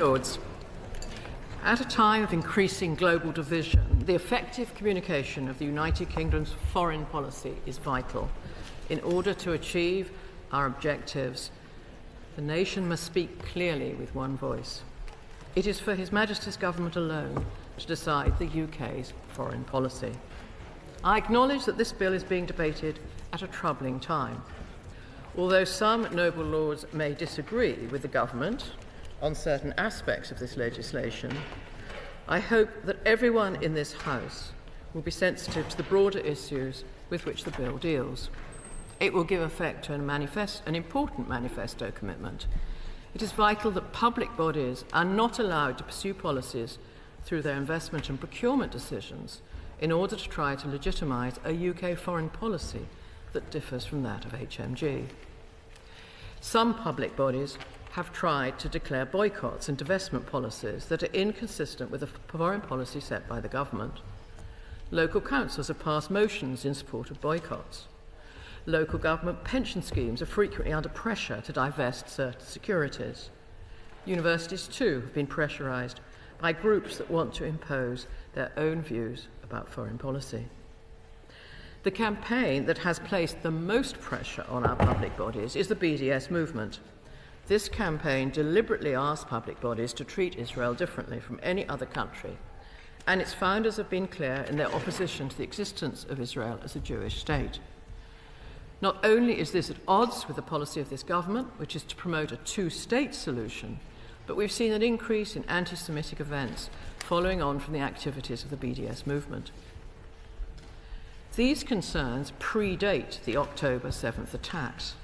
Lords, at a time of increasing global division, the effective communication of the United Kingdom's foreign policy is vital. In order to achieve our objectives, the nation must speak clearly with one voice. It is for His Majesty's Government alone to decide the UK's foreign policy. I acknowledge that this bill is being debated at a troubling time. Although some noble lords may disagree with the government on certain aspects of this legislation, I hope that everyone in this House will be sensitive to the broader issues with which the bill deals. It will give effect to an important manifesto commitment. It is vital that public bodies are not allowed to pursue policies through their investment and procurement decisions in order to try to legitimise a UK foreign policy that differs from that of HMG. Some public bodies have tried to declare boycotts and divestment policies that are inconsistent with the foreign policy set by the government. Local councils have passed motions in support of boycotts. Local government pension schemes are frequently under pressure to divest certain securities. Universities, too, have been pressurised by groups that want to impose their own views about foreign policy. The campaign that has placed the most pressure on our public bodies is the BDS movement. This campaign deliberately asks public bodies to treat Israel differently from any other country, and its founders have been clear in their opposition to the existence of Israel as a Jewish state. Not only is this at odds with the policy of this government, which is to promote a two-state solution, but we've seen an increase in anti-Semitic events following on from the activities of the BDS movement. These concerns predate the October 7th attacks,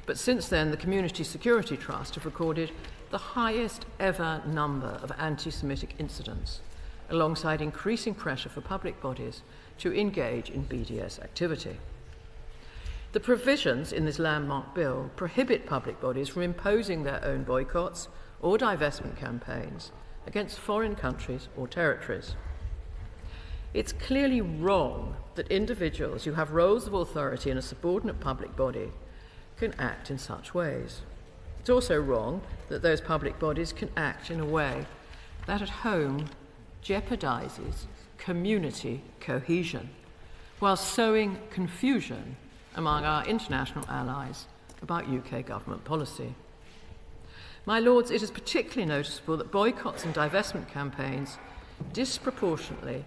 but since then the Community Security Trust have recorded the highest ever number of anti-Semitic incidents, alongside increasing pressure for public bodies to engage in BDS activity. The provisions in this landmark bill prohibit public bodies from imposing their own boycotts or divestment campaigns against foreign countries or territories. It's clearly wrong that individuals who have roles of authority in a subordinate public body can act in such ways. It's also wrong that those public bodies can act in a way that at home jeopardises community cohesion while sowing confusion among our international allies about UK government policy. My Lords, it is particularly noticeable that boycotts and divestment campaigns disproportionately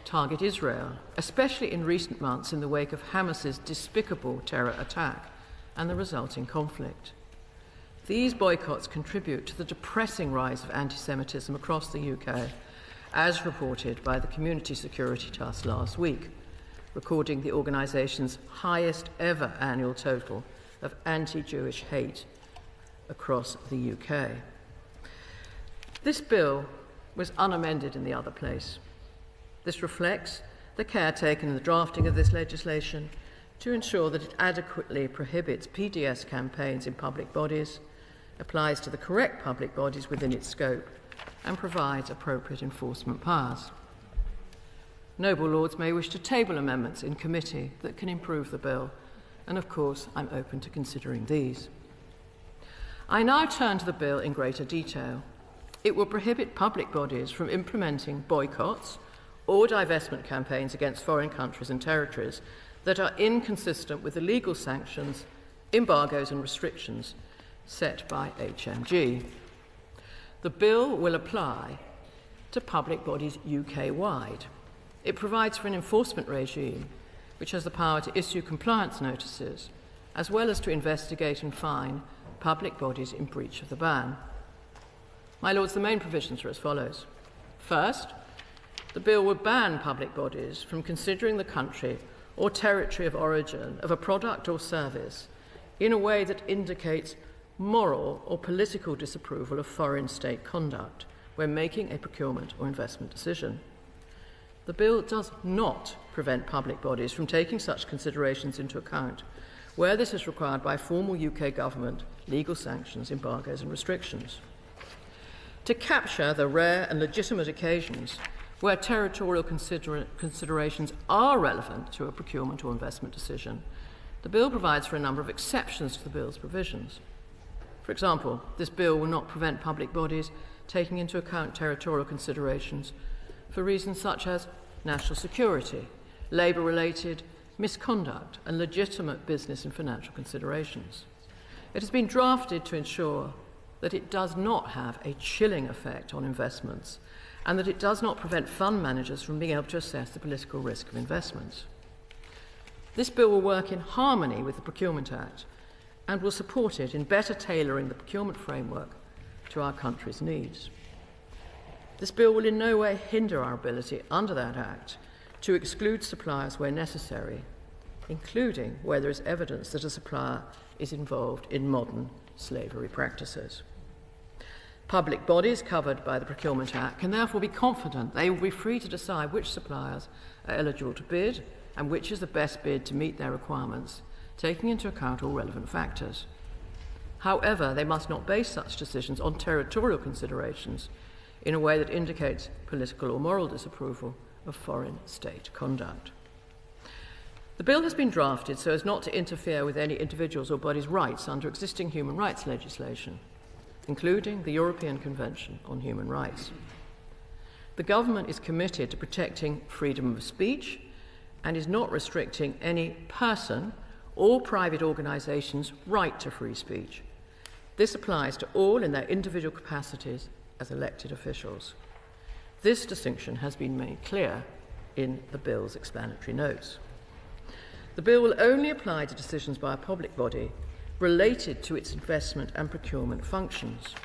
target Israel, especially in recent months in the wake of Hamas's despicable terror attack and the resulting conflict. These boycotts contribute to the depressing rise of anti-Semitism across the UK, as reported by the Community Security Trust last week, recording the organisation's highest ever annual total of anti-Jewish hate across the UK. This bill was unamended in the other place. This reflects the care taken in the drafting of this legislation to ensure that it adequately prohibits PDS campaigns in public bodies, applies to the correct public bodies within its scope, and provides appropriate enforcement powers. Noble Lords may wish to table amendments in committee that can improve the bill, and of course I'm open to considering these. I now turn to the bill in greater detail. It will prohibit public bodies from implementing boycotts or divestment campaigns against foreign countries and territories that are inconsistent with the legal sanctions, embargoes and restrictions set by HMG. The bill will apply to public bodies UK-wide. It provides for an enforcement regime which has the power to issue compliance notices, as well as to investigate and fine public bodies in breach of the ban. My Lords, the main provisions are as follows. First, the bill would ban public bodies from considering the country or territory of origin of a product or service in a way that indicates moral or political disapproval of foreign state conduct when making a procurement or investment decision. The bill does not prevent public bodies from taking such considerations into account where this is required by formal UK government legal sanctions, embargoes and restrictions. To capture the rare and legitimate occasions where territorial considerations are relevant to a procurement or investment decision, the bill provides for a number of exceptions to the bill's provisions. For example, this bill will not prevent public bodies taking into account territorial considerations for reasons such as national security, labour-related misconduct, and legitimate business and financial considerations. It has been drafted to ensure that it does not have a chilling effect on investments and that it does not prevent fund managers from being able to assess the political risk of investments. This bill will work in harmony with the Procurement Act and will support it in better tailoring the procurement framework to our country's needs. This bill will in no way hinder our ability under that Act to exclude suppliers where necessary, including where there is evidence that a supplier is involved in modern slavery practices. Public bodies covered by the Procurement Act can therefore be confident they will be free to decide which suppliers are eligible to bid and which is the best bid to meet their requirements, taking into account all relevant factors. However, they must not base such decisions on territorial considerations in a way that indicates political or moral disapproval of foreign state conduct. The bill has been drafted so as not to interfere with any individual's or body's rights under existing human rights legislation, including the European Convention on Human Rights. The government is committed to protecting freedom of speech and is not restricting any person or private organisation's right to free speech. This applies to all in their individual capacities as elected officials. This distinction has been made clear in the bill's explanatory notes. The bill will only apply to decisions by a public body related to its investment and procurement functions.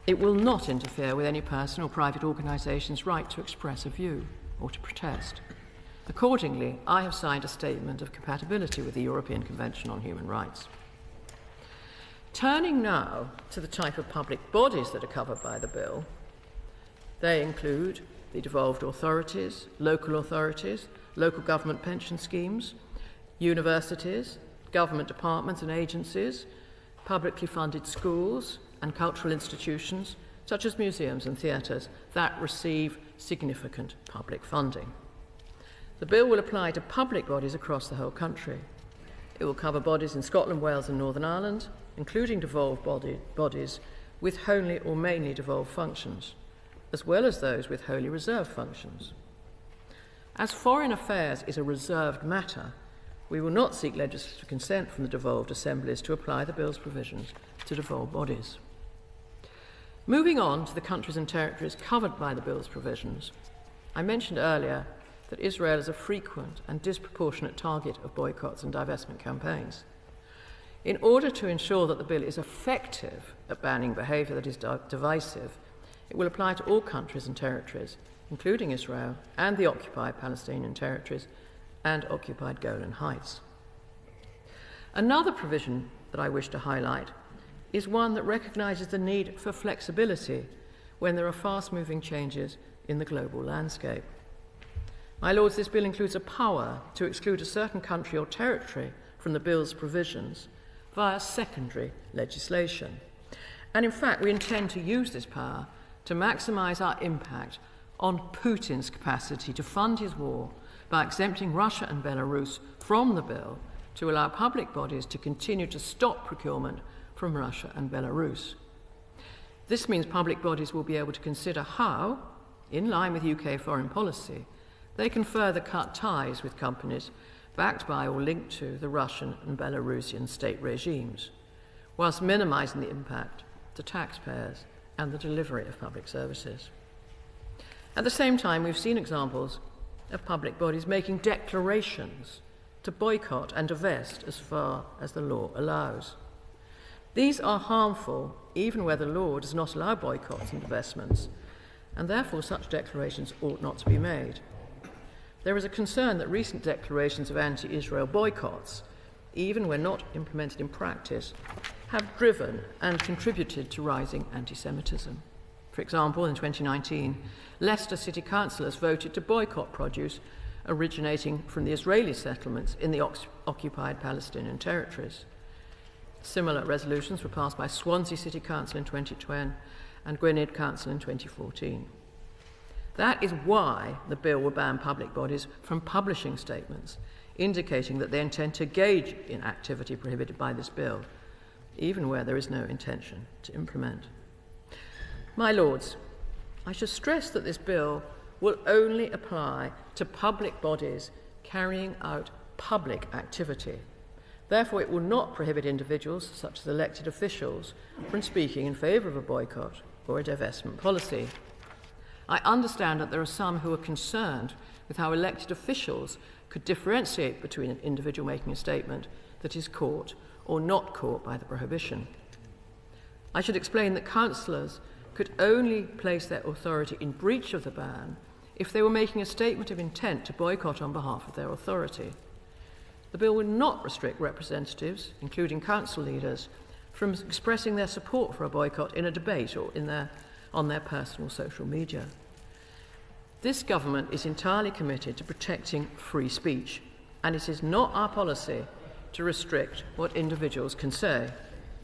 It will not interfere with any person or private organisation's right to express a view or to protest. Accordingly, I have signed a statement of compatibility with the European Convention on Human Rights. Turning now to the type of public bodies that are covered by the bill, they include the devolved authorities, local government pension schemes, universities, government departments and agencies, publicly funded schools and cultural institutions, such as museums and theatres, that receive significant public funding. The bill will apply to public bodies across the whole country. It will cover bodies in Scotland, Wales and Northern Ireland, including devolved bodies with wholly or mainly devolved functions, as well as those with wholly reserved functions. As foreign affairs is a reserved matter, we will not seek legislative consent from the devolved assemblies to apply the bill's provisions to devolved bodies. Moving on to the countries and territories covered by the bill's provisions, I mentioned earlier that Israel is a frequent and disproportionate target of boycotts and divestment campaigns. In order to ensure that the bill is effective at banning behaviour that is divisive, it will apply to all countries and territories, including Israel and the occupied Palestinian territories and occupied Golan Heights. Another provision that I wish to highlight is one that recognises the need for flexibility when there are fast-moving changes in the global landscape. My Lords, this bill includes a power to exclude a certain country or territory from the bill's provisions via secondary legislation. And in fact, we intend to use this power to maximise our impact on Putin's capacity to fund his war by exempting Russia and Belarus from the bill to allow public bodies to continue to stop procurement from Russia and Belarus. This means public bodies will be able to consider how, in line with UK foreign policy, they can further cut ties with companies backed by or linked to the Russian and Belarusian state regimes, whilst minimising the impact to taxpayers and the delivery of public services. At the same time, we've seen examples of public bodies making declarations to boycott and divest as far as the law allows. These are harmful even where the law does not allow boycotts and divestments, and therefore such declarations ought not to be made. There is a concern that recent declarations of anti-Israel boycotts, even when not implemented in practice, have driven and contributed to rising anti-Semitism. For example, in 2019, Leicester city councillors voted to boycott produce originating from the Israeli settlements in the occupied Palestinian territories. Similar resolutions were passed by Swansea City Council in 2010 and Gwynedd Council in 2014. That is why the bill will ban public bodies from publishing statements indicating that they intend to engage in activity prohibited by this bill, even where there is no intention to implement. My Lords, I should stress that this bill will only apply to public bodies carrying out public activity. Therefore, it will not prohibit individuals, such as elected officials, from speaking in favour of a boycott or a divestment policy. I understand that there are some who are concerned with how elected officials could differentiate between an individual making a statement that is caught or not caught by the prohibition. I should explain that councillors could only place their authority in breach of the ban if they were making a statement of intent to boycott on behalf of their authority. The bill will not restrict representatives, including council leaders, from expressing their support for a boycott in a debate or on their personal social media. This government is entirely committed to protecting free speech, and it is not our policy to restrict what individuals can say.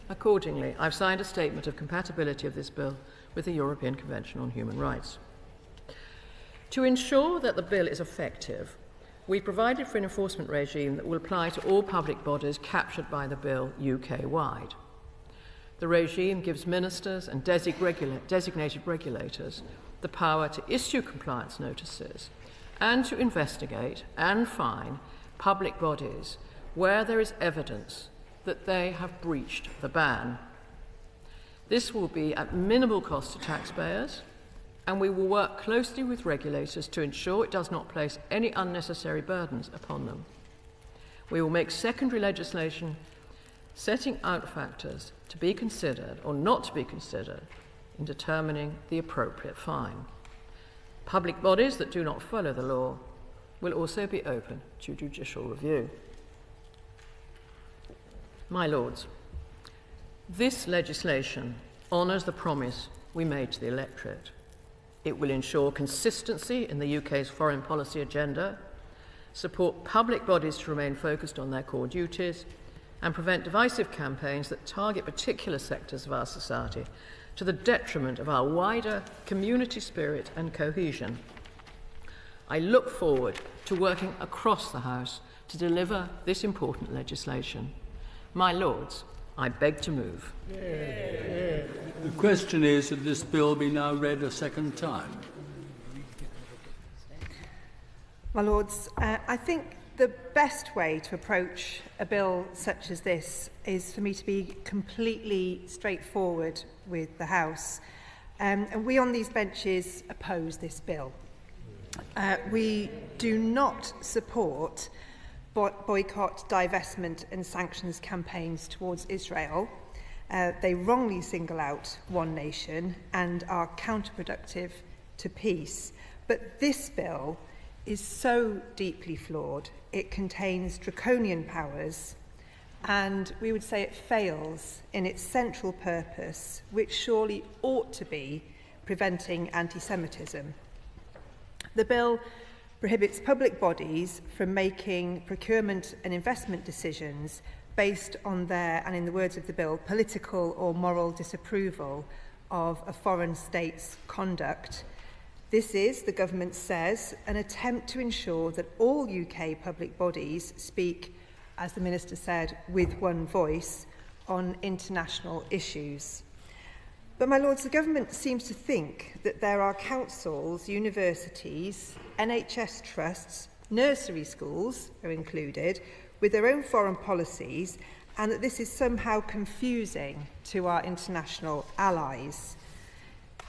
Accordingly, I've signed a statement of compatibility of this bill with the European Convention on Human Rights. To ensure that the bill is effective, we provided for an enforcement regime that will apply to all public bodies captured by the bill UK-wide. The regime gives ministers and designated regulators the power to issue compliance notices and to investigate and fine public bodies where there is evidence that they have breached the ban. This will be at minimal cost to taxpayers, and we will work closely with regulators to ensure it does not place any unnecessary burdens upon them. We will make secondary legislation setting out factors to be considered or not to be considered in determining the appropriate fine. Public bodies that do not follow the law will also be open to judicial review. My Lords, this legislation honours the promise we made to the electorate. It will ensure consistency in the UK's foreign policy agenda, support public bodies to remain focused on their core duties, and prevent divisive campaigns that target particular sectors of our society to the detriment of our wider community spirit and cohesion. I look forward to working across the House to deliver this important legislation. My Lords, I beg to move. The question is that this bill be now read a second time. My Lords, I think the best way to approach a bill such as this is for me to be completely straightforward with the House. And we on these benches oppose this bill. We do not support boycott, divestment and sanctions campaigns towards Israel. They wrongly single out one nation and are counterproductive to peace. But this bill is so deeply flawed, it contains draconian powers, and we would say it fails in its central purpose, which surely ought to be preventing anti-Semitism. The bill prohibits public bodies from making procurement and investment decisions based on their, and in the words of the bill, political or moral disapproval of a foreign state's conduct. This is, the government says, an attempt to ensure that all UK public bodies speak, as the Minister said, with one voice on international issues. But, my Lords, the government seems to think that there are councils, universities, NHS trusts, nursery schools are included, with their own foreign policies, and that this is somehow confusing to our international allies.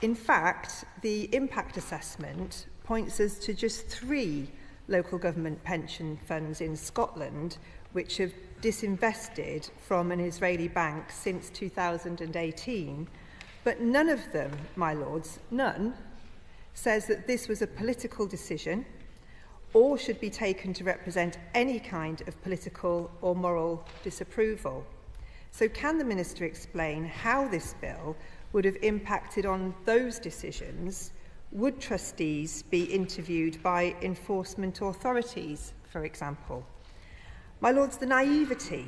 In fact, the impact assessment points us to just 3 local government pension funds in Scotland which have disinvested from an Israeli bank since 2018, but none of them, my Lords, none, says that this was a political decision or should be taken to represent any kind of political or moral disapproval. So can the Minister explain how this bill would have impacted on those decisions? Would trustees be interviewed by enforcement authorities, for example? My Lords, the naivety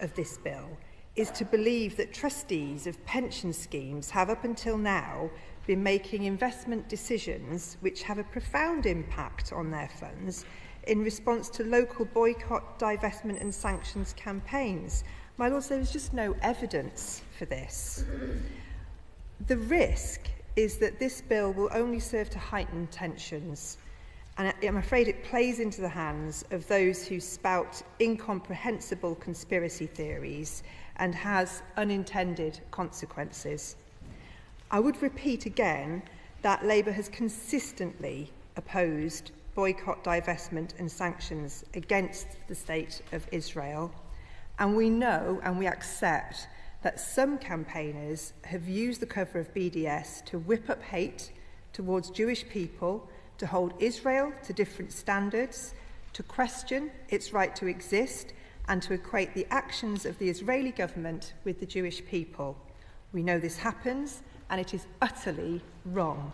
of this bill is to believe that trustees of pension schemes have up until now been making investment decisions which have a profound impact on their funds in response to local boycott, divestment and sanctions campaigns. My Lords, there is just no evidence for this. The risk is that this bill will only serve to heighten tensions. And I'm afraid it plays into the hands of those who spout incomprehensible conspiracy theories and has unintended consequences. I would repeat again that Labour has consistently opposed boycott, divestment and sanctions against the state of Israel. And we know and we accept that some campaigners have used the cover of BDS to whip up hate towards Jewish people, to hold Israel to different standards, to question its right to exist, and to equate the actions of the Israeli government with the Jewish people. We know this happens, and it is utterly wrong.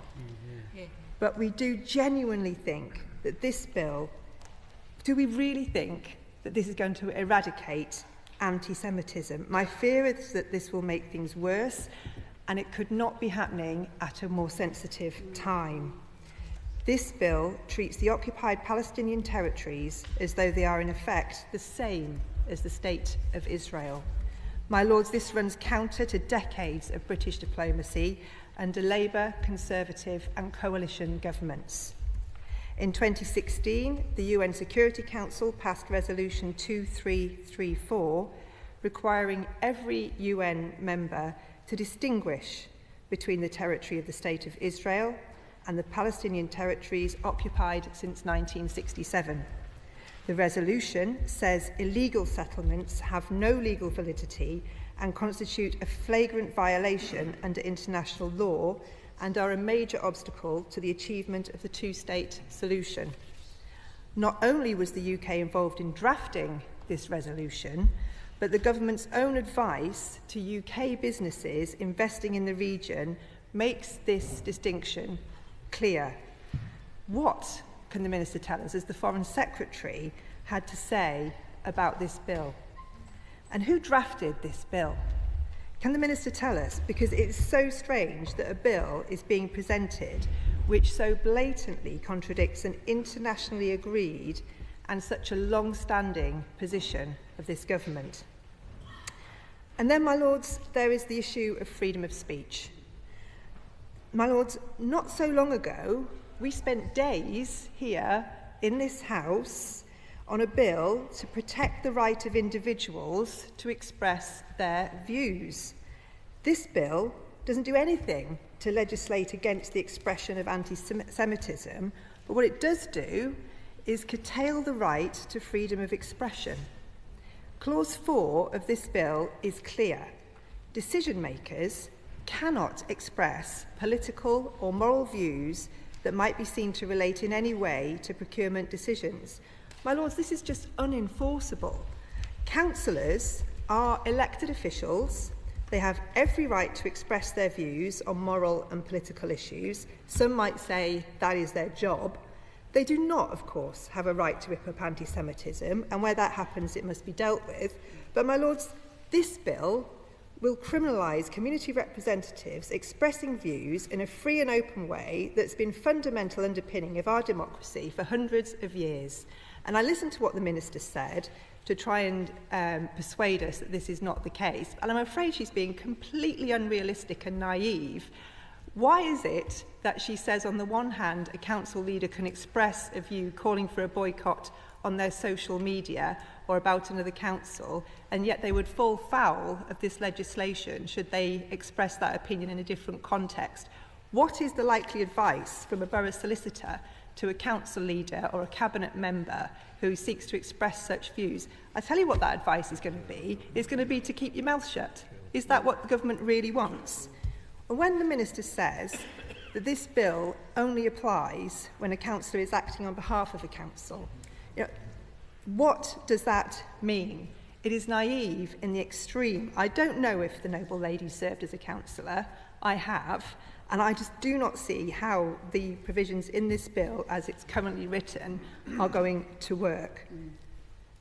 But we do genuinely think that this bill, do we really think that this is going to eradicate anti-Semitism? My fear is that this will make things worse, and it could not be happening at a more sensitive time. This bill treats the occupied Palestinian territories as though they are in effect the same as the State of Israel. My Lords, this runs counter to decades of British diplomacy under Labour, Conservative and coalition governments. In 2016, the UN Security Council passed Resolution 2334, requiring every UN member to distinguish between the territory of the State of Israel and the Palestinian territories occupied since 1967. The resolution says illegal settlements have no legal validity and constitute a flagrant violation under international law and are a major obstacle to the achievement of the two-state solution. Not only was the UK involved in drafting this resolution, but the government's own advice to UK businesses investing in the region makes this distinction clear. What can the Minister tell us, as the Foreign Secretary had to say about this bill? And who drafted this bill? Can the Minister tell us? Because it's so strange that a bill is being presented which so blatantly contradicts an internationally agreed and such a long-standing position of this government. And then, my Lords, there is the issue of freedom of speech. My Lords, not so long ago, we spent days here in this House on a bill to protect the right of individuals to express their views. This bill doesn't do anything to legislate against the expression of anti-Semitism, but what it does do is curtail the right to freedom of expression. Clause 4 of this bill is clear. Decision makers cannot express political or moral views that might be seen to relate in any way to procurement decisions. My Lords, this is just unenforceable. Councillors are elected officials. They have every right to express their views on moral and political issues. Some might say that is their job. They do not, of course, have a right to whip up anti-Semitism, and where that happens, it must be dealt with. But, my Lords, this bill will criminalise community representatives expressing views in a free and open way that's been fundamental underpinning of our democracy for hundreds of years. And I listened to what the Minister said to try and persuade us that this is not the case. And I'm afraid she's being completely unrealistic and naive. Why is it that she says, on the one hand, a council leader can express a view calling for a boycott on their social media or about another council, and yet they would fall foul of this legislation should they express that opinion in a different context? What is the likely advice from a borough solicitor to a council leader or a cabinet member who seeks to express such views? I tell you what that advice is going to be. It's going to be to keep your mouth shut. Is that what the government really wants? And when the Minister says that this bill only applies when a councillor is acting on behalf of a council, what does that mean? It is naive in the extreme. I don't know if the noble lady served as a councillor. I have. And I just do not see how the provisions in this bill, as it's currently written, are going to work.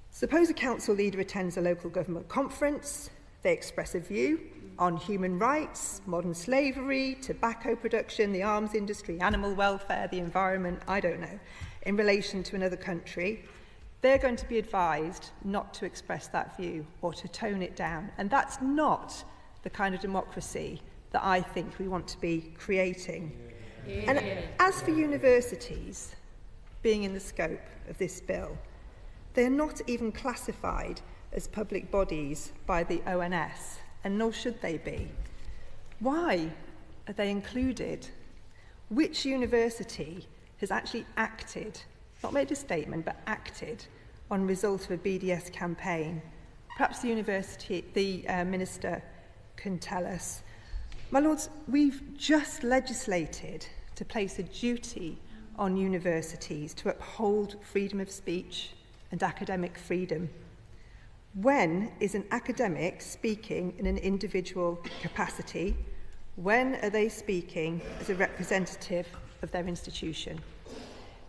Suppose a council leader attends a local government conference. They express a view on human rights, modern slavery, tobacco production, the arms industry, animal welfare, the environment, I don't know, in relation to another country. They're going to be advised not to express that view or to tone it down. And that's not the kind of democracy that I think we want to be creating. And as for universities being in the scope of this bill, they are not even classified as public bodies by the ONS, and nor should they be. Why are they included? Which university has actually acted, not made a statement, but acted on result of a BDS campaign? Perhaps the Minister can tell us. My Lords, we've just legislated to place a duty on universities to uphold freedom of speech and academic freedom. When is an academic speaking in an individual capacity? When are they speaking as a representative of their institution?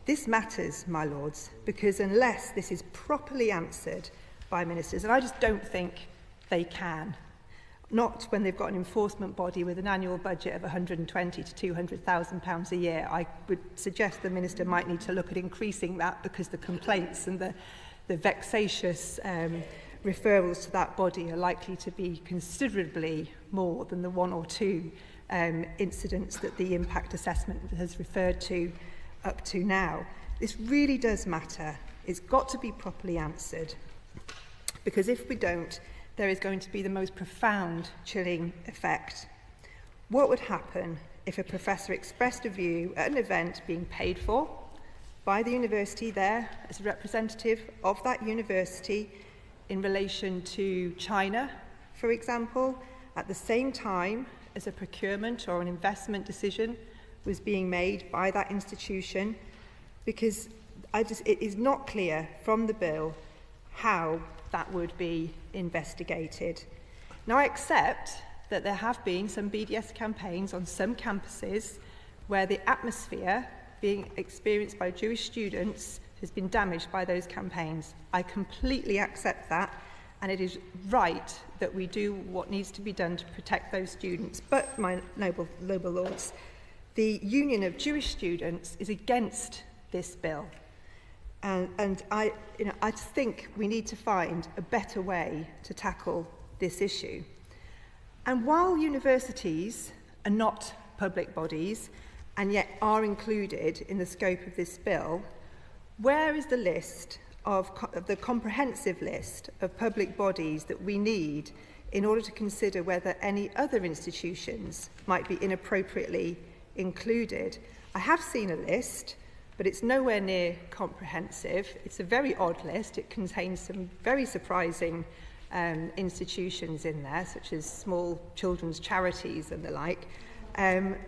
This matters, my Lords, because unless this is properly answered by ministers, and I just don't think they can, not when they've got an enforcement body with an annual budget of £120,000 to £200,000 a year. I would suggest the Minister might need to look at increasing that, because the complaints and the vexatious referrals to that body are likely to be considerably more than the one or two incidents that the impact assessment has referred to up to now. This really does matter. It's got to be properly answered, because if we don't, there is going to be the most profound chilling effect. What would happen if a professor expressed a view at an event being paid for by the university there as a representative of that university in relation to China, for example, at the same time as a procurement or an investment decision was being made by that institution? Because it is not clear from the bill how that would be investigated. Now, I accept that there have been some BDS campaigns on some campuses where the atmosphere being experienced by Jewish students has been damaged by those campaigns. I completely accept that, and it is right that we do what needs to be done to protect those students. But, my noble lords, the Union of Jewish Students is against this bill. And I think we need to find a better way to tackle this issue. And while universities are not public bodies and yet are included in the scope of this bill, where is the list of the comprehensive list of public bodies that we need in order to consider whether any other institutions might be inappropriately included? I have seen a list, but it's nowhere near comprehensive. It's a very odd list. It contains some very surprising institutions in there, such as small children's charities and the like,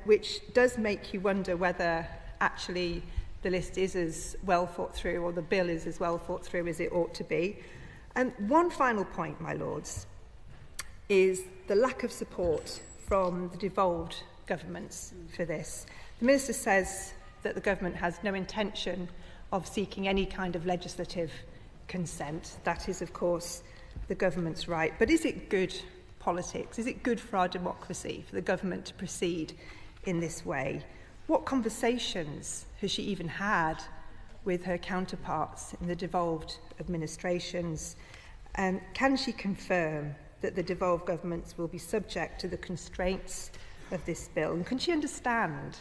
which does make you wonder whether actually the list is as well thought through, or the bill is as well thought through as it ought to be. And one final point, my lords, is the lack of support from the devolved governments for this. The Minister says that the government has no intention of seeking any kind of legislative consent. That is, of course, the government's right. But is it good politics? Is it good for our democracy for the government to proceed in this way? What conversations has she even had with her counterparts in the devolved administrations? And can she confirm that the devolved governments will be subject to the constraints of this bill? And can she understand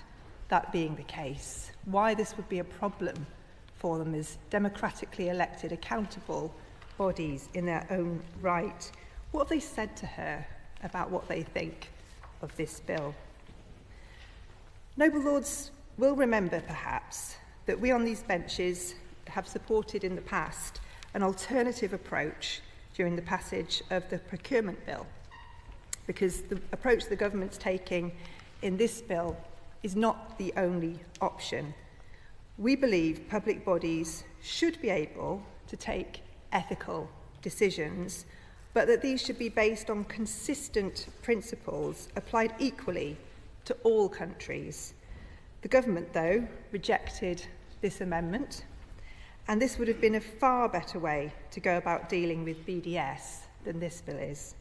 that being the case, why this would be a problem for them as democratically elected, accountable bodies in their own right? What have they said to her about what they think of this bill? Noble lords will remember, perhaps, that we on these benches have supported in the past an alternative approach during the passage of the procurement bill, because the approach the government's taking in this bill is not the only option. We believe public bodies should be able to take ethical decisions, but that these should be based on consistent principles applied equally to all countries. The government, though, rejected this amendment, and this would have been a far better way to go about dealing with BDS than this bill is.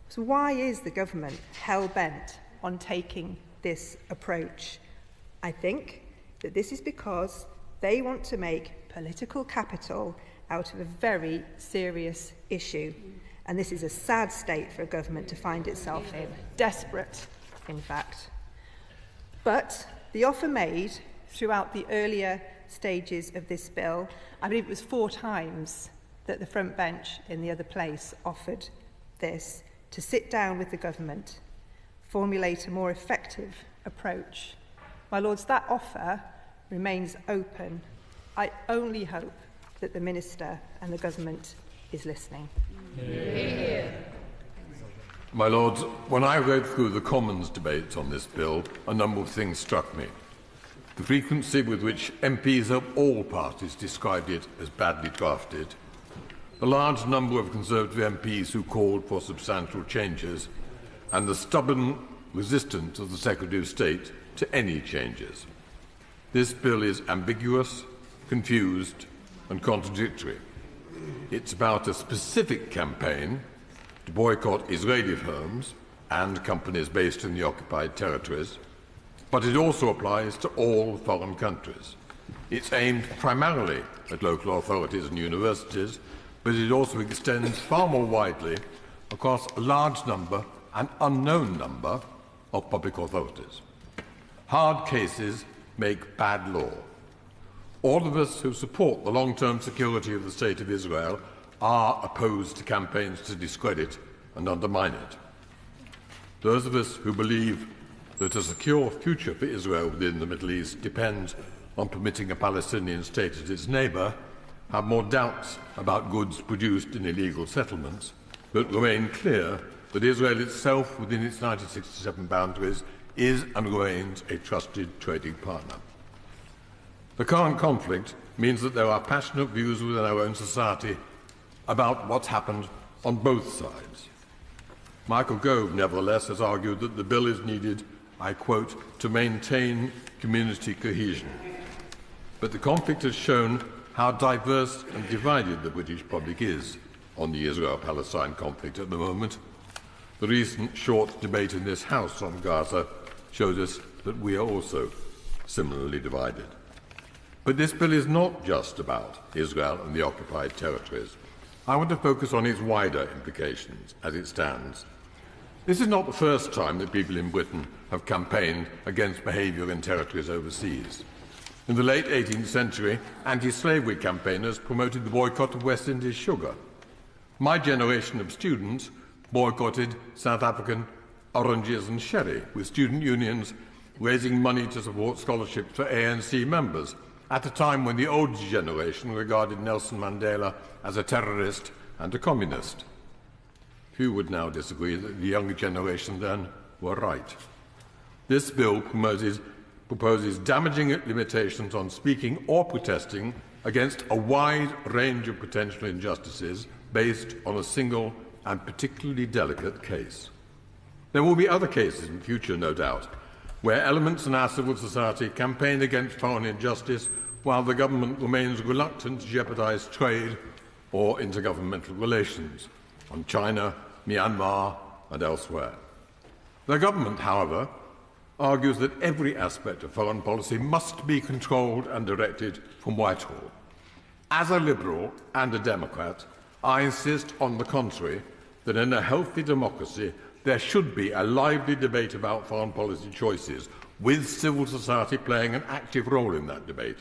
So why is the government hell-bent on taking this approach? I think that this is because they want to make political capital out of a very serious issue. And this is a sad state for a government to find itself in, desperate in fact. But the offer made throughout the earlier stages of this bill, I believe it was 4 times that the front bench in the other place offered this, to sit down with the government, formulate a more effective approach. My Lords, that offer remains open. I only hope that the Minister and the government is listening. My Lords, when I read through the Commons debates on this bill, a number of things struck me. The frequency with which MPs of all parties described it as badly drafted, the large number of Conservative MPs who called for substantial changes, and the stubborn resistance of the Secretary of State to any changes. This bill is ambiguous, confused, and contradictory. It's about a specific campaign to boycott Israeli firms and companies based in the occupied territories, but it also applies to all foreign countries. It's aimed primarily at local authorities and universities, but it also extends far more widely across a large number, an unknown number, of public authorities. Hard cases make bad law. All of us who support the long-term security of the State of Israel are opposed to campaigns to discredit and undermine it. Those of us who believe that a secure future for Israel within the Middle East depends on permitting a Palestinian state as its neighbour have more doubts about goods produced in illegal settlements, but remain clear that Israel itself, within its 1967 boundaries, is and remains a trusted trading partner. The current conflict means that there are passionate views within our own society about what's happened on both sides. Michael Gove, nevertheless, has argued that the bill is needed, I quote, to maintain community cohesion. But the conflict has shown how diverse and divided the British public is on the Israel-Palestine conflict at the moment. The recent short debate in this House on Gaza showed us that we are also similarly divided. But this bill is not just about Israel and the occupied territories. I want to focus on its wider implications as it stands. This is not the first time that people in Britain have campaigned against behaviour in territories overseas. In the late 18th century, anti-slavery campaigners promoted the boycott of West Indies sugar. My generation of students boycotted South African oranges and sherry, with student unions raising money to support scholarships for ANC members, at a time when the older generation regarded Nelson Mandela as a terrorist and a communist. Few would now disagree that the younger generation then were right. This bill proposes damaging limitations on speaking or protesting against a wide range of potential injustices based on a single and particularly delicate case. There will be other cases in future, no doubt, where elements in our civil society campaign against foreign injustice while the government remains reluctant to jeopardise trade or intergovernmental relations on China, Myanmar and elsewhere. The government, however, argues that every aspect of foreign policy must be controlled and directed from Whitehall. As a Liberal and a Democrat, I insist on the contrary, that in a healthy democracy there should be a lively debate about foreign policy choices, with civil society playing an active role in that debate.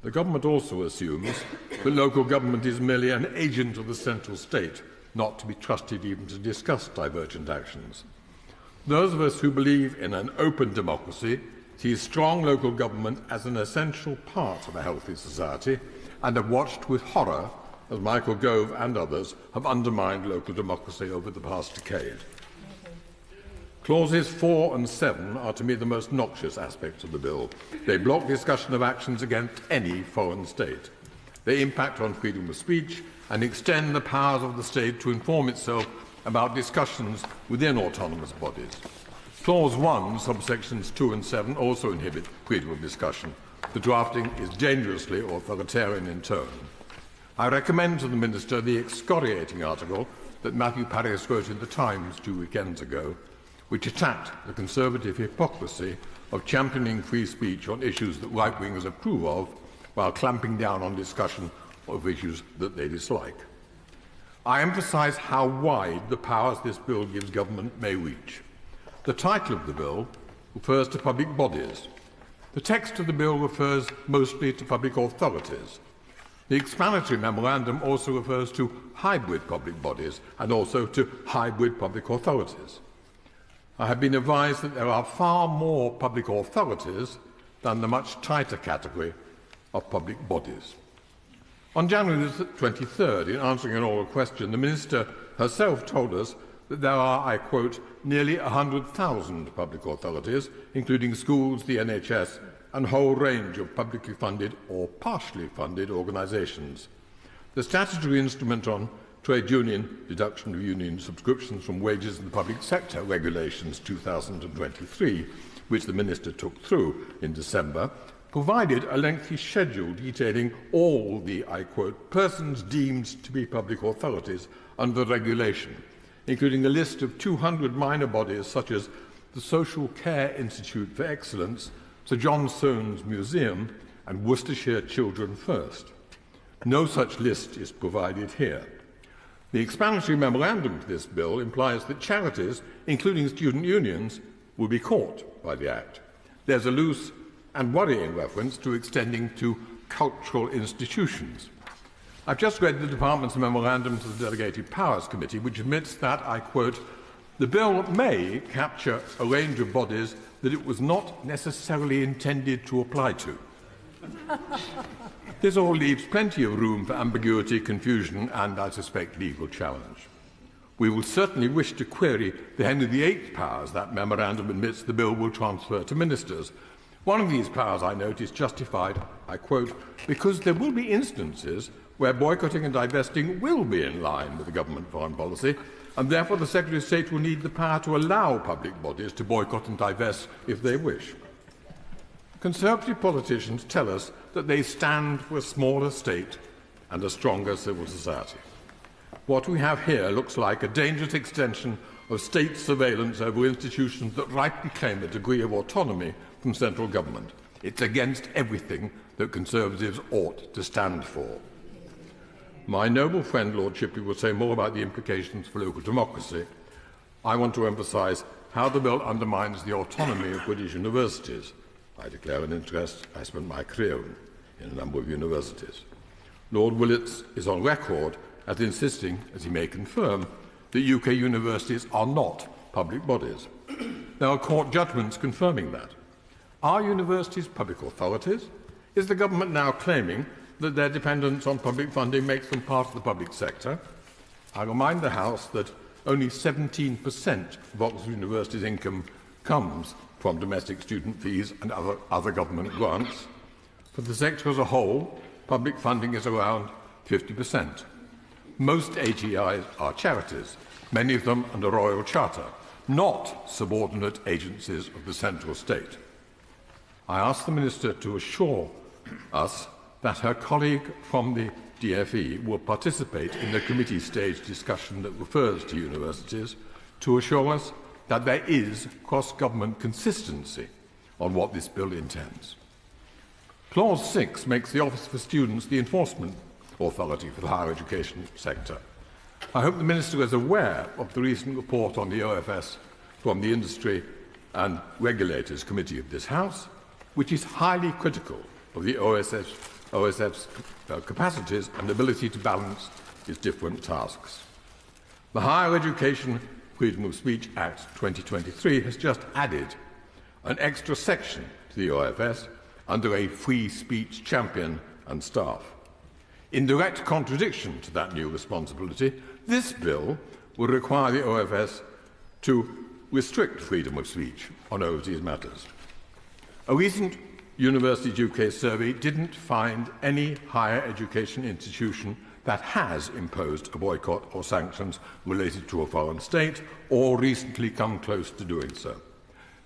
The government also assumes that local government is merely an agent of the central state, not to be trusted even to discuss divergent actions. Those of us who believe in an open democracy see strong local government as an essential part of a healthy society and have watched with horror as Michael Gove and others have undermined local democracy over the past decade. Clauses 4 and 7 are to me the most noxious aspects of the bill. They block discussion of actions against any foreign state. They impact on freedom of speech and extend the powers of the state to inform itself about discussions within autonomous bodies. Clause 1, subsections 2 and 7 also inhibit freedom of discussion. The drafting is dangerously authoritarian in tone. I recommend to the Minister the excoriating article that Matthew Paris wrote in The Times 2 weekends ago, which attacked the Conservative hypocrisy of championing free speech on issues that right-wingers approve of, while clamping down on discussion of issues that they dislike. I emphasise how wide the powers this bill gives government may reach. The title of the bill refers to public bodies. The text of the bill refers mostly to public authorities. The explanatory memorandum also refers to hybrid public bodies and also to hybrid public authorities. I have been advised that there are far more public authorities than the much tighter category of public bodies. On January 23rd, in answering an oral question, the Minister herself told us that there are, I quote, nearly 100,000 public authorities, including schools, the NHS, and a whole range of publicly funded or partially funded organisations. The statutory instrument on trade union deduction of union subscriptions from wages in the public sector, Regulations 2023, which the Minister took through in December, provided a lengthy schedule detailing all the, I quote, persons deemed to be public authorities under regulation, including a list of 200 minor bodies such as the Social Care Institute for Excellence, Sir John Soane's Museum, and Worcestershire Children First. No such list is provided here. The explanatory memorandum to this bill implies that charities, including student unions, will be caught by the Act. There's a loose and worrying reference to extending to cultural institutions. I've just read the Department's memorandum to the Delegated Powers Committee, which admits that, I quote, the bill may capture a range of bodies that it was not necessarily intended to apply to. This all leaves plenty of room for ambiguity, confusion, and, I suspect, legal challenge. We will certainly wish to query the Henry VIII powers that memorandum admits the bill will transfer to ministers. One of these powers, I note, is justified, I quote, because there will be instances where boycotting and divesting will be in line with the government foreign policy, and therefore the Secretary of State will need the power to allow public bodies to boycott and divest if they wish. Conservative politicians tell us that they stand for a smaller state and a stronger civil society. What we have here looks like a dangerous extension of state surveillance over institutions that rightly claim a degree of autonomy from central government. It's against everything that Conservatives ought to stand for. My noble friend Lord Shipley will say more about the implications for local democracy. I want to emphasise how the bill undermines the autonomy of British universities. I declare an interest I spent my career in a number of universities. Lord Willits is on record as insisting, as he may confirm, that UK universities are not public bodies. There are court judgments confirming that. Are universities public authorities? Is the government now claiming that their dependence on public funding makes them part of the public sector? I remind the House that only 17% of Oxford University's income comes from domestic student fees and other government grants. For the sector as a whole, public funding is around 50%. Most AGIs are charities, many of them under royal charter, not subordinate agencies of the central state. I ask the Minister to assure us that her colleague from the DFE will participate in the committee stage discussion that refers to universities to assure us that there is cross-government consistency on what this bill intends. Clause 6 makes the Office for Students the enforcement authority for the higher education sector. I hope the Minister is aware of the recent report on the OFS from the Industry and Regulators Committee of this House, which is highly critical of the OSF's capacities and ability to balance its different tasks. The Higher Education Freedom of Speech Act 2023 has just added an extra section to the OFS under a free speech champion and staff. In direct contradiction to that new responsibility, this bill will require the OFS to restrict freedom of speech on overseas matters. A recent Universities UK survey didn't find any higher education institution that has imposed a boycott or sanctions related to a foreign state or recently come close to doing so.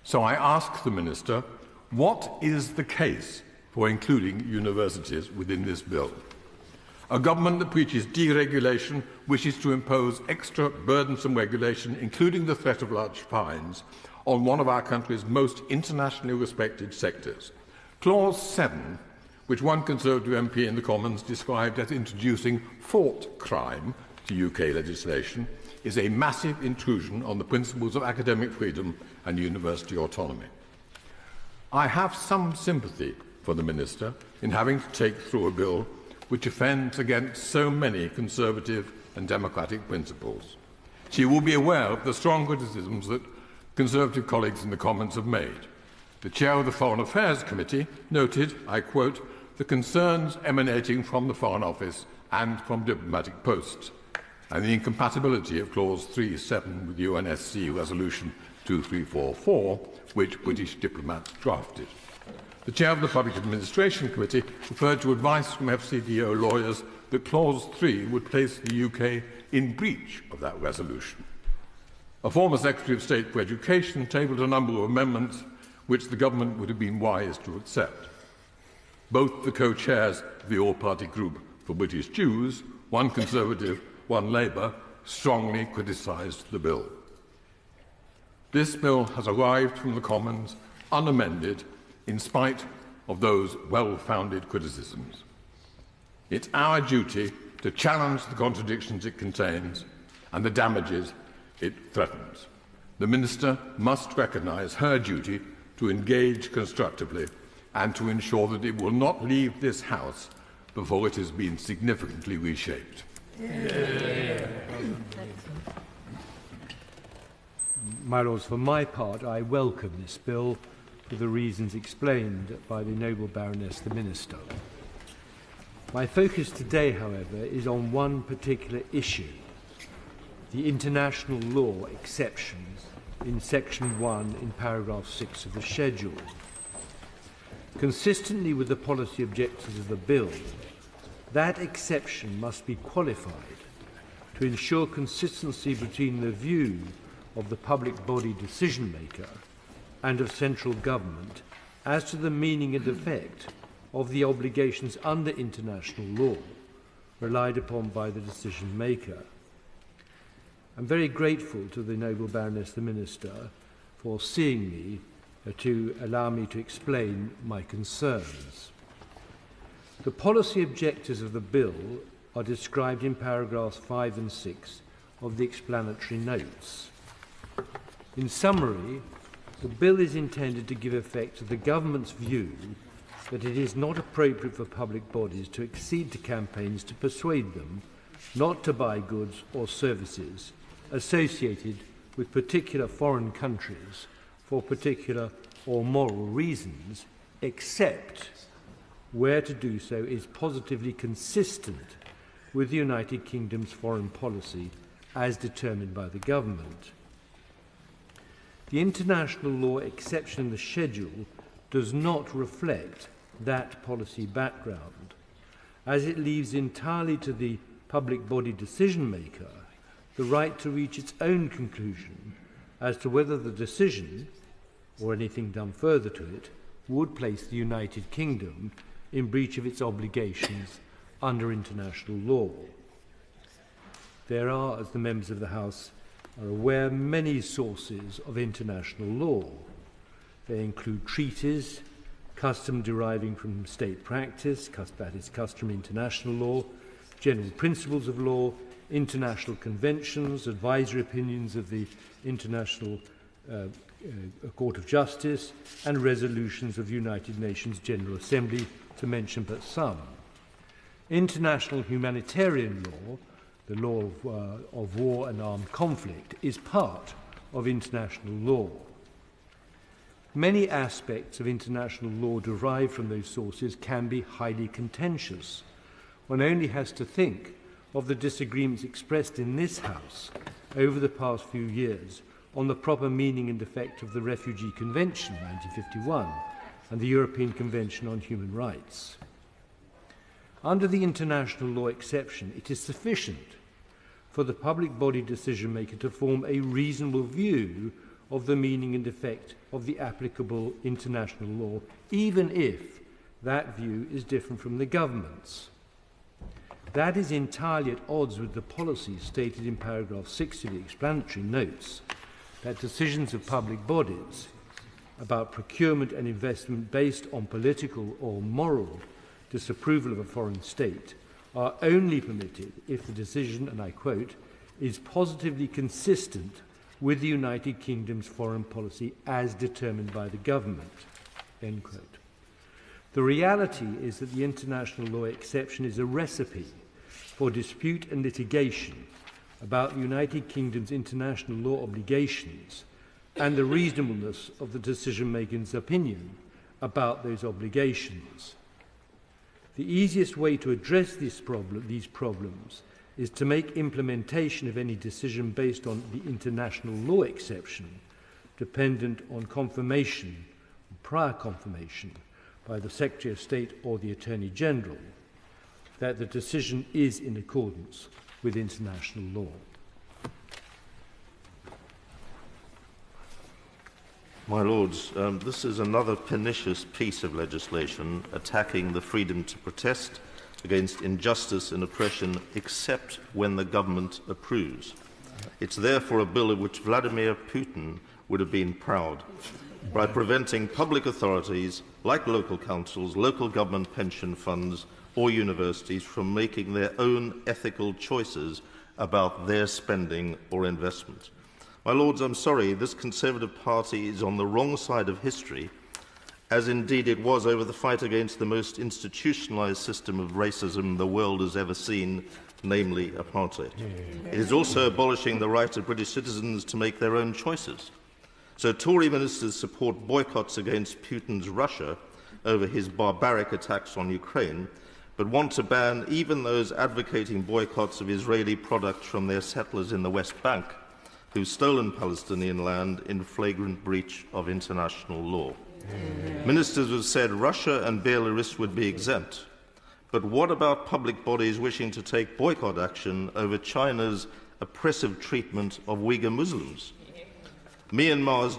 So I ask the Minister, what is the case for including universities within this bill? A government that preaches deregulation wishes to impose extra burdensome regulation, including the threat of large fines, on one of our country's most internationally respected sectors. Clause 7, which one Conservative MP in the Commons described as introducing thought crime, to UK legislation is a massive intrusion on the principles of academic freedom and university autonomy. I have some sympathy for the Minister in having to take through a bill which offends against so many conservative and democratic principles. She will be aware of the strong criticisms that Conservative colleagues in the Commons have made. The Chair of the Foreign Affairs Committee noted, I quote, the concerns emanating from the Foreign Office and from diplomatic posts, and the incompatibility of Clause 3.7 with UNSC Resolution 2344, which British diplomats drafted. The Chair of the Public Administration Committee referred to advice from FCDO lawyers that Clause 3 would place the UK in breach of that resolution. A former Secretary of State for Education tabled a number of amendments which the government would have been wise to accept. Both the co-chairs of the all-party group for British Jews, one Conservative, one Labour, strongly criticised the bill. This bill has arrived from the Commons unamended in spite of those well-founded criticisms. It's our duty to challenge the contradictions it contains and the damages it threatens. The Minister must recognise her duty to engage constructively and to ensure that it will not leave this House before it has been significantly reshaped. My Lords, for my part, I welcome this bill for the reasons explained by the Noble Baroness the Minister. My focus today, however, is on one particular issue, the international law exceptions in Section 1 in paragraph 6 of the schedule. Consistently with the policy objectives of the bill, that exception must be qualified to ensure consistency between the view of the public body decision-maker and of central government as to the meaning and effect of the obligations under international law relied upon by the decision-maker. I'm very grateful to the Noble Baroness the Minister for seeing me to allow me to explain my concerns. The policy objectives of the bill are described in paragraphs 5 and 6 of the explanatory notes. In summary, the bill is intended to give effect to the government's view that it is not appropriate for public bodies to accede to campaigns to persuade them not to buy goods or services associated with particular foreign countries for particular or moral reasons, except where to do so is positively consistent with the United Kingdom's foreign policy as determined by the government. The international law exception in the schedule does not reflect that policy background, as it leaves entirely to the public body decision-maker the right to reach its own conclusion as to whether the decision, or anything done further to it, would place the United Kingdom in breach of its obligations under international law. There are, as the members of the House are aware, many sources of international law. They include treaties, custom deriving from state practice, that is customary international law, general principles of law, international conventions, advisory opinions of the International Court of Justice, and resolutions of the United Nations General Assembly, to mention but some. International humanitarian law, the law of war and armed conflict, is part of international law. Many aspects of international law derived from those sources can be highly contentious. One only has to think of the disagreements expressed in this House over the past few years on the proper meaning and effect of the Refugee Convention 1951 and the European Convention on Human Rights. Under the international law exception, it is sufficient for the public body decision-maker to form a reasonable view of the meaning and effect of the applicable international law, even if that view is different from the government's. That is entirely at odds with the policy stated in paragraph 6 of the explanatory notes, that decisions of public bodies about procurement and investment based on political or moral disapproval of a foreign state are only permitted if the decision, and I quote, is positively consistent with the United Kingdom's foreign policy as determined by the government, end quote. The reality is that the international law exception is a recipe for dispute and litigation about the United Kingdom's international law obligations and the reasonableness of the decision-maker's opinion about those obligations. The easiest way to address these problems is to make implementation of any decision based on the international law exception dependent on confirmation, prior confirmation, by the Secretary of State or the Attorney General that the decision is in accordance with international law. My Lords, this is another pernicious piece of legislation attacking the freedom to protest against injustice and oppression except when the government approves. It's therefore a bill of which Vladimir Putin would have been proud, by preventing public authorities like local councils, local government pension funds or universities from making their own ethical choices about their spending or investment. My Lords, I'm sorry, this Conservative Party is on the wrong side of history, as indeed it was over the fight against the most institutionalised system of racism the world has ever seen, namely apartheid. It is also abolishing the right of British citizens to make their own choices. So Tory ministers support boycotts against Putin's Russia over his barbaric attacks on Ukraine, but want to ban even those advocating boycotts of Israeli products from their settlers in the West Bank, who've stolen Palestinian land in flagrant breach of international law. Ministers have said Russia and Belarus would be exempt, but what about public bodies wishing to take boycott action over China's oppressive treatment of Uyghur Muslims? Myanmar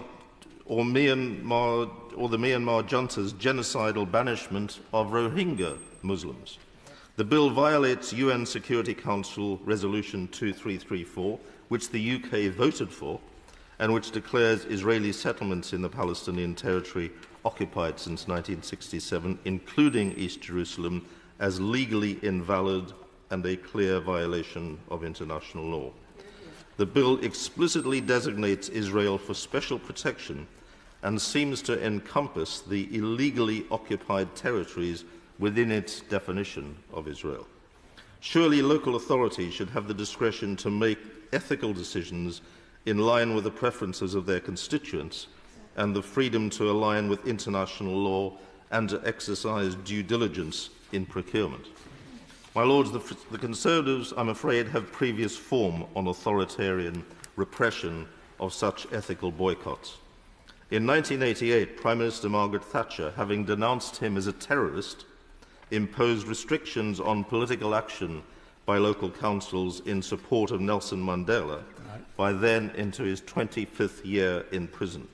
or the Myanmar junta's genocidal banishment of Rohingya Muslims. The bill violates UN Security Council Resolution 2334, which the UK voted for, and which declares Israeli settlements in the Palestinian territory occupied since 1967, including East Jerusalem, as legally invalid and a clear violation of international law. The bill explicitly designates Israel for special protection and seems to encompass the illegally occupied territories within its definition of Israel. Surely local authorities should have the discretion to make ethical decisions in line with the preferences of their constituents and the freedom to align with international law and to exercise due diligence in procurement. My Lords, the Conservatives, I'm afraid, have previous form on authoritarian repression of such ethical boycotts. In 1988, Prime Minister Margaret Thatcher, having denounced him as a terrorist, imposed restrictions on political action by local councils in support of Nelson Mandela, by then into his 25th year in prison.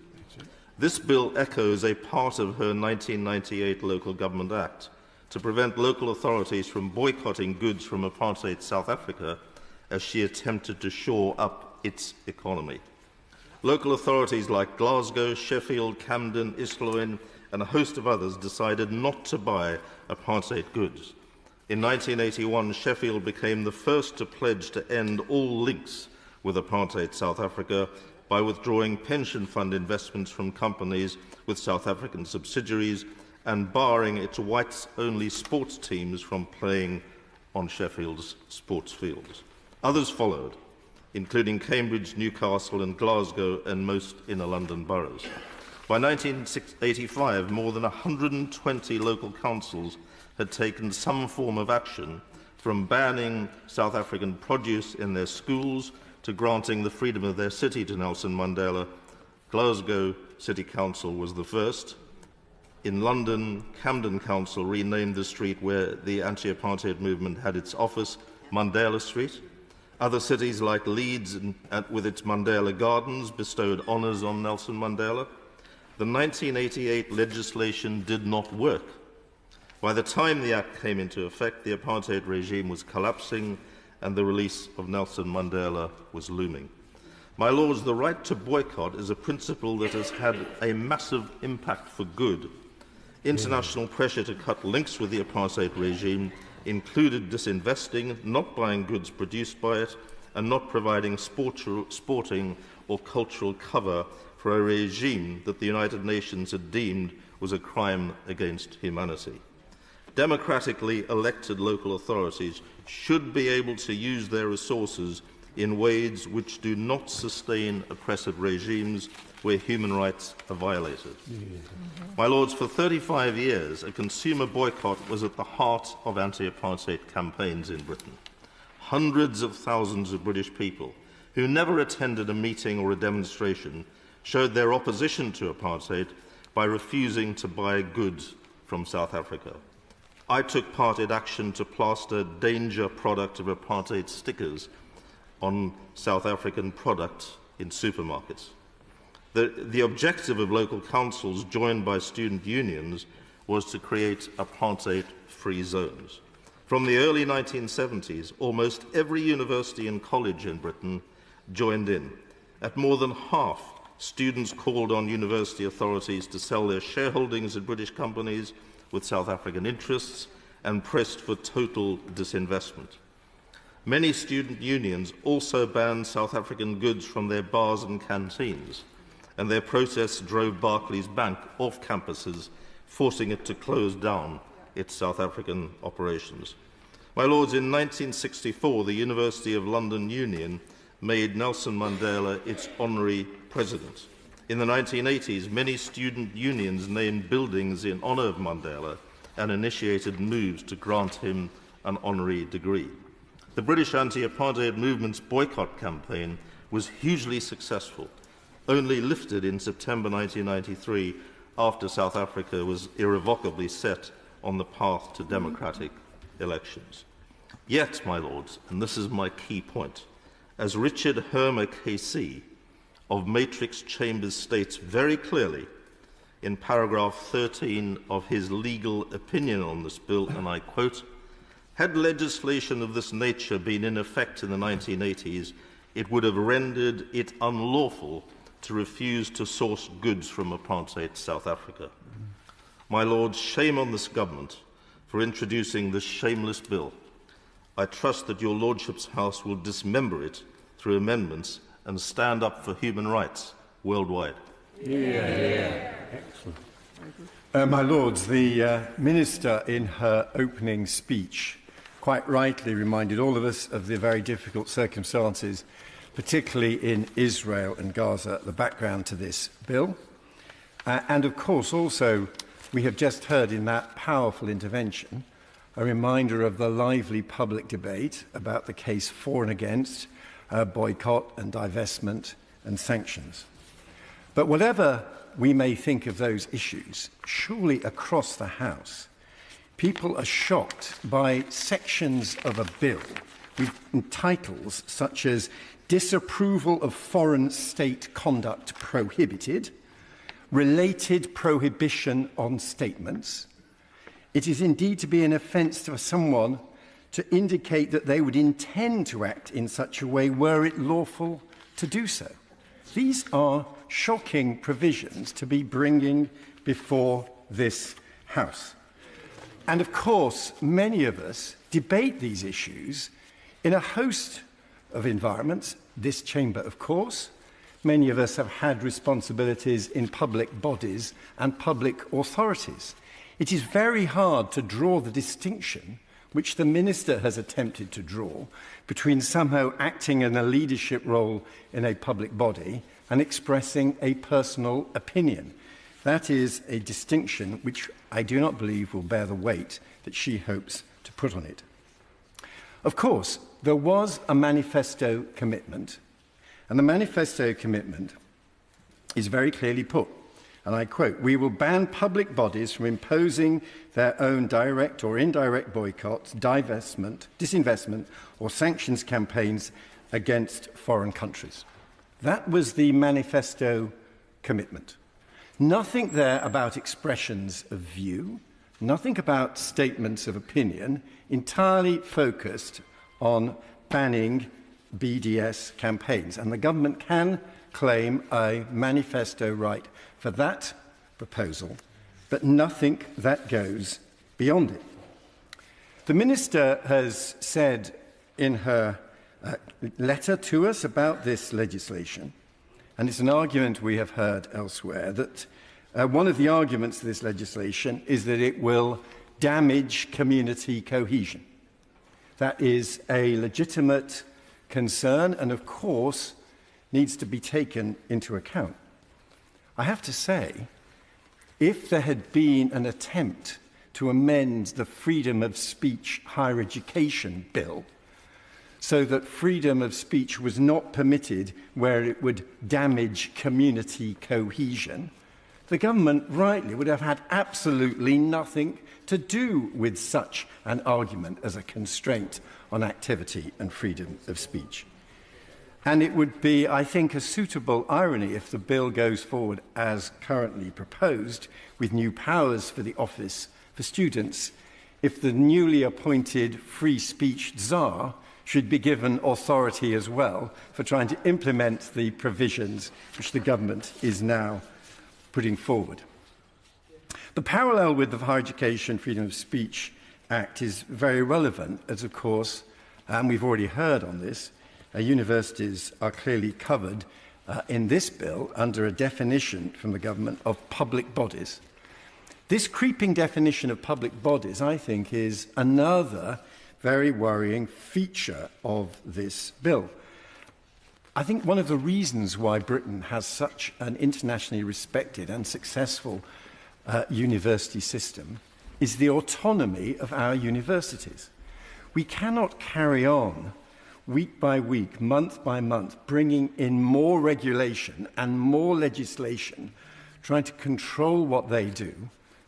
This bill echoes a part of her 1998 Local Government Act to prevent local authorities from boycotting goods from apartheid South Africa as she attempted to shore up its economy. Local authorities like Glasgow, Sheffield, Camden, Islwyn and a host of others decided not to buy apartheid goods. In 1981, Sheffield became the first to pledge to end all links with apartheid South Africa by withdrawing pension fund investments from companies with South African subsidiaries and barring its whites-only sports teams from playing on Sheffield's sports fields. Others followed, including Cambridge, Newcastle and Glasgow and most inner London boroughs. By 1985, more than 120 local councils had taken some form of action, from banning South African produce in their schools to granting the freedom of their city to Nelson Mandela. Glasgow City Council was the first. In London, Camden Council renamed the street where the anti-apartheid movement had its office Mandela Street. Other cities like Leeds, with its Mandela Gardens, bestowed honours on Nelson Mandela. The 1988 legislation did not work. By the time the Act came into effect, the apartheid regime was collapsing and the release of Nelson Mandela was looming. My Lords, the right to boycott is a principle that has had a massive impact for good. International pressure to cut links with the apartheid regime included disinvesting, not buying goods produced by it, and not providing sporting or cultural cover for a regime that the United Nations had deemed was a crime against humanity. Democratically elected local authorities should be able to use their resources in ways which do not sustain oppressive regimes where human rights are violated. My Lords, for 35 years, a consumer boycott was at the heart of anti-apartheid campaigns in Britain. Hundreds of thousands of British people who never attended a meeting or a demonstration showed their opposition to apartheid by refusing to buy goods from South Africa. I took part in action to plaster danger product of apartheid stickers on South African products in supermarkets. The objective of local councils joined by student unions was to create apartheid-free zones. From the early 1970s, almost every university and college in Britain joined in. At more than half, students called on university authorities to sell their shareholdings in British companies with South African interests and pressed for total disinvestment. Many student unions also banned South African goods from their bars and canteens, and their protests drove Barclays Bank off campuses, forcing it to close down its South African operations. My Lords, in 1964, the University of London Union made Nelson Mandela its honorary president. In the 1980s, many student unions named buildings in honour of Mandela and initiated moves to grant him an honorary degree. The British anti-apartheid movement's boycott campaign was hugely successful, only lifted in September 1993 after South Africa was irrevocably set on the path to democratic elections. Yet, my Lords, and this is my key point, as Richard Hermer KC of Matrix Chambers states very clearly in paragraph 13 of his legal opinion on this bill, and I quote, "Had legislation of this nature been in effect in the 1980s, it would have rendered it unlawful to refuse to source goods from apartheid South Africa." My Lords, shame on this government for introducing this shameless bill. I trust that your Lordship's House will dismember it through amendments and stand up for human rights worldwide. Excellent. My Lords, the Minister in her opening speech quite rightly reminded all of us of the very difficult circumstances, particularly in Israel and Gaza, the background to this bill. And of course also we have just heard in that powerful intervention a reminder of the lively public debate about the case for and against boycott and divestment and sanctions. But whatever we may think of those issues, surely across the House, people are shocked by sections of a bill with titles such as disapproval of foreign state conduct prohibited, related prohibition on statements. It is indeed to be an offence to someone to indicate that they would intend to act in such a way were it lawful to do so. These are shocking provisions to be bringing before this House. And of course, many of us debate these issues in a host of environments, this chamber of course. Many of us have had responsibilities in public bodies and public authorities. It is very hard to draw the distinction which the Minister has attempted to draw between somehow acting in a leadership role in a public body and expressing a personal opinion. That is a distinction which I do not believe will bear the weight that she hopes to put on it. Of course, there was a manifesto commitment, and the manifesto commitment is very clearly put. And I quote, "We will ban public bodies from imposing their own direct or indirect boycotts, divestment, disinvestment, or sanctions campaigns against foreign countries." That was the manifesto commitment. Nothing there about expressions of view, nothing about statements of opinion, entirely focused on banning BDS campaigns. And the government can claim a manifesto right for that proposal, but nothing that goes beyond it. The Minister has said in her letter to us about this legislation, and it's an argument we have heard elsewhere, that one of the arguments of this legislation is that it will damage community cohesion. That is a legitimate concern and, of course, needs to be taken into account. I have to say, if there had been an attempt to amend the Freedom of Speech Higher Education Bill so that freedom of speech was not permitted where it would damage community cohesion, the government rightly would have had absolutely nothing to do with such an argument as a constraint on activity and freedom of speech. And it would be, I think, a suitable irony if the bill goes forward as currently proposed, with new powers for the Office for Students, if the newly appointed free speech czar should be given authority as well for trying to implement the provisions which the government is now putting forward. The parallel with the Higher Education Freedom of Speech Act is very relevant, as of course, and we've already heard on this, universities are clearly covered in this bill under a definition from the government of public bodies. This creeping definition of public bodies, I think, is another very worrying feature of this bill. I think one of the reasons why Britain has such an internationally respected and successful university system is the autonomy of our universities. We cannot carry on week by week, month by month, bringing in more regulation and more legislation, trying to control what they do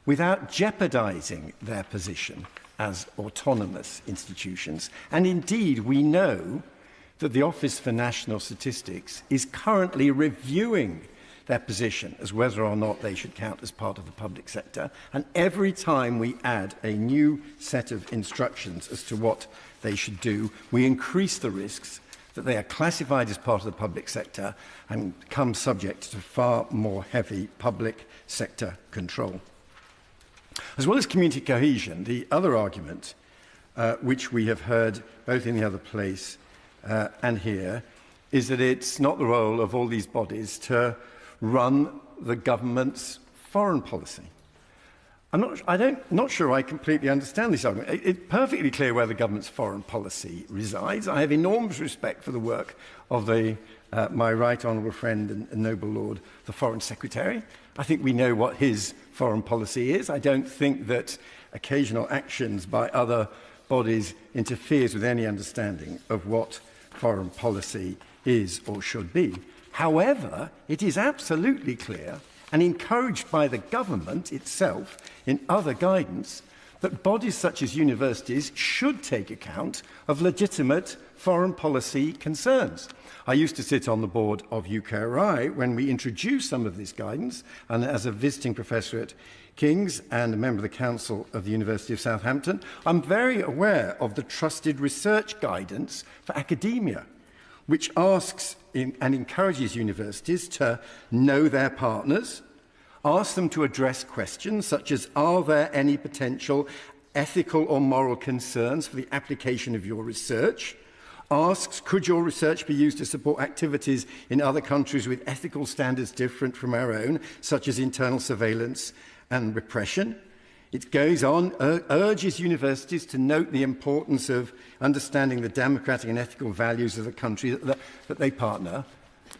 without jeopardizing their position as autonomous institutions. And indeed, we know that the Office for National Statistics is currently reviewing their position as whether or not they should count as part of the public sector. And every time we add a new set of instructions as to what they should do, we increase the risks that they are classified as part of the public sector and become subject to far more heavy public sector control. As well as community cohesion, the other argument, which we have heard both in the other place and here, is that it's not the role of all these bodies to run the government's foreign policy. I'm not sure I completely understand this argument. It's perfectly clear where the government's foreign policy resides. I have enormous respect for the work of my right honourable friend and noble lord, the Foreign Secretary. I think we know what his foreign policy is. I don't think that occasional actions by other bodies interferes with any understanding of what foreign policy is or should be. However, it is absolutely clear and encouraged by the government itself in other guidance that bodies such as universities should take account of legitimate foreign policy concerns. I used to sit on the board of UKRI when we introduced some of this guidance, and as a visiting professor at King's and a member of the Council of the University of Southampton, I'm very aware of the trusted research guidance for academia, which asks and encourages universities to know their partners, ask them to address questions such as, are there any potential ethical or moral concerns for the application of your research? Asks, could your research be used to support activities in other countries with ethical standards different from our own, such as internal surveillance and repression? It goes on, urges universities to note the importance of understanding the democratic and ethical values of the country that they partner.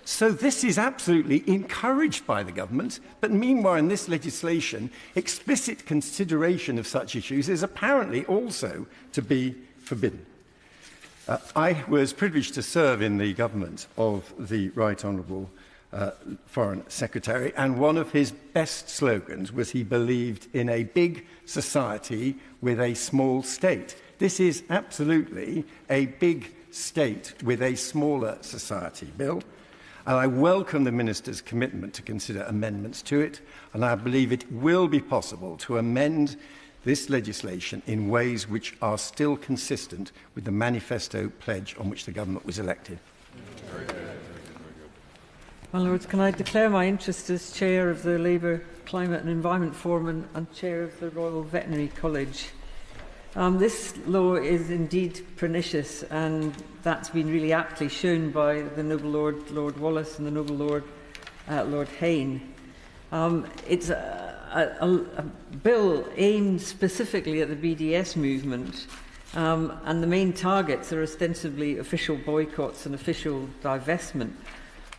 So this is absolutely encouraged by the government, but meanwhile in this legislation, explicit consideration of such issues is apparently also to be forbidden. I was privileged to serve in the government of the Right Honourable Foreign Secretary, and one of his best slogans was he believed in a big society with a small state. This is absolutely a big state with a smaller society bill, and I welcome the Minister's commitment to consider amendments to it, and I believe it will be possible to amend this legislation in ways which are still consistent with the manifesto pledge on which the government was elected. My Lords, can I declare my interest as Chair of the Labour Climate and Environment Forum and Chair of the Royal Veterinary College? This law is indeed pernicious, and that's been really aptly shown by the Noble Lord, Lord Wallace, and the Noble Lord, Lord Hayne. It's a bill aimed specifically at the BDS movement, and the main targets are ostensibly official boycotts and official divestment.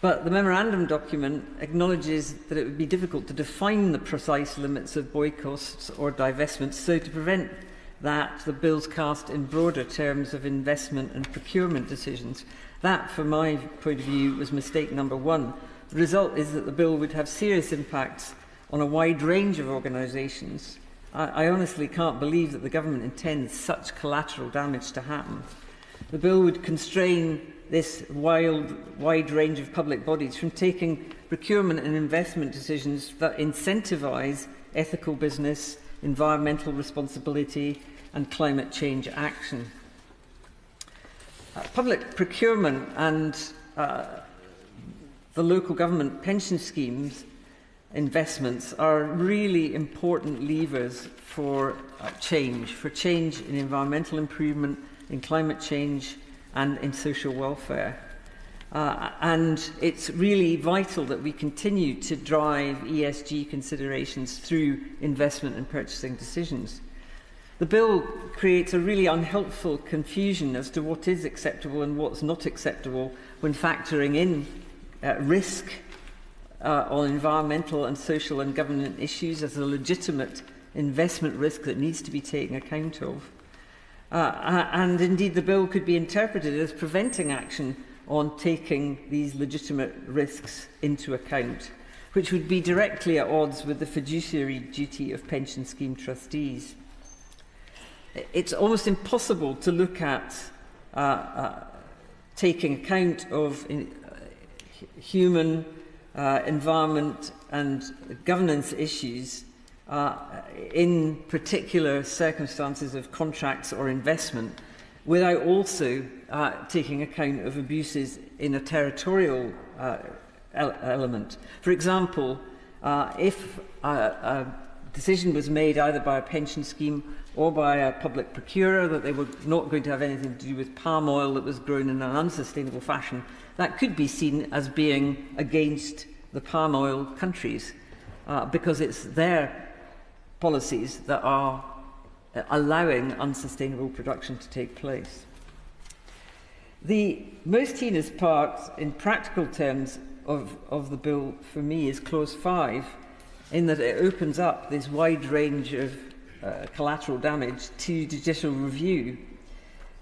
But the memorandum document acknowledges that it would be difficult to define the precise limits of boycotts or divestments, so to prevent that, the bill's cast in broader terms of investment and procurement decisions. That, from my point of view, was mistake number one. The result is that the bill would have serious impacts on a wide range of organisations. I honestly can't believe that the government intends such collateral damage to happen. The bill would constrain this wide range of public bodies from taking procurement and investment decisions that incentivise ethical business, environmental responsibility and climate change action. Public procurement and the local government pension schemes investments are really important levers for change in environmental improvement, in climate change and in social welfare. And it's really vital that we continue to drive ESG considerations through investment and purchasing decisions. The bill creates a really unhelpful confusion as to what is acceptable and what's not acceptable when factoring in risk on environmental and social and governance issues as a legitimate investment risk that needs to be taken account of. And indeed the bill could be interpreted as preventing action on taking these legitimate risks into account, which would be directly at odds with the fiduciary duty of pension scheme trustees. It's almost impossible to look at taking account of human, environment and governance issues in particular circumstances of contracts or investment without also taking account of abuses in a territorial element. For example, if a decision was made either by a pension scheme or by a public procurer that they were not going to have anything to do with palm oil that was grown in an unsustainable fashion, that could be seen as being against the palm oil countries because it's their policies that are allowing unsustainable production to take place. The most heinous part, in practical terms, of the bill for me is Clause 5, in that it opens up this wide range of collateral damage to judicial review.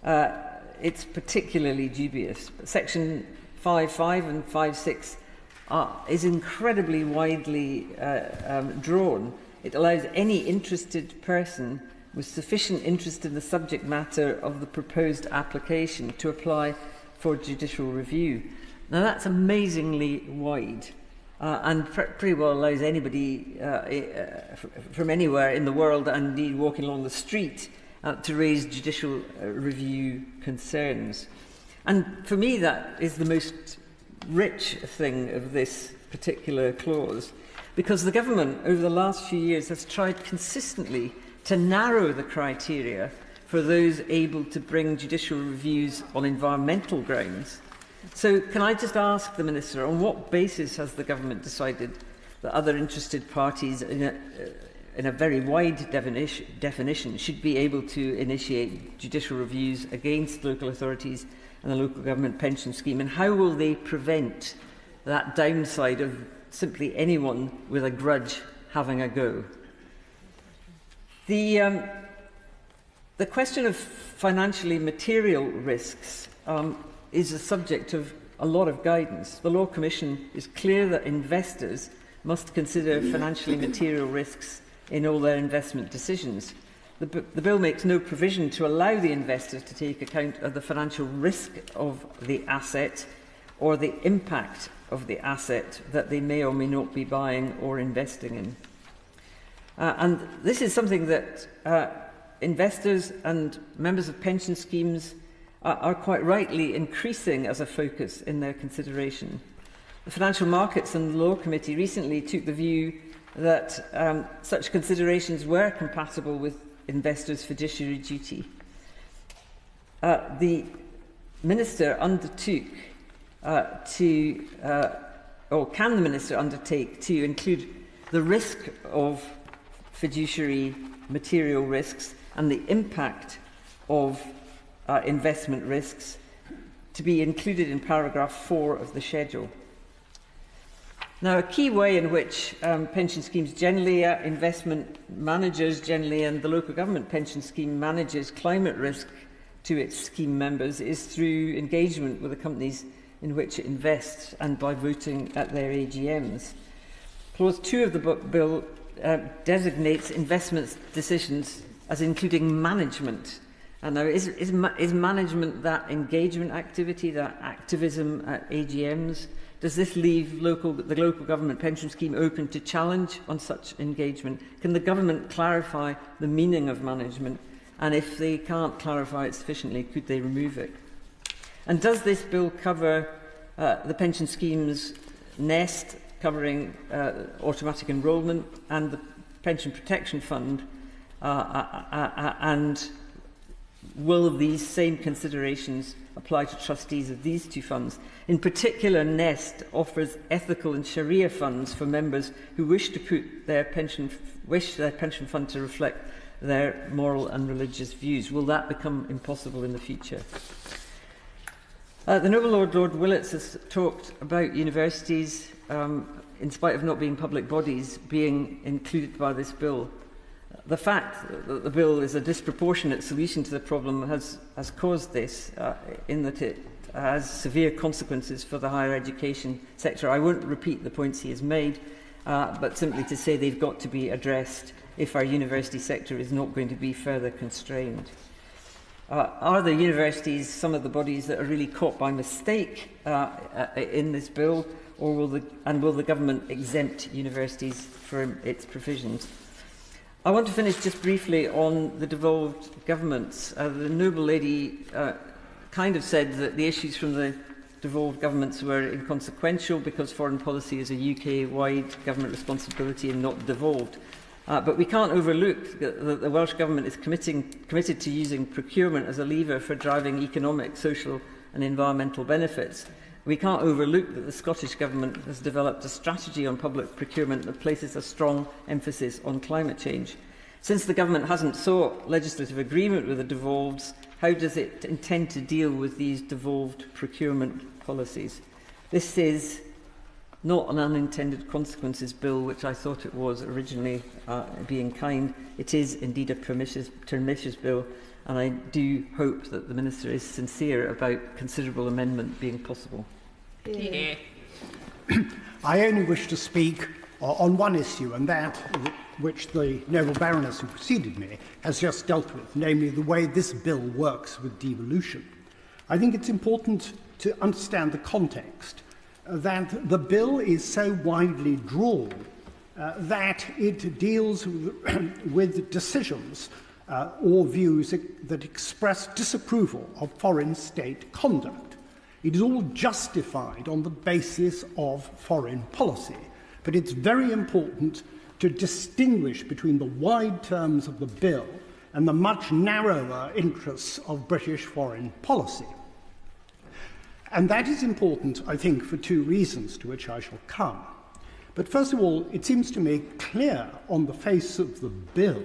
It's particularly dubious. Section 5.5 and 5.6 is incredibly widely drawn. It allows any interested person with sufficient interest in the subject matter of the proposed application to apply for judicial review. Now that's amazingly wide and pretty well allows anybody from anywhere in the world, and indeed walking along the street, to raise judicial review concerns. And for me that is the most rich thing of this particular clause, because the government over the last few years has tried consistently to narrow the criteria for those able to bring judicial reviews on environmental grounds. So can I just ask the Minister, on what basis has the government decided that other interested parties in a very wide definition should be able to initiate judicial reviews against local authorities and the local government pension scheme, and how will they prevent that downside of simply anyone with a grudge having a go? The question of financially material risks is a subject of a lot of guidance. The Law Commission is clear that investors must consider financially material risks in all their investment decisions. The bill makes no provision to allow the investors to take account of the financial risk of the asset or the impact of the asset that they may or may not be buying or investing in. And this is something that investors and members of pension schemes are quite rightly increasing as a focus in their consideration. The Financial Markets and Law Committee recently took the view that such considerations were compatible with investors' fiduciary duty. The Minister undertook or can the Minister undertake to include the risk of fiduciary material risks and the impact of investment risks to be included in paragraph 4 of the schedule? Now, a key way in which pension schemes generally, investment managers generally, and the local government pension scheme manages climate risk to its scheme members is through engagement with the companies in which it invests and by voting at their AGMs. Clause 2 of the bill designates investment decisions as including management. And now, is management that engagement activity, that activism at AGMs? Does this leave the local government pension scheme open to challenge on such engagement? Can the government clarify the meaning of management? And if they can't clarify it sufficiently, could they remove it? And does this bill cover the pension scheme's nest, covering automatic enrolment, and the pension protection fund? And will these same considerations apply to trustees of these two funds? In particular, Nest offers ethical and Sharia funds for members who wish their pension fund to reflect their moral and religious views. Will that become impossible in the future? The Noble Lord Willits has talked about universities, in spite of not being public bodies, being included by this bill. The fact that the bill is a disproportionate solution to the problem has caused this, in that it has severe consequences for the higher education sector. I won't repeat the points he has made, but simply to say they've got to be addressed if our university sector is not going to be further constrained. Are the universities some of the bodies that are really caught by mistake in this bill, or will the government exempt universities from its provisions? I want to finish just briefly on the devolved governments. The noble lady kind of said that the issues from the devolved governments were inconsequential because foreign policy is a UK-wide government responsibility and not devolved. But we can't overlook that the Welsh Government is committed to using procurement as a lever for driving economic, social and environmental benefits. We can't overlook that the Scottish Government has developed a strategy on public procurement that places a strong emphasis on climate change. Since the Government hasn't sought legislative agreement with the devolveds, how does it intend to deal with these devolved procurement policies? This is not an unintended consequences bill, which I thought it was originally, being kind. It is indeed a pernicious bill, and I do hope that the Minister is sincere about considerable amendment being possible. Yeah. I only wish to speak on one issue, and that which the noble Baroness who preceded me has just dealt with, namely the way this bill works with devolution. I think it's important to understand the context, that the bill is so widely drawn that it deals with decisions or views that express disapproval of foreign state conduct. It is all justified on the basis of foreign policy, but it's very important to distinguish between the wide terms of the bill and the much narrower interests of British foreign policy. And that is important, I think, for two reasons, to which I shall come. But first of all, it seems to me clear on the face of the bill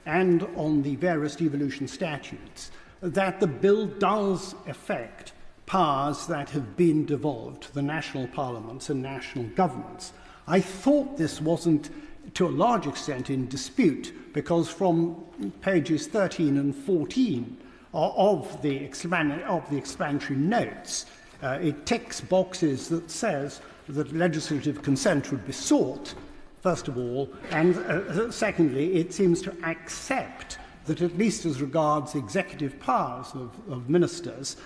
and on the various devolution statutes that the bill does affect powers that have been devolved to the national parliaments and national governments. I thought this wasn't, to a large extent, in dispute, because from pages 13 and 14 of the explanatory notes, it ticks boxes that says that legislative consent would be sought, first of all, and secondly, it seems to accept that, at least as regards executive powers of ministers,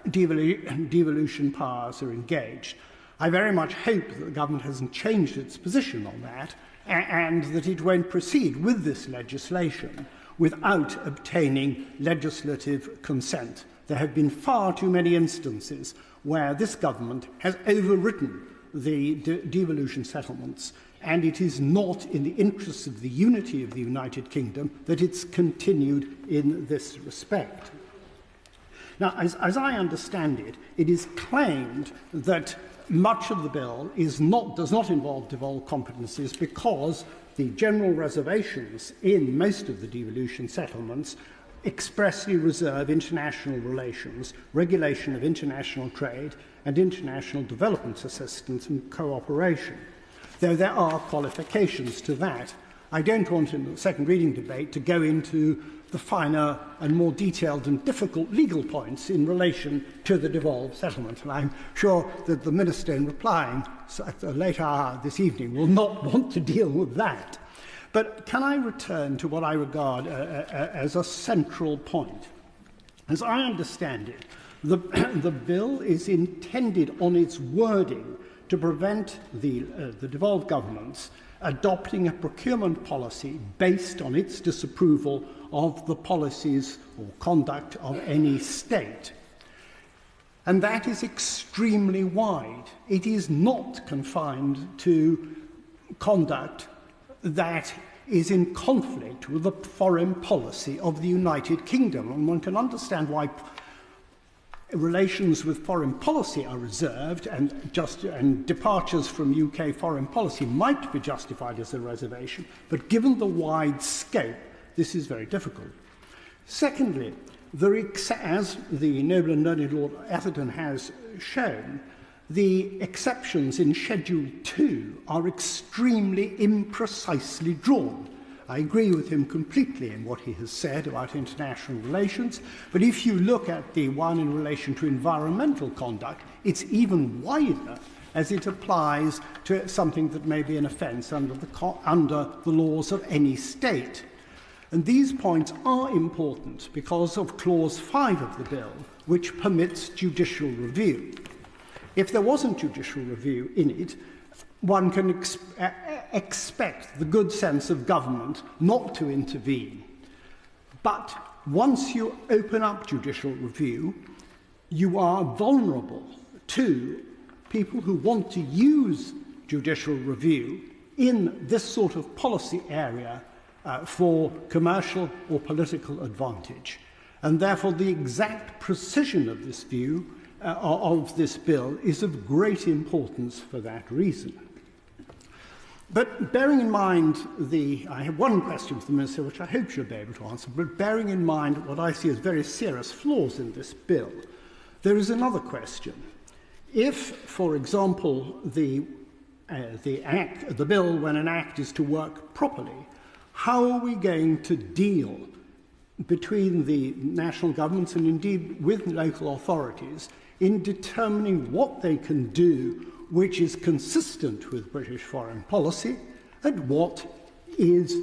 devolution powers are engaged. I very much hope that the government hasn't changed its position on that, and that it won't proceed with this legislation without obtaining legislative consent. There have been far too many instances where this government has overridden the devolution settlements and it is not in the interests of the unity of the United Kingdom that it's continued in this respect. Now, as I understand it, it is claimed that much of the bill does not involve devolved competencies because the general reservations in most of the devolution settlements expressly reserve international relations, regulation of international trade, and international development assistance and cooperation. Though there are qualifications to that, I don't want in the second reading debate to go into the finer and more detailed and difficult legal points in relation to the devolved settlement. And I'm sure that the Minister, in replying at a later hour this evening, will not want to deal with that. But can I return to what I regard as a central point? As I understand it, the bill is intended on its wording to prevent the devolved governments adopting a procurement policy based on its disapproval of the policies or conduct of any state. And that is extremely wide. It is not confined to conduct that is in conflict with the foreign policy of the United Kingdom. And one can understand why relations with foreign policy are reserved and departures from UK foreign policy might be justified as a reservation, but given the wide scope, this is very difficult. Secondly, as the noble and learned Lord Atherton has shown, the exceptions in Schedule 2 are extremely imprecisely drawn. I agree with him completely in what he has said about international relations, but if you look at the one in relation to environmental conduct, it's even wider as it applies to something that may be an offence under the laws of any state. And these points are important because of Clause 5 of the bill, which permits judicial review. If there wasn't judicial review in it, one can expect the good sense of government not to intervene. But once you open up judicial review, you are vulnerable to people who want to use judicial review in this sort of policy area for commercial or political advantage. And therefore, the exact precision of this view of this bill is of great importance for that reason. But bearing in mind I have one question for the Minister, which I hope she'll be able to answer, but bearing in mind what I see as very serious flaws in this bill, there is another question. If, for example, the bill, when an act is to work properly, how are we going to deal between the national governments and indeed with local authorities in determining what they can do which is consistent with British foreign policy and what is,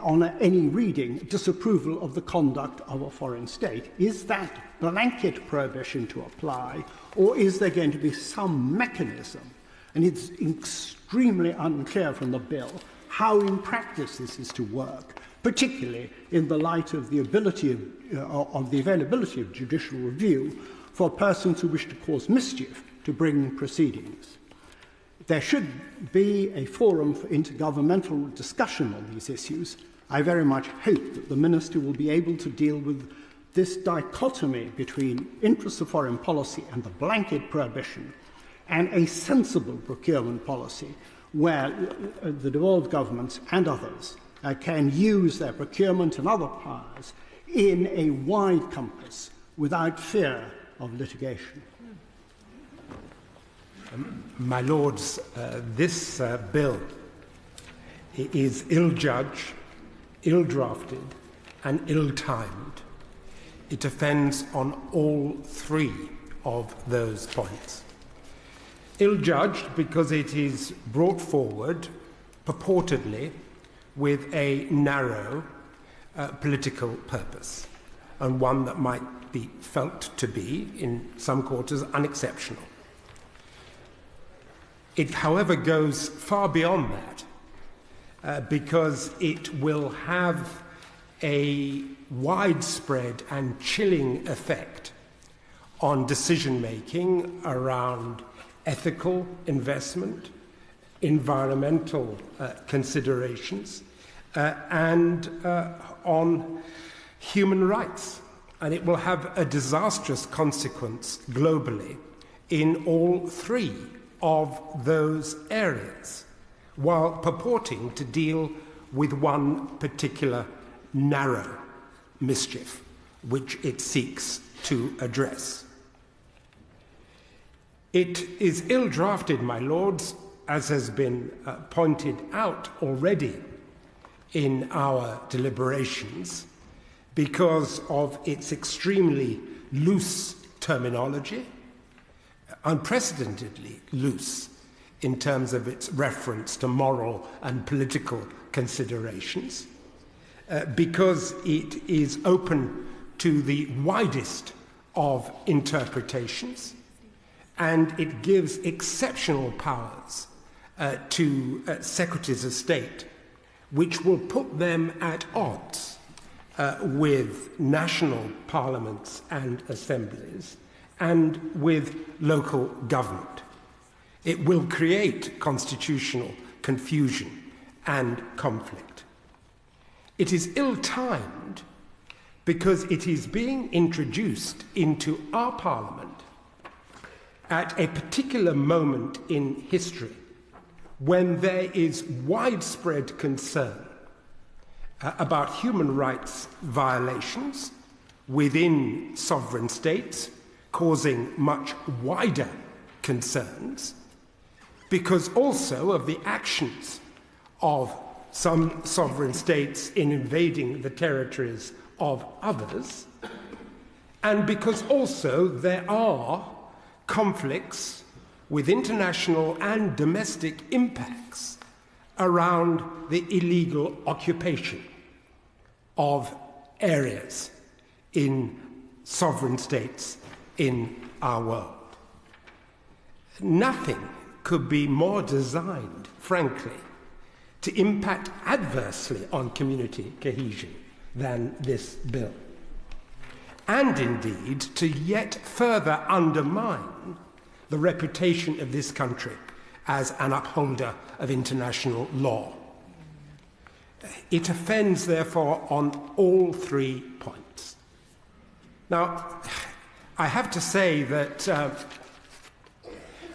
on any reading, disapproval of the conduct of a foreign state? Is that blanket prohibition to apply, or is there going to be some mechanism? And it's extremely unclear from the bill how in practice this is to work, particularly in the light of the availability of judicial review for persons who wish to cause mischief to bring proceedings. There should be a forum for intergovernmental discussion on these issues. I very much hope that the Minister will be able to deal with this dichotomy between interests of foreign policy and the blanket prohibition and a sensible procurement policy where the devolved governments and others can use their procurement and other powers in a wide compass without fear of litigation. My Lords, this bill is ill-judged, ill-drafted and ill-timed. It offends on all three of those points. Ill-judged because it is brought forward purportedly with a narrow political purpose, and one that might be felt to be, in some quarters, unexceptional. It, however, goes far beyond that because it will have a widespread and chilling effect on decision-making around ethical investment, environmental considerations, and on human rights. And it will have a disastrous consequence globally in all three of those areas, while purporting to deal with one particular narrow mischief which it seeks to address. It is ill-drafted, my lords, as has been pointed out already in our deliberations, because of its extremely loose terminology, unprecedentedly loose in terms of its reference to moral and political considerations, because it is open to the widest of interpretations, and it gives exceptional powers to secretaries of state, which will put them at odds with national parliaments and assemblies and with local government. It will create constitutional confusion and conflict. It is ill-timed because it is being introduced into our parliament at a particular moment in history when there is widespread concern about human rights violations within sovereign states, causing much wider concerns, because also of the actions of some sovereign states in invading the territories of others, and because also there are conflicts with international and domestic impacts around the illegal occupation of areas in sovereign states in our world. Nothing could be more designed, frankly, to impact adversely on community cohesion than this bill, and indeed to yet further undermine the reputation of this country as an upholder of international law. It offends, therefore, on all 3 points. Now, I have to say that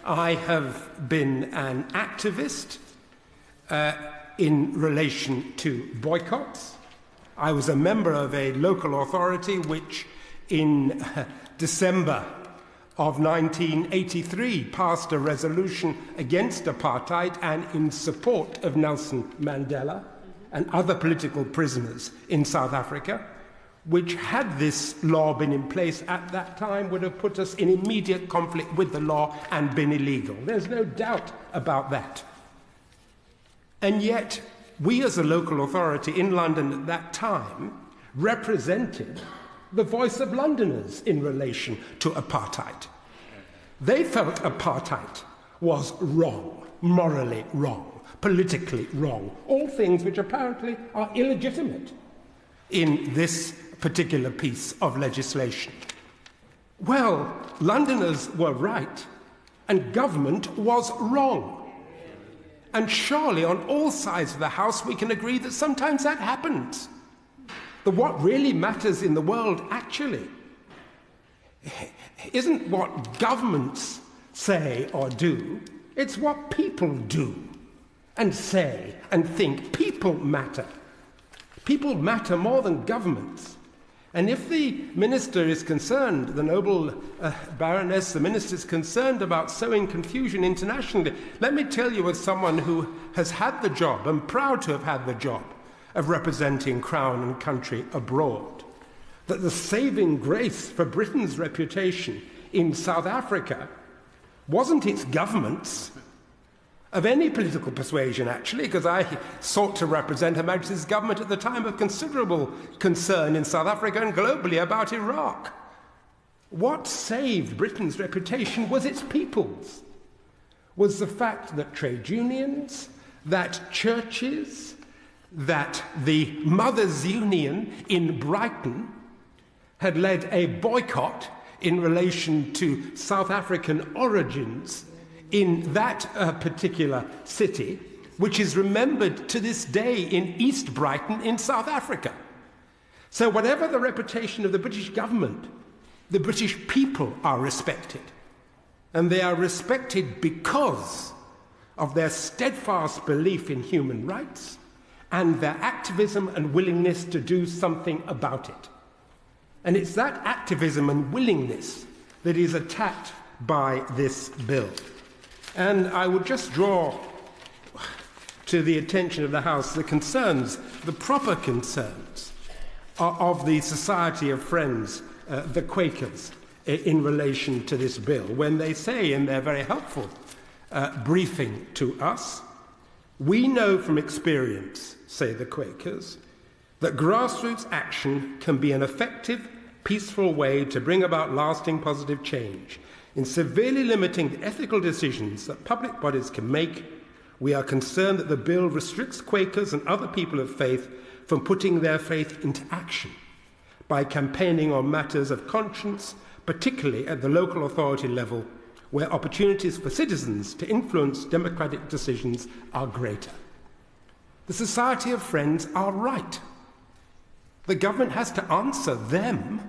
I have been an activist in relation to boycotts. I was a member of a local authority which in December of 1983 passed a resolution against apartheid and in support of Nelson Mandela and other political prisoners in South Africa, which, had this law been in place at that time, would have put us in immediate conflict with the law and been illegal. There's no doubt about that. And yet, we as a local authority in London at that time represented the voice of Londoners in relation to apartheid. They felt apartheid was wrong, morally wrong, politically wrong, all things which apparently are illegitimate in this particular piece of legislation. Well, Londoners were right and government was wrong. And surely on all sides of the House we can agree that sometimes that happens. But what really matters in the world actually isn't what governments say or do, it's what people do and say and think. People matter. People matter more than governments. And if the minister is concerned, the noble Baroness, the minister is concerned about sowing confusion internationally, let me tell you, as someone who has had the job, and proud to have had the job, of representing Crown and country abroad, that the saving grace for Britain's reputation in South Africa wasn't its governments, of any political persuasion, actually, because I sought to represent Her Majesty's government at the time of considerable concern in South Africa and globally about Iraq. What saved Britain's reputation was its people's, was the fact that trade unions, that churches, that the Mothers' Union in Brighton had led a boycott in relation to South African origins in that particular city, which is remembered to this day in East Brighton in South Africa. So whatever the reputation of the British government, the British people are respected. And they are respected because of their steadfast belief in human rights and their activism and willingness to do something about it. And it's that activism and willingness that is attacked by this bill. And I would just draw to the attention of the House the concerns, the proper concerns of the Society of Friends, the Quakers, in relation to this bill, when they say in their very helpful briefing to us, "We know from experience," say the Quakers, "that grassroots action can be an effective, peaceful way to bring about lasting positive change. In severely limiting the ethical decisions that public bodies can make, we are concerned that the bill restricts Quakers and other people of faith from putting their faith into action by campaigning on matters of conscience, particularly at the local authority level, where opportunities for citizens to influence democratic decisions are greater." The Society of Friends are right. The government has to answer them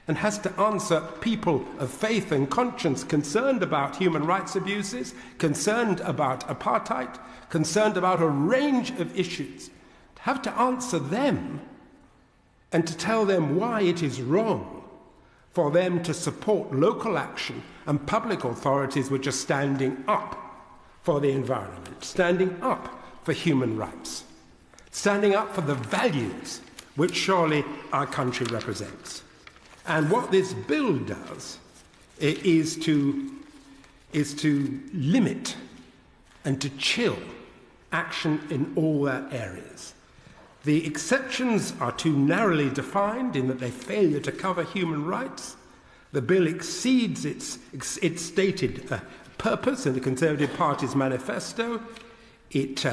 and has to answer people of faith and conscience concerned about human rights abuses, concerned about apartheid, concerned about a range of issues. To have to answer them and to tell them why it is wrong for them to support local action and public authorities which are standing up for the environment, standing up for human rights, standing up for the values which surely our country represents. And what this bill does is to limit and to chill action in all their areas. The exceptions are too narrowly defined in that they fail to cover human rights. The bill exceeds its stated purpose in the Conservative Party's manifesto. It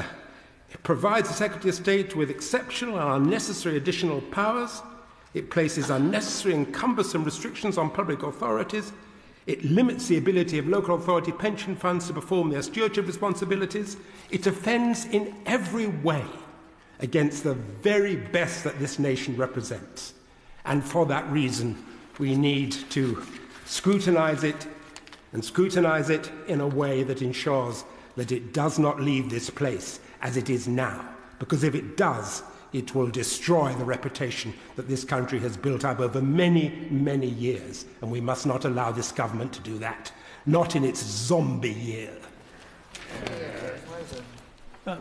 provides the Secretary of State with exceptional and unnecessary additional powers. It places unnecessary and cumbersome restrictions on public authorities. It limits the ability of local authority pension funds to perform their stewardship responsibilities. It offends in every way against the very best that this nation represents. And for that reason, we need to scrutinise it and scrutinise it in a way that ensures that it does not leave this place as it is now. Because if it does, it will destroy the reputation that this country has built up over many, many years. And we must not allow this government to do that. Not in its zombie year.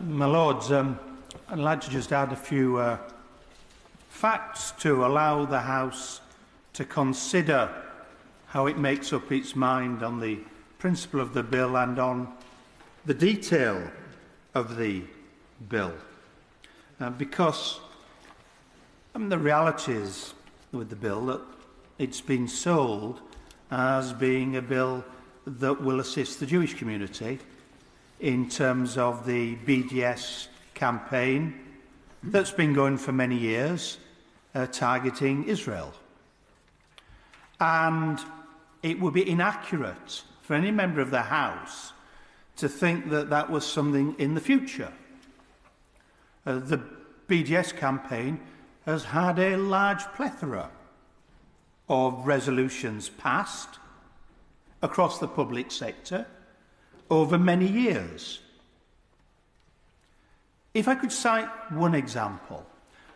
My Lords, I'd like to just add a few facts to allow the House to consider how it makes up its mind on the principle of the bill and on the detail of the bill. Because the reality is with the bill that it's been sold as being a bill that will assist the Jewish community in terms of the BDS campaign that's been going for many years, targeting Israel. And it would be inaccurate for any member of the House to think that that was something in the future. The BDS campaign has had a large plethora of resolutions passed across the public sector over many years. If I could cite one example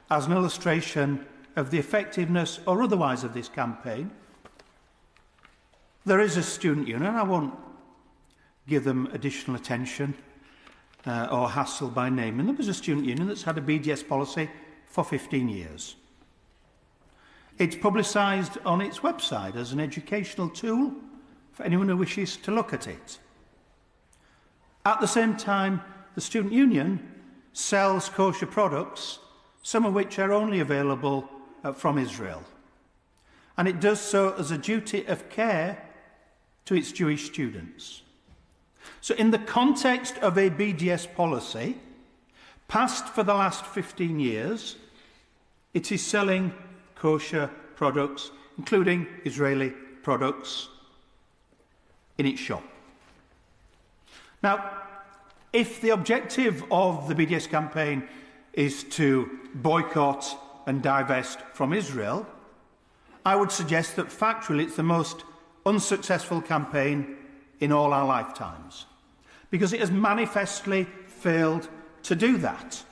as an illustration of the effectiveness or otherwise of this campaign, there is a student union, I won't give them additional attention or hassle by name, and there was a student union that's had a BDS policy for 15 years. It's publicised on its website as an educational tool for anyone who wishes to look at it. At the same time, the student union sells kosher products, some of which are only available from Israel. And it does so as a duty of care to its Jewish students. So in the context of a BDS policy, passed for the last 15 years, it is selling kosher products, including Israeli products, in its shop. Now, if the objective of the BDS campaign is to boycott and divest from Israel, I would suggest that factually it's the most unsuccessful campaign in all our lifetimes, because it has manifestly failed to do that.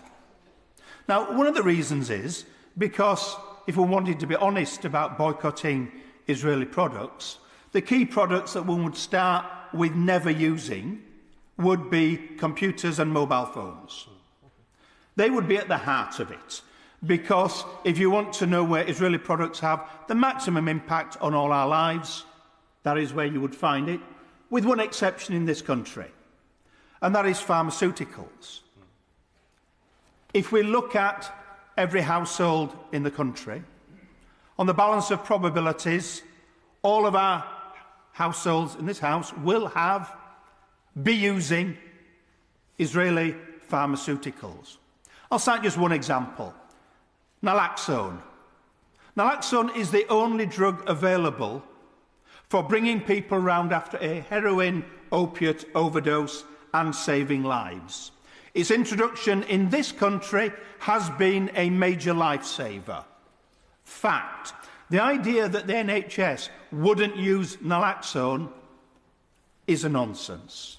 Now, one of the reasons is because if we wanted to be honest about boycotting Israeli products, the key products that one would start with never using would be computers and mobile phones. They would be at the heart of it, because if you want to know where Israeli products have the maximum impact on all our lives, that is where you would find it, with one exception in this country, and that is pharmaceuticals. If we look at every household in the country, on the balance of probabilities, all of our households in this house will be using Israeli pharmaceuticals. I'll cite just one example. Naloxone. Naloxone is the only drug available for bringing people round after a heroin opiate overdose and saving lives. Its introduction in this country has been a major lifesaver. Fact. The idea that the NHS wouldn't use naloxone is a nonsense.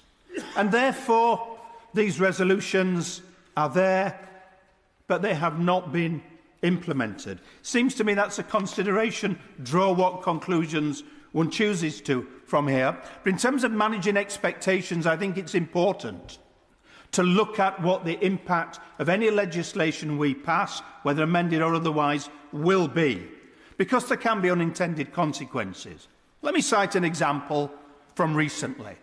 And therefore, these resolutions are there, but they have not been implemented. Seems to me that's a consideration. Draw what conclusions one chooses to from here. But in terms of managing expectations, I think it's important to look at what the impact of any legislation we pass, whether amended or otherwise, will be, because there can be unintended consequences. Let me cite an example from recently.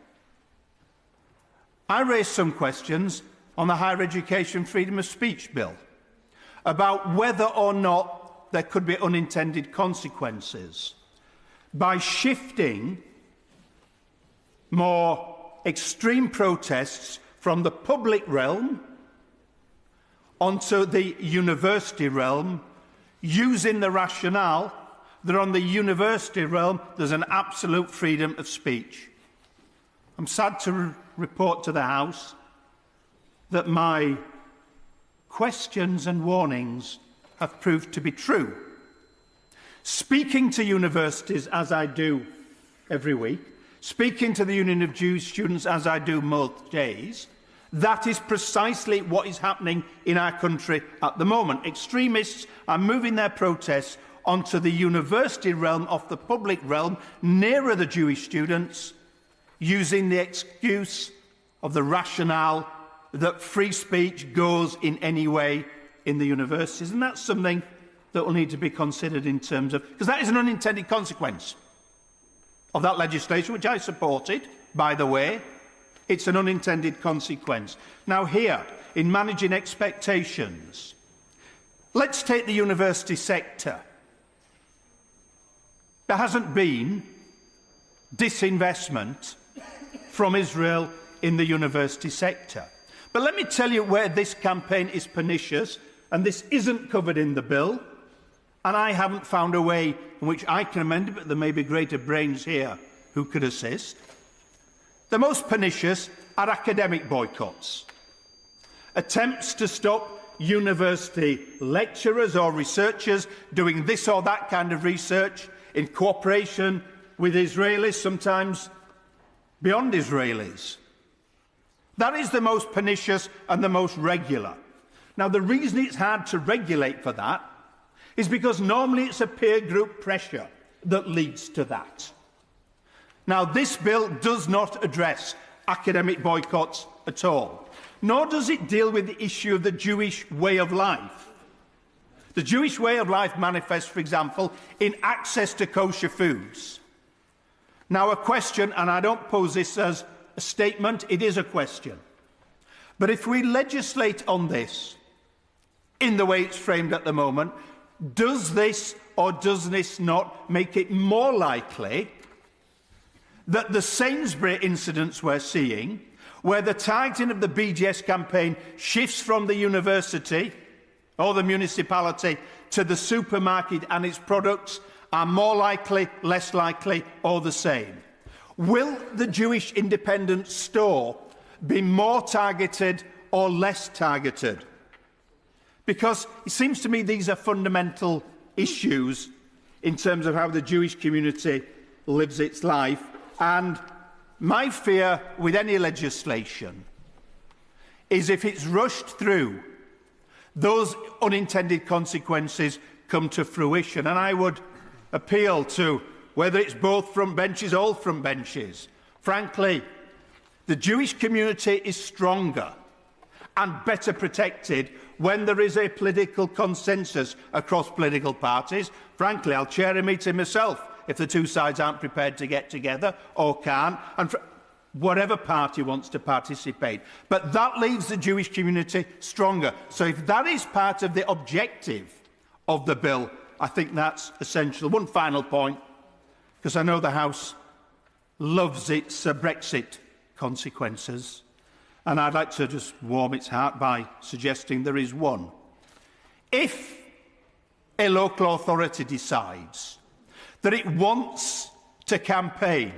I raised some questions on the Higher Education Freedom of Speech Bill about whether or not there could be unintended consequences by shifting more extreme protests from the public realm onto the university realm, using the rationale that on the university realm there's an absolute freedom of speech. I'm sad to report to the House that my questions and warnings have proved to be true. Speaking to universities, as I do every week, speaking to the Union of Jewish Students, as I do most days, that is precisely what is happening in our country at the moment. Extremists are moving their protests onto the university realm, off the public realm, nearer the Jewish students, using the excuse of the rationale that free speech goes in any way in the universities. And that's something that will need to be considered in terms of, because that is an unintended consequence of that legislation, which I supported, by the way. It's an unintended consequence. Now here, in managing expectations, let's take the university sector. There hasn't been disinvestment from Israel in the university sector. But let me tell you where this campaign is pernicious, and this isn't covered in the bill, and I haven't found a way in which I can amend it, but there may be greater brains here who could assist. The most pernicious are academic boycotts. Attempts to stop university lecturers or researchers doing this or that kind of research in cooperation with Israelis, sometimes beyond Israelis. That is the most pernicious and the most regular. Now, the reason it's hard to regulate for that is because normally it's a peer group pressure that leads to that. Now, this bill does not address academic boycotts at all, nor does it deal with the issue of the Jewish way of life. The Jewish way of life manifests, for example, in access to kosher foods. Now, a question, and I don't pose this as a statement, it is a question. But if we legislate on this in the way it's framed at the moment, does this or does this not make it more likely that the Sainsbury incidents we're seeing, where the targeting of the BDS campaign shifts from the university or the municipality to the supermarket and its products, are more likely, less likely, or the same? Will the Jewish independent store be more targeted or less targeted? Because it seems to me these are fundamental issues in terms of how the Jewish community lives its life. And my fear with any legislation is if it's rushed through, those unintended consequences come to fruition. And I would appeal to, whether it's both front benches, all front benches, frankly, the Jewish community is stronger and better protected when there is a political consensus across political parties. Frankly, I'll chair a meeting myself if the two sides aren't prepared to get together or can't, and whatever party wants to participate. But that leaves the Jewish community stronger. So if that is part of the objective of the bill, I think that's essential. One final point, because I know the House loves its Brexit consequences, and I'd like to just warm its heart by suggesting there is one. If a local authority decides that it wants to campaign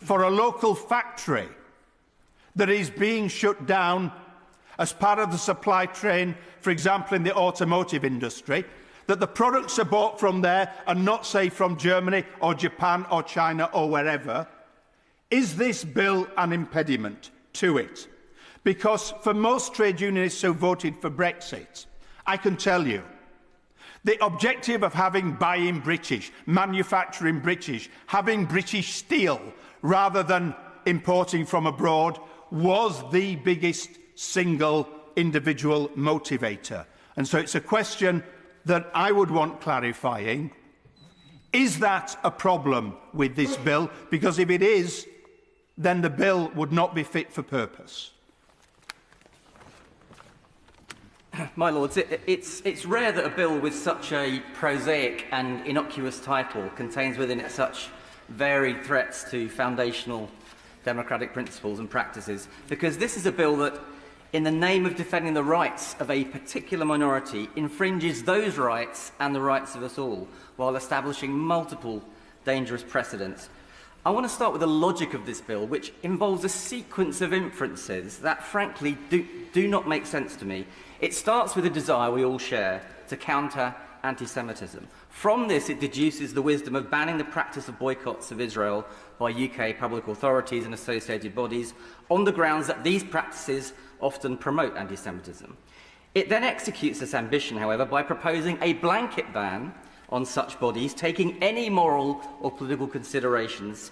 for a local factory that is being shut down as part of the supply chain, for example in the automotive industry, that the products are bought from there and not, say, from Germany or Japan or China or wherever, is this bill an impediment to it? Because for most trade unionists who voted for Brexit, I can tell you, the objective of having buying British, manufacturing British, having British steel rather than importing from abroad was the biggest single individual motivator. And so it's a question that I would want clarifying. Is that a problem with this bill? Because if it is, then the bill would not be fit for purpose. My Lords, it's rare that a bill with such a prosaic and innocuous title contains within it such varied threats to foundational democratic principles and practices, because this is a bill that, in the name of defending the rights of a particular minority, infringes those rights and the rights of us all, while establishing multiple dangerous precedents. I want to start with the logic of this bill, which involves a sequence of inferences that, frankly, do not make sense to me. It starts with a desire we all share to counter anti-Semitism. From this, it deduces the wisdom of banning the practice of boycotts of Israel by UK public authorities and associated bodies on the grounds that these practices often promote anti-Semitism. It then executes this ambition, however, by proposing a blanket ban on such bodies, taking any moral or political considerations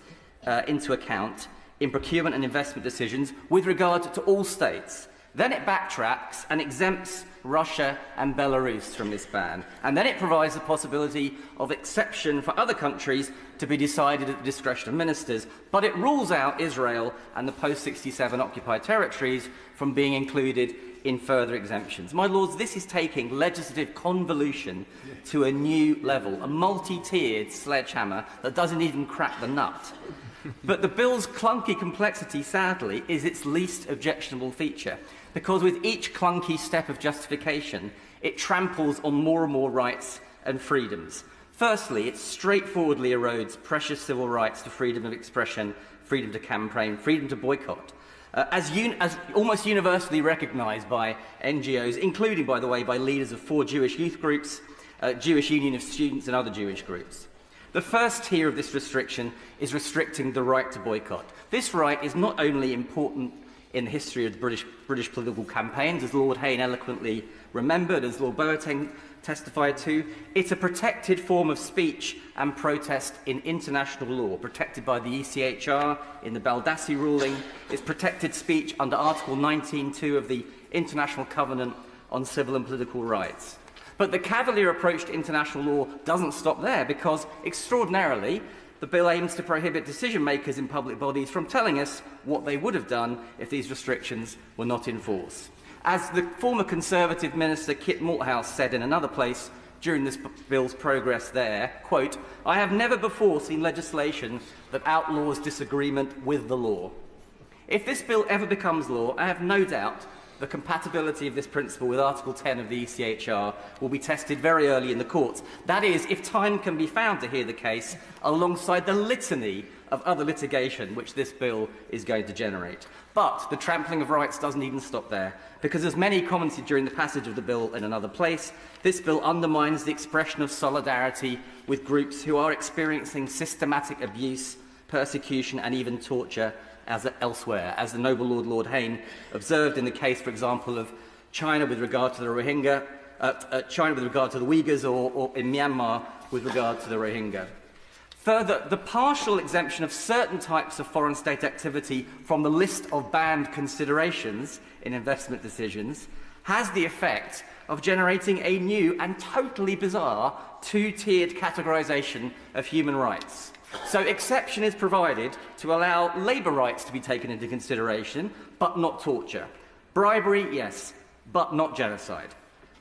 into account in procurement and investment decisions with regard to all states. Then it backtracks and exempts Russia and Belarus from this ban. And then it provides the possibility of exception for other countries to be decided at the discretion of ministers. But it rules out Israel and the post-67 occupied territories from being included in further exemptions. My Lords, this is taking legislative convolution to a new level, a multi-tiered sledgehammer that doesn't even crack the nut. But the bill's clunky complexity, sadly, is its least objectionable feature, because with each clunky step of justification, it tramples on more and more rights and freedoms. Firstly, it straightforwardly erodes precious civil rights to freedom of expression, freedom to campaign, freedom to boycott. As almost universally recognised by NGOs, including, by the way, by leaders of 4 Jewish youth groups, Jewish Union of Students and other Jewish groups. The first tier of this restriction is restricting the right to boycott. This right is not only important in the history of the British political campaigns, as Lord Hayne eloquently remembered, as Lord Boateng testified to, it's a protected form of speech and protest in international law, protected by the ECHR in the Baldassi ruling. It's protected speech under Article 19.2 of the International Covenant on Civil and Political Rights. But the cavalier approach to international law doesn't stop there, because, extraordinarily, the bill aims to prohibit decision-makers in public bodies from telling us what they would have done if these restrictions were not in force. As the former Conservative Minister Kit Malthouse said in another place during this bill's progress there, quote, "I have never before seen legislation that outlaws disagreement with the law." If this bill ever becomes law, I have no doubt the compatibility of this principle with Article 10 of the ECHR will be tested very early in the courts. That is, if time can be found to hear the case alongside the litany of other litigation which this bill is going to generate. But the trampling of rights doesn't even stop there, because as many commented during the passage of the bill in another place, this bill undermines the expression of solidarity with groups who are experiencing systematic abuse, persecution and even torture elsewhere, as the noble Lord Hayne observed in the case, for example, of China with regard to the Rohingya, China with regard to the Uyghurs, or in Myanmar with regard to the Rohingya. Further, the partial exemption of certain types of foreign state activity from the list of banned considerations in investment decisions has the effect of generating a new and totally bizarre two-tiered categorisation of human rights. So exception is provided to allow labour rights to be taken into consideration, but not torture. Bribery, yes, but not genocide.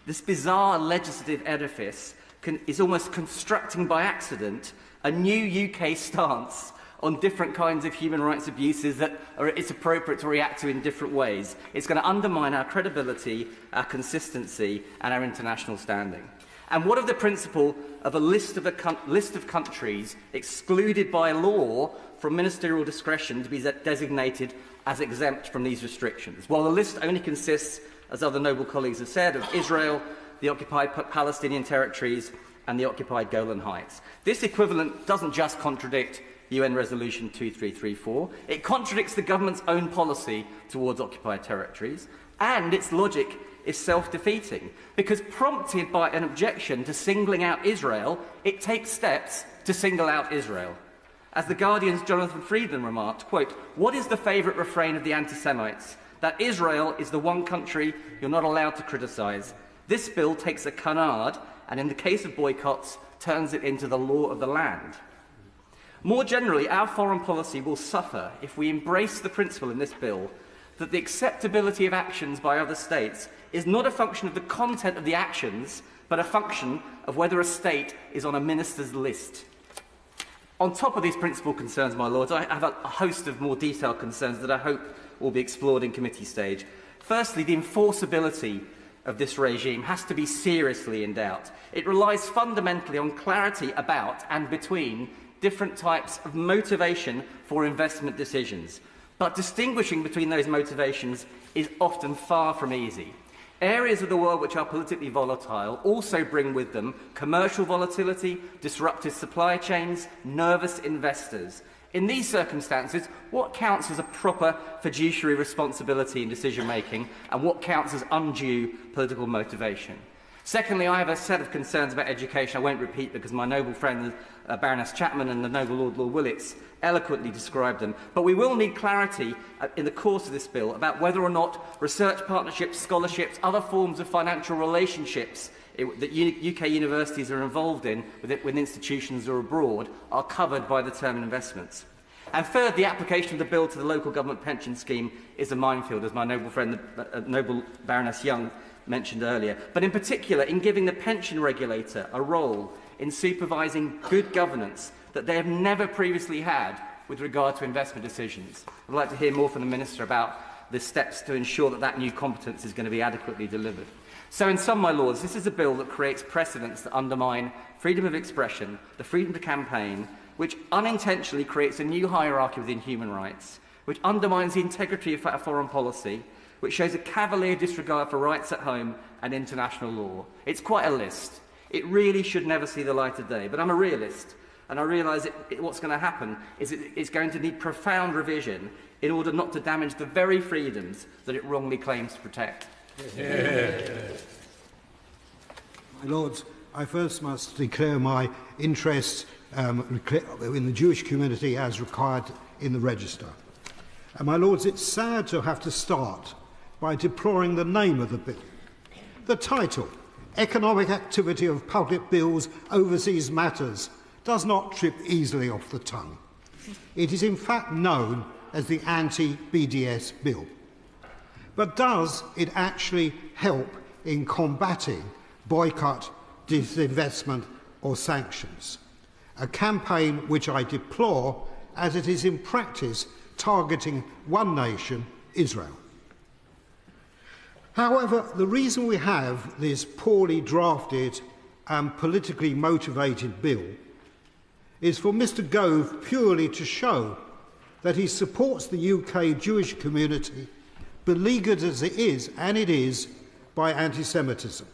This bizarre legislative edifice is almost constructing by accident a new UK stance on different kinds of human rights abuses that it's appropriate to react to in different ways. It's going to undermine our credibility, our consistency and our international standing. And what of the principle of a list of countries excluded by law from ministerial discretion to be designated as exempt from these restrictions? Well, the list only consists, as other noble colleagues have said, of Israel, the occupied Palestinian territories and the occupied Golan Heights. This equivalent doesn't just contradict UN Resolution 2334, it contradicts the government's own policy towards occupied territories, and its logic is self-defeating, because prompted by an objection to singling out Israel, it takes steps to single out Israel. As The Guardian's Jonathan Friedman remarked, quote, "What is the favourite refrain of the anti-Semites? That Israel is the one country you're not allowed to criticise. This bill takes a canard and in the case of boycotts, turns it into the law of the land." More generally, our foreign policy will suffer if we embrace the principle in this bill that the acceptability of actions by other states is not a function of the content of the actions, but a function of whether a state is on a minister's list. On top of these principal concerns, my lords, I have a host of more detailed concerns that I hope will be explored in committee stage. Firstly, the enforceability of this regime has to be seriously in doubt. It relies fundamentally on clarity about and between different types of motivation for investment decisions. But distinguishing between those motivations is often far from easy. Areas of the world which are politically volatile also bring with them commercial volatility, disrupted supply chains, nervous investors. In these circumstances, what counts as a proper fiduciary responsibility in decision-making and what counts as undue political motivation? Secondly, I have a set of concerns about education I won't repeat because my noble friend Baroness Chapman and the noble Lord Willetts eloquently described them. But we will need clarity in the course of this bill about whether or not research partnerships, scholarships, other forms of financial relationships that UK universities are involved in with institutions or abroad are covered by the term investments. And third, the application of the bill to the local government pension scheme is a minefield, as my noble friend, noble Baroness Young, mentioned earlier, but in particular in giving the pension regulator a role in supervising good governance that they have never previously had with regard to investment decisions. I'd like to hear more from the Minister about the steps to ensure that that new competence is going to be adequately delivered. So in sum, my lords, this is a bill that creates precedents that undermine freedom of expression, the freedom to campaign, which unintentionally creates a new hierarchy within human rights, which undermines the integrity of our foreign policy, which shows a cavalier disregard for rights at home and international law. It's quite a list. It really should never see the light of day. But I'm a realist, and I realise what's going to happen is it's going to need profound revision in order not to damage the very freedoms that it wrongly claims to protect. My lords, I first must declare my interest in the Jewish community as required in the register. And my lords, it's sad to have to start by deploring the name of the bill. The title, Economic Activity of Public Bills, Overseas Matters, does not trip easily off the tongue. It is in fact known as the anti-BDS bill. But does it actually help in combating boycott, disinvestment or sanctions? A campaign which I deplore as it is in practice targeting one nation, Israel. However, the reason we have this poorly drafted and politically motivated bill is for Mr Gove purely to show that he supports the UK Jewish community, beleaguered as it is, and it is, by anti-Semitism.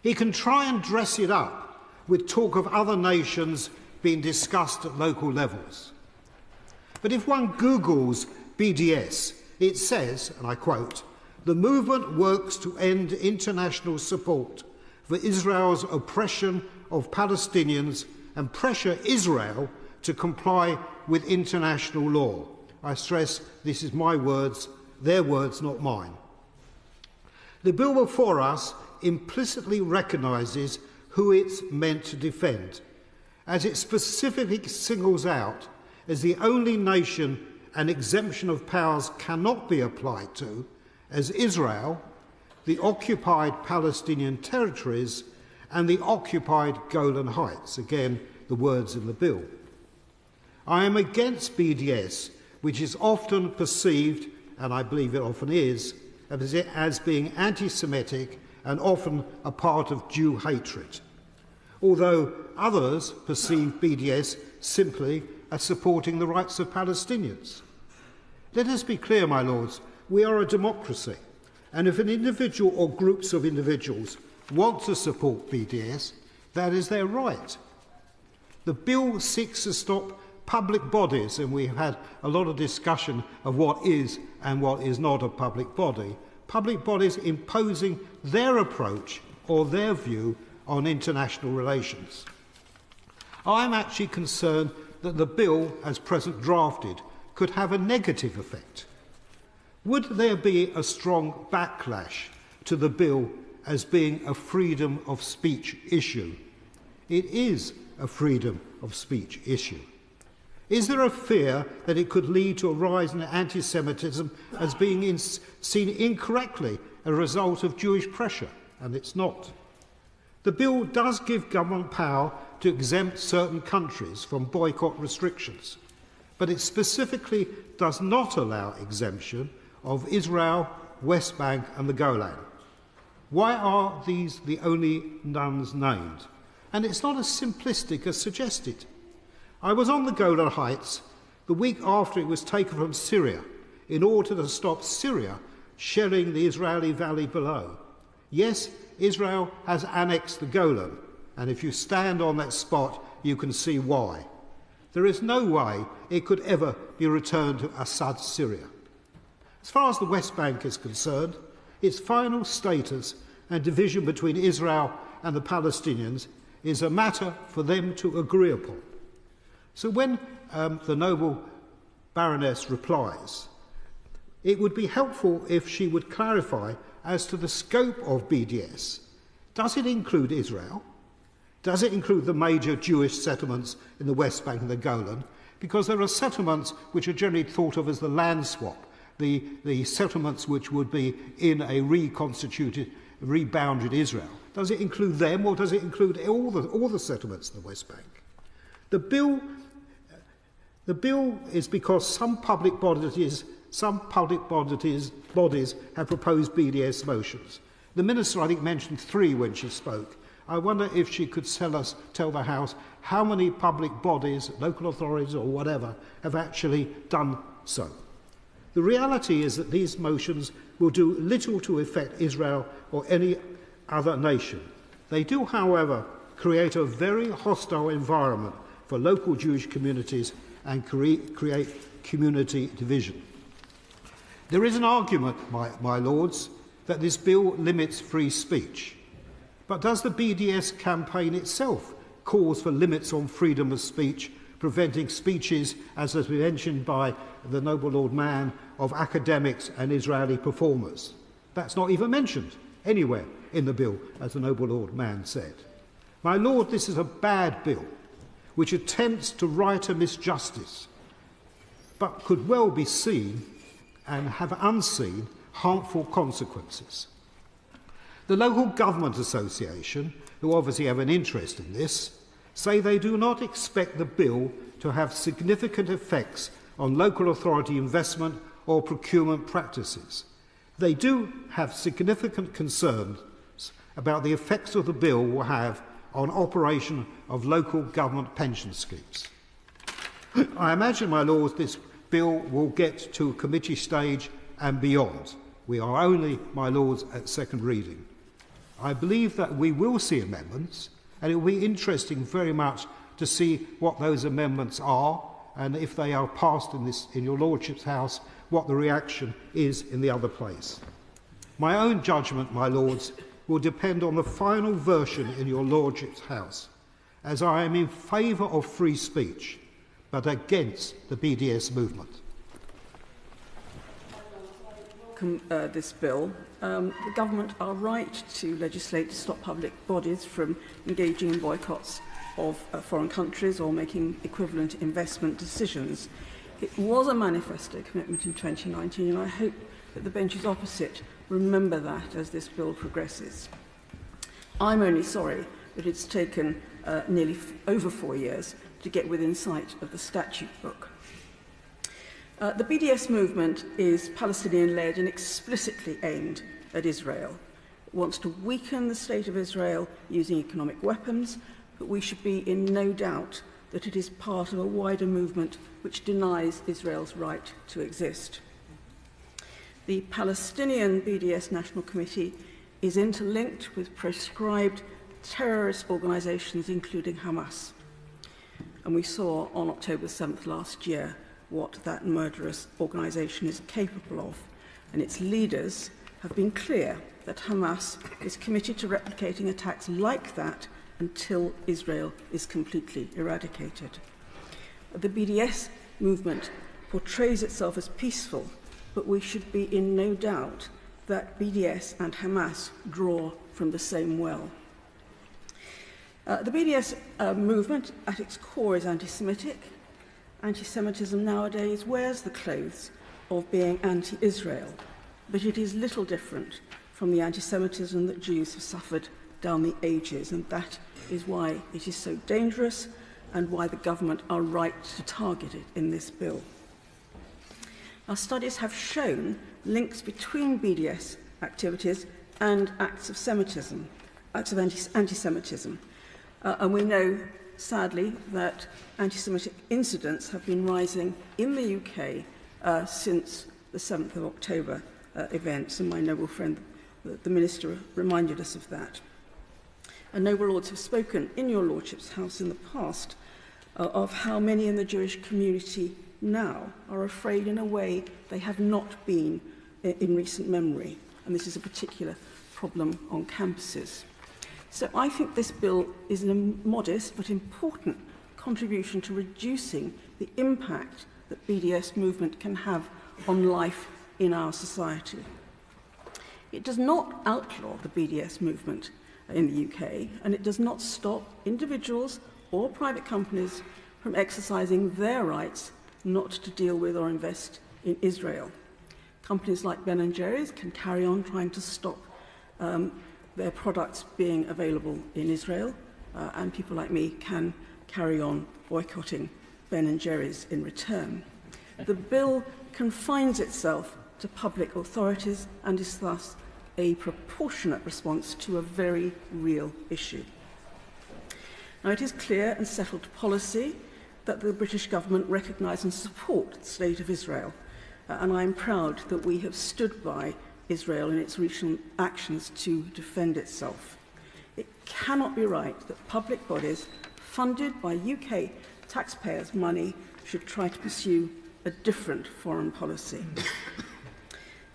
He can try and dress it up with talk of other nations being discussed at local levels. But if one Googles BDS, it says, and I quote, "The movement works to end international support for Israel's oppression of Palestinians and pressure Israel to comply with international law." I stress this is my words, their words, not mine. The bill before us implicitly recognises who it's meant to defend, as it specifically singles out as the only nation an exemption of powers cannot be applied to, as Israel, the occupied Palestinian territories, and the occupied Golan Heights. Again, the words in the bill. I am against BDS, which is often perceived, and I believe it often is, as being anti-Semitic and often a part of Jew hatred, although others perceive BDS simply as supporting the rights of Palestinians. Let us be clear, my lords, we are a democracy, and if an individual or groups of individuals want to support BDS, that is their right. The bill seeks to stop public bodies, and we've had a lot of discussion of what is and what is not a public bodies imposing their approach or their view on international relations. I'm actually concerned that the bill, as present drafted, could have a negative effect. Would there be a strong backlash to the bill as being a freedom of speech issue? It is a freedom of speech issue. Is there a fear that it could lead to a rise in anti-Semitism as being seen incorrectly as a result of Jewish pressure? And it's not. The bill does give government power to exempt certain countries from boycott restrictions, but it specifically does not allow exemption of Israel, West Bank and the Golan. Why are these the only ones named? And it's not as simplistic as suggested. I was on the Golan Heights the week after it was taken from Syria in order to stop Syria shelling the Israeli valley below. Yes, Israel has annexed the Golan, and if you stand on that spot, you can see why. There is no way it could ever be returned to Assad's Syria. As far as the West Bank is concerned, its final status and division between Israel and the Palestinians is a matter for them to agree upon. So when the noble Baroness replies, it would be helpful if she would clarify as to the scope of BDS. Does it include Israel? Does it include the major Jewish settlements in the West Bank and the Golan? Because there are settlements which are generally thought of as the land swap, the settlements which would be in a reconstituted, rebounded Israel. Does it include them, or does it include all the settlements in the West Bank? The bill is because some public bodies have proposed BDS motions. The Minister, I think, mentioned 3 when she spoke. I wonder if she could tell the House how many public bodies, local authorities or whatever, have actually done so. The reality is that these motions will do little to affect Israel or any other nation. They do, however, create a very hostile environment for local Jewish communities and create community division. There is an argument, my lords, that this bill limits free speech. But does the BDS campaign itself calls for limits on freedom of speech, preventing speeches, as has been mentioned by the noble Lord Mann, of academics and Israeli performers? That's not even mentioned anywhere in the bill, as the noble Lord Mann said. My lord, this is a bad bill, which attempts to right a misjustice, but could well be seen and have unseen harmful consequences. The Local Government Association, who obviously have an interest in this, say they do not expect the bill to have significant effects on local authority investment or procurement practices. They do have significant concerns about the effects of the bill will have on operation of local government pension schemes. I imagine, my Lords, this bill will get to committee stage and beyond. We are only, my Lords, at second reading. I believe that we will see amendments, and it will be interesting very much to see what those amendments are, and if they are passed in your Lordship's House, what the reaction is in the other place. My own judgment, my Lords, will depend on the final version in your Lordship's House, as I am in favour of free speech, but against the BDS movement. This bill. The government are right to legislate to stop public bodies from engaging in boycotts of foreign countries or making equivalent investment decisions. It was a manifesto commitment in 2019, and I hope that the benches opposite remember that as this bill progresses. I'm only sorry that it's taken nearly over 4 years to get within sight of the statute book. The BDS movement is Palestinian-led and explicitly aimed at Israel. It wants to weaken the state of Israel using economic weapons, but we should be in no doubt that it is part of a wider movement which denies Israel's right to exist. The Palestinian BDS National Committee is interlinked with proscribed terrorist organisations, including Hamas. And we saw on October 7th last year what that murderous organisation is capable of, and its leaders have been clear that Hamas is committed to replicating attacks like that until Israel is completely eradicated. The BDS movement portrays itself as peaceful, but we should be in no doubt that BDS and Hamas draw from the same well. The BDS movement at its core is anti-Semitic. Anti-Semitism nowadays wears the clothes of being anti-Israel, but it is little different from the anti-Semitism that Jews have suffered down the ages, and that is why it is so dangerous and why the government are right to target it in this bill. Our studies have shown links between BDS activities and acts of anti-Semitism, and we know, sadly, that anti-Semitic incidents have been rising in the UK since the 7th of October events, and my noble friend, the Minister, reminded us of that. And noble lords have spoken in your Lordship's House in the past of how many in the Jewish community now are afraid in a way they have not been in recent memory, and this is a particular problem on campuses. So I think this bill is a modest but important contribution to reducing the impact that BDS movement can have on life in our society. It does not outlaw the BDS movement in the UK, and it does not stop individuals or private companies from exercising their rights not to deal with or invest in Israel. Companies like Ben & Jerry's can carry on trying to stop their products being available in Israel, and people like me can carry on boycotting Ben & Jerry's in return. The bill confines itself to public authorities and is thus a proportionate response to a very real issue. Now, it is clear and settled policy that the British government recognise and support the State of Israel, and I am proud that we have stood by Israel in its recent actions to defend itself. It cannot be right that public bodies funded by UK taxpayers' money should try to pursue a different foreign policy.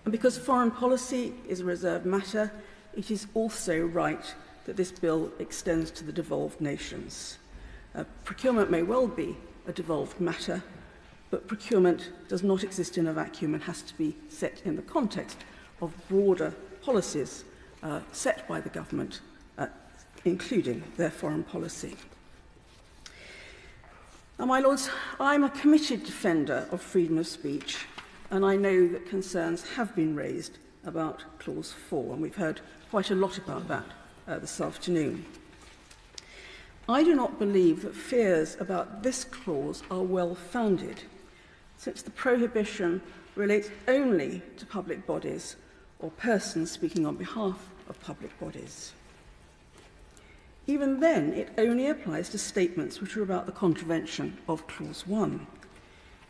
And because foreign policy is a reserved matter, it is also right that this bill extends to the devolved nations. Procurement may well be a devolved matter, but procurement does not exist in a vacuum and has to be set in the context of broader policies set by the government, including their foreign policy. Now, my lords, I'm a committed defender of freedom of speech, and I know that concerns have been raised about Clause 4, and we've heard quite a lot about that this afternoon. I do not believe that fears about this clause are well-founded, since the prohibition relates only to public bodies or persons speaking on behalf of public bodies. Even then, it only applies to statements which are about the contravention of Clause 1.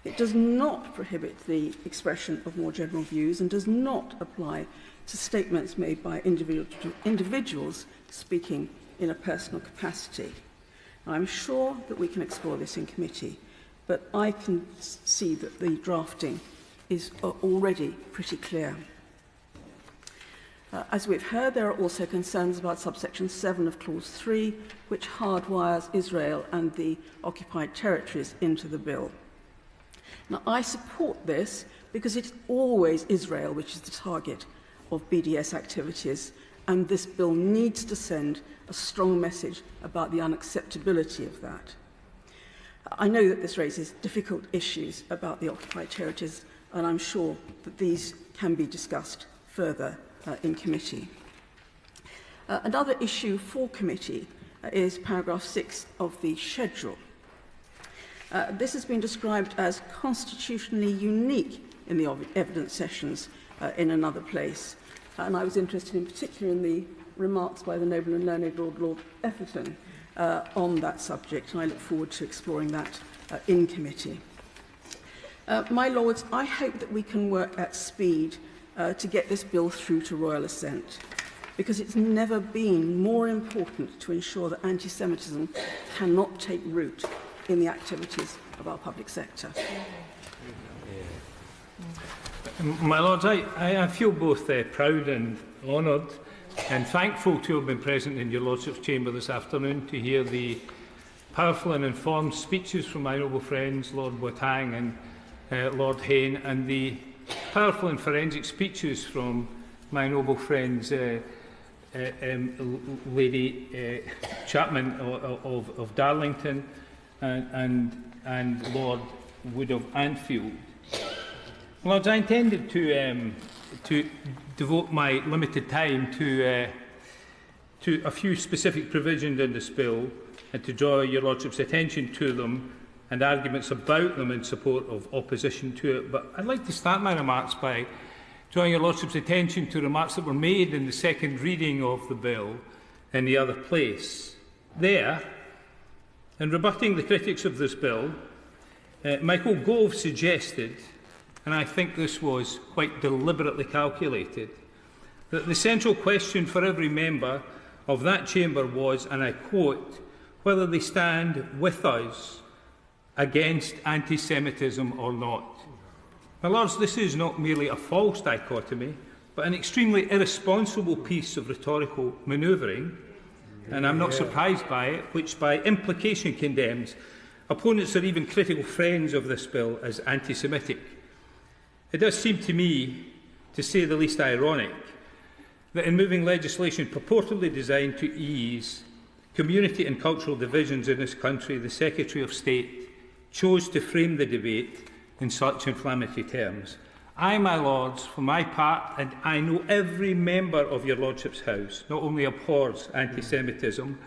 It does not prohibit the expression of more general views and does not apply to statements made by individuals speaking in a personal capacity. I'm sure that we can explore this in committee, but I can see that the drafting is already pretty clear. As we've heard, there are also concerns about subsection 7 of Clause 3, which hardwires Israel and the occupied territories into the bill. Now, I support this because it's always Israel which is the target of BDS activities, and this bill needs to send a strong message about the unacceptability of that. I know that this raises difficult issues about the occupied territories, and I'm sure that these can be discussed further in committee. Another issue for committee is paragraph 6 of the schedule. This has been described as constitutionally unique in the evidence sessions in another place. And I was interested in particular in the remarks by the noble and learned Lord Efferton on that subject, and I look forward to exploring that in committee. My Lords, I hope that we can work at speed to get this bill through to royal assent, because it's never been more important to ensure that anti-Semitism cannot take root in the activities of our public sector. My Lords, I feel both proud and honoured and thankful to have been present in your Lordship's chamber this afternoon to hear the powerful and informed speeches from my noble friends Lord Boateng and Lord Hayne, and the powerful and forensic speeches from my noble friends Lady Chapman of Darlington and Lord Wood of Anfield. Lords, I intended to devote my limited time to a few specific provisions in this bill and to draw your Lordship's attention to them and arguments about them in support of opposition to it. But I'd like to start my remarks by drawing your Lordship's attention to remarks that were made in the second reading of the bill in the other place. There, in rebutting the critics of this bill, Michael Gove suggested, and I think this was quite deliberately calculated, that the central question for every member of that chamber was, and I quote, whether they stand with us against anti-Semitism or not. My Lords, this is not merely a false dichotomy, but an extremely irresponsible piece of rhetorical manoeuvring, and I'm not surprised by it, which by implication condemns opponents or even critical friends of this bill as anti-Semitic. It does seem to me, to say the least, ironic that in moving legislation purportedly designed to ease community and cultural divisions in this country, the Secretary of State chose to frame the debate in such inflammatory terms. I, my Lords, for my part, and I know every member of your Lordship's House, not only abhors anti-Semitism,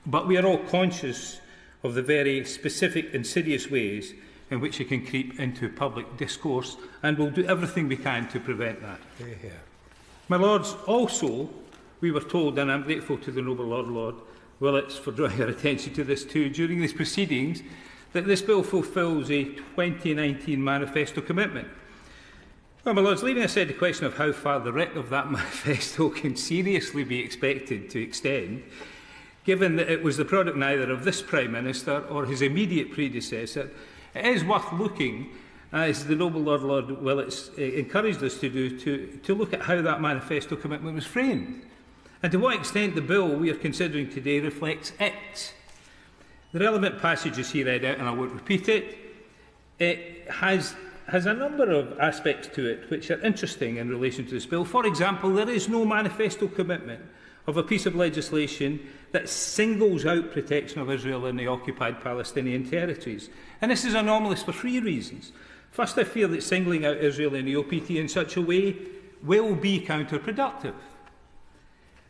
but we are all conscious of the very specific, insidious ways in which it can creep into public discourse, and will do everything we can to prevent that. My Lords, also, we were told, and I'm grateful to the noble Lord Willits for drawing our attention to this too, during these proceedings, that this bill fulfils a 2019 manifesto commitment. Well, my Lords, leaving aside the question of how far the writ of that manifesto can seriously be expected to extend, given that it was the product neither of this Prime Minister or his immediate predecessor, it is worth looking, as the noble Lord Willits encouraged us to do, to look at how that manifesto commitment was framed, and to what extent the bill we are considering today reflects it. The relevant passages he read out, and I won't repeat it, it has a number of aspects to it which are interesting in relation to this bill. For example, there is no manifesto commitment of a piece of legislation that singles out protection of Israel in the occupied Palestinian territories. And this is anomalous for three reasons. First, I fear that singling out Israel in the OPT in such a way will be counterproductive.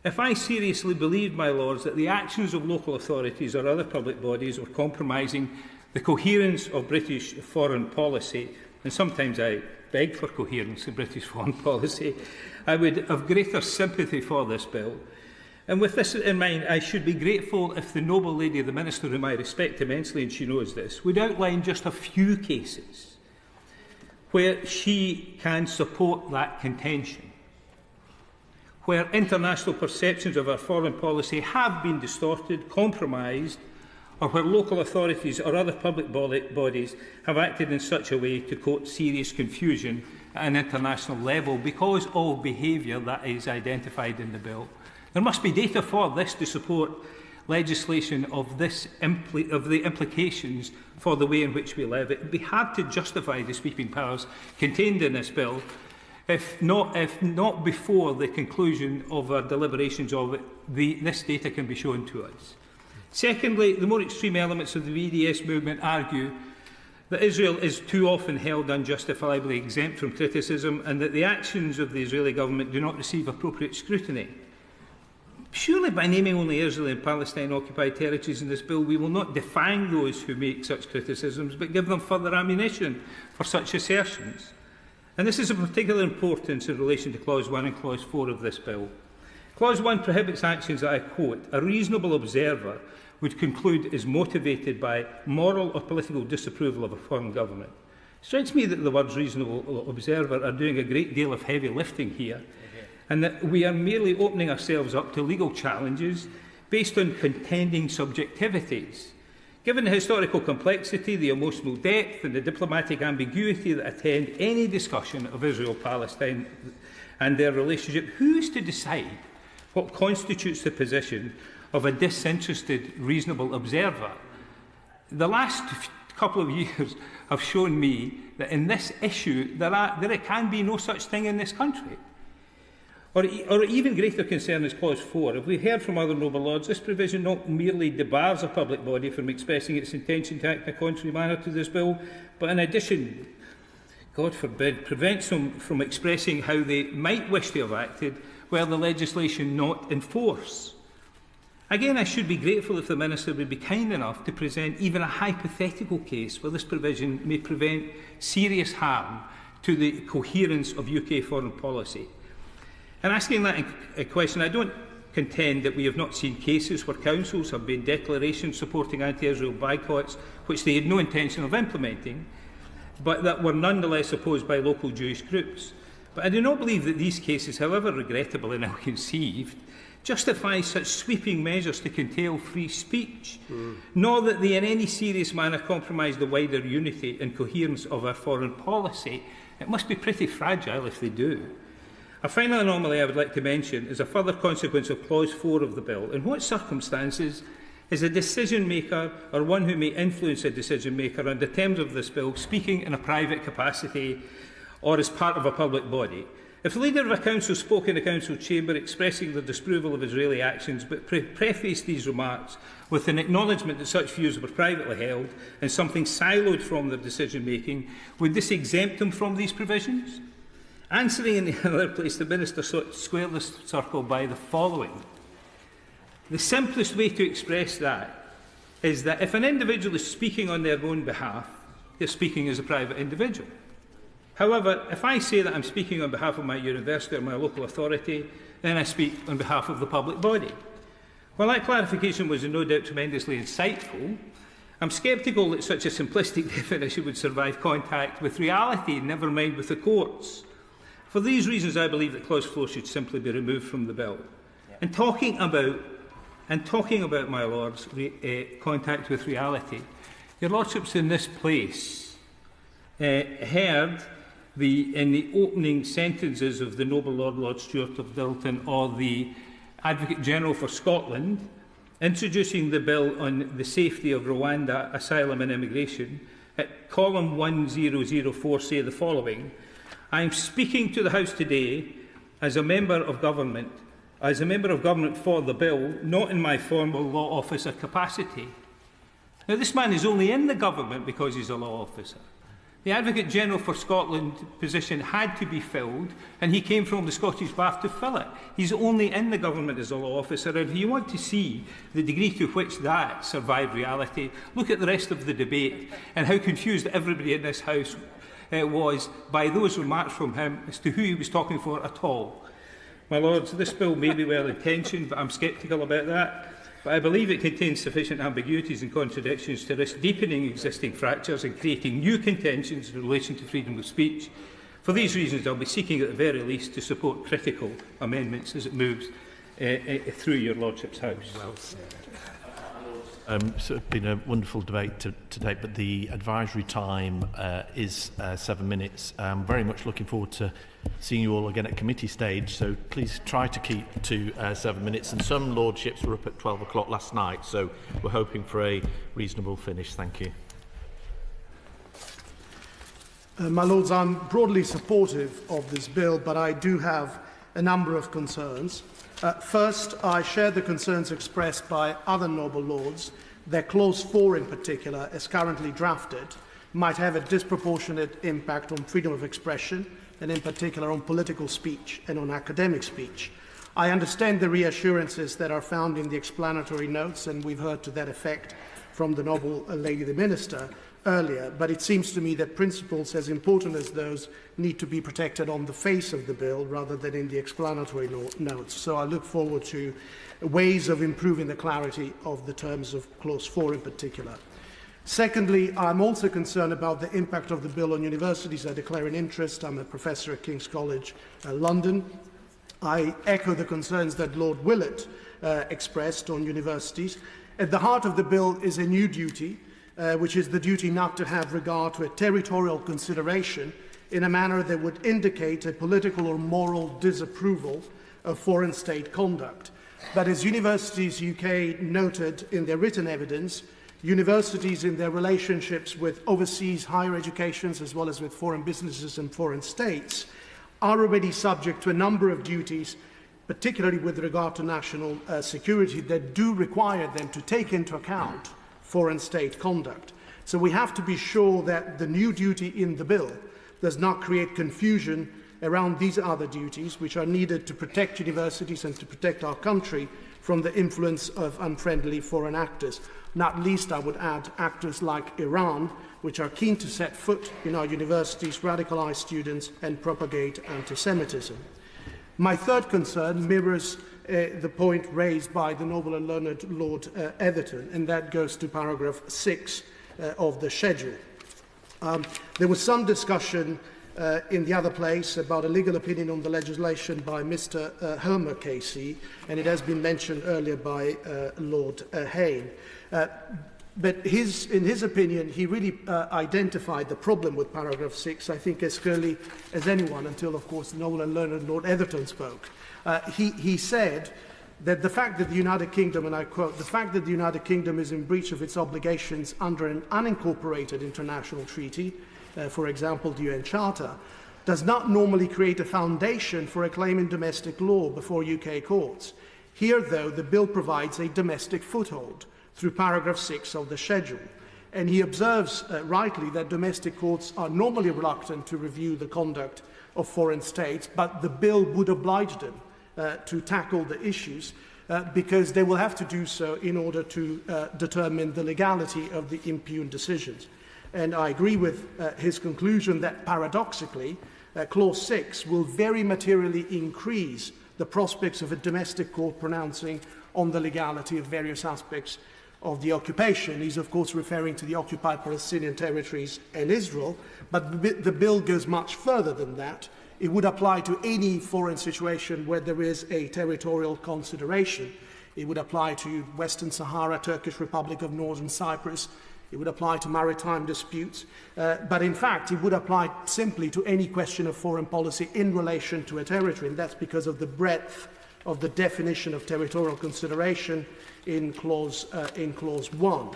If I seriously believed, my Lords, that the actions of local authorities or other public bodies were compromising the coherence of British foreign policy, and sometimes I beg for coherence in British foreign policy, I would have greater sympathy for this bill. And with this in mind, I should be grateful if the noble lady, the Minister, whom I respect immensely, and she knows this, would outline just a few cases where she can support that contention, where international perceptions of our foreign policy have been distorted, compromised, or where local authorities or other public bodies have acted in such a way to cause serious confusion at an international level because of behaviour that is identified in the bill. There must be data for this to support legislation of the implications for the way in which we live. It would be hard to justify the sweeping powers contained in this bill if not before the conclusion of our deliberations of it, this data can be shown to us. Secondly, the more extreme elements of the VDS movement argue that Israel is too often held unjustifiably exempt from criticism and that the actions of the Israeli government do not receive appropriate scrutiny. Surely by naming only Israel and Palestine-occupied territories in this bill, we will not defang those who make such criticisms, but give them further ammunition for such assertions. And this is of particular importance in relation to Clause 1 and Clause 4 of this bill. Clause 1 prohibits actions that, I quote, a reasonable observer would conclude is motivated by moral or political disapproval of a foreign government. It strikes me that the words reasonable observer are doing a great deal of heavy lifting here, and that we are merely opening ourselves up to legal challenges based on contending subjectivities. Given the historical complexity, the emotional depth and the diplomatic ambiguity that attend any discussion of Israel-Palestine and their relationship, who is to decide what constitutes the position of a disinterested, reasonable observer? The last couple of years have shown me that in this issue there can be no such thing in this country. Or even greater concern is Clause 4. If we heard from other noble lords, this provision not merely debars a public body from expressing its intention to act in a contrary manner to this bill, but in addition, God forbid, prevents them from expressing how they might wish to have acted were the legislation not in force. Again, I should be grateful if the Minister would be kind enough to present even a hypothetical case where this provision may prevent serious harm to the coherence of UK foreign policy. And asking that question, I don't contend that we have not seen cases where councils have made declarations supporting anti-Israel boycotts which they had no intention of implementing, but that were nonetheless opposed by local Jewish groups. But I do not believe that these cases, however regrettable and ill-conceived, justify such sweeping measures to curtail free speech, nor that they in any serious manner compromise the wider unity and coherence of our foreign policy. It must be pretty fragile if they do. A final anomaly I would like to mention is a further consequence of Clause 4 of the bill. In what circumstances is a decision-maker or one who may influence a decision-maker under terms of this bill speaking in a private capacity or as part of a public body? If the leader of a council spoke in a council chamber expressing their disapproval of Israeli actions but prefaced these remarks with an acknowledgement that such views were privately held and something siloed from their decision-making, would this exempt them from these provisions? Answering in the other place, the Minister sought to square this circle by the following. The simplest way to express that is that if an individual is speaking on their own behalf, they're speaking as a private individual. However, if I say that I'm speaking on behalf of my university or my local authority, then I speak on behalf of the public body. While that clarification was no doubt tremendously insightful, I'm sceptical that such a simplistic definition would survive contact with reality, never mind with the courts. For these reasons, I believe that Clause 4 should simply be removed from the bill. And talking about, my Lords, contact with reality, your Lordships in this place heard in the opening sentences of the noble Lord Stewart of Dilton or the Advocate General for Scotland introducing the bill on the safety of Rwanda asylum and immigration, at column 1004 say the following: I am speaking to the House today as a member of government for the bill, not in my formal law officer capacity. Now, this man is only in the government because he's a law officer. The Advocate General for Scotland position had to be filled, and he came from the Scottish Bar to fill it. He's only in the government as a law officer, and if you want to see the degree to which that survived reality, look at the rest of the debate and how confused everybody in this House was by those remarks from him as to who he was talking for at all. My Lords, this bill may be well-intentioned, but I'm sceptical about that. But I believe it contains sufficient ambiguities and contradictions to risk deepening existing fractures and creating new contentions in relation to freedom of speech. For these reasons, I'll be seeking at the very least to support critical amendments as it moves through your Lordship's House. Well said. So it's been a wonderful debate to date, but the advisory time is 7 minutes. I'm very much looking forward to seeing you all again at committee stage, so please try to keep to 7 minutes. And some lordships were up at 12 o'clock last night, so we're hoping for a reasonable finish. Thank you. My Lords, I'm broadly supportive of this bill, but I do have a number of concerns. First, I share the concerns expressed by other noble lords that Clause 4 in particular, as currently drafted, might have a disproportionate impact on freedom of expression and in particular on political speech and on academic speech. I understand the reassurances that are found in the explanatory notes, and we've heard to that effect from the noble lady the Minister earlier, but it seems to me that principles as important as those need to be protected on the face of the bill rather than in the explanatory notes. So I look forward to ways of improving the clarity of the terms of Clause 4 in particular. Secondly, I'm also concerned about the impact of the bill on universities. I declare an interest. I'm a professor at King's College London. I echo the concerns that Lord Willett expressed on universities. At the heart of the bill is a new duty, which is the duty not to have regard to a territorial consideration in a manner that would indicate a political or moral disapproval of foreign state conduct. But as Universities UK noted in their written evidence, universities in their relationships with overseas higher educations as well as with foreign businesses and foreign states are already subject to a number of duties, particularly with regard to national security, that do require them to take into account foreign state conduct. So we have to be sure that the new duty in the bill does not create confusion around these other duties which are needed to protect universities and to protect our country from the influence of unfriendly foreign actors. Not least, I would add, actors like Iran, which are keen to set foot in our universities, radicalise students and propagate anti-Semitism. My third concern mirrors the point raised by the noble and learned Lord Etherton, and that goes to paragraph 6 of the schedule. There was some discussion in the other place about a legal opinion on the legislation by Mr. Helmer Casey, and it has been mentioned earlier by Lord Hayne. But in his opinion, he really identified the problem with paragraph 6, I think, as clearly as anyone, until, of course, the noble and learned Lord Etherton spoke. He said that the fact that the United Kingdom, and I quote, the fact that the United Kingdom is in breach of its obligations under an unincorporated international treaty, for example, the UN Charter, does not normally create a foundation for a claim in domestic law before UK courts. Here, though, the bill provides a domestic foothold through paragraph 6 of the schedule. And he observes rightly that domestic courts are normally reluctant to review the conduct of foreign states, but the bill would oblige them to tackle the issues because they will have to do so in order to determine the legality of the impugned decisions. And I agree with his conclusion that paradoxically, Clause 6 will very materially increase the prospects of a domestic court pronouncing on the legality of various aspects of the occupation. He's, of course, referring to the occupied Palestinian territories and Israel, but the bill goes much further than that. It would apply to any foreign situation where there is a territorial consideration. It would apply to Western Sahara, Turkish Republic of Northern Cyprus. It would apply to maritime disputes. But in fact, it would apply simply to any question of foreign policy in relation to a territory, and that's because of the breadth of the definition of territorial consideration in Clause 1.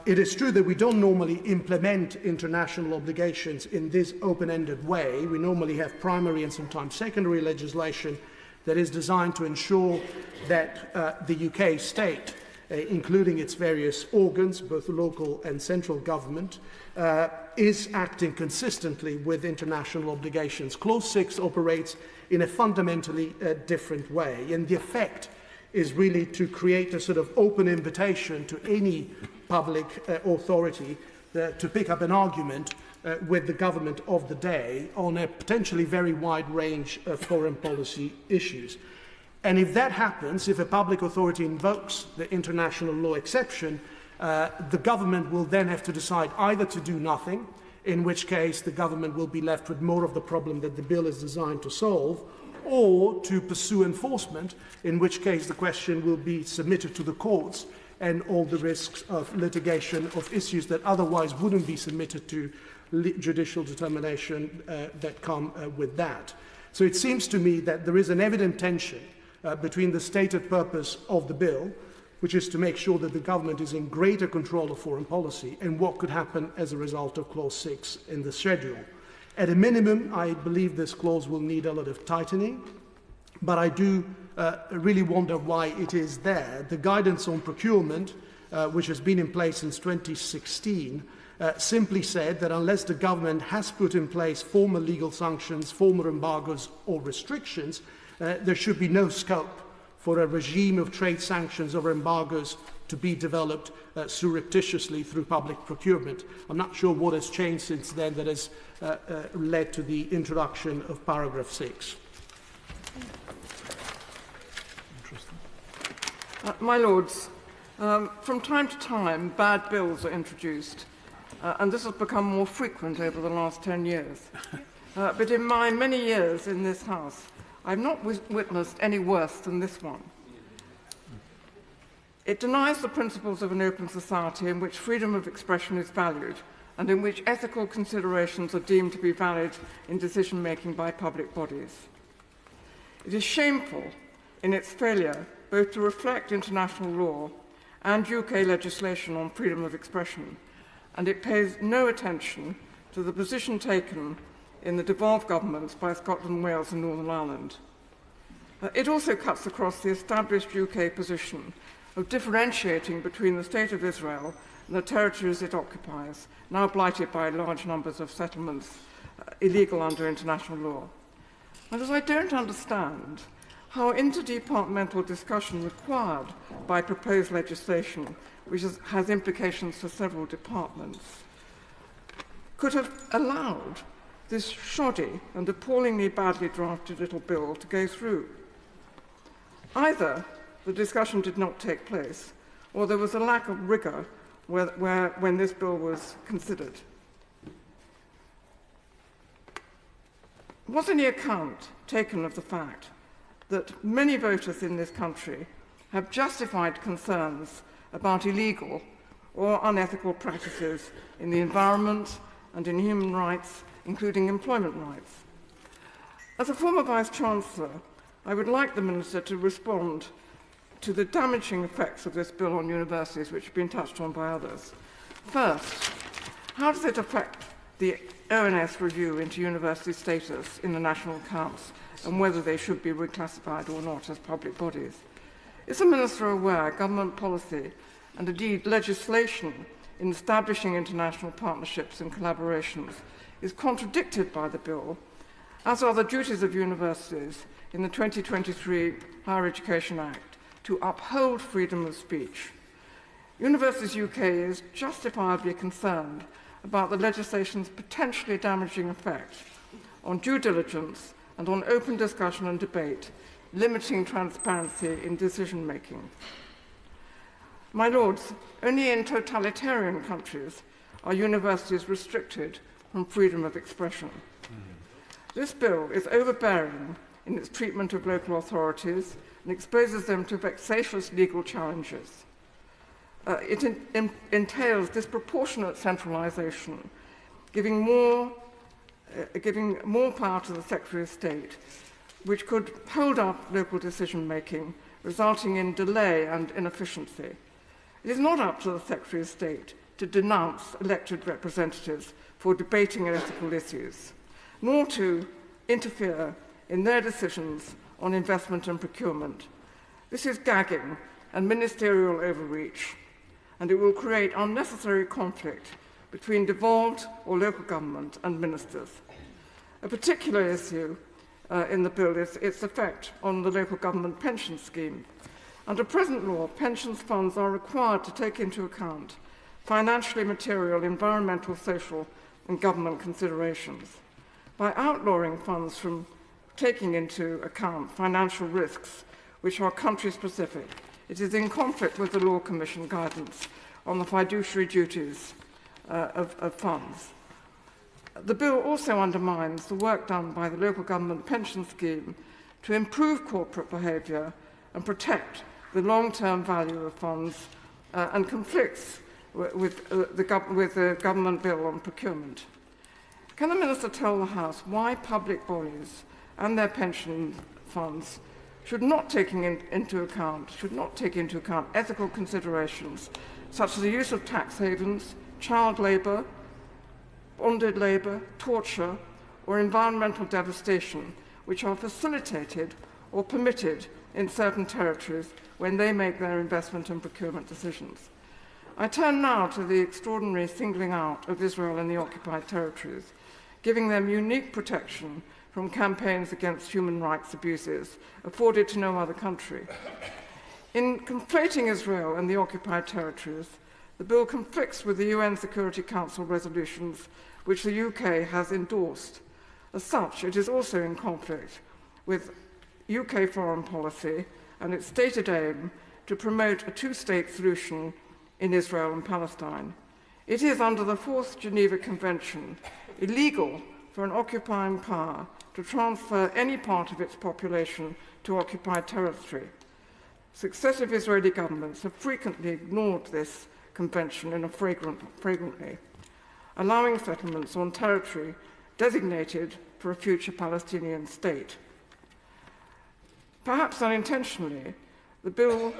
It is true that we don't normally implement international obligations in this open-ended way. We normally have primary and sometimes secondary legislation that is designed to ensure that the UK state, including its various organs, both local and central government, is acting consistently with international obligations. Clause 6 operates in a fundamentally different way, and the effect is really to create a sort of open invitation to any public authority to pick up an argument with the government of the day on a potentially very wide range of foreign policy issues. And if that happens, if a public authority invokes the international law exception, the government will then have to decide either to do nothing, in which case the government will be left with more of the problem that the bill is designed to solve, or to pursue enforcement, in which case the question will be submitted to the courts and all the risks of litigation of issues that otherwise wouldn't be submitted to judicial determination that come with that. So it seems to me that there is an evident tension between the stated purpose of the bill, which is to make sure that the government is in greater control of foreign policy, and what could happen as a result of Clause 6 in the schedule. At a minimum, I believe this clause will need a lot of tightening, but I do really wonder why it is there. The guidance on procurement, which has been in place since 2016, simply said that unless the government has put in place formal legal sanctions, formal embargoes or restrictions, there should be no scope for a regime of trade sanctions or embargoes to be developed surreptitiously through public procurement. I'm not sure what has changed since then that has led to the introduction of paragraph 6. My Lords, from time to time, bad bills are introduced, and this has become more frequent over the last 10 years. But in my many years in this House, I've not witnessed any worse than this one. It denies the principles of an open society in which freedom of expression is valued and in which ethical considerations are deemed to be valid in decision-making by public bodies. It is shameful in its failure both to reflect international law and UK legislation on freedom of expression, and it pays no attention to the position taken in the devolved governments by Scotland, Wales and Northern Ireland. It also cuts across the established UK position of differentiating between the State of Israel and the territories it occupies, now blighted by large numbers of settlements illegal under international law. And as I don't understand how interdepartmental discussion required by proposed legislation, which has implications for several departments, could have allowed this shoddy and appallingly badly drafted little bill to go through. Either the discussion did not take place, or there was a lack of rigour when this bill was considered. Was any account taken of the fact that many voters in this country have justified concerns about illegal or unethical practices in the environment and in human rights, including employment rights? As a former Vice-Chancellor, I would like the Minister to respond to the damaging effects of this bill on universities, which have been touched on by others. First, how does it affect the ONS review into university status in the national accounts and whether they should be reclassified or not as public bodies? Is the Minister aware government policy and indeed legislation in establishing international partnerships and collaborations is contradicted by the bill, as are the duties of universities in the 2023 Higher Education Act to uphold freedom of speech? Universities UK is justifiably concerned about the legislation's potentially damaging effect on due diligence and on open discussion and debate, limiting transparency in decision-making. My Lords, only in totalitarian countries are universities restricted from freedom of expression. This bill is overbearing in its treatment of local authorities and exposes them to vexatious legal challenges. It entails disproportionate centralisation, giving more power to the Secretary of State, which could hold up local decision-making, resulting in delay and inefficiency. It is not up to the Secretary of State to denounce elected representatives for debating ethical issues, nor to interfere in their decisions on investment and procurement. This is gagging and ministerial overreach, and it will create unnecessary conflict between devolved or local government and ministers. A particular issue in the bill is its effect on the local government pension scheme. Under present law, pensions funds are required to take into account financially material, environmental, social, and government considerations. By outlawing funds from taking into account financial risks which are country-specific, it is in conflict with the Law Commission guidance on the fiduciary duties of funds. The bill also undermines the work done by the local government pension scheme to improve corporate behaviour and protect the long-term value of funds and conflicts with the government bill on procurement. Can the Minister tell the House why public bodies and their pension funds should not take into account ethical considerations such as the use of tax havens, child labour, bonded labour, torture, or environmental devastation, which are facilitated or permitted in certain territories when they make their investment and procurement decisions? I turn now to the extraordinary singling out of Israel and the occupied territories, giving them unique protection from campaigns against human rights abuses afforded to no other country. In conflating Israel and the occupied territories, the bill conflicts with the UN Security Council resolutions which the UK has endorsed. As such, it is also in conflict with UK foreign policy and its stated aim to promote a two-state solution in Israel and Palestine. It is, under the Fourth Geneva Convention, illegal for an occupying power to transfer any part of its population to occupied territory. Successive Israeli governments have frequently ignored this convention in a flagrantly, allowing settlements on territory designated for a future Palestinian state. Perhaps unintentionally, the bill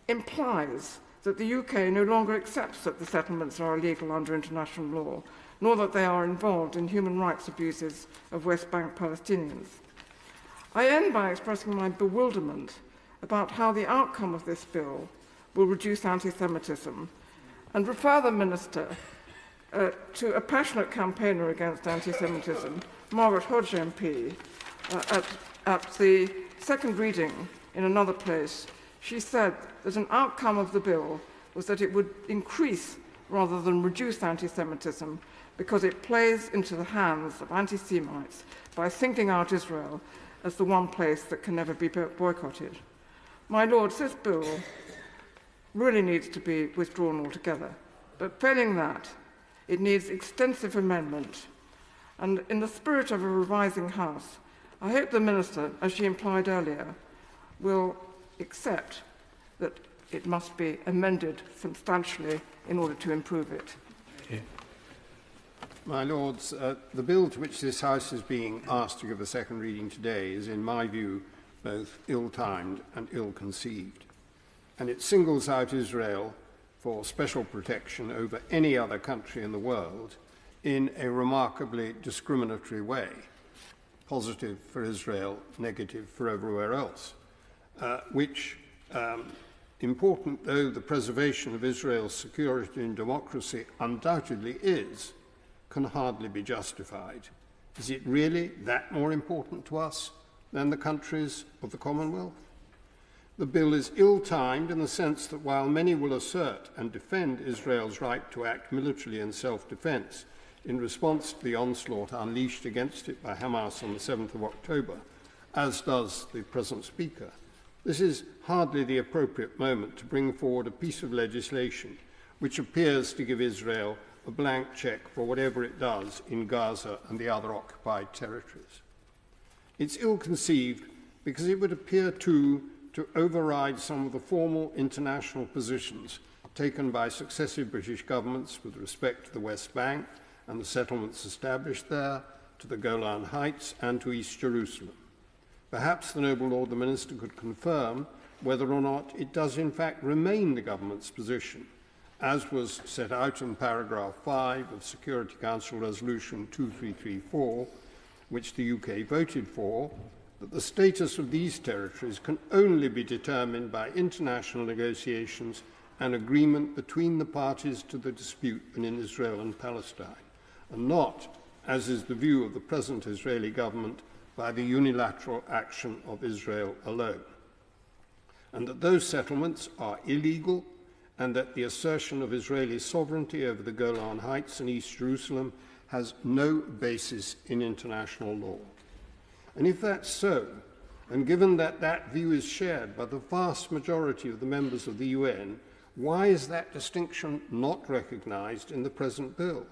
implies that the UK no longer accepts that the settlements are illegal under international law, nor that they are involved in human rights abuses of West Bank Palestinians. I end by expressing my bewilderment about how the outcome of this bill will reduce anti-Semitism, and refer the Minister to a passionate campaigner against anti-Semitism, Margaret Hodge MP, at the second reading in another place. She said that an outcome of the bill was that it would increase rather than reduce anti-Semitism because it plays into the hands of anti-Semites by singling out Israel as the one place that can never be boycotted. My Lords, this bill really needs to be withdrawn altogether, but failing that, it needs extensive amendment. And in the spirit of a revising House, I hope the Minister, as she implied earlier, will accept that it must be amended substantially in order to improve it. My Lords, the bill to which this House is being asked to give a second reading today is, in my view, both ill-timed and ill-conceived. And it singles out Israel for special protection over any other country in the world in a remarkably discriminatory way, positive for Israel, negative for everywhere else, which, important though the preservation of Israel's security and democracy undoubtedly is, can hardly be justified. Is it really that more important to us than the countries of the Commonwealth? The bill is ill-timed in the sense that while many will assert and defend Israel's right to act militarily in self-defense in response to the onslaught unleashed against it by Hamas on the 7th of October, as does the present Speaker, this is hardly the appropriate moment to bring forward a piece of legislation which appears to give Israel a blank cheque for whatever it does in Gaza and the other occupied territories. It's ill-conceived because it would appear to override some of the formal international positions taken by successive British governments with respect to the West Bank and the settlements established there, to the Golan Heights and to East Jerusalem. Perhaps the noble Lord the Minister could confirm whether or not it does in fact remain the government's position, as was set out in paragraph 5 of Security Council Resolution 2334, which the UK voted for, that the status of these territories can only be determined by international negotiations and agreement between the parties to the dispute in Israel and Palestine, and not, as is the view of the present Israeli government, by the unilateral action of Israel alone, and that those settlements are illegal, and that the assertion of Israeli sovereignty over the Golan Heights and East Jerusalem has no basis in international law. And if that's so, and given that that view is shared by the vast majority of the members of the UN, why is that distinction not recognised in the present bill?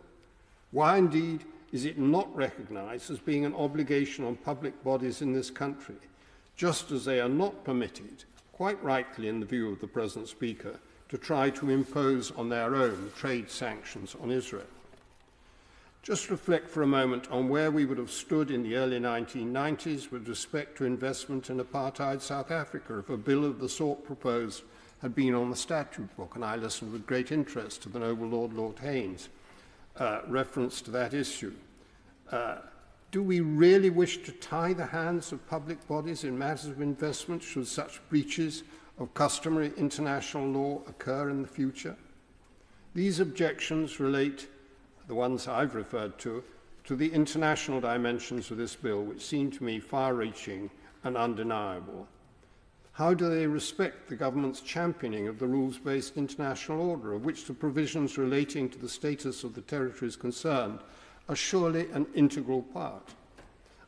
Why, indeed, is it not recognised as being an obligation on public bodies in this country, just as they are not permitted, quite rightly in the view of the present Speaker, to try to impose on their own trade sanctions on Israel? Just reflect for a moment on where we would have stood in the early 1990s with respect to investment in apartheid South Africa if a bill of the sort proposed had been on the statute book, and I listened with great interest to the noble Lord Haynes' reference to that issue. Do we really wish to tie the hands of public bodies in matters of investment should such breaches of customary international law occur in the future? These objections relate, the ones I've referred to the international dimensions of this bill, which seem to me far-reaching and undeniable. How do they respect the government's championing of the rules-based international order, of which the provisions relating to the status of the territories concerned are surely an integral part?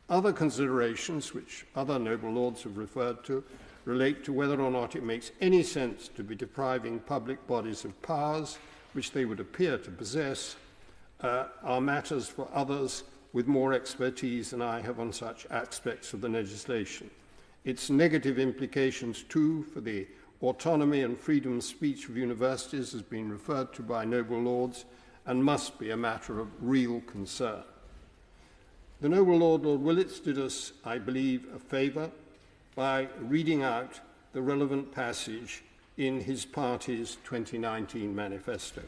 Other considerations, which other noble lords have referred to, relate to whether or not it makes any sense to be depriving public bodies of powers which they would appear to possess, are matters for others with more expertise than I have on such aspects of the legislation. Its negative implications, too, for the autonomy and freedom of speech of universities has been referred to by noble lords and must be a matter of real concern. The noble Lord Willetts did us, I believe, a favour by reading out the relevant passage in his party's 2019 manifesto.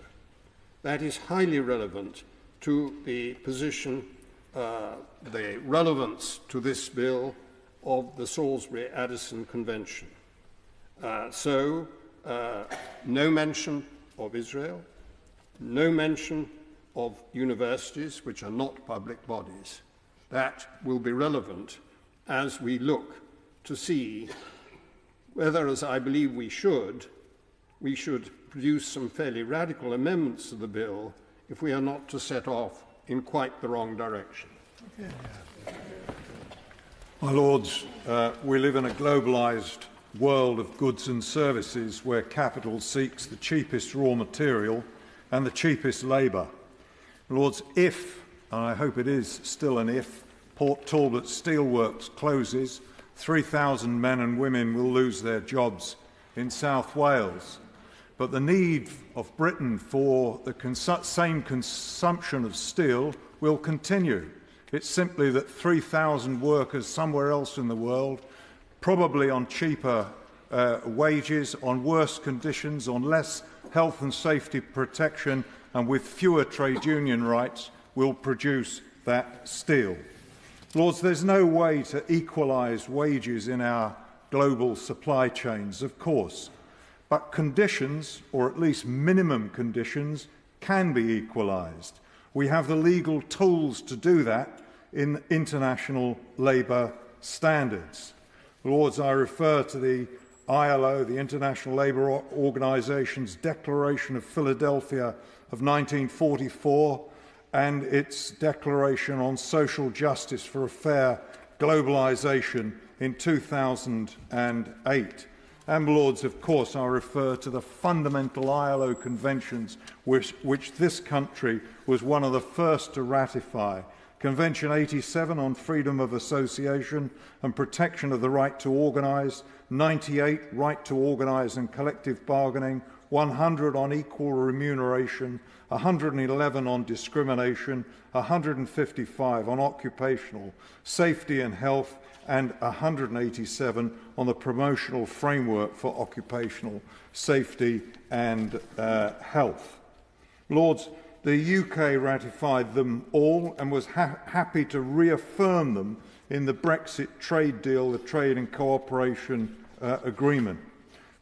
That is highly relevant to the position, the relevance to this bill of the Salisbury-Addison Convention. No mention of Israel, no mention of universities, which are not public bodies. That will be relevant as we look to see whether, as I believe we should produce some fairly radical amendments to the bill if we are not to set off in quite the wrong direction. My Lords, we live in a globalised world of goods and services where capital seeks the cheapest raw material and the cheapest labour. Lords, if, and I hope it is still an if, Port Talbot Steelworks closes, 3,000 men and women will lose their jobs in South Wales. But the need of Britain for the same consumption of steel will continue. It's simply that 3,000 workers somewhere else in the world, probably on cheaper wages, on worse conditions, on less health and safety protection, and with fewer trade union rights, will produce that steel. Lords, there's no way to equalise wages in our global supply chains, of course. But conditions, or at least minimum conditions, can be equalised. We have the legal tools to do that in international labour standards. Lords, I refer to the ILO, the International Labour Organisation's Declaration of Philadelphia of 1944 and its Declaration on Social Justice for a Fair Globalisation in 2008. And, Lords, of course, I refer to the fundamental ILO conventions which this country was one of the first to ratify. Convention 87 on freedom of association and protection of the right to organise, 98 right to organise and collective bargaining, 100 on equal remuneration, 111 on discrimination, 155 on occupational safety and health, and 187 on the promotional framework for occupational safety and health. Lords, the UK ratified them all and was happy to reaffirm them in the Brexit trade deal, the Trade and Cooperation Agreement.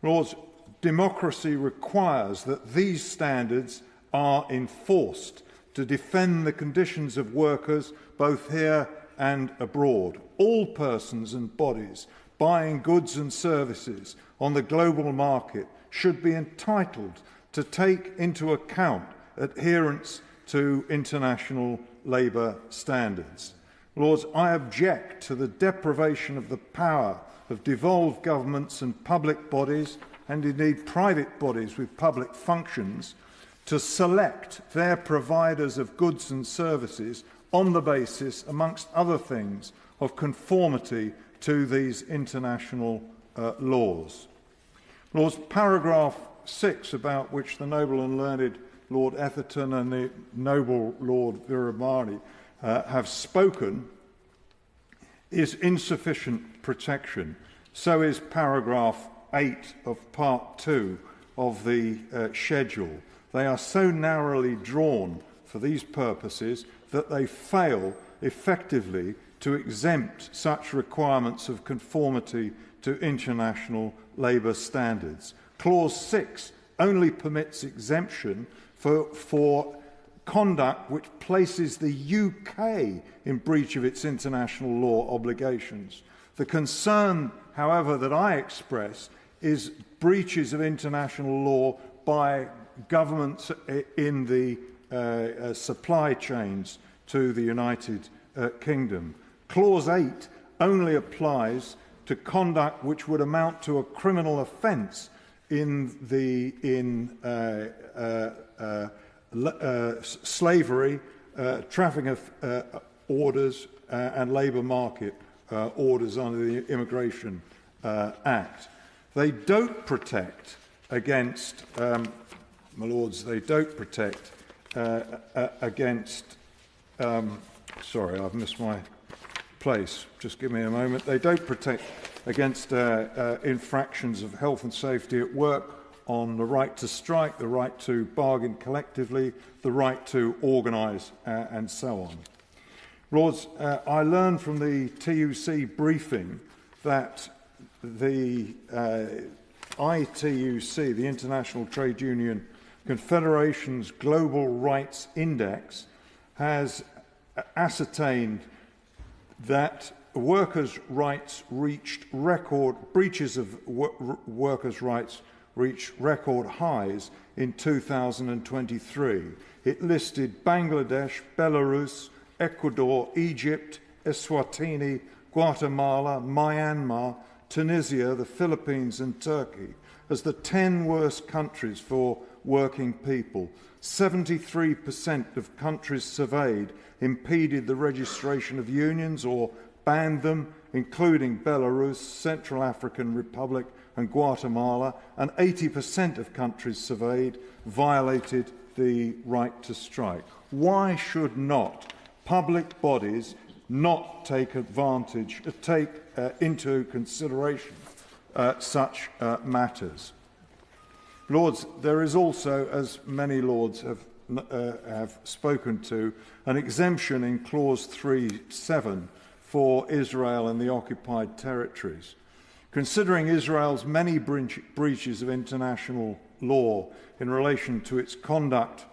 Lords, democracy requires that these standards are enforced to defend the conditions of workers both here and abroad. All persons and bodies buying goods and services on the global market should be entitled to take into account adherence to international labour standards. Lords, I object to the deprivation of the power of devolved governments and public bodies, and indeed private bodies with public functions, to select their providers of goods and services on the basis, amongst other things, of conformity to these international laws. Lords, paragraph 6, about which the noble and learned Lord Etherton and the noble Lord Viramani have spoken, is insufficient protection. So is paragraph 8 of part 2 of the schedule. They are so narrowly drawn for these purposes that they fail effectively to exempt such requirements of conformity to international labour standards. Clause 6 only permits exemption for conduct which places the UK in breach of its international law obligations. The concern, however, that I express is breaches of international law by governments in the supply chains to the United Kingdom. Clause 8 only applies to conduct which would amount to a criminal offence in slavery, trafficking of orders and labour market orders under the Immigration Act. They don't protect against, my lords, they don't protect against, sorry, I've missed my place, just give me a moment. They don't protect against infractions of health and safety at work, on the right to strike, the right to bargain collectively, the right to organise, and so on. Lords, I learned from the TUC briefing that the ITUC, the International Trade Union Confederation's Global Rights Index, has ascertained that workers' rights breaches of workers' rights reached record highs in 2023. It listed Bangladesh, Belarus, Ecuador, Egypt, Eswatini, Guatemala, Myanmar, Tunisia, the Philippines and Turkey as the 10 worst countries for working people. 73% of countries surveyed impeded the registration of unions or banned them, including Belarus, Central African Republic and Guatemala, and 80% of countries surveyed violated the right to strike. Why should not public bodies not take into consideration such matters? Lords, there is also, as many lords have spoken to, an exemption in clause 3.7 for Israel and the occupied territories. Considering Israel's many breaches of international law in relation to its conduct,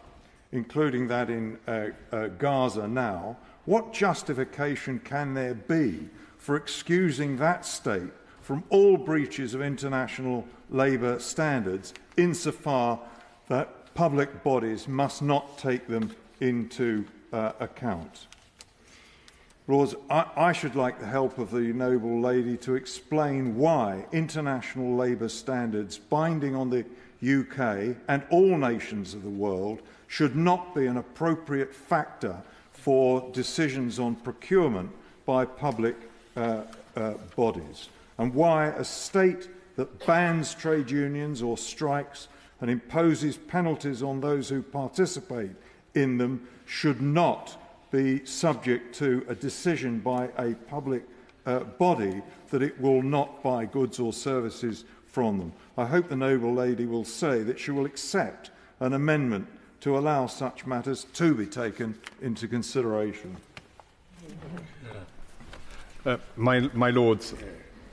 including that in Gaza now, what justification can there be for excusing that state from all breaches of international labour standards, insofar that public bodies must not take them into account? Lords, I should like the help of the noble lady to explain why international labour standards binding on the UK and all nations of the world should not be an appropriate factor for decisions on procurement by public bodies, and why a state that bans trade unions or strikes and imposes penalties on those who participate in them should not be subject to a decision by a public body that it will not buy goods or services from them. I hope the noble lady will say that she will accept an amendment to allow such matters to be taken into consideration. My Lords,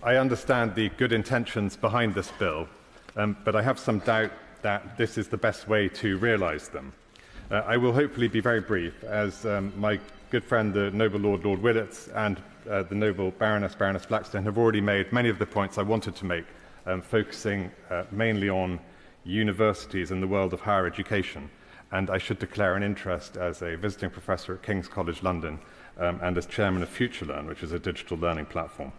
I understand the good intentions behind this bill, but I have some doubt that this is the best way to realise them. I will hopefully be very brief, as my good friend, the noble Lord Willits, and the noble Baroness Blackstone have already made many of the points I wanted to make, focusing mainly on universities and the world of higher education. and I should declare an interest as a visiting professor at King's College London and as chairman of FutureLearn, which is a digital learning platform.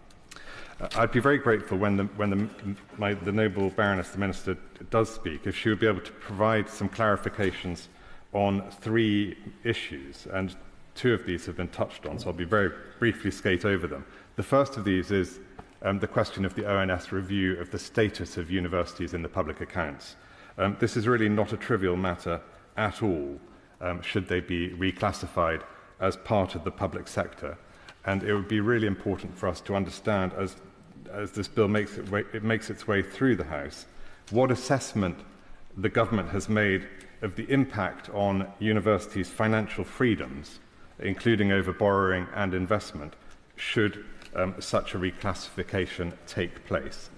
I'd be very grateful when the noble Baroness, the Minister, does speak, if she would be able to provide some clarifications on 3 issues, and 2 of these have been touched on, so I'll be very briefly skate over them. The first of these is the question of the ONS review of the status of universities in the public accounts. This is really not a trivial matter at all, should they be reclassified as part of the public sector. And it would be really important for us to understand, as this bill makes its way through the House, what assessment the government has made of the impact on universities' financial freedoms, including over borrowing and investment, should such a reclassification take place.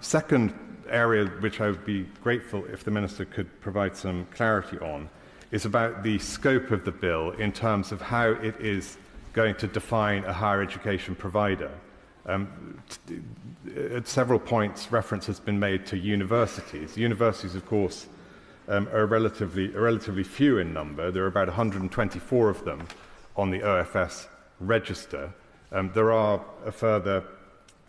Second area which I would be grateful if the Minister could provide some clarity on is about the scope of the bill in terms of how it is going to define a higher education provider. At several points, reference has been made to universities. Universities, of course, are relatively few in number. There are about 124 of them on the OFS register. There are a further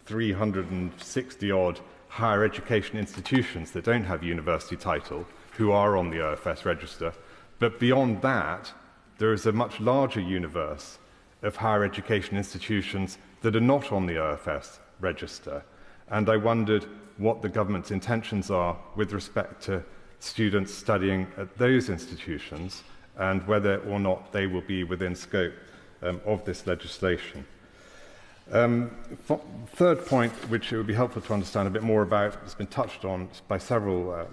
360-odd higher education institutions that don't have university title who are on the OFS register. But beyond that, there is a much larger universe of higher education institutions that are not on the OFS register. And I wondered what the government's intentions are with respect to students studying at those institutions and whether or not they will be within scope of this legislation. Third point, which it would be helpful to understand a bit more about, has been touched on by several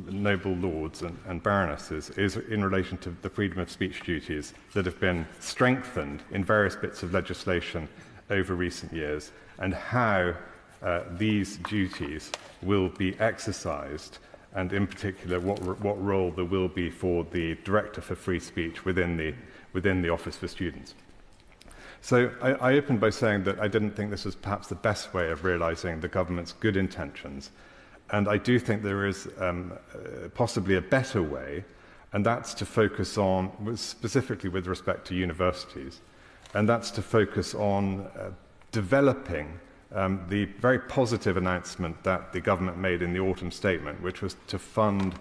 noble lords and baronesses, is in relation to the freedom of speech duties that have been strengthened in various bits of legislation over recent years, and how these duties will be exercised, and in particular what role there will be for the Director for Free Speech within the Office for Students. So I opened by saying that I didn't think this was perhaps the best way of realising the government's good intentions, and I do think there is possibly a better way, and that's to focus on, specifically with respect to universities, and that's to focus on developing the very positive announcement that the government made in the autumn statement, which was to fund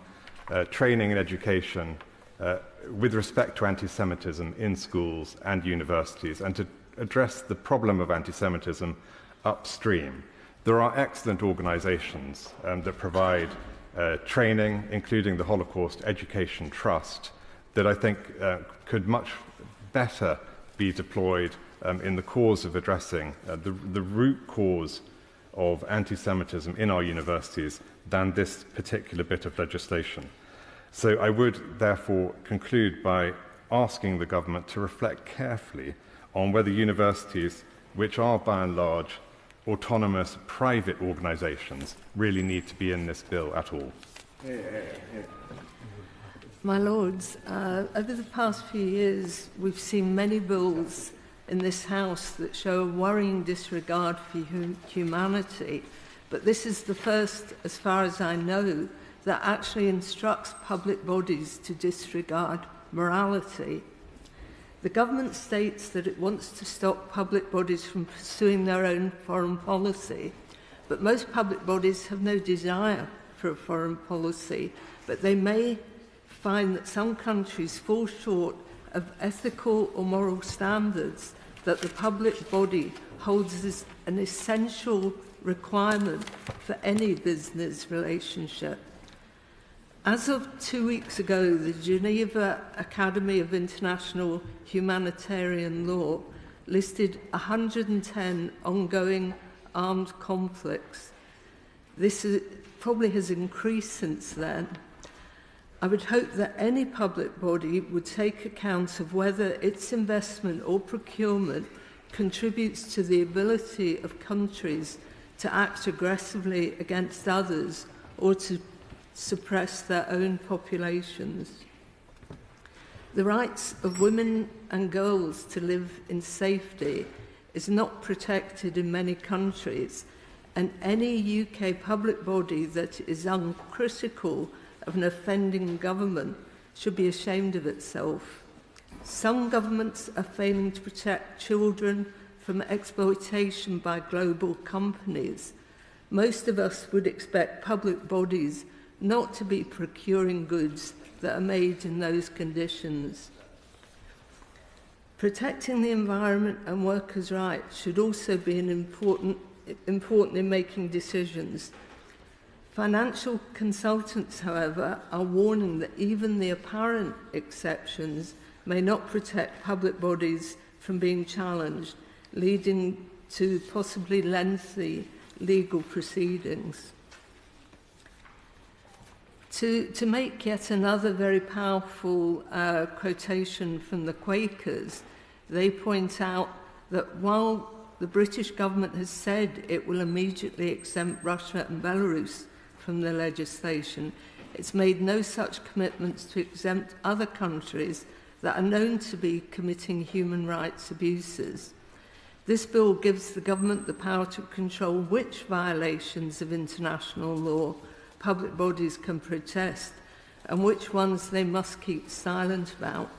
training and education with respect to anti-Semitism in schools and universities, and to address the problem of anti-Semitism upstream. There are excellent organisations that provide training, including the Holocaust Education Trust, that I think could much better be deployed in the cause of addressing the root cause of anti-Semitism in our universities than this particular bit of legislation. So I would therefore conclude by asking the government to reflect carefully on whether universities, which are by and large autonomous private organisations, really need to be in this bill at all. My Lords, over the past few years, we've seen many bills in this House that show a worrying disregard for humanity, but this is the first, as far as I know, that actually instructs public bodies to disregard morality. The government states that it wants to stop public bodies from pursuing their own foreign policy, but most public bodies have no desire for a foreign policy, but they may find that some countries fall short of ethical or moral standards that the public body holds as an essential requirement for any business relationship. As of 2 weeks ago, the Geneva Academy of International Humanitarian Law listed 110 ongoing armed conflicts. This probably has increased since then. I would hope that any public body would take account of whether its investment or procurement contributes to the ability of countries to act aggressively against others or to suppress their own populations. The rights of women and girls to live in safety is not protected in many countries, and any UK public body that is uncritical of an offending government should be ashamed of itself. Some governments are failing to protect children from exploitation by global companies. Most of us would expect public bodies not to be procuring goods that are made in those conditions. Protecting the environment and workers' rights should also be important in making decisions. Financial consultants, however, are warning that even the apparent exceptions may not protect public bodies from being challenged, leading to possibly lengthy legal proceedings. To make yet another very powerful quotation from the Quakers, they point out that while the British government has said it will immediately exempt Russia and Belarus from the legislation, it's made no such commitments to exempt other countries that are known to be committing human rights abuses. This bill gives the government the power to control which violations of international law public bodies can protest and which ones they must keep silent about.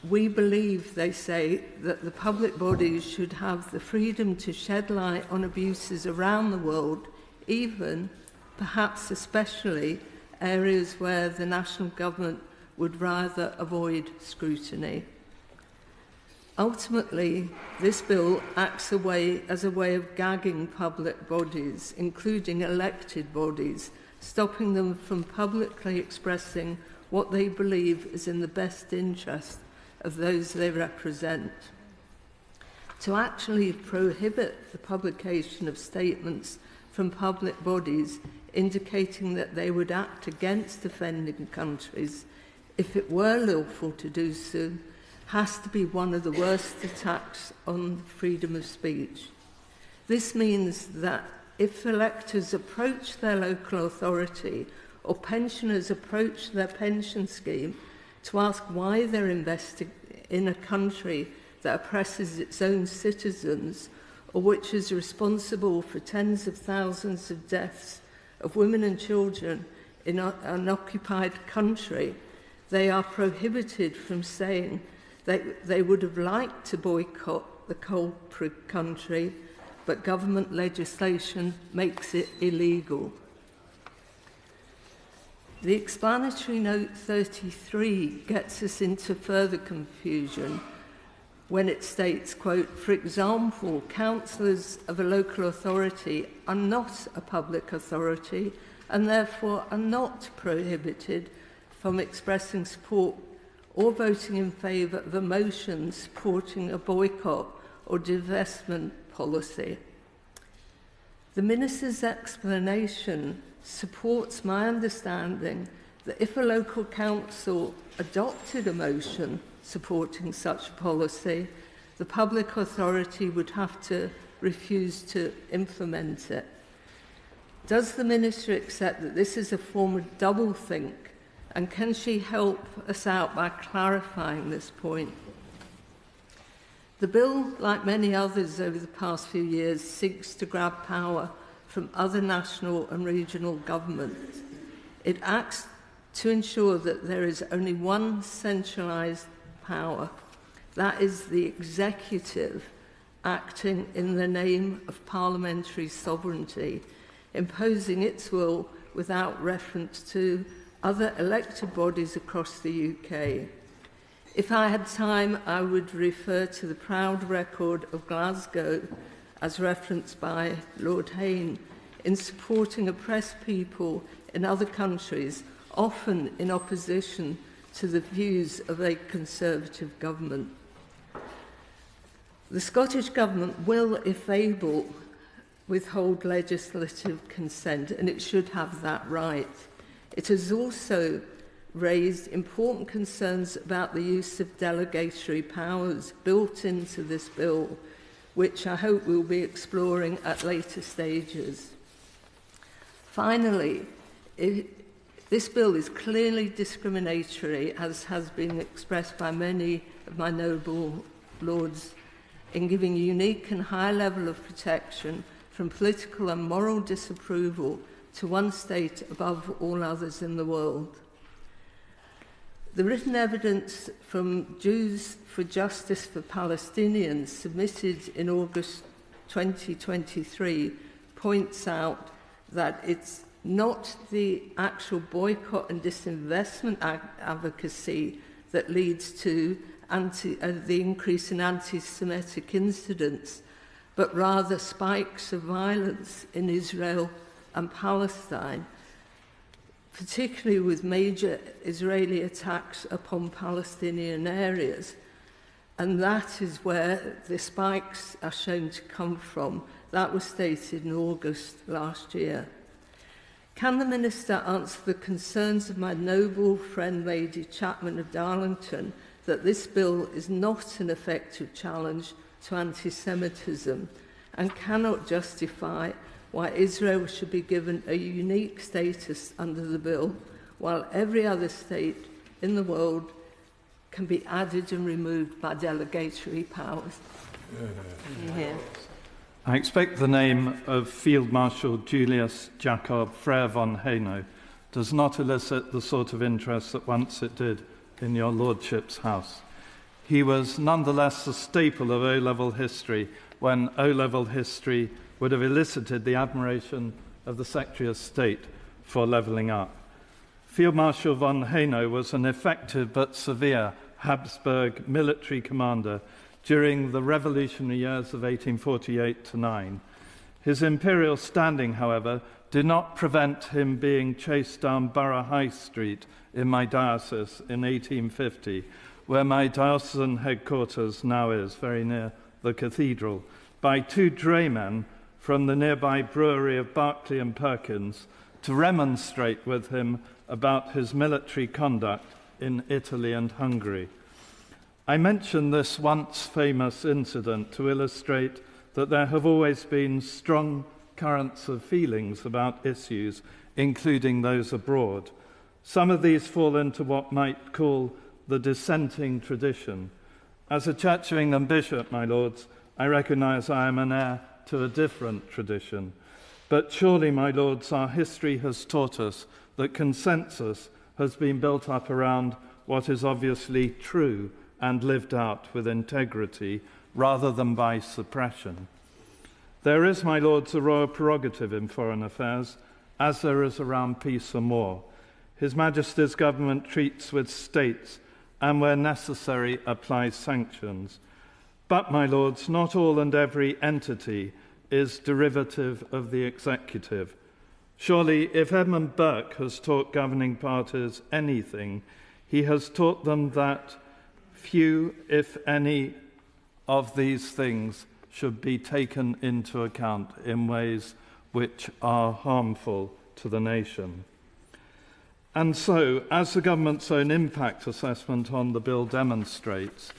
We believe, they say, that the public bodies should have the freedom to shed light on abuses around the world, even, perhaps especially, areas where the national government would rather avoid scrutiny. Ultimately, this bill acts as a way of gagging public bodies, including elected bodies, stopping them from publicly expressing what they believe is in the best interest of those they represent. To actually prohibit the publication of statements from public bodies indicating that they would act against offending countries, if it were lawful to do so, has to be one of the worst attacks on freedom of speech. This means that if electors approach their local authority or pensioners approach their pension scheme to ask why they're investing in a country that oppresses its own citizens or which is responsible for tens of thousands of deaths of women and children in an occupied country, they are prohibited from saying they would have liked to boycott the culprit country, but government legislation makes it illegal. The explanatory note 33 gets us into further confusion when it states, quote, for example, councillors of a local authority are not a public authority and therefore are not prohibited from expressing support or voting in favour of a motion supporting a boycott or divestment policy. The Minister's explanation supports my understanding that if a local council adopted a motion supporting such a policy, the public authority would have to refuse to implement it. Does the Minister accept that this is a form of doublethink, and can she help us out by clarifying this point? The bill, like many others over the past few years, seeks to grab power from other national and regional governments. It acts to ensure that there is only one centralised power, that is the executive, acting in the name of parliamentary sovereignty, imposing its will without reference to other elected bodies across the UK. If I had time, I would refer to the proud record of Glasgow, as referenced by Lord Hayne, in supporting oppressed people in other countries, often in opposition to the views of a Conservative government. The Scottish Government will, if able, withhold legislative consent, and it should have that right. It has also raised important concerns about the use of delegatory powers built into this bill, which I hope we'll be exploring at later stages. Finally, this bill is clearly discriminatory, as has been expressed by many of my noble lords, in giving unique and high level of protection from political and moral disapproval to one state above all others in the world. The written evidence from Jews for Justice for Palestinians submitted in August 2023 points out that it's not the actual boycott and disinvestment advocacy that leads to the increase in anti-Semitic incidents, but rather spikes of violence in Israel and Palestine, particularly with major Israeli attacks upon Palestinian areas. And that is where the spikes are shown to come from. That was stated in August last year. Can the Minister answer the concerns of my noble friend Lady Chapman of Darlington that this bill is not an effective challenge to anti-Semitism and cannot justify why Israel should be given a unique status under the bill, while every other state in the world can be added and removed by delegatory powers? Yeah. I expect the name of Field Marshal Julius Jakob Frere von Haino does not elicit the sort of interest that once it did in your Lordship's house. He was nonetheless a staple of O-level history when O-level history would have elicited the admiration of the Secretary of State for levelling up. Field Marshal von Haino was an effective but severe Habsburg military commander during the revolutionary years of 1848-9. His imperial standing, however, did not prevent him being chased down Borough High Street in my diocese in 1850, where my diocesan headquarters now is, very near the cathedral, by two draymen from the nearby brewery of Barclay and Perkins to remonstrate with him about his military conduct in Italy and Hungary. I mention this once famous incident to illustrate that there have always been strong currents of feelings about issues, including those abroad. Some of these fall into what might call the dissenting tradition. As a Church of England bishop, my lords, I recognise I am an heir to a different tradition. But surely, my lords, our history has taught us that consensus has been built up around what is obviously true and lived out with integrity rather than by suppression. There is, my lords, a royal prerogative in foreign affairs, as there is around peace and war. His Majesty's government treats with states and, where necessary, applies sanctions. But, my lords, not all and every entity is derivative of the executive. Surely, if Edmund Burke has taught governing parties anything, he has taught them that few, if any, of these things should be taken into account in ways which are harmful to the nation. And so, as the government's own impact assessment on the bill demonstrates,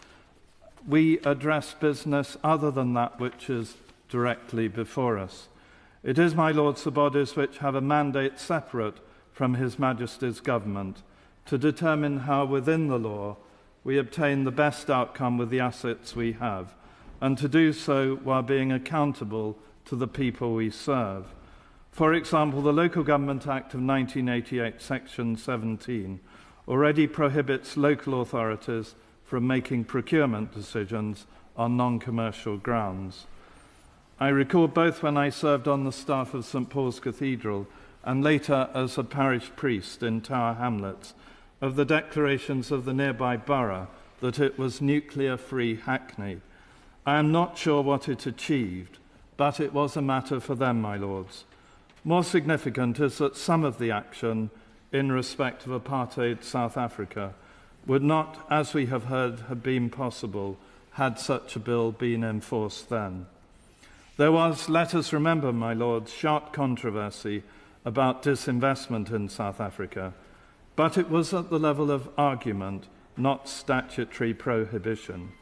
we address business other than that which is directly before us. It is, my lords, the bodies which have a mandate separate from His Majesty's government to determine how, within the law, we obtain the best outcome with the assets we have, and to do so while being accountable to the people we serve. For example, the Local Government Act of 1988, Section 17, already prohibits local authorities from making procurement decisions on non-commercial grounds. I recall both when I served on the staff of St Paul's Cathedral and later as a parish priest in Tower Hamlets, of the declarations of the nearby borough that it was nuclear-free Hackney. I am not sure what it achieved, but it was a matter for them, my lords. More significant is that some of the action in respect of apartheid South Africa would not, as we have heard, have been possible had such a bill been enforced then. There was, let us remember, my lords, sharp controversy about disinvestment in South Africa, but it was at the level of argument, not statutory prohibition.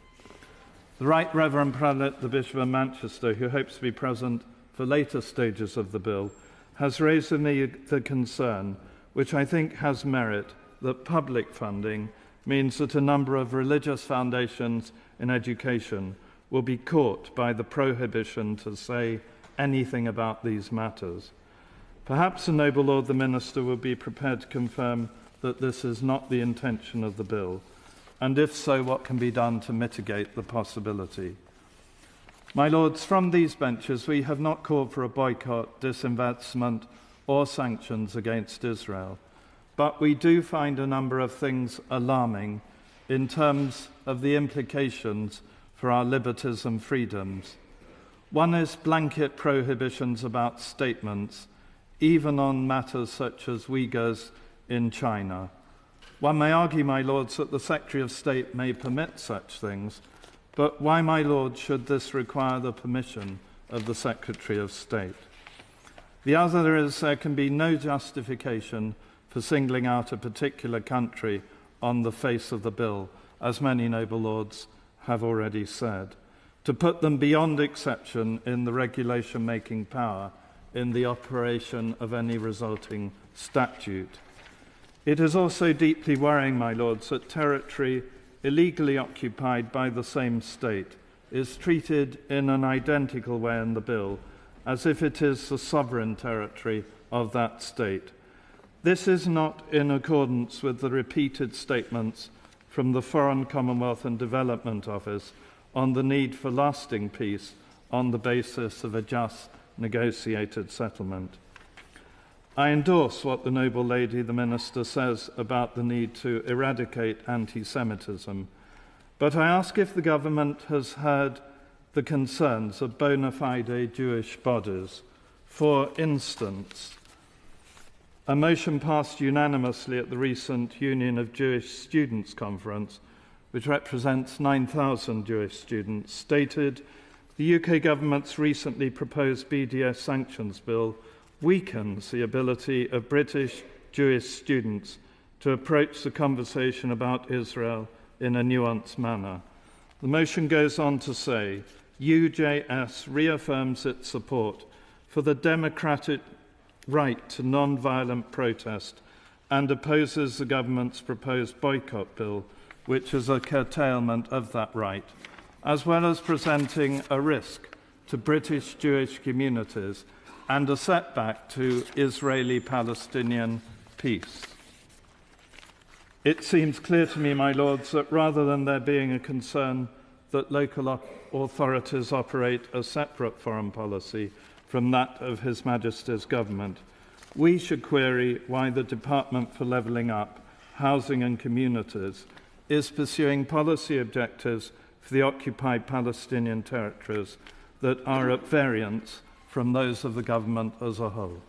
The Right Reverend Prelate, the Bishop of Manchester, who hopes to be present for later stages of the bill, has raised in me the concern, which I think has merit, that public funding means that a number of religious foundations in education will be caught by the prohibition to say anything about these matters. Perhaps the noble Lord the Minister would be prepared to confirm that this is not the intention of the bill, and if so, what can be done to mitigate the possibility. My Lords, from these benches we have not called for a boycott, disinvestment or sanctions against Israel, but we do find a number of things alarming in terms of the implications for our liberties and freedoms. One is blanket prohibitions about statements, even on matters such as Uyghurs in China. One may argue, my Lords, that the Secretary of State may permit such things, but why, my Lord, should this require the permission of the Secretary of State? The other is there can be no justification for singling out a particular country on the face of the bill, as many noble lords have already said, to put them beyond exception in the regulation-making power in the operation of any resulting statute. It is also deeply worrying, my Lords, that territory illegally occupied by the same state is treated in an identical way in the bill, as if it is the sovereign territory of that state. This is not in accordance with the repeated statements from the Foreign, Commonwealth and Development Office on the need for lasting peace on the basis of a just negotiated settlement. I endorse what the noble lady, the Minister, says about the need to eradicate anti-Semitism, but I ask if the government has heard the concerns of bona fide Jewish bodies. For instance, a motion passed unanimously at the recent Union of Jewish Students Conference, which represents 9,000 Jewish students, stated the UK government's recently proposed BDS sanctions bill weakens the ability of British Jewish students to approach the conversation about Israel in a nuanced manner. The motion goes on to say, UJS reaffirms its support for the democratic right to non-violent protest and opposes the government's proposed boycott bill, which is a curtailment of that right, as well as presenting a risk to British Jewish communities and a setback to Israeli-Palestinian peace. It seems clear to me, my Lords, that rather than there being a concern that local authorities operate a separate foreign policy from that of His Majesty's government, we should query why the Department for Levelling Up, Housing and Communities is pursuing policy objectives for the occupied Palestinian territories that are at variance from those of the government as a whole.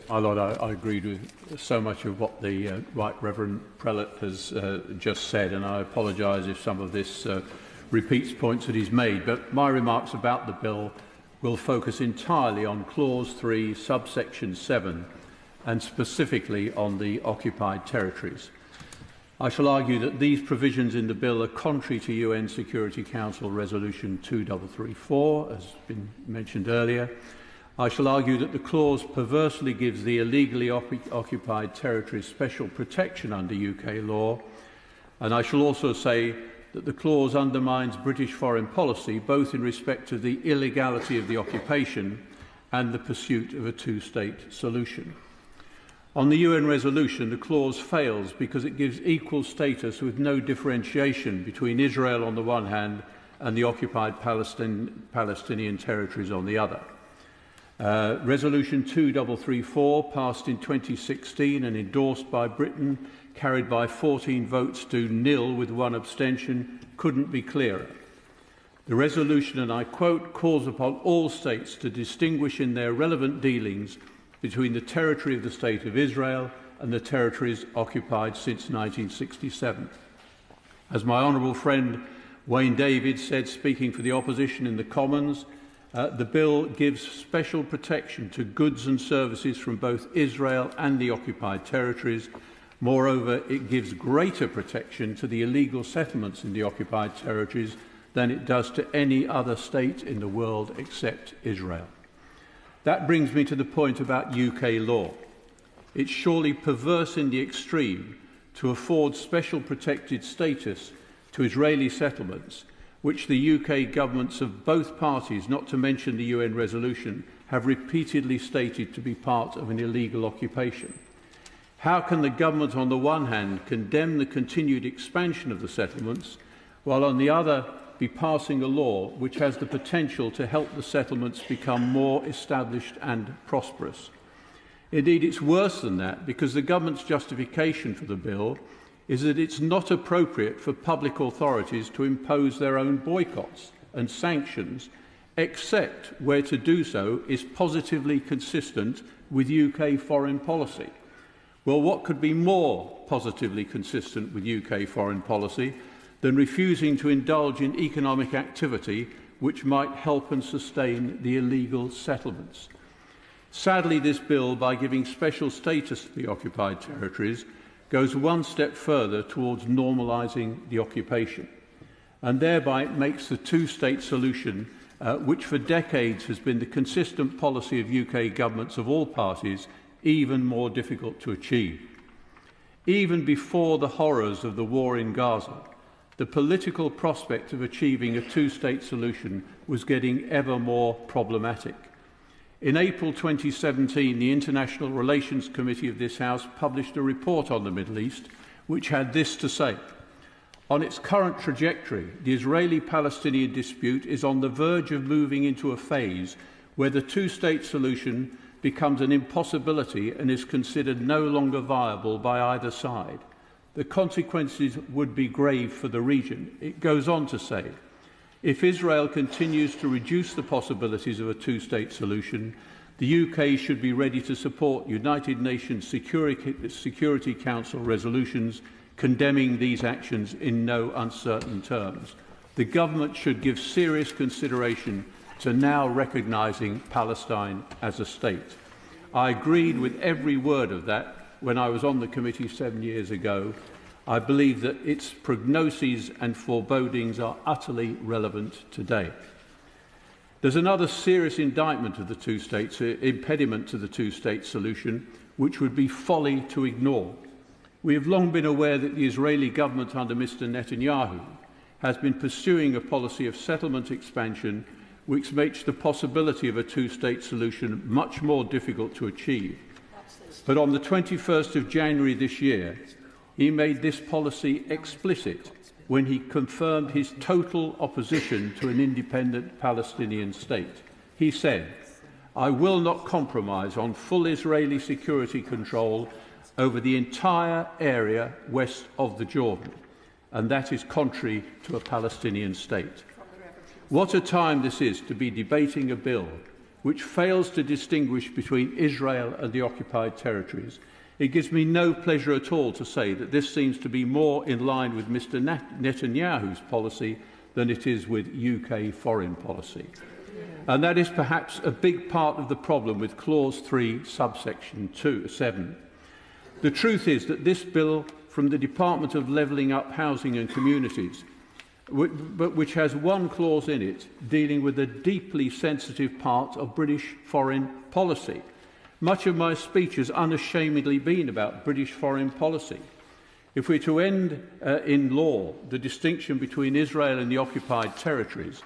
My Lord, I agreed with so much of what the Right Reverend Prelate has just said, and I apologise if some of this repeats points that he's made, but my remarks about the bill will focus entirely on Clause 3, subsection 7, and specifically on the occupied territories. I shall argue that these provisions in the bill are contrary to UN Security Council Resolution 2334, as has been mentioned earlier. I shall argue that the clause perversely gives the illegally occupied territories special protection under UK law, and I shall also say that the clause undermines British foreign policy, both in respect of the illegality of the occupation and the pursuit of a two-state solution. On the UN resolution, the clause fails because it gives equal status with no differentiation between Israel on the one hand and the occupied Palestinian territories on the other. Resolution 2334, passed in 2016 and endorsed by Britain, carried by 14 votes to 0 with 1 abstention, couldn't be clearer. The resolution, and I quote, calls upon all states to distinguish in their relevant dealings between the territory of the State of Israel and the territories occupied since 1967. As my honourable friend Wayne David said, speaking for the opposition in the Commons, the bill gives special protection to goods and services from both Israel and the occupied territories. Moreover, it gives greater protection to the illegal settlements in the occupied territories than it does to any other state in the world except Israel. That brings me to the point about UK law. It's surely perverse in the extreme to afford special protected status to Israeli settlements which the UK governments of both parties, not to mention the UN resolution, have repeatedly stated to be part of an illegal occupation. How can the government on the one hand condemn the continued expansion of the settlements, while on the other be passing a law which has the potential to help the settlements become more established and prosperous? Indeed, it's worse than that, because the government's justification for the bill is that it's not appropriate for public authorities to impose their own boycotts and sanctions, except where to do so is positively consistent with UK foreign policy. Well, what could be more positively consistent with UK foreign policy than refusing to indulge in economic activity which might help and sustain the illegal settlements? Sadly, this bill, by giving special status to the occupied territories, goes one step further towards normalising the occupation, and thereby makes the two-state solution, which for decades has been the consistent policy of UK governments of all parties, even more difficult to achieve. Even before the horrors of the war in Gaza, the political prospect of achieving a two-state solution was getting ever more problematic. In April 2017, the International Relations Committee of this House published a report on the Middle East, which had this to say: on its current trajectory, the Israeli-Palestinian dispute is on the verge of moving into a phase where the two-state solution becomes an impossibility and is considered no longer viable by either side. The consequences would be grave for the region. It goes on to say, if Israel continues to reduce the possibilities of a two-state solution, the UK should be ready to support United Nations Security Council resolutions condemning these actions in no uncertain terms. The government should give serious consideration to now recognising Palestine as a state. I agreed with every word of that when I was on the committee 7 years ago. I believe that its prognoses and forebodings are utterly relevant today. There's another serious indictment of the impediment to the two-state solution, which would be folly to ignore. We have long been aware that the Israeli government under Mr. Netanyahu has been pursuing a policy of settlement expansion which makes the possibility of a two-state solution much more difficult to achieve. But on the 21st of January this year, he made this policy explicit when he confirmed his total opposition to an independent Palestinian state. He said, "I will not compromise on full Israeli security control over the entire area west of the Jordan, and that is contrary to a Palestinian state." What a time this is to be debating a bill which fails to distinguish between Israel and the occupied territories. It gives me no pleasure at all to say that this seems to be more in line with Mr. Netanyahu's policy than it is with UK foreign policy. And that is perhaps a big part of the problem with Clause 3, subsection 7. The truth is that this bill from the Department of Levelling Up Housing and Communities, but which has one clause in it dealing with a deeply sensitive part of British foreign policy. Much of my speech has unashamedly been about British foreign policy. If we're to end in law the distinction between Israel and the occupied territories,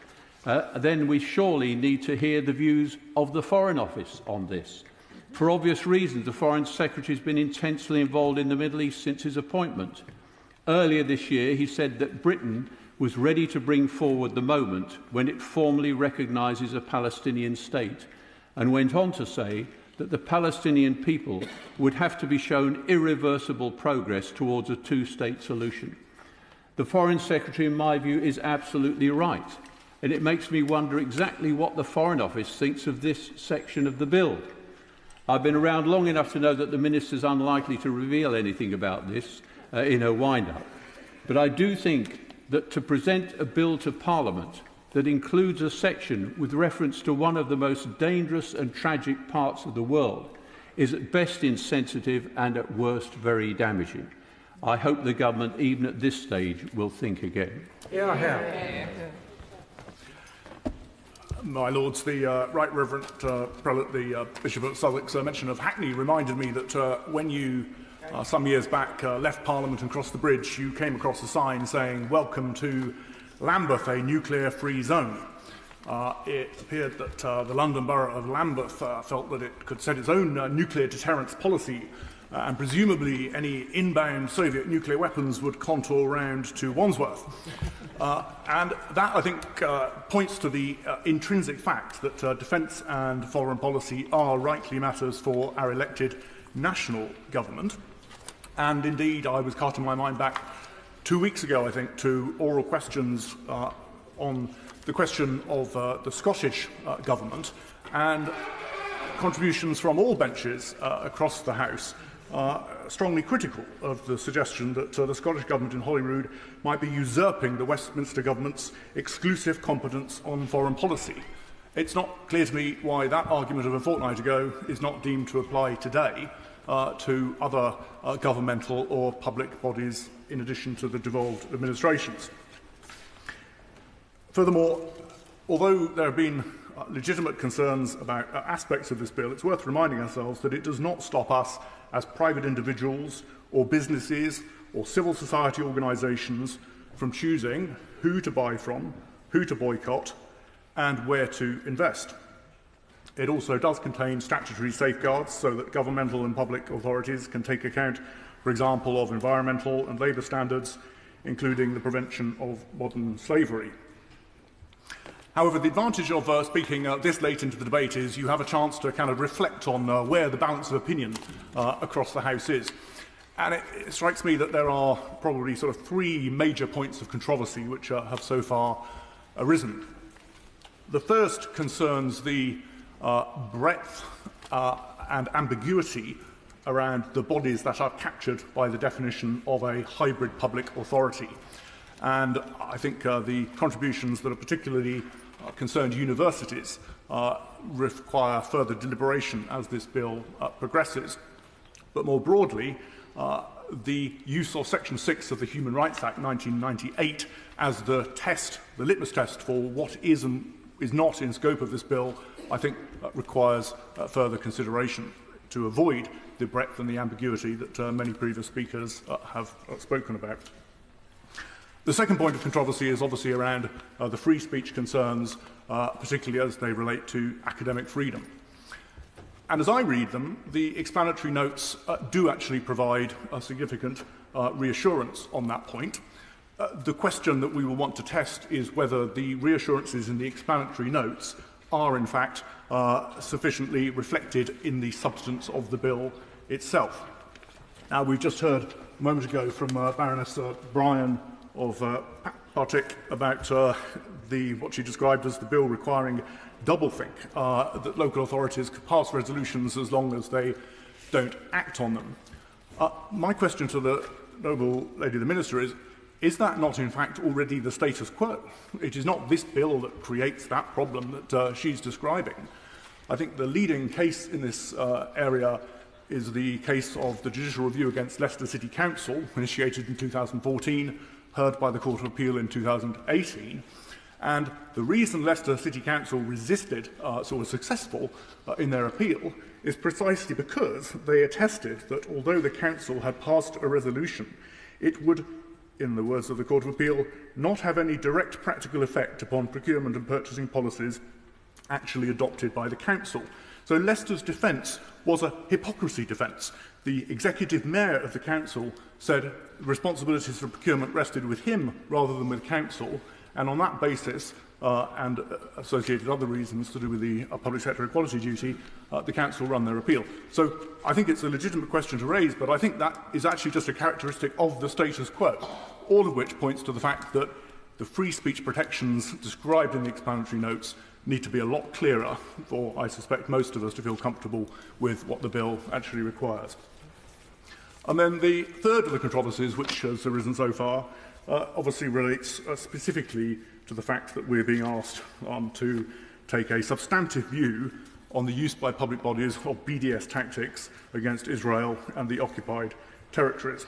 then we surely need to hear the views of the Foreign Office on this. For obvious reasons, the Foreign Secretary has been intensely involved in the Middle East since his appointment. Earlier this year, he said that Britain was ready to bring forward the moment when it formally recognises a Palestinian state, and went on to say that the Palestinian people would have to be shown irreversible progress towards a two-state solution. The Foreign Secretary, in my view, is absolutely right, and it makes me wonder exactly what the Foreign Office thinks of this section of the bill. I've been around long enough to know that the Minister is unlikely to reveal anything about this in her wind-up, but I do think that to present a bill to Parliament that includes a section with reference to one of the most dangerous and tragic parts of the world is at best insensitive and at worst very damaging. I hope the government, even at this stage, will think again. My Lords, the Right Reverend Prelate, the Bishop of Sussex, mention of Hackney reminded me that when you, some years back, left Parliament and crossed the bridge, you came across a sign saying, "Welcome to Lambeth a nuclear-free zone. It appeared that the London Borough of Lambeth felt that it could set its own nuclear deterrence policy, and presumably any inbound Soviet nuclear weapons would contour round to Wandsworth. And that, I think, points to the intrinsic fact that defence and foreign policy are rightly matters for our elected national government. And indeed, I was casting my mind back 2 weeks ago, I think, to oral questions on the question of the Scottish government, and contributions from all benches across the House strongly critical of the suggestion that the Scottish Government in Holyrood might be usurping the Westminster Government's exclusive competence on foreign policy. It's not clear to me why that argument of a fortnight ago is not deemed to apply today to other governmental or public bodies in addition to the devolved administrations. Furthermore, although there have been legitimate concerns about aspects of this bill, it's worth reminding ourselves that it does not stop us as private individuals or businesses or civil society organisations from choosing who to buy from, who to boycott, and where to invest. It also does contain statutory safeguards so that governmental and public authorities can take account, for example, of environmental and labour standards, including the prevention of modern slavery. However, the advantage of speaking this late into the debate is you have a chance to kind of reflect on where the balance of opinion across the House is. And it strikes me that there are probably sort of three major points of controversy which have so far arisen. The first concerns the breadth and ambiguity around the bodies that are captured by the definition of a hybrid public authority. And I think the contributions that are particularly concerned universities require further deliberation as this bill progresses. But more broadly, the use of Section 6 of the Human Rights Act 1998 as the test, the litmus test for what is and is not in scope of this bill, I think requires further consideration to avoid the breadth and the ambiguity that many previous speakers have spoken about. The second point of controversy is obviously around the free speech concerns, particularly as they relate to academic freedom. And as I read them, the explanatory notes do actually provide a significant reassurance on that point. The question that we will want to test is whether the reassurances in the explanatory notes are in fact sufficiently reflected in the substance of the bill itself. Now, we've just heard a moment ago from Baroness Bryan of Partick about what she described as the bill requiring doublethink, that local authorities could pass resolutions as long as they don't act on them. My question to the noble lady the Minister is that not in fact already the status quo? It is not this bill that creates that problem that she's describing. I think the leading case in this area is the case of the Judicial Review against Leicester City Council, initiated in 2014, heard by the Court of Appeal in 2018. And the reason Leicester City Council resisted, so was successful in their appeal, is precisely because they attested that although the Council had passed a resolution, it would, in the words of the Court of Appeal, not have any direct practical effect upon procurement and purchasing policies actually adopted by the Council. So Leicester's defence was a hypocrisy defence. The executive mayor of the council said responsibilities for procurement rested with him rather than with council, and on that basis and associated other reasons to do with the public sector equality duty, the council run their appeal. So I think it's a legitimate question to raise, but I think that is actually just a characteristic of the status quo, all of which points to the fact that the free speech protections described in the explanatory notes need to be a lot clearer for, I suspect, most of us to feel comfortable with what the bill actually requires. And then the third of the controversies which has arisen so far obviously relates specifically to the fact that we're being asked to take a substantive view on the use by public bodies of BDS tactics against Israel and the occupied territories.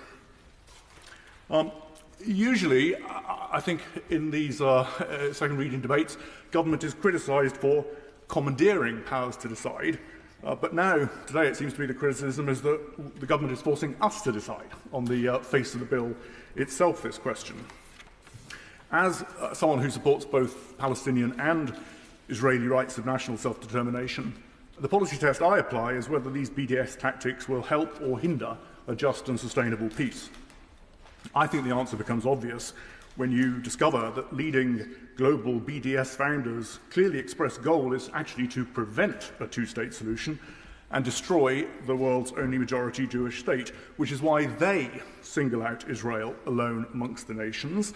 Usually, I think in these second reading debates, government is criticised for commandeering powers to decide, but now, today, it seems to be the criticism is that the government is forcing us to decide on the face of the bill itself this question. As someone who supports both Palestinian and Israeli rights of national self-determination, the policy test I apply is whether these BDS tactics will help or hinder a just and sustainable peace. I think the answer becomes obvious when you discover that leading global BDS founders' clearly expressed goal is actually to prevent a two-state solution and destroy the world's only majority Jewish state, which is why they single out Israel alone amongst the nations,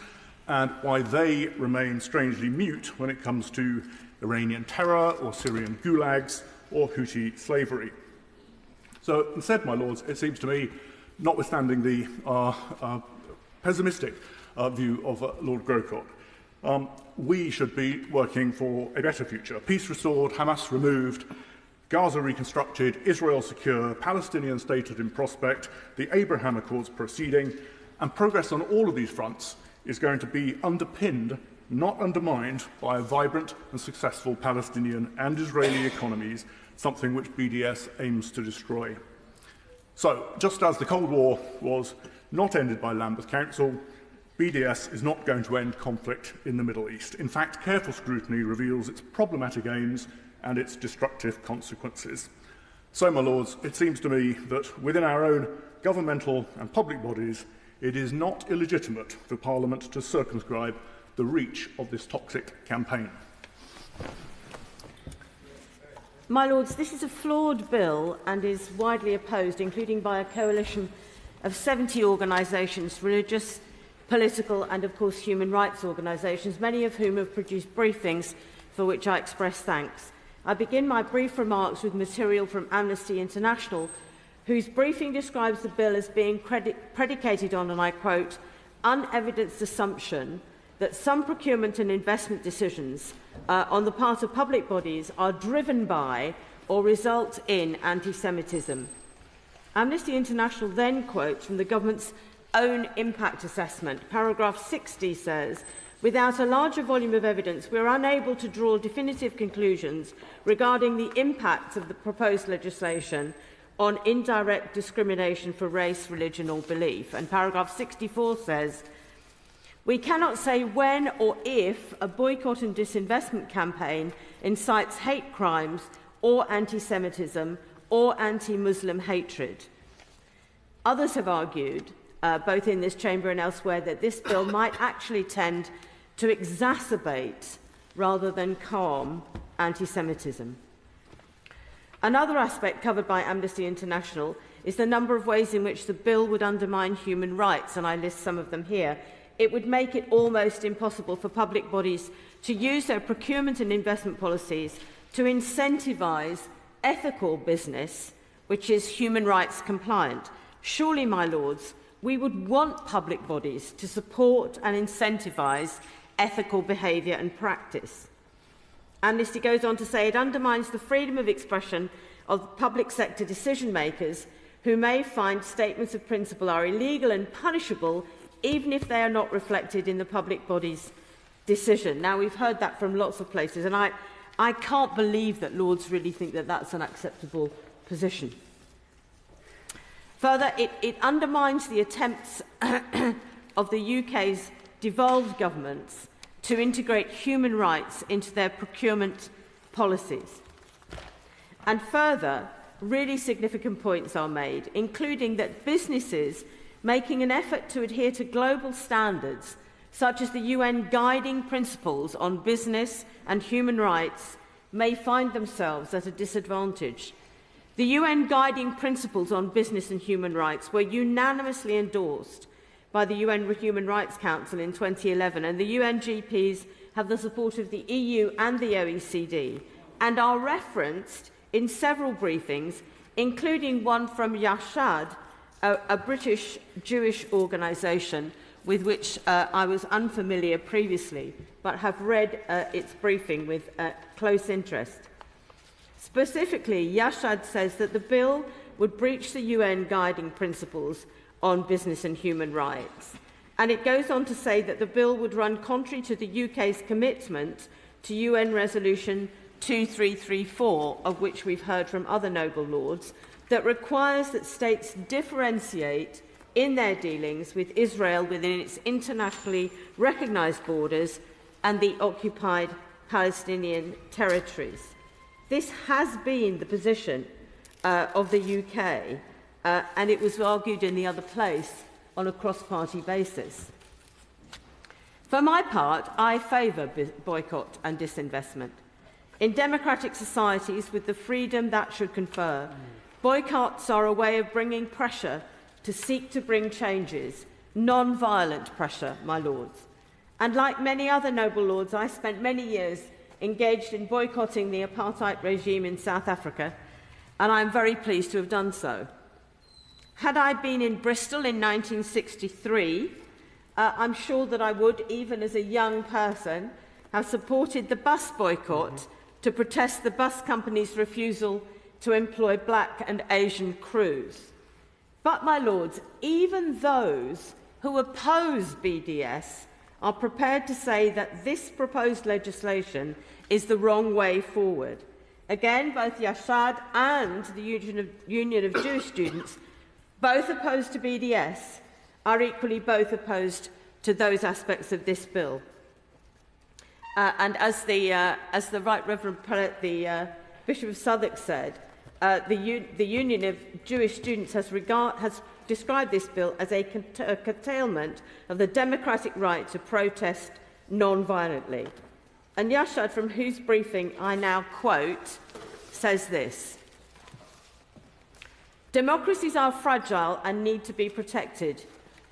and why they remain strangely mute when it comes to Iranian terror or Syrian gulags or Houthi slavery. So instead, my lords, it seems to me, notwithstanding the pessimistic view of Lord Grocott, we should be working for a better future. Peace restored, Hamas removed, Gaza reconstructed, Israel secure, Palestinian statehood in prospect, the Abraham Accords proceeding, and progress on all of these fronts is going to be underpinned, not undermined, by a vibrant and successful Palestinian and Israeli economies, something which BDS aims to destroy. So, just as the Cold War was not ended by Lambeth Council, BDS is not going to end conflict in the Middle East. In fact, careful scrutiny reveals its problematic aims and its destructive consequences. So, my lords, it seems to me that within our own governmental and public bodies, it is not illegitimate for Parliament to circumscribe the reach of this toxic campaign. My Lords, this is a flawed bill and is widely opposed, including by a coalition of 70 organisations, religious, political and, of course, human rights organisations, many of whom have produced briefings for which I express thanks. I begin my brief remarks with material from Amnesty International, whose briefing describes the bill as being predicated on, and I quote, unevidenced assumption that some procurement and investment decisions on the part of public bodies are driven by or result in anti-Semitism. Amnesty International then quotes from the government's own impact assessment. Paragraph 60 says, without a larger volume of evidence, we are unable to draw definitive conclusions regarding the impacts of the proposed legislation on indirect discrimination for race, religion or belief. And paragraph 64 says, we cannot say when or if a boycott and disinvestment campaign incites hate crimes or anti-Semitism or anti-Muslim hatred. Others have argued, both in this chamber and elsewhere, that this bill might actually tend to exacerbate rather than calm anti-Semitism. Another aspect covered by Amnesty International is the number of ways in which the bill would undermine human rights, and I list some of them here. It would make it almost impossible for public bodies to use their procurement and investment policies to incentivise ethical business, which is human rights compliant. Surely, my lords, we would want public bodies to support and incentivise ethical behaviour and practice. Amnesty goes on to say it undermines the freedom of expression of public sector decision makers who may find statements of principle are illegal and punishable even if they are not reflected in the public body's decision. Now, we've heard that from lots of places, and I can't believe that Lords really think that that's an acceptable position. Further, it undermines the attempts of the UK's devolved governments to integrate human rights into their procurement policies. And further, really significant points are made, including that businesses making an effort to adhere to global standards, such as the UN guiding principles on business and human rights, may find themselves at a disadvantage. The UN guiding principles on business and human rights were unanimously endorsed by the UN Human Rights Council in 2011, and the UNGPs have the support of the EU and the OECD, and are referenced in several briefings, including one from Yashad, a British Jewish organisation with which I was unfamiliar previously, but have read its briefing with close interest. Specifically, Yashad says that the bill would breach the UN guiding principles on business and human rights. And it goes on to say that the bill would run contrary to the UK's commitment to UN Resolution 2334, of which we've heard from other noble lords, that requires that states differentiate in their dealings with Israel within its internationally recognised borders and the occupied Palestinian territories. This has been the position of the UK, and it was argued in the other place on a cross-party basis. For my part, I favour boycott and disinvestment. In democratic societies, with the freedom that should confer, boycotts are a way of bringing pressure to seek to bring changes, non-violent pressure, my lords. And like many other noble lords, I spent many years engaged in boycotting the apartheid regime in South Africa, and I am very pleased to have done so. Had I been in Bristol in 1963, I'm sure that I would, even as a young person, have supported the bus boycott to protest the bus company's refusal to employ black and Asian crews. But, my lords, even those who oppose BDS are prepared to say that this proposed legislation is the wrong way forward. Again, both Yashad and the Union of Jewish Students, both opposed to BDS, are equally both opposed to those aspects of this bill. And as the Right Reverend Prelate, the Bishop of Southwark, said, the Union of Jewish Students has described this bill as a curtailment of the democratic right to protest non-violently. And Yashad, from whose briefing I now quote, says this: "Democracies are fragile and need to be protected.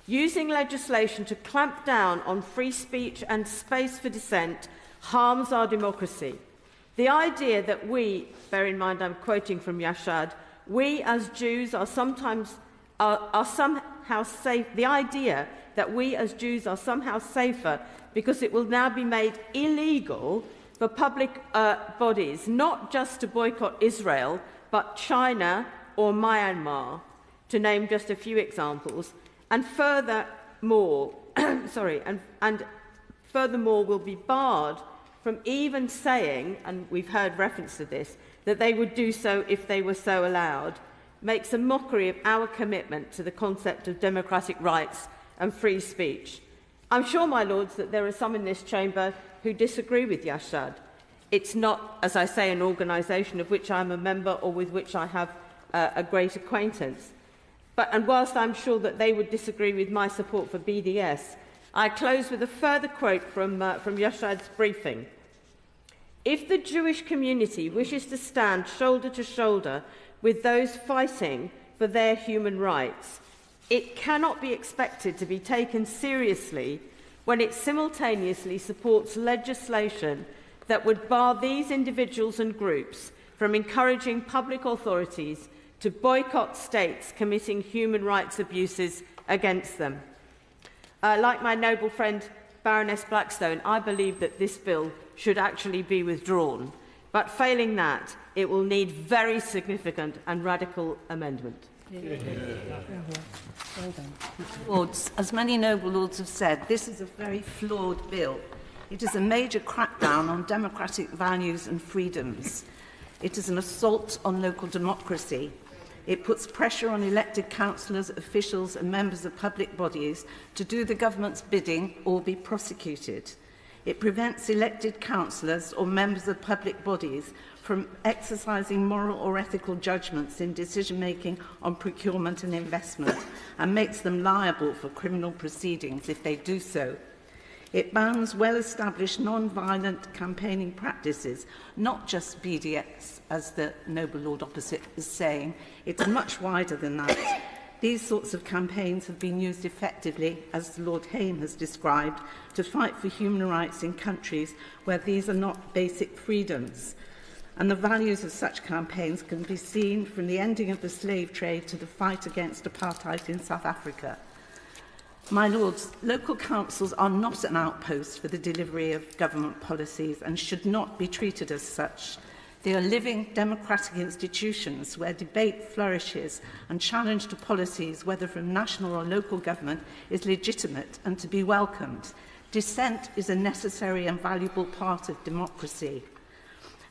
Using legislation to clamp down on free speech and space for dissent harms our democracy. The idea that we," bear in mind I'm quoting from Yashad, "we as Jews are somehow safe, the idea that we as Jews are somehow safer because it will now be made illegal for public bodies not just to boycott Israel, but China or Myanmar, to name just a few examples, and furthermore, furthermore will be barred from even saying, and we've heard reference to this, that they would do so if they were so allowed, makes a mockery of our commitment to the concept of democratic rights and free speech. I'm sure, my lords, that there are some in this chamber who disagree with Yashad. It's not, as I say, an organisation of which I'm a member or with which I have a great acquaintance. And whilst I'm sure that they would disagree with my support for BDS, I close with a further quote from Yashad's briefing. "If the Jewish community wishes to stand shoulder to shoulder with those fighting for their human rights, it cannot be expected to be taken seriously when it simultaneously supports legislation that would bar these individuals and groups from encouraging public authorities to boycott states committing human rights abuses against them." Like my noble friend Baroness Blackstone, I believe that this bill should actually be withdrawn, but failing that, it will need very significant and radical amendment. Lords, as many noble lords have said, this is a very flawed bill. It is a major crackdown on democratic values and freedoms. It is an assault on local democracy. It puts pressure on elected councillors, officials and members of public bodies to do the government's bidding or be prosecuted. It prevents elected councillors or members of public bodies from exercising moral or ethical judgments in decision-making on procurement and investment, and makes them liable for criminal proceedings if they do so. It bans well-established non-violent campaigning practices, not just BDS, as the noble lord opposite is saying. It's much wider than that. These sorts of campaigns have been used effectively, as Lord Hain has described, to fight for human rights in countries where these are not basic freedoms. And the values of such campaigns can be seen from the ending of the slave trade to the fight against apartheid in South Africa. My lords, local councils are not an outpost for the delivery of government policies and should not be treated as such. They are living democratic institutions where debate flourishes and challenge to policies, whether from national or local government, is legitimate and to be welcomed. Dissent is a necessary and valuable part of democracy.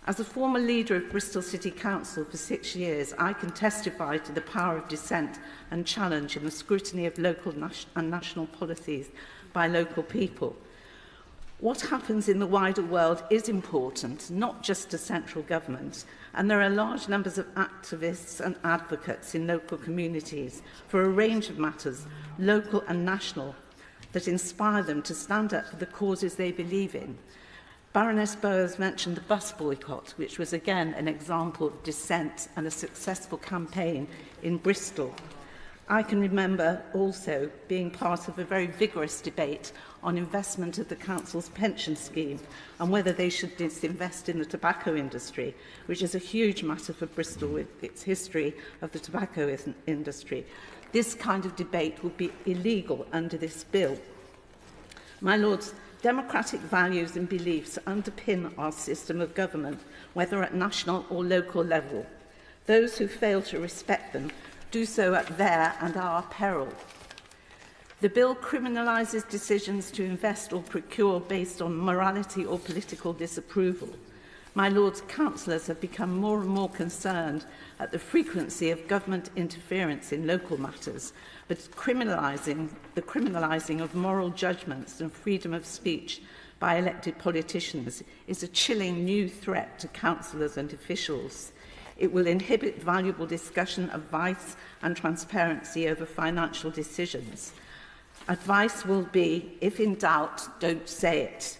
As a former leader of Bristol City Council for 6 years, I can testify to the power of dissent and challenge in the scrutiny of local and national policies by local people. What happens in the wider world is important, not just to central government, and there are large numbers of activists and advocates in local communities for a range of matters, local and national, that inspire them to stand up for the causes they believe in. Baroness Bowers mentioned the bus boycott, which was again an example of dissent and a successful campaign in Bristol. I can remember also being part of a very vigorous debate on investment of the council's pension scheme and whether they should disinvest in the tobacco industry, which is a huge matter for Bristol with its history of the tobacco industry. This kind of debate would be illegal under this bill. My Lords, democratic values and beliefs underpin our system of government, whether at national or local level. Those who fail to respect them do so at their and our peril. The bill criminalises decisions to invest or procure based on morality or political disapproval. My Lords, councillors have become more and more concerned at the frequency of government interference in local matters, but the criminalising of moral judgments and freedom of speech by elected politicians is a chilling new threat to councillors and officials. It will inhibit valuable discussion, advice and transparency over financial decisions. Advice will be, if in doubt, don't say it,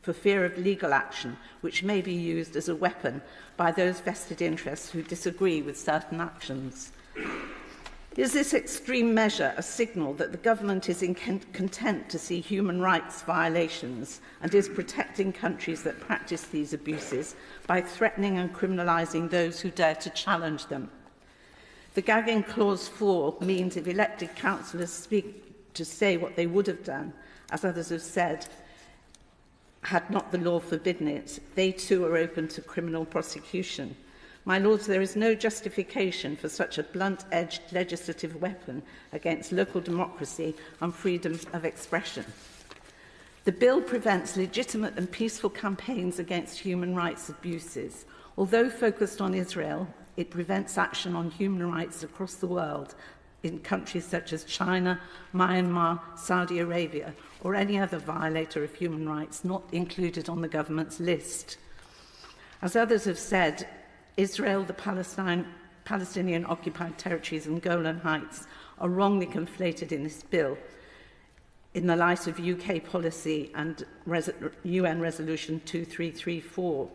for fear of legal action, which may be used as a weapon by those vested interests who disagree with certain actions. Is this extreme measure a signal that the government is content to see human rights violations and is protecting countries that practice these abuses by threatening and criminalising those who dare to challenge them? The gagging clause 4 means if elected councillors speak to say what they would have done, as others have said, had not the law forbidden it, they too are open to criminal prosecution. My Lords, there is no justification for such a blunt-edged legislative weapon against local democracy and freedom of expression. The bill prevents legitimate and peaceful campaigns against human rights abuses. Although focused on Israel, it prevents action on human rights across the world in countries such as China, Myanmar, Saudi Arabia, or any other violator of human rights not included on the government's list. As others have said, Israel, the Palestinian-occupied territories and Golan Heights are wrongly conflated in this bill in the light of UK policy and UN Resolution 2334.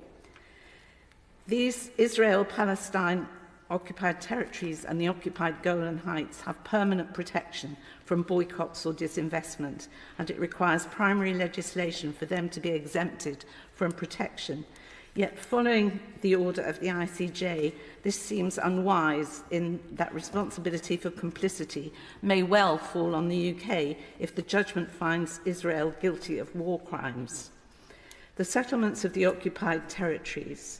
These Israel-Palestine occupied territories and the occupied Golan Heights have permanent protection from boycotts or disinvestment, and it requires primary legislation for them to be exempted from protection. Yet, following the order of the ICJ, this seems unwise in that responsibility for complicity may well fall on the UK if the judgment finds Israel guilty of war crimes. The settlements of the occupied territories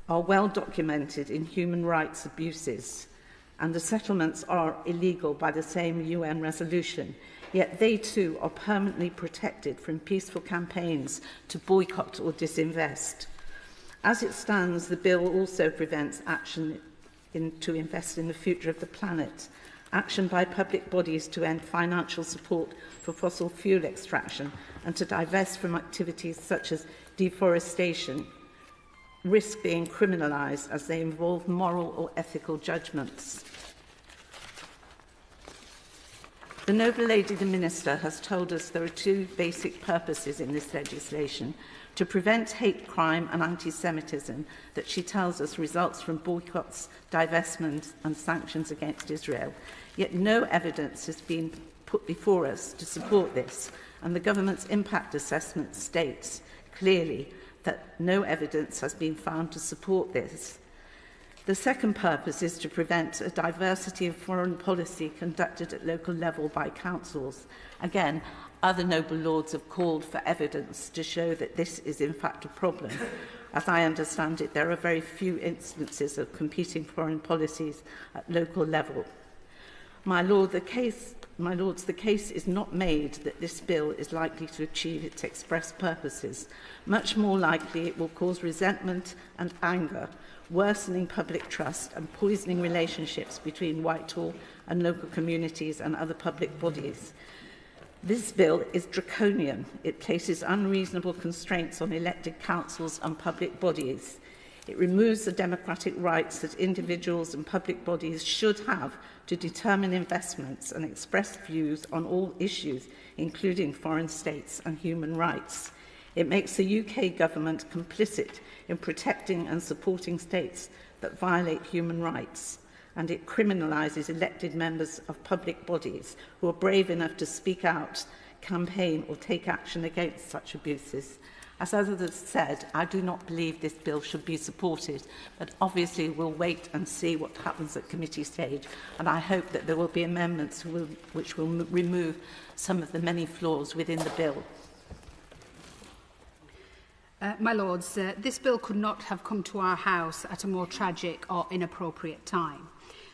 are well documented in human rights abuses, and the settlements are illegal by the same UN resolution, yet they too are permanently protected from peaceful campaigns to boycott or disinvest. As it stands, the bill also prevents action to invest in the future of the planet, action by public bodies to end financial support for fossil fuel extraction and to divest from activities such as deforestation, risk being criminalised as they involve moral or ethical judgments. The noble lady, the Minister, has told us there are two basic purposes in this legislation: to prevent hate crime and anti-Semitism that she tells us results from boycotts, divestment and sanctions against Israel. Yet no evidence has been put before us to support this, and the government's impact assessment states clearly that no evidence has been found to support this. The second purpose is to prevent a diversity of foreign policy conducted at local level by councils. Again, other noble lords have called for evidence to show that this is in fact a problem. As I understand it, there are very few instances of competing foreign policies at local level. My Lord, the case My Lords, the case is not made that this bill is likely to achieve its express purposes. Much more likely it will cause resentment and anger, worsening public trust and poisoning relationships between Whitehall and local communities and other public bodies. This bill is draconian. It places unreasonable constraints on elected councils and public bodies. It removes the democratic rights that individuals and public bodies should have to determine investments and express views on all issues, including foreign states and human rights. It makes the UK government complicit in protecting and supporting states that violate human rights. And it criminalises elected members of public bodies who are brave enough to speak out, campaign or take action against such abuses. As others have said, I do not believe this bill should be supported, but obviously we'll wait and see what happens at committee stage, and I hope that there will be amendments which will remove some of the many flaws within the bill. My Lords, this bill could not have come to our House at a more tragic or inappropriate time.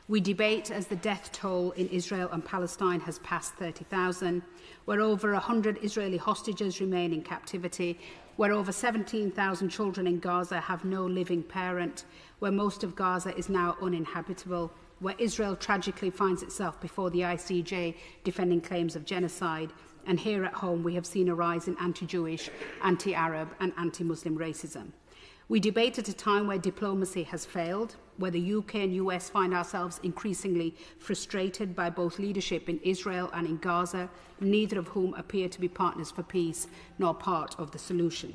We debate as the death toll in Israel and Palestine has passed 30,000, where over 100 Israeli hostages remain in captivity, where over 17,000 children in Gaza have no living parent, where most of Gaza is now uninhabitable, where Israel tragically finds itself before the ICJ defending claims of genocide, and here at home we have seen a rise in anti-Jewish, anti-Arab and anti-Muslim racism. We debate at a time where diplomacy has failed, where the UK and US find ourselves increasingly frustrated by both leadership in Israel and in Gaza, neither of whom appear to be partners for peace nor part of the solution.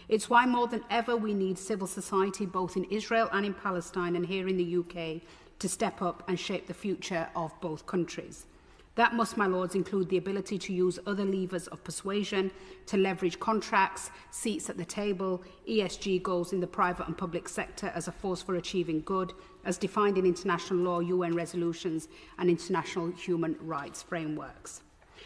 It's why more than ever we need civil society both in Israel and in Palestine and here in the UK to step up and shape the future of both countries. That must, my Lords, include the ability to use other levers of persuasion, to leverage contracts, seats at the table, ESG goals in the private and public sector as a force for achieving good, as defined in international law, UN resolutions and international human rights frameworks.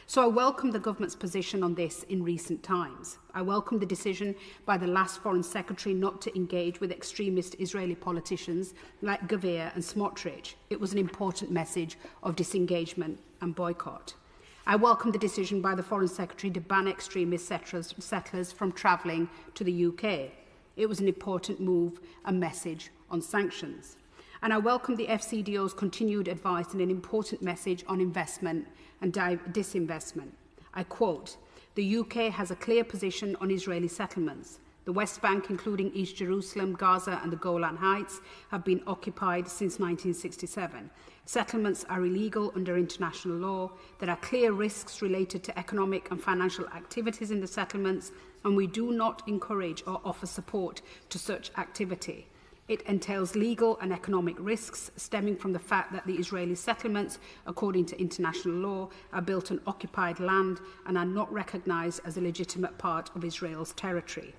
So I welcome the government's position on this in recent times. I welcome the decision by the last Foreign Secretary not to engage with extremist Israeli politicians like Gavir and Smotrich. It was an important message of disengagement and boycott. I welcome the decision by the Foreign Secretary to ban extremist settlers from travelling to the UK. It was an important move and message on sanctions. And I welcome the FCDO's continued advice and an important message on investment and disinvestment. I quote, "The UK has a clear position on Israeli settlements. The West Bank, including East Jerusalem, Gaza and the Golan Heights, have been occupied since 1967. Settlements are illegal under international law. There are clear risks related to economic and financial activities in the settlements, and we do not encourage or offer support to such activity. It entails legal and economic risks stemming from the fact that the Israeli settlements, according to international law, are built on occupied land and are not recognised as a legitimate part of Israel's territory.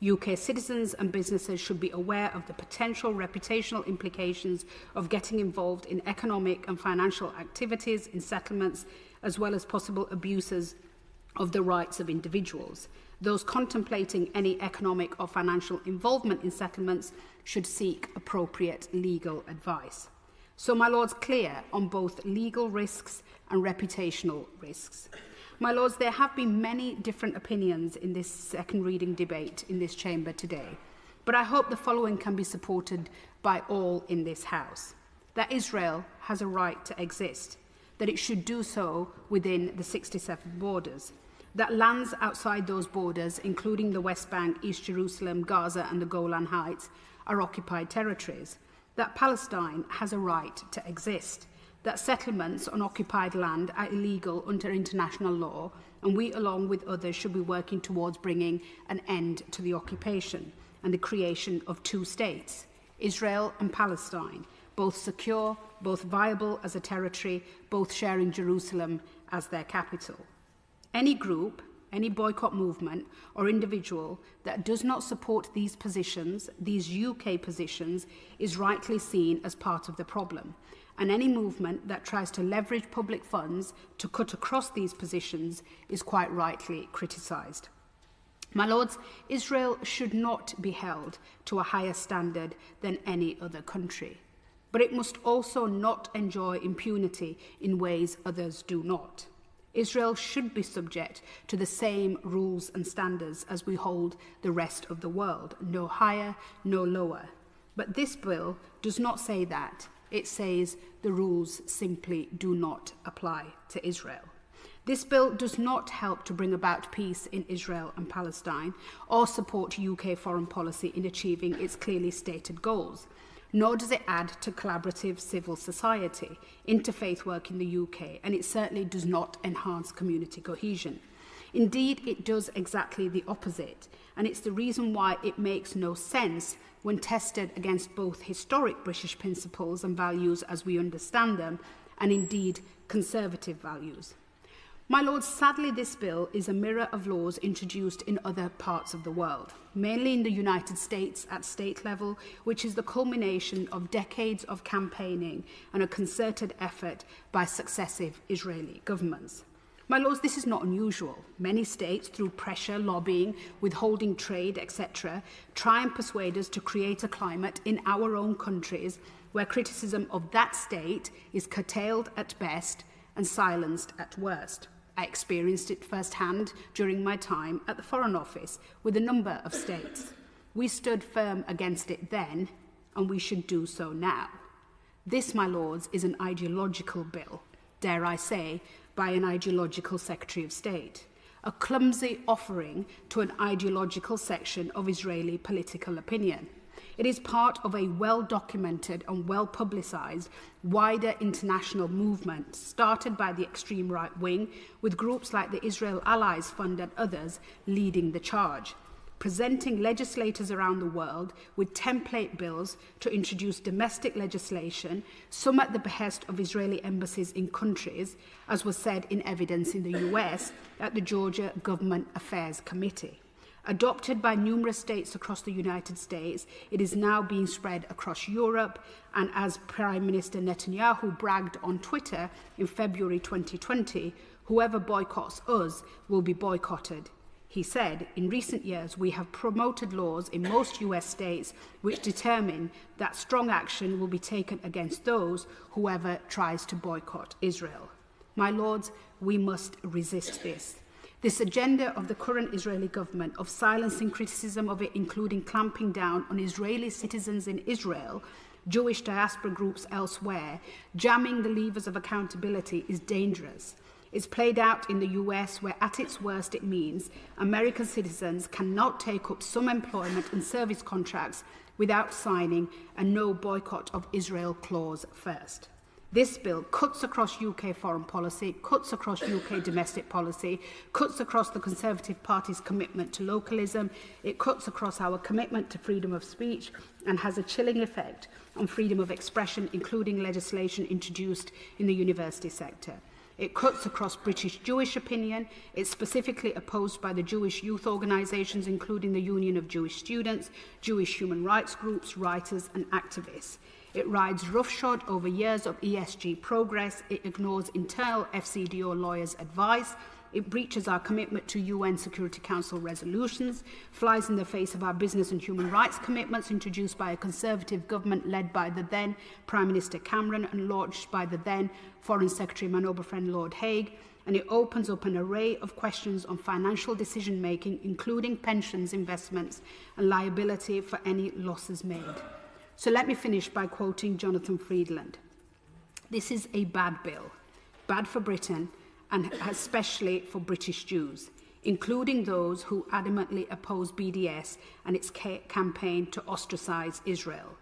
UK citizens and businesses should be aware of the potential reputational implications of getting involved in economic and financial activities in settlements, as well as possible abuses of the rights of individuals. Those contemplating any economic or financial involvement in settlements should seek appropriate legal advice." So, my Lords, clear on both legal risks and reputational risks. My Lords, there have been many different opinions in this second reading debate in this chamber today, but I hope the following can be supported by all in this House. That Israel has a right to exist, that it should do so within the 67 borders, that lands outside those borders, including the West Bank, East Jerusalem, Gaza and the Golan Heights, are occupied territories, that Palestine has a right to exist, that settlements on occupied land are illegal under international law, and we, along with others, should be working towards bringing an end to the occupation and the creation of two states, Israel and Palestine, both secure, both viable as a territory, both sharing Jerusalem as their capital. Any group, any boycott movement or individual that does not support these positions, these UK positions, is rightly seen as part of the problem. And any movement that tries to leverage public funds to cut across these positions is quite rightly criticised. My Lords, Israel should not be held to a higher standard than any other country. But it must also not enjoy impunity in ways others do not. Israel should be subject to the same rules and standards as we hold the rest of the world, no higher, no lower. But this bill does not say that. It says the rules simply do not apply to Israel. This bill does not help to bring about peace in Israel and Palestine or support UK foreign policy in achieving its clearly stated goals, nor does it add to collaborative civil society, interfaith work in the UK, and it certainly does not enhance community cohesion. Indeed, it does exactly the opposite, and it's the reason why it makes no sense when tested against both historic British principles and values as we understand them, and indeed conservative values. My Lords, sadly this bill is a mirror of laws introduced in other parts of the world, mainly in the United States at state level, which is the culmination of decades of campaigning and a concerted effort by successive Israeli governments. My Lords, this is not unusual. Many states, through pressure, lobbying, withholding trade, etc., try and persuade us to create a climate in our own countries where criticism of that state is curtailed at best and silenced at worst. I experienced it firsthand during my time at the Foreign Office with a number of states. We stood firm against it then, and we should do so now. This, my Lords, is an ideological bill, dare I say, by an ideological Secretary of State, a clumsy offering to an ideological section of Israeli political opinion. It is part of a well-documented and well-publicised wider international movement started by the extreme right wing, with groups like the Israel Allies Fund and others leading the charge, presenting legislators around the world with template bills to introduce domestic legislation, some at the behest of Israeli embassies in countries, as was said in evidence in the US at the Georgia Government Affairs Committee. Adopted by numerous states across the United States, it is now being spread across Europe, and as Prime Minister Netanyahu bragged on Twitter in February 2020, whoever boycotts us will be boycotted. He said, in recent years, we have promoted laws in most US states which determine that strong action will be taken against those whoever tries to boycott Israel. My Lords, we must resist this. This agenda of the current Israeli government of silencing criticism of it, including clamping down on Israeli citizens in Israel, Jewish diaspora groups elsewhere, jamming the levers of accountability, is dangerous. It's played out in the US, where at its worst it means American citizens cannot take up some employment and service contracts without signing a no boycott of Israel clause first. This bill cuts across UK foreign policy, cuts across UK domestic policy, cuts across the Conservative Party's commitment to localism, it cuts across our commitment to freedom of speech, and has a chilling effect on freedom of expression, including legislation introduced in the university sector. It cuts across British Jewish opinion. It's specifically opposed by the Jewish youth organisations, including the Union of Jewish Students, Jewish human rights groups, writers and activists. It rides roughshod over years of ESG progress. It ignores internal FCDO lawyers' advice. It breaches our commitment to UN Security Council resolutions, flies in the face of our business and human rights commitments introduced by a Conservative government led by the then Prime Minister Cameron and launched by the then Foreign Secretary, my noble friend Lord Hague. And it opens up an array of questions on financial decision-making, including pensions, investments and liability for any losses made. So let me finish by quoting Jonathan Friedland. This is a bad bill, bad for Britain and especially for British Jews, including those who adamantly oppose BDS and its campaign to ostracise Israel.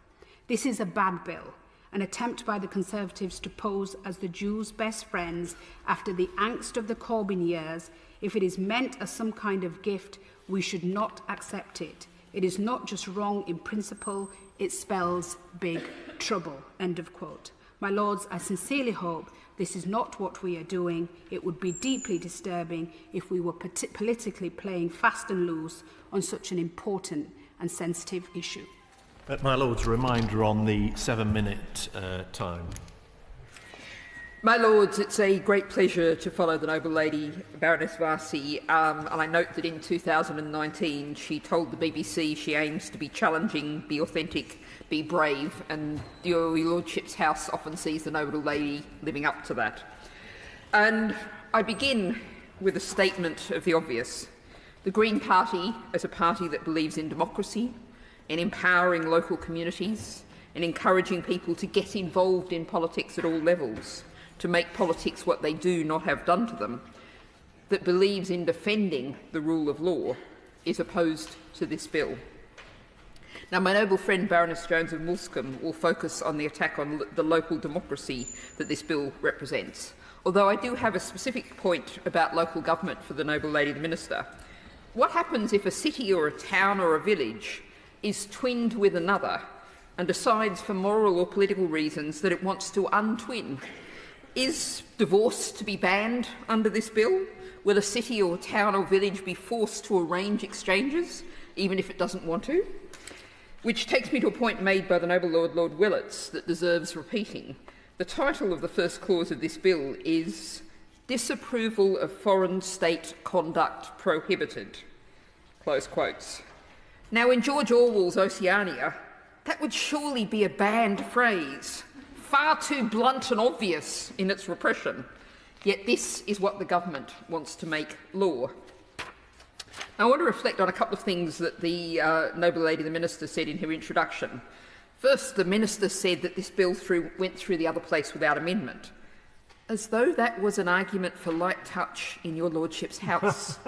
This is a bad bill, an attempt by the Conservatives to pose as the Jews' best friends after the angst of the Corbyn years. If it is meant as some kind of gift, we should not accept it. It is not just wrong in principle, it spells big trouble. End of quote. My Lords, I sincerely hope this is not what we are doing. It would be deeply disturbing if we were politically playing fast and loose on such an important and sensitive issue. My Lords, a reminder on the 7-minute time. My Lords, it's a great pleasure to follow the noble lady Baroness Varsi, and I note that in 2019 she told the BBC she aims to be challenging, be authentic, be brave, and your Lordship's house often sees the noble lady living up to that. And I begin with a statement of the obvious. The Green Party, as a party that believes in democracy, in empowering local communities, in encouraging people to get involved in politics at all levels, to make politics what they do not have done to them, that believes in defending the rule of law, is opposed to this bill. Now, my noble friend Baroness Jones of Moulscombe will focus on the attack on the local democracy that this bill represents, although I do have a specific point about local government for the noble lady the Minister. What happens if a city or a town or a village is twinned with another and decides for moral or political reasons that it wants to untwin? Is divorce to be banned under this bill? Will a city or town or village be forced to arrange exchanges, even if it doesn't want to? Which takes me to a point made by the noble Lord Willits that deserves repeating. The title of the first clause of this bill is Disapproval of Foreign State Conduct Prohibited, close quotes. Now, in George Orwell's Oceania, that would surely be a banned phrase, far too blunt and obvious in its repression, yet this is what the government wants to make law. Now, I want to reflect on a couple of things that the noble lady the Minister said in her introduction. First, the Minister said that this bill went through the other place without amendment, as though that was an argument for light touch in your Lordship's house.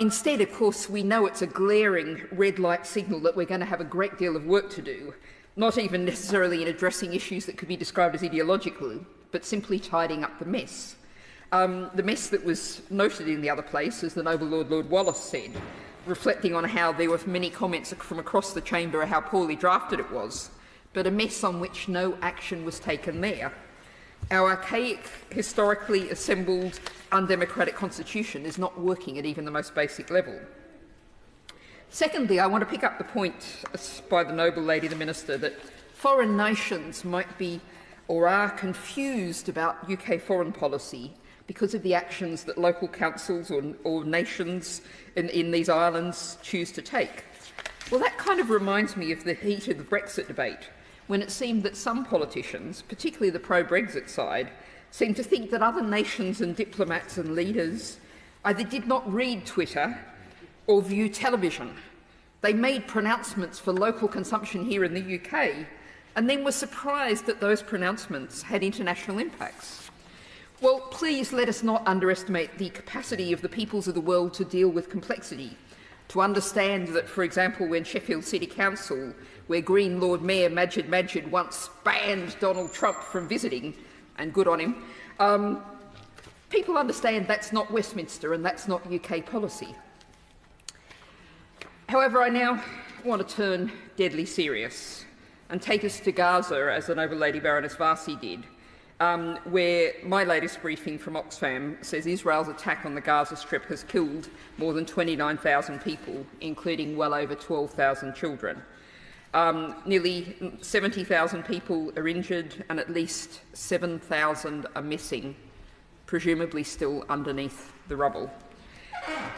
Instead, of course, we know it's a glaring red light signal that we're going to have a great deal of work to do, not even necessarily in addressing issues that could be described as ideological, but simply tidying up the mess. The mess that was noted in the other place, as the noble Lord Wallace said, reflecting on how there were many comments from across the chamber how poorly drafted it was, but a mess on which no action was taken there. Our archaic, historically assembled, undemocratic constitution is not working at even the most basic level. Secondly, I want to pick up the point by the noble lady the Minister that foreign nations might be or are confused about UK foreign policy because of the actions that local councils or nations in these islands choose to take. Well, that kind of reminds me of the heat of the Brexit debate, when it seemed that some politicians, particularly the pro-Brexit side, seemed to think that other nations and diplomats and leaders either did not read Twitter or view television. They made pronouncements for local consumption here in the UK and then were surprised that those pronouncements had international impacts. Well, please let us not underestimate the capacity of the peoples of the world to deal with complexity, to understand that, for example, when Sheffield City Council, where Green Lord Mayor Majid once banned Donald Trump from visiting, and good on him, people understand that's not Westminster and that's not UK policy. However, I now want to turn deadly serious and take us to Gaza, as the noble lady Baroness Varsi did, where my latest briefing from Oxfam says Israel's attack on the Gaza Strip has killed more than 29,000 people, including well over 12,000 children. Nearly 70,000 people are injured and at least 7,000 are missing, presumably still underneath the rubble.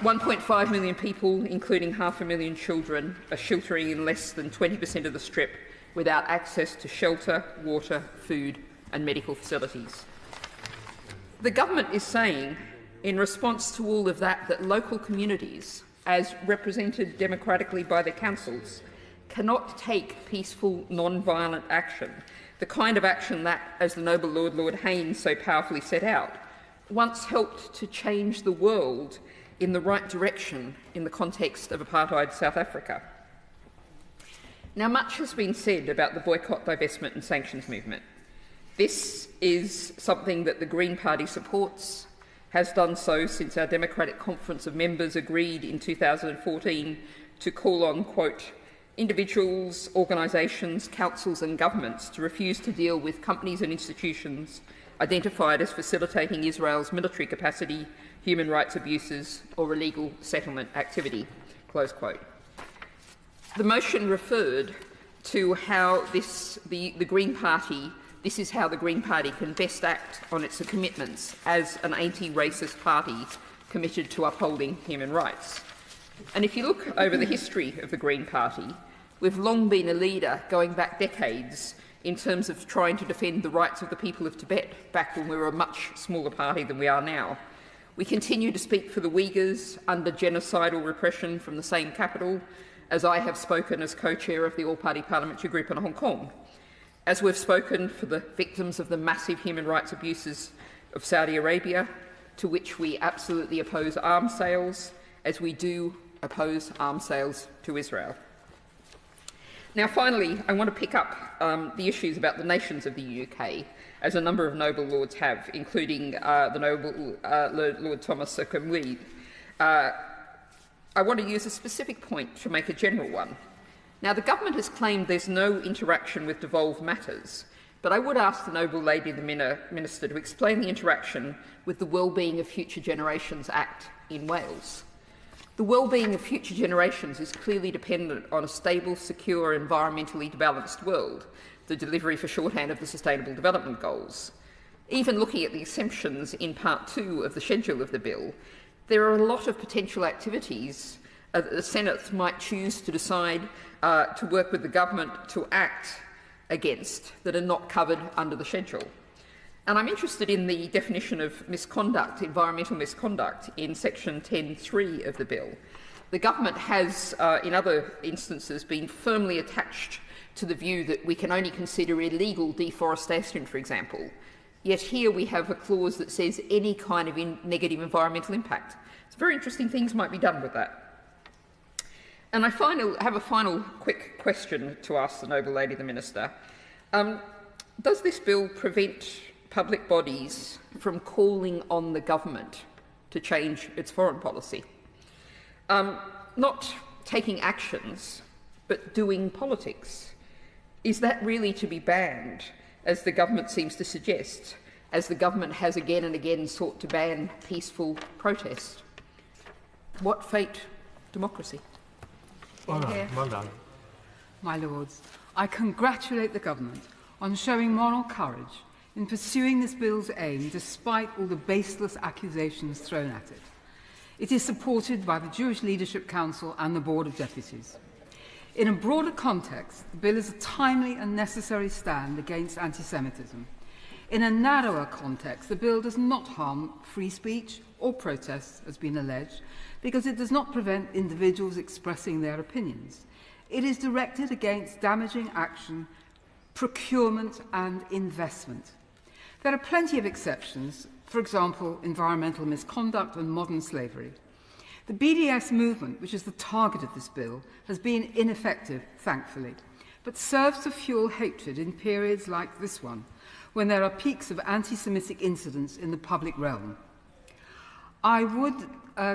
1.5 million people, including 500,000 children, are sheltering in less than 20% of the Strip without access to shelter, water, food and medical facilities. The government is saying, in response to all of that, that local communities, as represented democratically by their councils, cannot take peaceful, non-violent action, the kind of action that, as the noble Lord Haynes so powerfully set out, once helped to change the world in the right direction in the context of apartheid South Africa. Now, much has been said about the boycott, divestment and sanctions movement. This is something that the Green Party supports, has done so since our Democratic Conference of Members agreed in 2014 to call on, quote, individuals, organisations, councils and governments to refuse to deal with companies and institutions identified as facilitating Israel's military capacity, human rights abuses or illegal settlement activity, close quote. The motion referred to how the Green Party This is how the Green Party can best act on its commitments as an anti-racist party committed to upholding human rights. And if you look over the history of the Green Party, we've long been a leader, going back decades, in terms of trying to defend the rights of the people of Tibet, back when we were a much smaller party than we are now. We continue to speak for the Uyghurs under genocidal repression from the same capital, as I have spoken as co-chair of the All-Party Parliamentary Group in Hong Kong. As we've spoken for the victims of the massive human rights abuses of Saudi Arabia, to which we absolutely oppose arms sales, as we do oppose arms sales to Israel. Now, finally, I want to pick up the issues about the nations of the UK, as a number of noble lords have, including the noble Lord Thomas Circumweed. I want to use a specific point to make a general one. Now, the government has claimed there's no interaction with devolved matters, but I would ask the noble lady, the Minister, to explain the interaction with the Wellbeing of Future Generations Act in Wales. The well-being of future generations is clearly dependent on a stable, secure, environmentally balanced world, the delivery for shorthand of the Sustainable Development Goals. Even looking at the exemptions in Part 2 of the schedule of the bill, there are a lot of potential activities that the Senate might choose to decide to work with the government to act against that are not covered under the schedule. And I'm interested in the definition of misconduct, environmental misconduct, in section 10.3 of the bill. The government has, in other instances, been firmly attached to the view that we can only consider illegal deforestation, for example. Yet here we have a clause that says any kind of negative environmental impact. It's very interesting things might be done with that. And I have a final quick question to ask the noble lady, the Minister. Does this bill prevent public bodies from calling on the government to change its foreign policy? Not taking actions, but doing politics. Is that really to be banned, as the government seems to suggest, as the government has again and again sought to ban peaceful protest? What fate democracy? Well done. My Lords, I congratulate the government on showing moral courage in pursuing this bill's aim despite all the baseless accusations thrown at it. It is supported by the Jewish Leadership Council and the Board of Deputies. In a broader context, the bill is a timely and necessary stand against anti-Semitism. In a narrower context, the bill does not harm free speech or protests, as has been alleged, because it does not prevent individuals expressing their opinions. It is directed against damaging action, procurement and investment. There are plenty of exceptions, for example, environmental misconduct and modern slavery. The BDS movement, which is the target of this bill, has been ineffective, thankfully, but serves to fuel hatred in periods like this one, when there are peaks of anti-Semitic incidents in the public realm. I would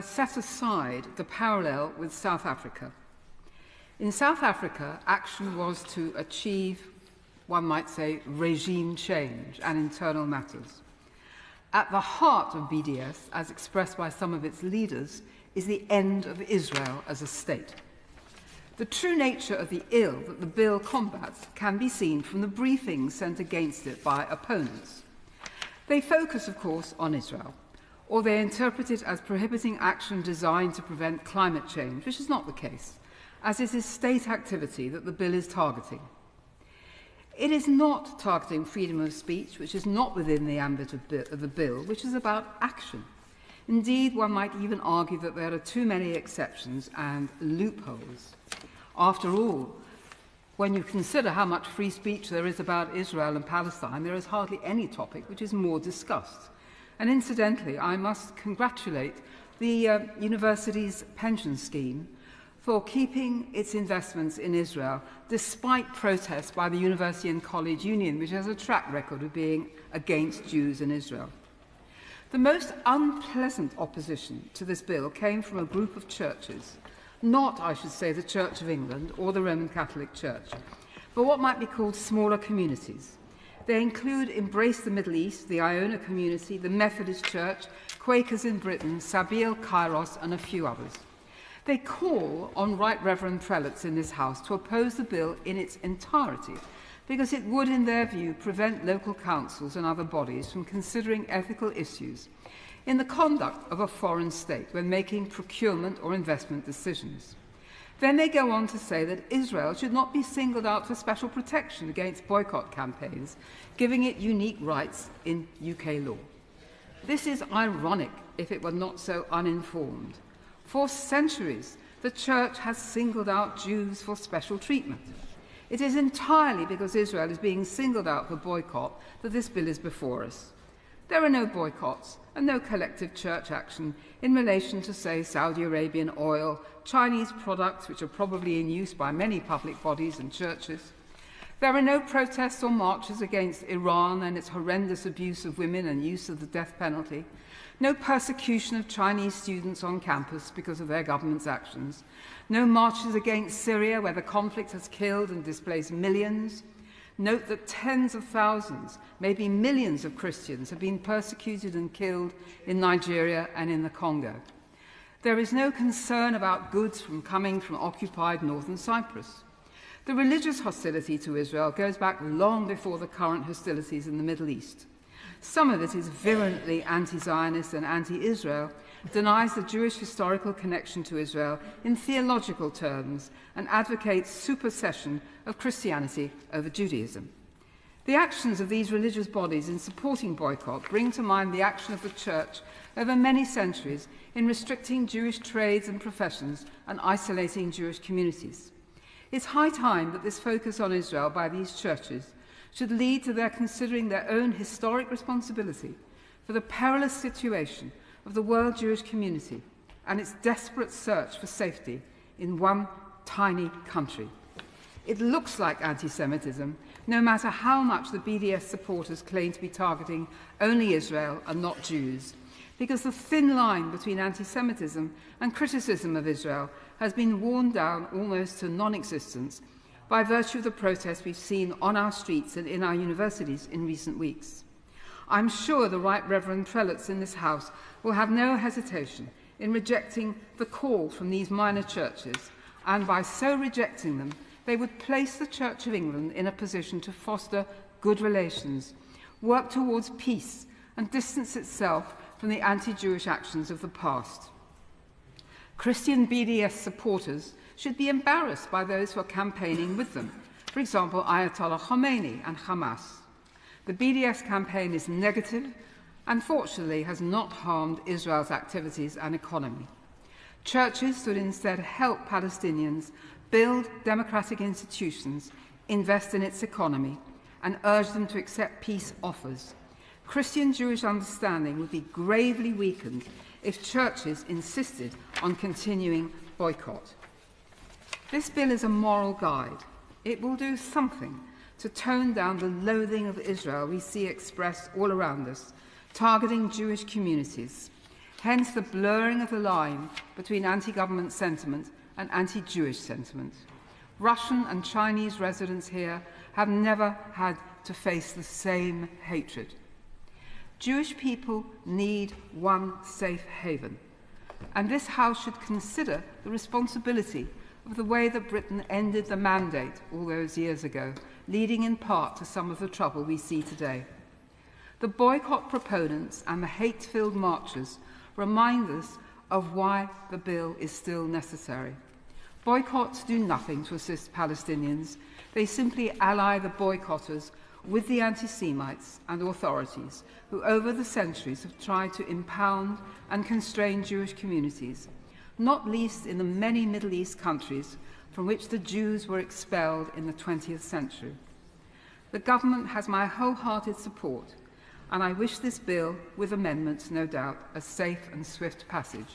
set aside the parallel with South Africa. In South Africa, action was to achieve, one might say, regime change and internal matters. At the heart of BDS, as expressed by some of its leaders, is the end of Israel as a state. The true nature of the ill that the bill combats can be seen from the briefings sent against it by opponents. They focus, of course, on Israel, or they interpret it as prohibiting action designed to prevent climate change, which is not the case, as it is state activity that the bill is targeting. It is not targeting freedom of speech, which is not within the ambit of the bill, which is about action. Indeed, one might even argue that there are too many exceptions and loopholes. After all, when you consider how much free speech there is about Israel and Palestine, there is hardly any topic which is more discussed. And incidentally, I must congratulate the university's pension scheme for keeping its investments in Israel, despite protests by the University and College Union, which has a track record of being against Jews in Israel. The most unpleasant opposition to this bill came from a group of churches, not, I should say, the Church of England or the Roman Catholic Church, but what might be called smaller communities. They include Embrace the Middle East, the Iona community, the Methodist Church, Quakers in Britain, Sabil Kairos, and a few others. They call on Right Reverend prelates in this House to oppose the bill in its entirety, because it would, in their view, prevent local councils and other bodies from considering ethical issues in the conduct of a foreign state when making procurement or investment decisions. Then they go on to say that Israel should not be singled out for special protection against boycott campaigns, giving it unique rights in UK law. This is ironic if it were not so uninformed. For centuries, the Church has singled out Jews for special treatment. It is entirely because Israel is being singled out for boycott that this bill is before us. There are no boycotts and no collective church action in relation to, say, Saudi Arabian oil, Chinese products which are probably in use by many public bodies and churches. There are no protests or marches against Iran and its horrendous abuse of women and use of the death penalty. No persecution of Chinese students on campus because of their government's actions. No marches against Syria, where the conflict has killed and displaced millions. Note that tens of thousands, maybe millions of Christians have been persecuted and killed in Nigeria and in the Congo. There is no concern about goods coming from occupied northern Cyprus. The religious hostility to Israel goes back long before the current hostilities in the Middle East. Some of it is virulently anti-Zionist and anti-Israel, denies the Jewish historical connection to Israel in theological terms, and advocates supersession of Christianity over Judaism. The actions of these religious bodies in supporting boycott bring to mind the action of the Church over many centuries in restricting Jewish trades and professions and isolating Jewish communities. It's high time that this focus on Israel by these churches should lead to their considering their own historic responsibility for the perilous situation of the world Jewish community and its desperate search for safety in one tiny country. It looks like anti-Semitism, no matter how much the BDS supporters claim to be targeting only Israel and not Jews, because the thin line between anti-Semitism and criticism of Israel has been worn down almost to non-existence by virtue of the protests we've seen on our streets and in our universities in recent weeks. I'm sure the Right Reverend prelates in this House will have no hesitation in rejecting the call from these minor churches, and by so rejecting them, they would place the Church of England in a position to foster good relations, work towards peace, and distance itself from the anti-Jewish actions of the past. Christian BDS supporters should be embarrassed by those who are campaigning with them, for example, Ayatollah Khomeini and Hamas. The BDS campaign is negative and fortunately has not harmed Israel's activities and economy. Churches should instead help Palestinians build democratic institutions, invest in its economy, and urge them to accept peace offers. Christian-Jewish understanding would be gravely weakened if churches insisted on continuing boycott. This bill is a moral guide. It will do something to tone down the loathing of Israel we see expressed all around us, targeting Jewish communities, hence the blurring of the line between anti-government sentiment and anti-Jewish sentiment. Russian and Chinese residents here have never had to face the same hatred. Jewish people need one safe haven, and this House should consider the responsibility of the way that Britain ended the mandate all those years ago, leading in part to some of the trouble we see today. The boycott proponents and the hate-filled marchers remind us of why the bill is still necessary. Boycotts do nothing to assist Palestinians. They simply ally the boycotters with the anti-Semites and authorities who over the centuries have tried to impound and constrain Jewish communities, not least in the many Middle East countries from which the Jews were expelled in the 20th century. The government has my wholehearted support, and I wish this bill, with amendments no doubt, a safe and swift passage.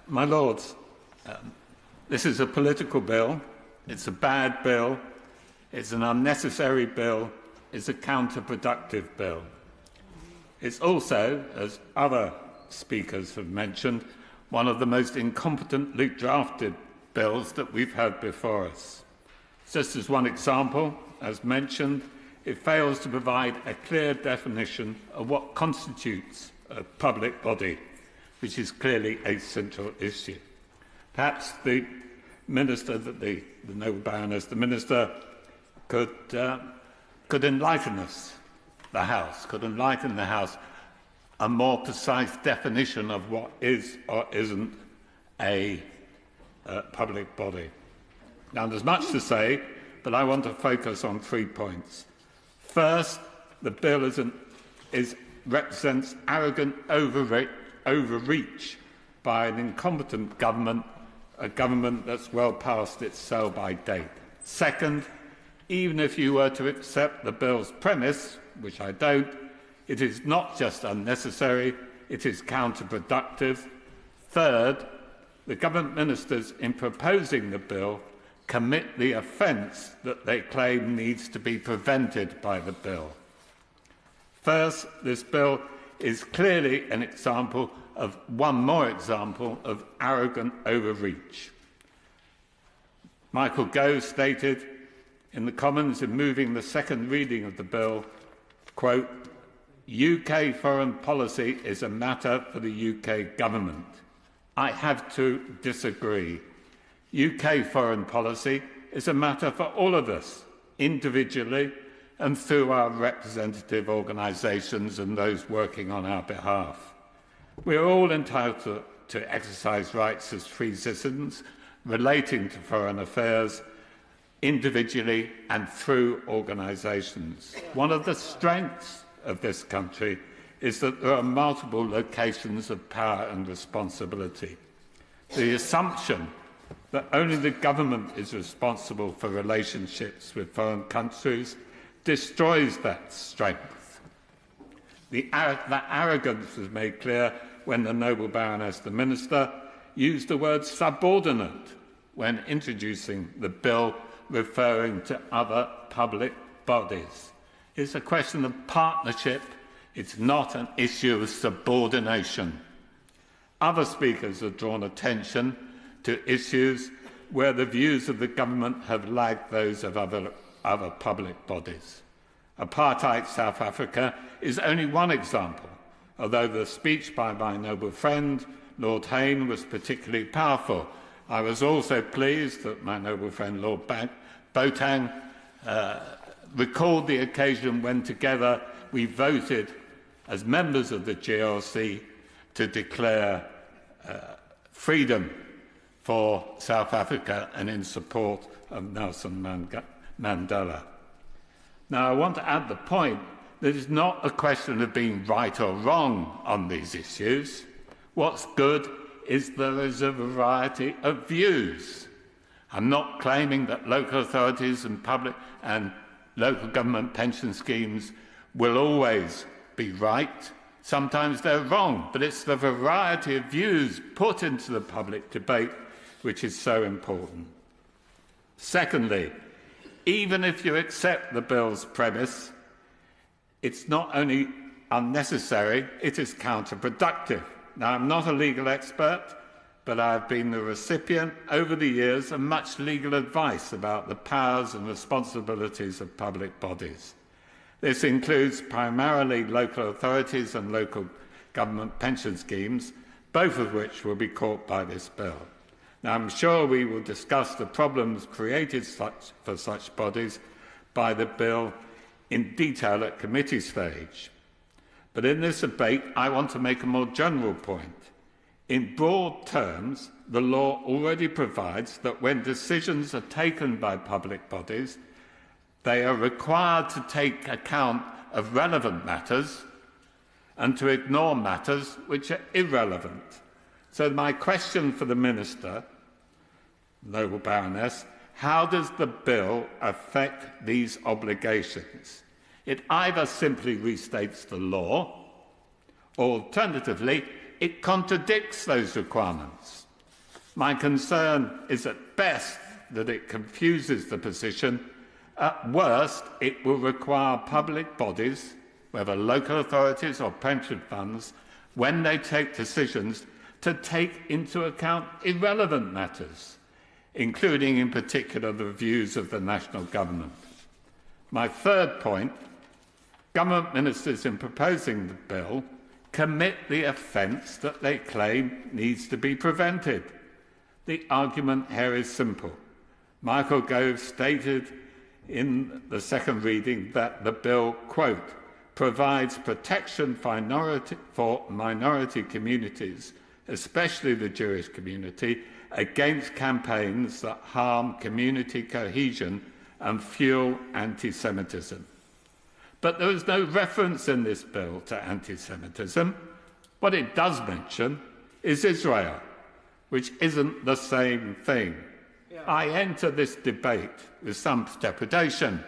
My Lords, this is a political bill. It's a bad bill. It's an unnecessary bill. It's a counterproductive bill. It's also, as other speakers have mentioned, one of the most incompetently drafted bills that we've had before us. Just as one example, as mentioned, it fails to provide a clear definition of what constitutes a public body, which is clearly a central issue. Perhaps the Minister, the noble Baroness, the Minister could enlighten us, the House, could enlighten the House a more precise definition of what is or isn't a public body. Now, there's much to say, but I want to focus on 3 points. First, the bill represents arrogant overreach by an incompetent government, a government that's well past its sell-by date. Second, even if you were to accept the bill's premise, which I don't, it is not just unnecessary, it is counterproductive. Third, the government ministers in proposing the bill commit the offence that they claim needs to be prevented by the bill. First, this bill is clearly an example of one more example of arrogant overreach. Michael Gove stated in the Commons in moving the second reading of the bill, quote, UK foreign policy is a matter for the UK government. I have to disagree. UK foreign policy is a matter for all of us, individually and through our representative organisations and those working on our behalf. We are all entitled to exercise rights as free citizens relating to foreign affairs, individually and through organisations. One of the strengths of this country is that there are multiple locations of power and responsibility. The assumption that only the government is responsible for relationships with foreign countries destroys that strength. That arrogance was made clear when the noble Baroness, the Minister, used the word subordinate when introducing the bill, referring to other public bodies. It's a question of partnership. It's not an issue of subordination. Other speakers have drawn attention to issues where the views of the government have lagged those of other public bodies. Apartheid South Africa is only one example, although the speech by my noble friend, Lord Hayne, was particularly powerful. I was also pleased that my noble friend, Lord Botang, recalled the occasion when together we voted as members of the GLC to declare freedom for South Africa and in support of Nelson Mandela. Now, I want to add the point that it's not a question of being right or wrong on these issues. What's good is there is a variety of views. I'm not claiming that local authorities and public and local government pension schemes will always be right. Sometimes they're wrong, but it's the variety of views put into the public debate which is so important. Secondly, even if you accept the bill's premise, it's not only unnecessary, it is counterproductive. Now, I'm not a legal expert, but I've been the recipient over the years of much legal advice about the powers and responsibilities of public bodies. This includes primarily local authorities and local government pension schemes, both of which will be caught by this bill. Now, I'm sure we will discuss the problems created for such bodies by the bill in detail at committee stage. But in this debate, I want to make a more general point. In broad terms, the law already provides that when decisions are taken by public bodies, they are required to take account of relevant matters and to ignore matters which are irrelevant. So my question for the Minister, noble Baroness, how does the bill affect these obligations? It either simply restates the law, or alternatively, it contradicts those requirements. My concern is at best that it confuses the position. At worst, it will require public bodies, whether local authorities or pension funds, when they take decisions, to take into account irrelevant matters, including in particular the views of the national government. My third point, government ministers in proposing the bill commit the offence that they claim needs to be prevented. The argument here is simple. Michael Gove stated in the second reading that the bill, quote, provides protection for minority communities, especially the Jewish community, against campaigns that harm community cohesion and fuel anti-Semitism. But there is no reference in this bill to anti-Semitism. What it does mention is Israel, which isn't the same thing. I enter this debate with some trepidation.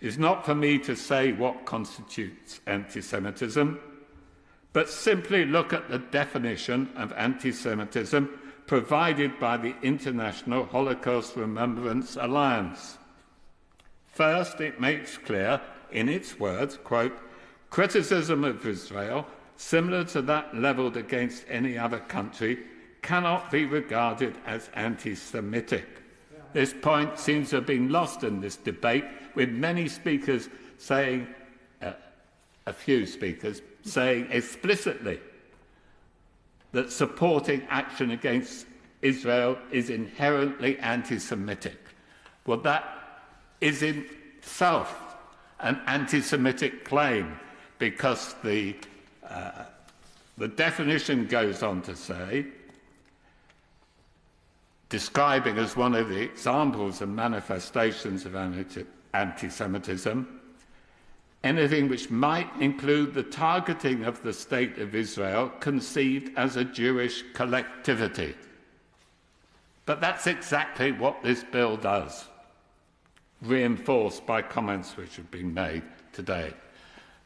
It's not for me to say what constitutes anti-Semitism, but simply look at the definition of anti-Semitism provided by the International Holocaust Remembrance Alliance. First, it makes clear, in its words, quote, criticism of Israel, similar to that levelled against any other country, cannot be regarded as anti-Semitic. This point seems to have been lost in this debate, with many speakers saying, a few speakers saying explicitly that supporting action against Israel is inherently anti-Semitic. Well, that is in itself an anti-Semitic claim, because the definition goes on to say, describing as one of the examples and manifestations of anti-Semitism, anything which might include the targeting of the State of Israel conceived as a Jewish collectivity. But that's exactly what this bill does, reinforced by comments which have been made today.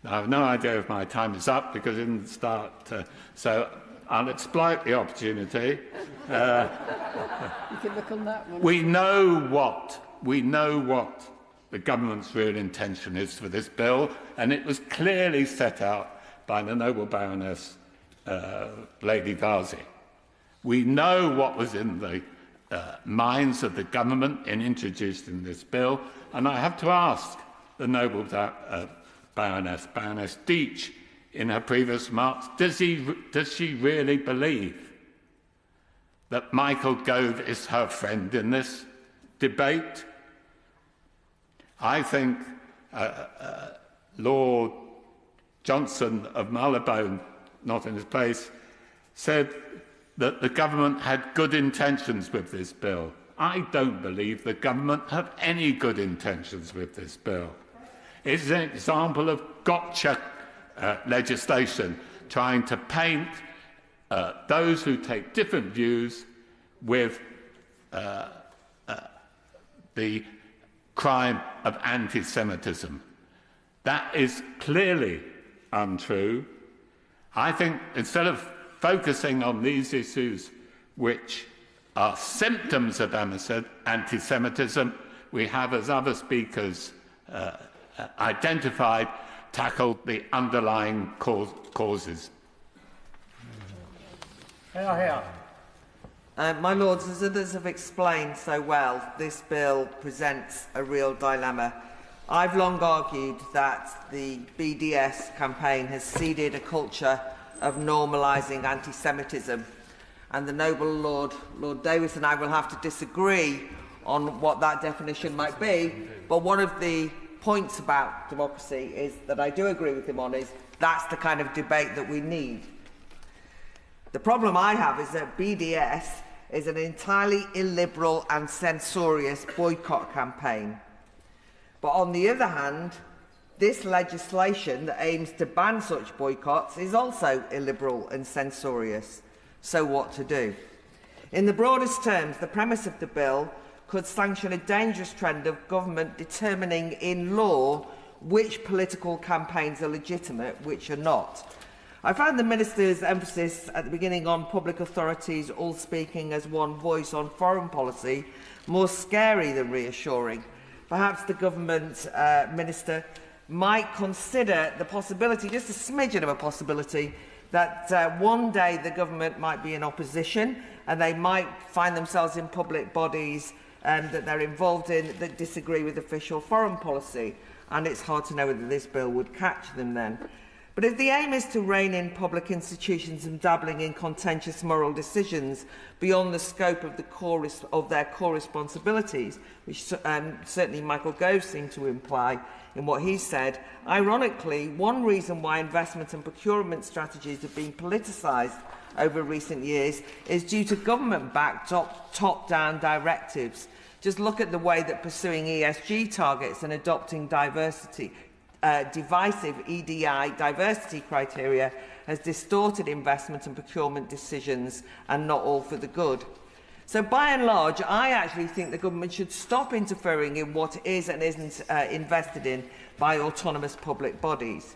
Now, I have no idea if my time is up because I didn't start, so I'll exploit the opportunity. You can look on that one. We know what the government's real intention is for this bill, and it was clearly set out by the Noble Baroness Lady Varzi. We know what was in the minds of the government in introducing this bill, and I have to ask the Noble Baroness Deitch, in her previous remarks, does she really believe that Michael Gove is her friend in this debate? I think Lord Johnson of Marylebone, not in his place, said that the government had good intentions with this bill. I don't believe the government have any good intentions with this bill. It's an example of gotcha legislation, trying to paint those who take different views with the crime of anti-Semitism. That is clearly untrue. I think instead of focusing on these issues which are symptoms of anti-Semitism, we have, as other speakers identified, tackled the underlying causes. My Lords, as others have explained so well, this bill presents a real dilemma. I've long argued that the BDS campaign has seeded a culture of normalising anti-Semitism, and the Noble Lord Davis and I will have to disagree on what that definition might be, but one of the points about democracy is that I do agree with him on is that's the kind of debate that we need. The problem I have is that BDS is an entirely illiberal and censorious boycott campaign. But on the other hand, this legislation that aims to ban such boycotts is also illiberal and censorious. So what to do? In the broadest terms, the premise of the bill could sanction a dangerous trend of government determining in law which political campaigns are legitimate, which are not. I found the Minister's emphasis at the beginning on public authorities all speaking as one voice on foreign policy more scary than reassuring. Perhaps the government Minister might consider the possibility, just a smidgen of a possibility, that one day the government might be in opposition and they might find themselves in public bodies that they're involved in that disagree with official foreign policy. And it's hard to know whether this bill would catch them then. But if the aim is to rein in public institutions and dabbling in contentious moral decisions beyond the scope of, their core responsibilities, which certainly Michael Gove seemed to imply in what he said, ironically, one reason why investment and procurement strategies have been politicised over recent years is due to government-backed top-down directives. Just look at the way that pursuing ESG targets and adopting divisive EDI diversity criteria has distorted investment and procurement decisions, and not all for the good. So by and large, I actually think the government should stop interfering in what is and isn't invested in by autonomous public bodies.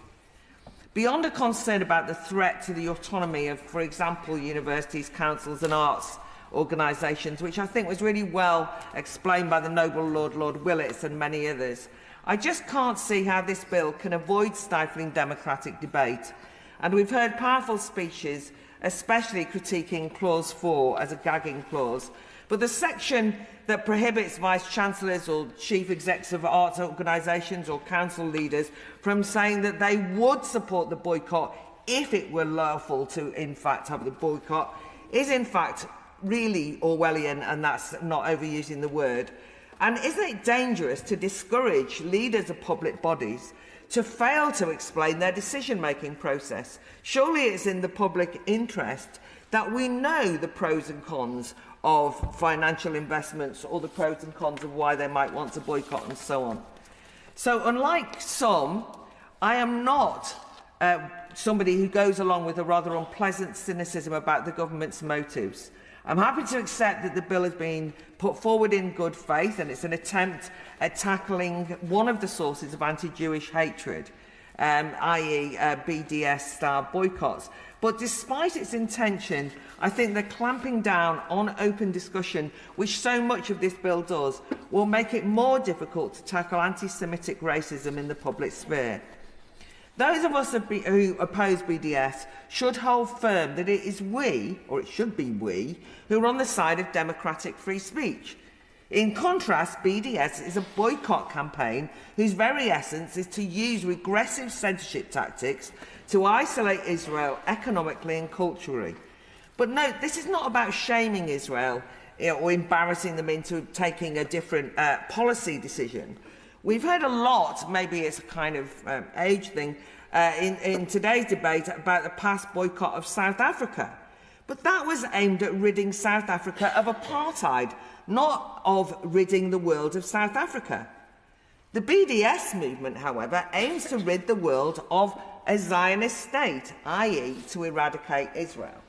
Beyond a concern about the threat to the autonomy of, for example, universities, councils and arts organisations, which I think was really well explained by the Noble Lord Willits and many others, I just can't see how this bill can avoid stifling democratic debate. And we've heard powerful speeches, especially critiquing Clause 4 as a gagging clause. But the section that prohibits vice-chancellors or chief execs of arts organisations or council leaders from saying that they would support the boycott if it were lawful to, in fact, have the boycott is, in fact, really Orwellian, and that's not overusing the word. And isn't it dangerous to discourage leaders of public bodies to fail to explain their decision-making process? Surely it's in the public interest that we know the pros and cons of financial investments, or the pros and cons of why they might want to boycott and so on. So unlike some, I am not somebody who goes along with a rather unpleasant cynicism about the government's motives. I'm happy to accept that the bill has been put forward in good faith, and it's an attempt at tackling one of the sources of anti-Jewish hatred, i.e. BDS-style boycotts. But despite its intention, I think that clamping down on open discussion, which so much of this bill does, will make it more difficult to tackle anti-Semitic racism in the public sphere. Those of us who oppose BDS should hold firm that it is we, or it should be we, who are on the side of democratic free speech. In contrast, BDS is a boycott campaign whose very essence is to use regressive censorship tactics to isolate Israel economically and culturally. But note, this is not about shaming Israel or embarrassing them into taking a different policy decision. We've heard a lot, maybe it's a kind of age thing, in today's debate about the past boycott of South Africa. But that was aimed at ridding South Africa of apartheid, not of ridding the world of South Africa. The BDS movement, however, aims to rid the world of a Zionist state, i.e. to eradicate Israel.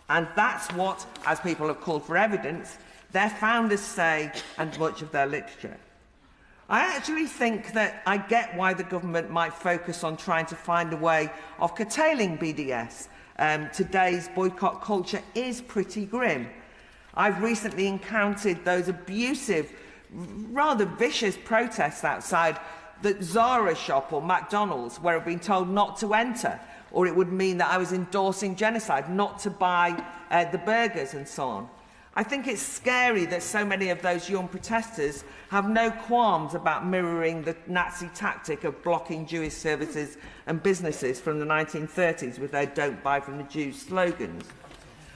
And that's what, as people have called for evidence, their founders say, and much of their literature. I actually think that I get why the government might focus on trying to find a way of curtailing BDS. Today's boycott culture is pretty grim. I've recently encountered those abusive, rather vicious protests outside the Zara shop or McDonald's, where I've been told not to enter, or it would mean that I was endorsing genocide, not to buy the burgers and so on. I think it's scary that so many of those young protesters have no qualms about mirroring the Nazi tactic of blocking Jewish services and businesses from the 1930s with their "Don't buy from the Jews" slogans.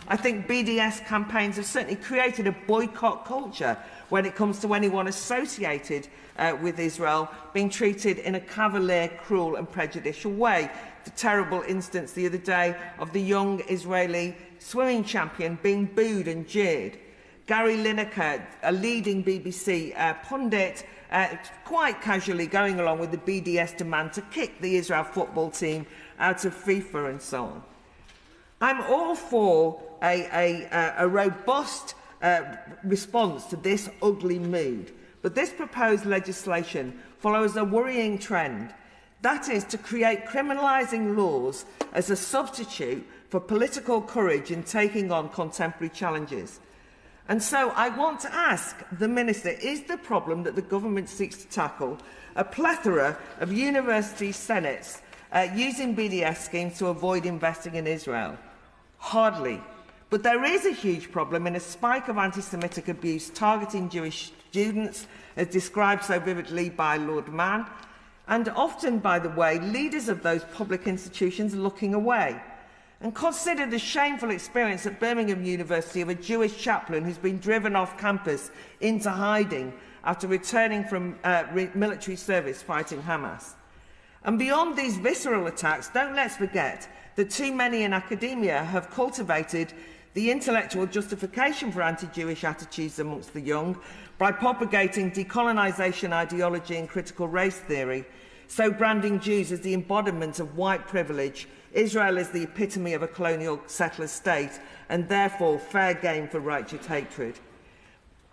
I think BDS campaigns have certainly created a boycott culture when it comes to anyone associated with Israel being treated in a cavalier, cruel and prejudicial way. The terrible instance the other day of the young Israeli swimming champion being booed and jeered. Gary Lineker, a leading BBC pundit, quite casually going along with the BDS demand to kick the Israel football team out of FIFA and so on. I'm all for a robust response to this ugly mood, but this proposed legislation follows a worrying trend. That is to create criminalising laws as a substitute for political courage in taking on contemporary challenges. And so I want to ask the Minister, is the problem that the government seeks to tackle a plethora of university senates using BDS schemes to avoid investing in Israel? Hardly. But there is a huge problem in a spike of anti-Semitic abuse targeting Jewish students, as described so vividly by Lord Mann. And often, by the way, leaders of those public institutions looking away. And consider the shameful experience at Birmingham University of a Jewish chaplain who's been driven off campus into hiding after returning from military service fighting Hamas. And beyond these visceral attacks, don't let's forget that too many in academia have cultivated the intellectual justification for anti-Jewish attitudes amongst the young by propagating decolonisation ideology and critical race theory, so branding Jews as the embodiment of white privilege, Israel is the epitome of a colonial settler state, and therefore fair game for righteous hatred.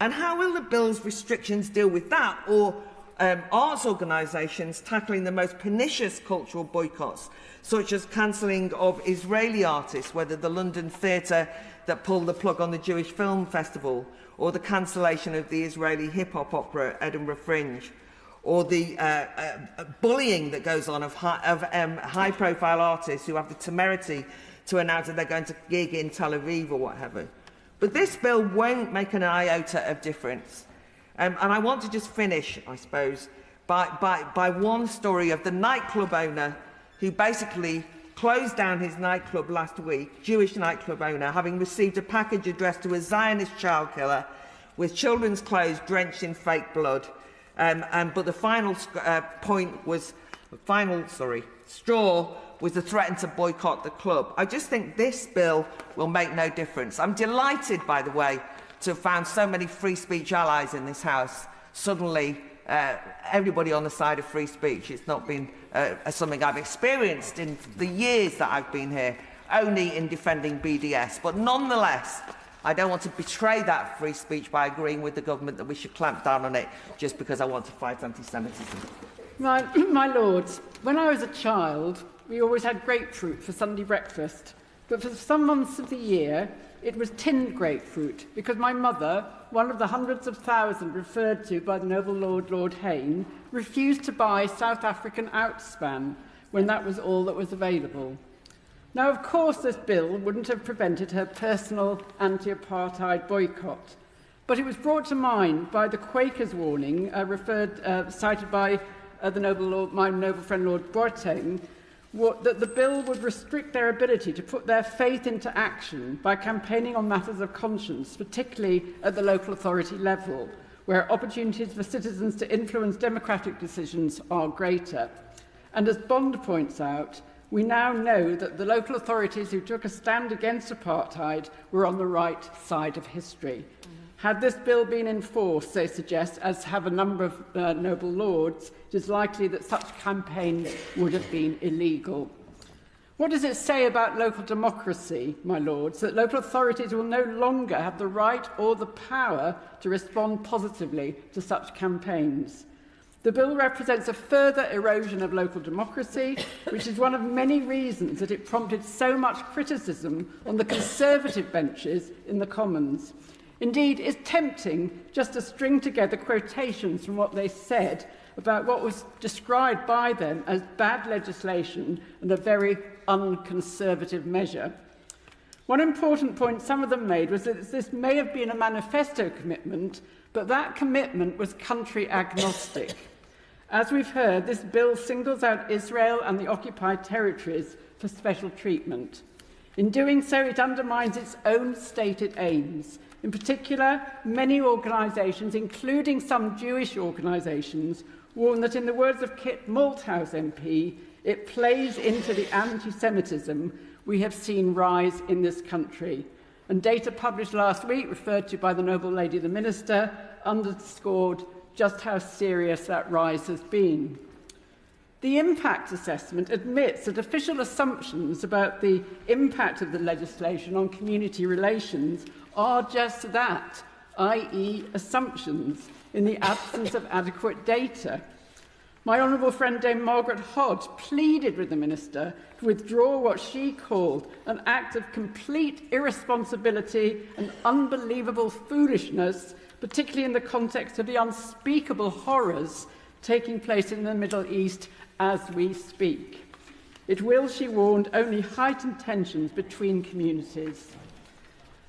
And how will the bill's restrictions deal with that, or arts organisations tackling the most pernicious cultural boycotts, such as cancelling of Israeli artists, whether the London Theatre that pulled the plug on the Jewish Film Festival, or the cancellation of the Israeli hip-hop opera Edinburgh Fringe, or the bullying that goes on of high-profile artists who have the temerity to announce that they're going to gig in Tel Aviv or whatever. But this bill won't make an iota of difference. And I want to just finish, I suppose, by one story of the nightclub owner who basically closed down his nightclub last week, Jewish nightclub owner, having received a package addressed to a Zionist child killer with children's clothes drenched in fake blood. But the final straw was the threat to boycott the club. I just think this bill will make no difference. I'm delighted, by the way, to have found so many free speech allies in this House. Suddenly, everybody on the side of free speech. It's not been something I've experienced in the years that I've been here, only in defending BDS. But nonetheless, I don't want to betray that free speech by agreeing with the government that we should clamp down on it just because I want to fight anti-Semitism. My Lords, when I was a child, we always had grapefruit for Sunday breakfast. But for some months of the year, it was tinned grapefruit, because my mother, one of the hundreds of thousands referred to by the noble Lord Hayne, refused to buy South African outspan when that was all that was available. Now, of course, this bill wouldn't have prevented her personal anti-apartheid boycott, but it was brought to mind by the Quakers' warning cited by my noble friend Lord Bourtane, that the bill would restrict their ability to put their faith into action by campaigning on matters of conscience, particularly at the local authority level, where opportunities for citizens to influence democratic decisions are greater. And as Bond points out, we now know that the local authorities who took a stand against apartheid were on the right side of history. Had this bill been enforced, they suggest, as have a number of noble lords, it is likely that such campaigns would have been illegal. What does it say about local democracy, my lords, that local authorities will no longer have the right or the power to respond positively to such campaigns? The bill represents a further erosion of local democracy, which is one of many reasons that it prompted so much criticism on the Conservative benches in the Commons. Indeed, it's tempting just to string together quotations from what they said about what was described by them as bad legislation and a very unconservative measure. One important point some of them made was that this may have been a manifesto commitment, but that commitment was country agnostic. As we've heard, this bill singles out Israel and the occupied territories for special treatment. In doing so, it undermines its own stated aims. In particular, many organisations, including some Jewish organisations, warn that, in the words of Kit Malthouse MP, it plays into the anti-Semitism we have seen rise in this country. And data published last week, referred to by the noble lady the Minister, underscored just how serious that rise has been. The impact assessment admits that official assumptions about the impact of the legislation on community relations are just that, i.e. assumptions, in the absence of adequate data. My honourable friend Dame Margaret Hodge pleaded with the Minister to withdraw what she called an act of complete irresponsibility and unbelievable foolishness, particularly in the context of the unspeakable horrors taking place in the Middle East as we speak. It will, she warned, only heighten tensions between communities.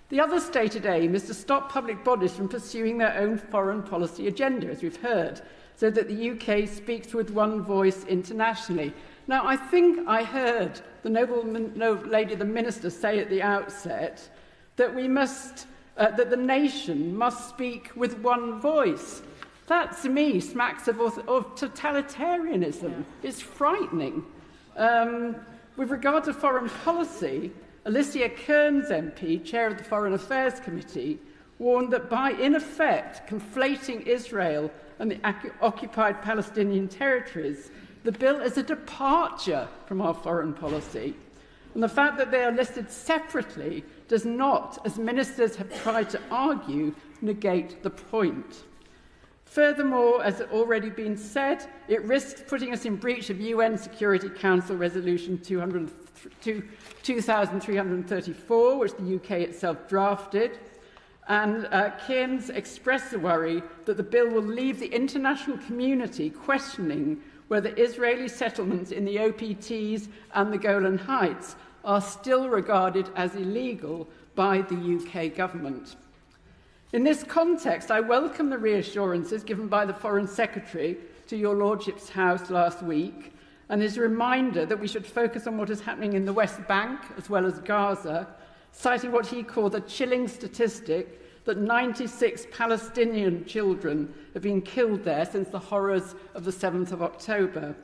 The other stated aim is to stop public bodies from pursuing their own foreign policy agenda, as we've heard, so that the UK speaks with one voice internationally. Now, I think I heard the noble lady, the Minister, say at the outset that that the nation must speak with one voice. That, to me, smacks of totalitarianism. It's frightening. With regard to foreign policy, Alicia Kearns MP, chair of the Foreign Affairs Committee, warned that by, in effect, conflating Israel and the occupied Palestinian territories, the bill is a departure from our foreign policy. And the fact that they are listed separately does not, as ministers have tried to argue, negate the point. Furthermore, as has already been said, it risks putting us in breach of UN Security Council Resolution 2334, which the UK itself drafted. And Kearns expressed the worry that the bill will leave the international community questioning whether Israeli settlements in the OPTs and the Golan Heights are still regarded as illegal by the UK government. In this context, I welcome the reassurances given by the Foreign Secretary to your Lordship's House last week, and his reminder that we should focus on what is happening in the West Bank as well as Gaza, citing what he called a chilling statistic that 96 Palestinian children have been killed there since the horrors of the 7th of October.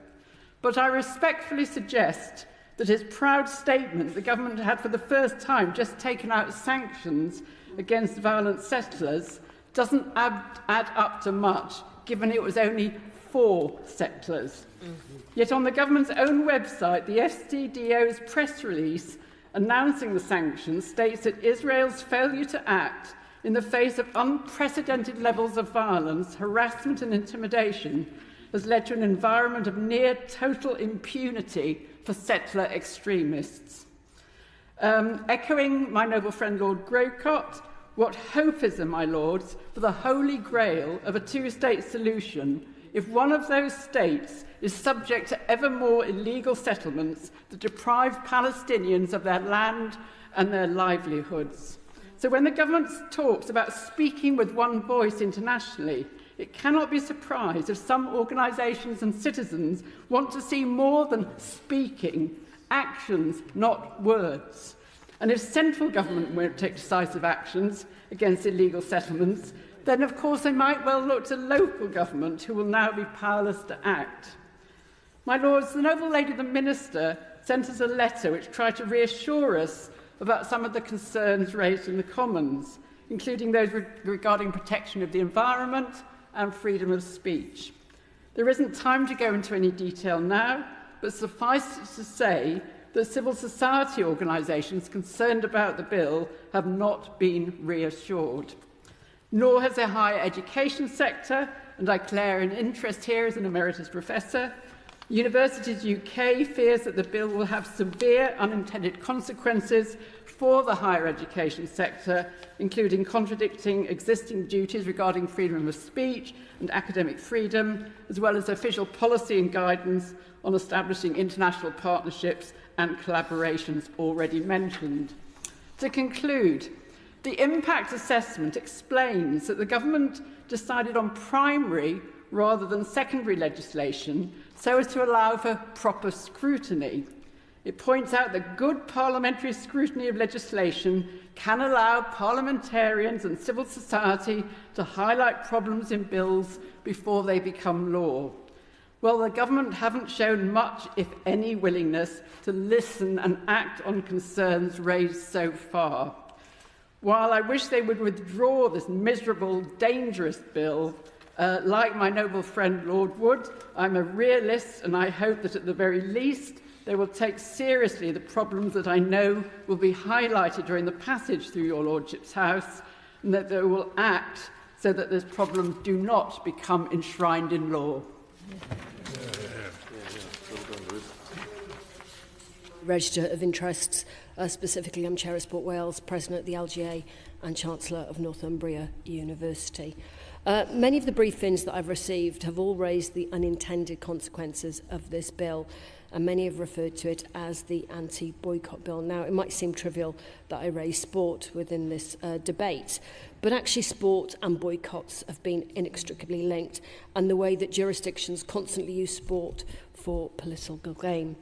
But I respectfully suggest that his proud statement the government had for the first time just taken out sanctions against violent settlers doesn't add up to much, given it was only 4 settlers. Yet on the government's own website, the SDDO's press release announcing the sanctions states that Israel's failure to act in the face of unprecedented levels of violence, harassment and intimidation has led to an environment of near total impunity for settler extremists. Echoing my noble friend Lord Grocott, what hope is there, my lords, for the holy grail of a two-state solution if one of those states is subject to ever more illegal settlements that deprive Palestinians of their land and their livelihoods? So when the government talks about speaking with one voice internationally, it cannot be surprised if some organisations and citizens want to see more than speaking, actions, not words. And if central government won't take decisive actions against illegal settlements, then of course they might well look to local government, who will now be powerless to act. My lords, the noble lady, the Minister, sent us a letter which tried to reassure us about some of the concerns raised in the Commons, including those regarding protection of the environment and freedom of speech. There isn't time to go into any detail now, but suffice it to say that civil society organisations concerned about the bill have not been reassured. Nor has the higher education sector, and I declare an interest here as an emeritus professor. Universities UK fears that the bill will have severe unintended consequences for the higher education sector, including contradicting existing duties regarding freedom of speech and academic freedom, as well as official policy and guidance on establishing international partnerships and collaborations already mentioned. To conclude, the impact assessment explains that the government decided on primary rather than secondary legislation so as to allow for proper scrutiny. It points out that good parliamentary scrutiny of legislation can allow parliamentarians and civil society to highlight problems in bills before they become law. Well, the government haven't shown much, if any, willingness to listen and act on concerns raised so far. While I wish they would withdraw this miserable, dangerous bill, like my noble friend Lord Wood, I'm a realist, and I hope that at the very least they will take seriously the problems that I know will be highlighted during the passage through your Lordship's House, and that they will act so that these problems do not become enshrined in law. Register of Interests. Specifically, I'm Chair of Sport Wales, President of the LGA and Chancellor of Northumbria University. Many of the briefings that I've received have all raised the unintended consequences of this bill. and many have referred to it as the anti-boycott bill. Now, it might seem trivial that I raise sport within this debate, but actually sport and boycotts have been inextricably linked, and the way that jurisdictions constantly use sport for political gain.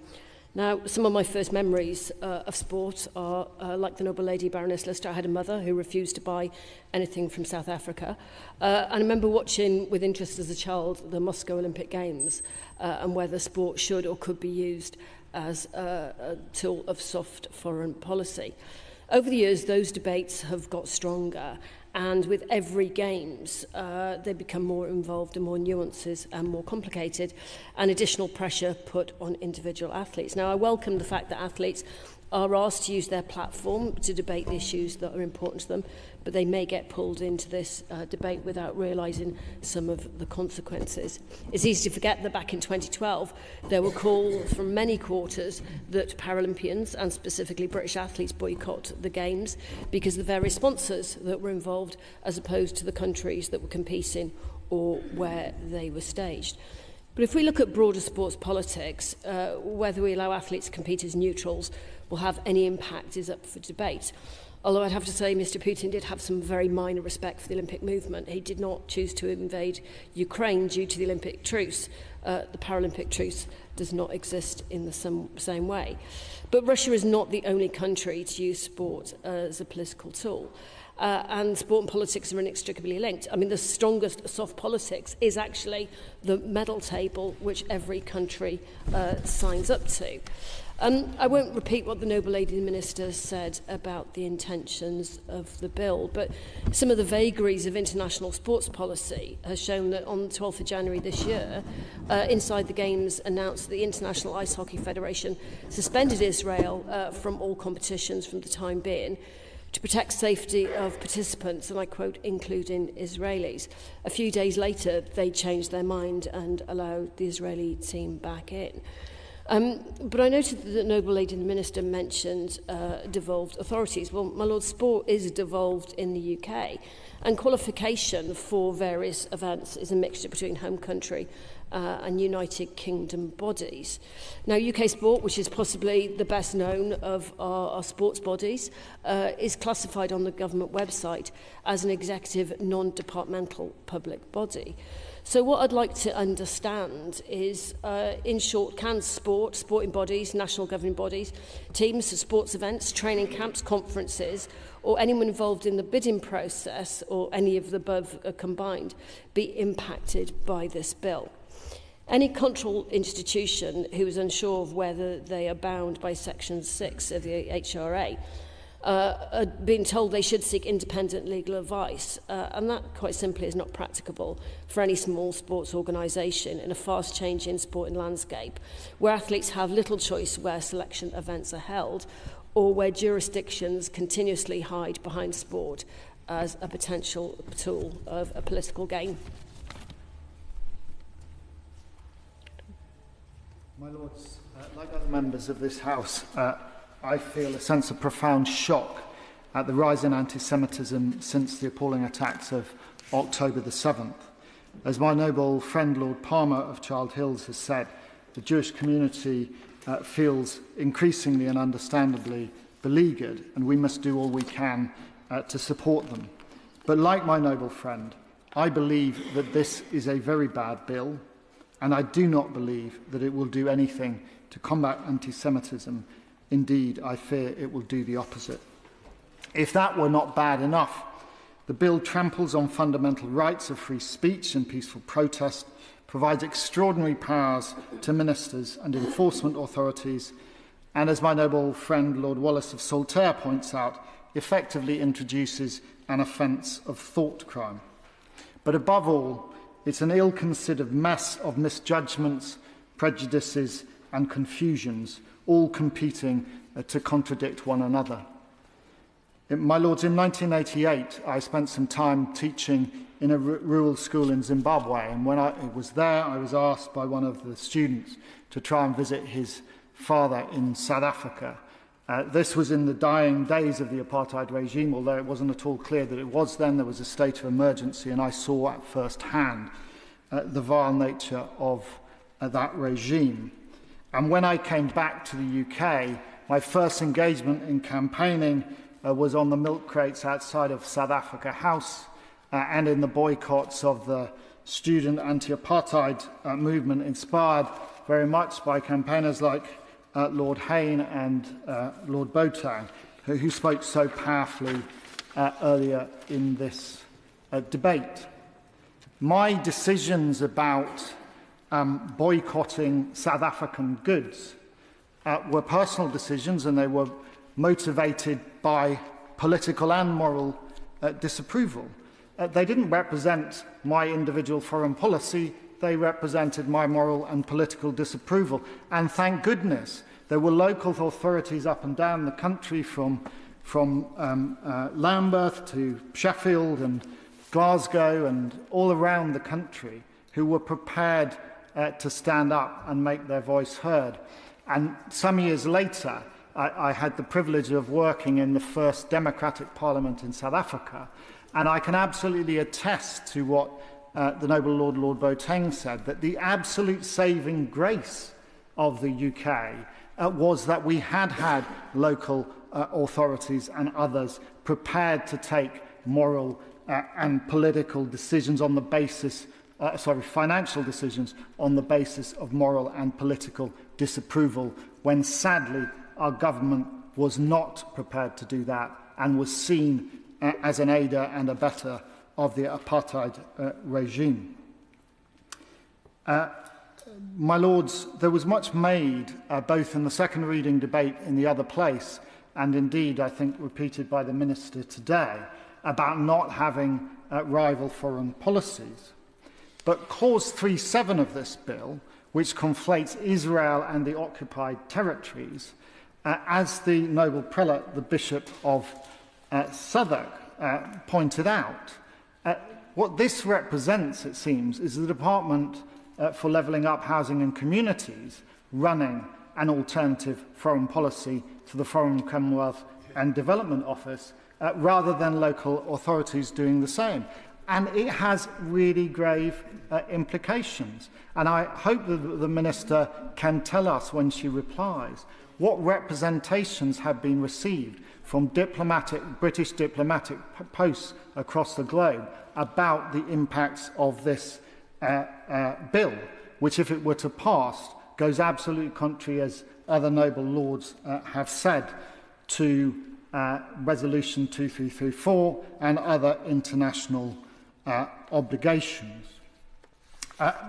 Now, some of my first memories of sport are like the noble lady Baroness Lister. I had a mother who refused to buy anything from South Africa. And I remember watching with interest as a child the Moscow Olympic Games and whether sport should or could be used as a tool of soft foreign policy. Over the years, those debates have got stronger, and with every games, they become more involved and more nuances and more complicated, and additional pressure put on individual athletes. Now, I welcome the fact that athletes are asked to use their platform to debate the issues that are important to them, but they may get pulled into this debate without realising some of the consequences. It's easy to forget that back in 2012, there were calls from many quarters that Paralympians, and specifically British athletes, boycott the Games because of the various sponsors that were involved, as opposed to the countries that were competing or where they were staged. But if we look at broader sports politics, whether we allow athletes to compete as neutrals will have any impact is up for debate. Although I'd have to say Mr. Putin did have some very minor respect for the Olympic movement. He did not choose to invade Ukraine due to the Olympic truce. The Paralympic truce does not exist in the same way. But Russia is not the only country to use sport as a political tool. And sport and politics are inextricably linked. I mean, the strongest soft politics is actually the medal table, which every country signs up to. I won't repeat what the noble lady minister said about the intentions of the bill, but some of the vagaries of international sports policy has shown that on the 12th of January this year, Inside the Games announced that the International Ice Hockey Federation suspended Israel from all competitions from the time being to protect safety of participants, and I quote, including Israelis. A few days later, they changed their mind and allowed the Israeli team back in. But I noted that the noble lady and the minister mentioned devolved authorities. Well, my lord, sport is devolved in the UK, and qualification for various events is a mixture between home country and United Kingdom bodies. Now, UK Sport, which is possibly the best known of our sports bodies, is classified on the government website as an executive non-departmental public body. So what I'd like to understand is, in short, can sporting bodies, national governing bodies, teams, sports events, training camps, conferences, or anyone involved in the bidding process, or any of the above combined, be impacted by this bill? Any control institution who is unsure of whether they are bound by Section 6 of the HRA are being told they should seek independent legal advice, and that quite simply is not practicable for any small sports organisation in a fast-changing sporting landscape where athletes have little choice where selection events are held, or where jurisdictions continuously hide behind sport as a potential tool of a political gain. My Lords, like other members of this House, I feel a sense of profound shock at the rise in anti-Semitism since the appalling attacks of October the 7th. As my noble friend Lord Palmer of Child Hills has said, the Jewish community feels increasingly and understandably beleaguered, and we must do all we can to support them. But like my noble friend, I believe that this is a very bad bill, and I do not believe that it will do anything to combat anti-Semitism. Indeed, I fear it will do the opposite. If that were not bad enough, the bill tramples on fundamental rights of free speech and peaceful protest, provides extraordinary powers to ministers and enforcement authorities, and, as my noble friend Lord Wallace of Saltaire points out, effectively introduces an offence of thought crime. But above all, it's an ill-considered mess of misjudgments, prejudices and confusions, all competing to contradict one another. My Lords, in 1988, I spent some time teaching in a rural school in Zimbabwe, and when I was there, I was asked by one of the students to try and visit his father in South Africa. This was in the dying days of the apartheid regime, although it wasn't at all clear that it was then. There was a state of emergency, and I saw at first hand the vile nature of that regime. And when I came back to the UK, my first engagement in campaigning was on the milk crates outside of South Africa House and in the boycotts of the student anti-apartheid movement, inspired very much by campaigners like Lord Hayne and Lord Botan, who spoke so powerfully earlier in this debate. My decisions about boycotting South African goods were personal decisions, and they were motivated by political and moral disapproval. They didn't represent my individual foreign policy, they represented my moral and political disapproval. And thank goodness there were local authorities up and down the country, from Lambeth to Sheffield and Glasgow and all around the country, who were prepared to stand up and make their voice heard. And some years later, I had the privilege of working in the first democratic parliament in South Africa, and I can absolutely attest to what the Noble Lord Boateng said, that the absolute saving grace of the UK was that we had local authorities and others prepared to take moral and political decisions on the basis, financial decisions on the basis of moral and political disapproval, when sadly our government was not prepared to do that and was seen as an aider and abettor of the apartheid regime. My Lords, there was much made, both in the second reading debate in the other place, and indeed, I think, repeated by the Minister today, about not having rival foreign policies. But Clause 3.7 of this bill, which conflates Israel and the occupied territories, as the Noble Prelate, the Bishop of Southwark, pointed out, what this represents, it seems, is the Department for Levelling Up Housing and Communities running an alternative foreign policy to the Foreign, Commonwealth and Development Office, rather than local authorities doing the same. And it has really grave implications. And I hope that the Minister can tell us when she replies what representations have been received from British diplomatic posts across the globe about the impacts of this bill, which, if it were to pass, goes absolutely contrary, as other noble lords have said, to Resolution 2334 and other international obligations.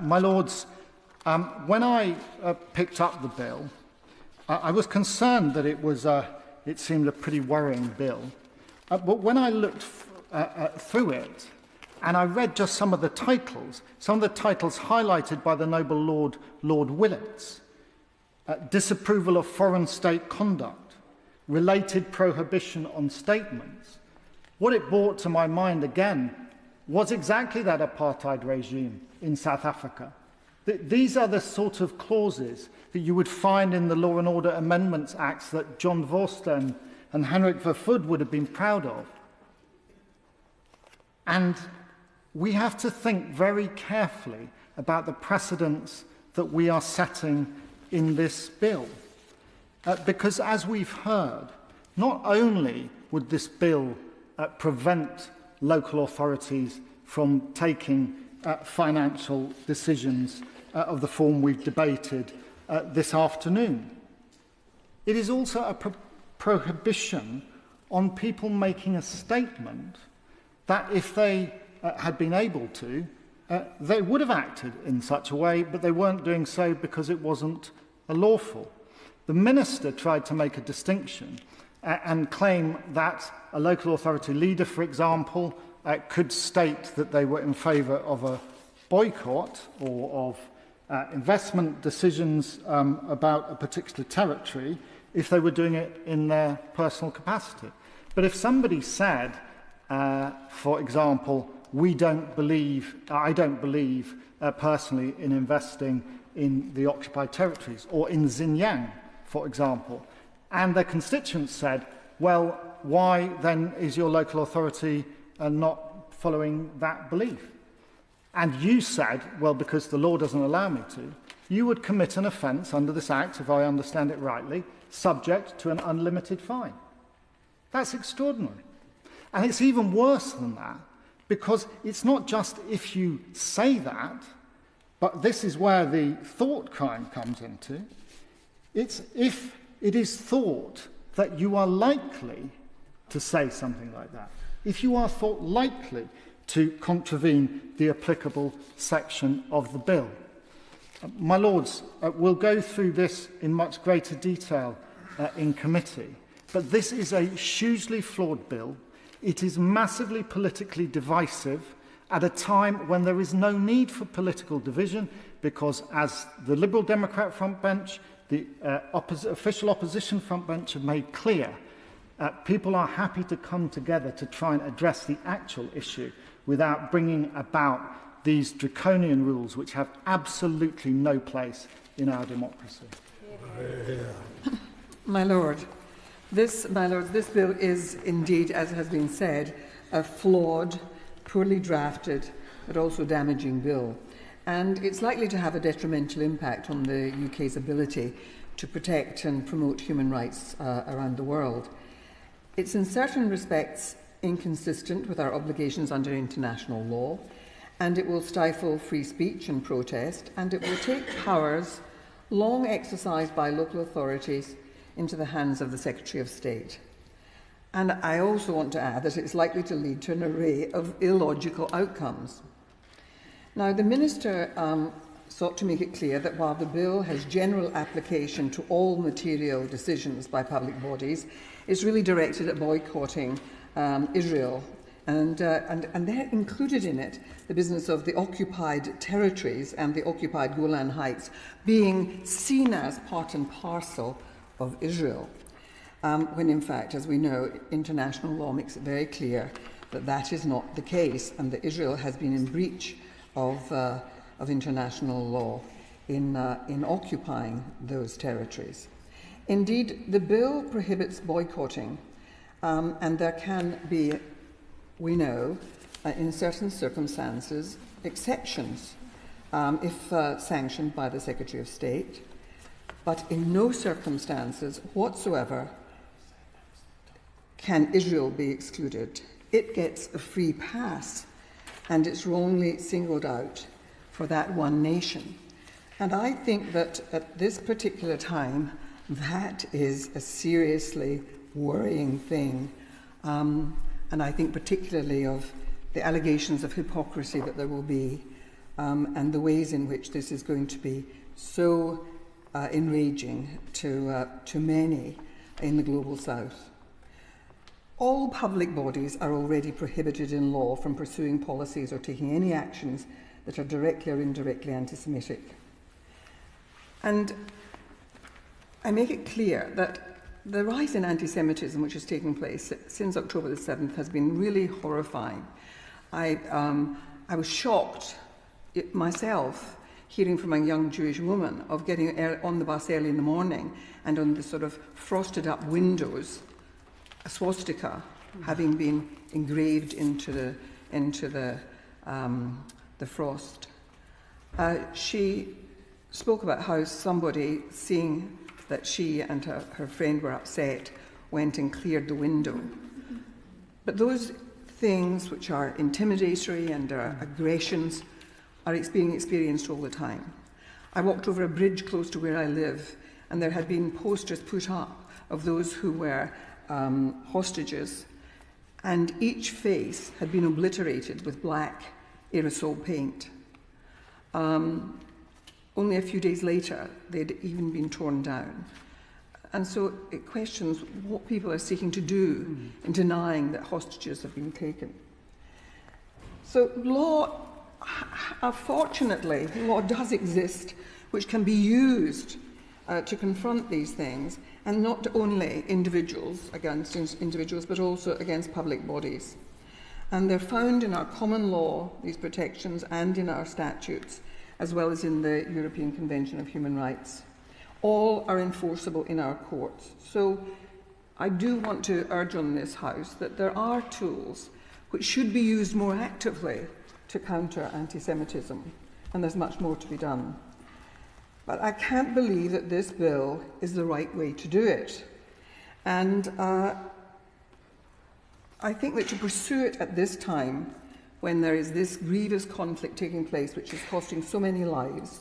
My Lords, when I picked up the bill, I was concerned that it seemed a pretty worrying bill. But when I looked through it, and I read just some of the titles highlighted by the Noble Lord Willits: disapproval of foreign state conduct, related prohibition on statements. What it brought to my mind again was exactly that apartheid regime in South Africa. These are the sort of clauses that you would find in the Law and Order Amendments Acts that John Vorster and Henrik Vervoerd would have been proud of. And we have to think very carefully about the precedents that we are setting in this bill. Because, as we've heard, not only would this bill prevent local authorities from taking financial decisions of the form we've debated this afternoon, it is also a prohibition on people making a statement that, if they had been able to, they would have acted in such a way, but they weren't doing so because it wasn't lawful. The Minister tried to make a distinction and claim that a local authority leader, for example, could state that they were in favour of a boycott or of investment decisions about a particular territory if they were doing it in their personal capacity. But if somebody said, for example, I don't believe personally in investing in the occupied territories, or in Xinjiang, for example, and their constituents said, well, why then is your local authority not following that belief? and you said, well, because the law doesn't allow me to, you would commit an offence under this Act, if I understand it rightly, subject to an unlimited fine. That's extraordinary. And it's even worse than that, because it's not just if you say that, but this is where the thought crime comes into. It's if it is thought that you are likely to say something like that. If you are thought likely to contravene the applicable section of the bill. My Lords, we'll go through this in much greater detail in committee, but this is a hugely flawed bill. It is massively politically divisive at a time when there is no need for political division, because as the Liberal Democrat frontbench, the official opposition frontbench have made clear, people are happy to come together to try and address the actual issue without bringing about these draconian rules which have absolutely no place in our democracy. My Lord, this bill is indeed, as has been said, a flawed, poorly drafted, but also damaging bill. And it's likely to have a detrimental impact on the UK's ability to protect and promote human rights around the world. It's in certain respects inconsistent with our obligations under international law, and it will stifle free speech and protest, and it will take powers long exercised by local authorities into the hands of the Secretary of State. And I also want to add that it's likely to lead to an array of illogical outcomes. Now, the Minister sought to make it clear that while the bill has general application to all material decisions by public bodies, it's really directed at boycotting Israel. And they're included in it the business of the occupied territories and the occupied Golan Heights being seen as part and parcel of Israel, when in fact, as we know, international law makes it very clear that that is not the case, and that Israel has been in breach of international law in occupying those territories. Indeed, the bill prohibits boycotting, and there can be, we know, in certain circumstances, exceptions if sanctioned by the Secretary of State, but in no circumstances whatsoever can Israel be excluded. It gets a free pass, and it's wrongly singled out for that one nation. And I think that at this particular time, that is a seriously worrying thing. And I think particularly of the allegations of hypocrisy that there will be, and the ways in which this is going to be so enraging to many in the Global South. All public bodies are already prohibited in law from pursuing policies or taking any actions that are directly or indirectly anti-Semitic. And I make it clear that the rise in anti-Semitism which has taken place since October the 7th has been really horrifying. I was shocked myself hearing from a young Jewish woman of getting on the bus early in the morning and on the sort of frosted up windows, a swastika having been engraved into the frost. She spoke about how somebody, seeing that she and her friend were upset, went and cleared the window. But those things which are intimidatory and are aggressions are being experienced all the time. I walked over a bridge close to where I live, and there had been posters put up of those who were hostages, and each face had been obliterated with black aerosol paint. Only a few days later, they'd even been torn down. And so it questions what people are seeking to do in denying that hostages have been taken. So law, fortunately, law does exist which can be used to confront these things, and not only individuals against individuals, but also against public bodies. And they're found in our common law, these protections, and in our statutes, as well as in the European Convention of Human Rights. All are enforceable in our courts. So I do want to urge on this House that there are tools which should be used more actively to counter anti-Semitism, and there's much more to be done. But I can't believe that this bill is the right way to do it. And I think that to pursue it at this time, when there is this grievous conflict taking place, which is costing so many lives,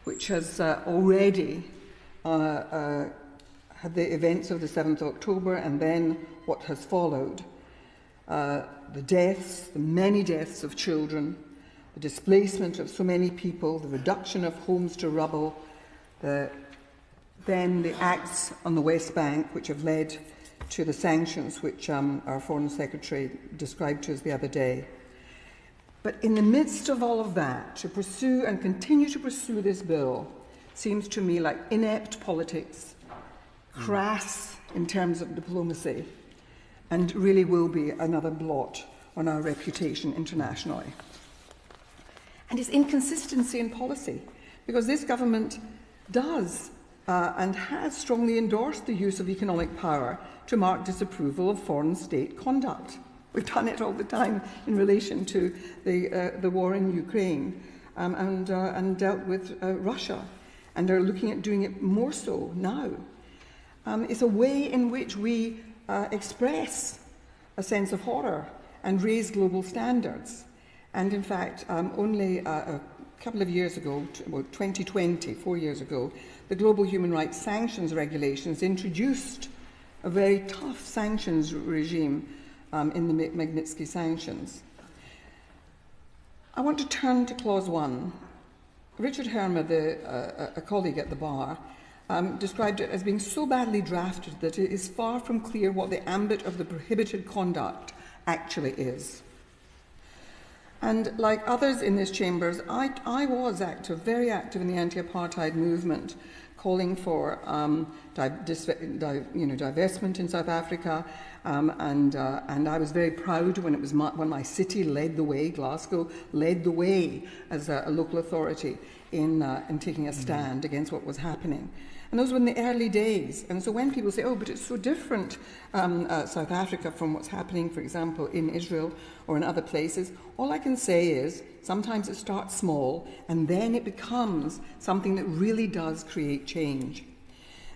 which has already had the events of the 7th of October and then what has followed, the deaths, the many deaths of children, the displacement of so many people, the reduction of homes to rubble, then the acts on the West Bank which have led to the sanctions which our Foreign Secretary described to us the other day. But in the midst of all of that, to pursue and continue to pursue this bill seems to me like inept politics, crass in terms of diplomacy, and really will be another blot on our reputation internationally. And it's inconsistency in policy, because this government does and has strongly endorsed the use of economic power to mark disapproval of foreign state conduct. We've done it all the time in relation to the war in Ukraine and dealt with Russia, and are looking at doing it more so now. It's a way in which we express a sense of horror and raise global standards. And in fact, only a couple of years ago, 2020, 4 years ago, the Global Human Rights Sanctions Regulations introduced a very tough sanctions regime in the Magnitsky sanctions. I want to turn to Clause 1. Richard Herma, a colleague at the bar, described it as being so badly drafted that it is far from clear what the ambit of the prohibited conduct actually is. And like others in this chamber, I was very active in the anti-apartheid movement, calling for divestment in South Africa, and I was very proud when it was when my city led the way, Glasgow led the way as a local authority in taking a stand against what was happening. And those were in the early days. And so when people say, oh, but it's so different, South Africa, from what's happening, for example, in Israel or in other places, all I can say is sometimes it starts small and then it becomes something that really does create change.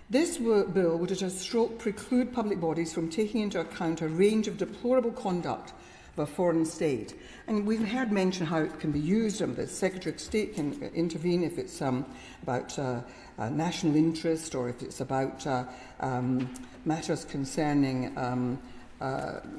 This bill would at a stroke preclude public bodies from taking into account a range of deplorable conduct of a foreign state. And we've heard mention how it can be used, and the Secretary of State can intervene if it's about national interest, or if it's about matters concerning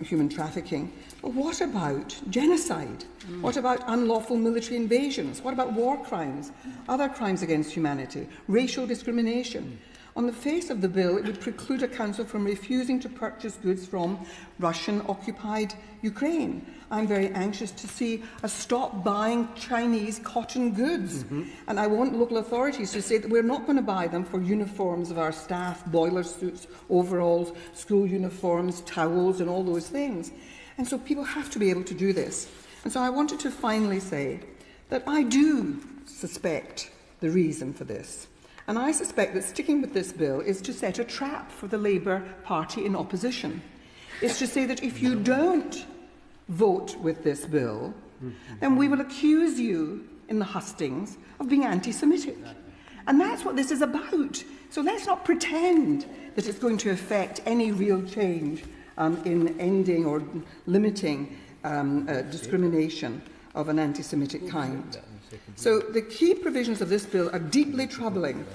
human trafficking. But what about genocide? What about unlawful military invasions? What about war crimes, other crimes against humanity, racial discrimination? On the face of the bill, it would preclude a council from refusing to purchase goods from Russian-occupied Ukraine. I'm very anxious to see a stop buying Chinese cotton goods. And I want local authorities to say that we're not going to buy them for uniforms of our staff, boiler suits, overalls, school uniforms, towels, and all those things. And so people have to be able to do this. And so I wanted to finally say that I do suspect the reason for this. And I suspect that sticking with this bill is to set a trap for the Labour Party in opposition. It's to say that if you don't vote with this bill, then we will accuse you in the hustings of being anti-Semitic. And that's what this is about. So let's not pretend that it's going to affect any real change in ending or limiting discrimination of an anti-Semitic kind. So the key provisions of this bill are deeply troubling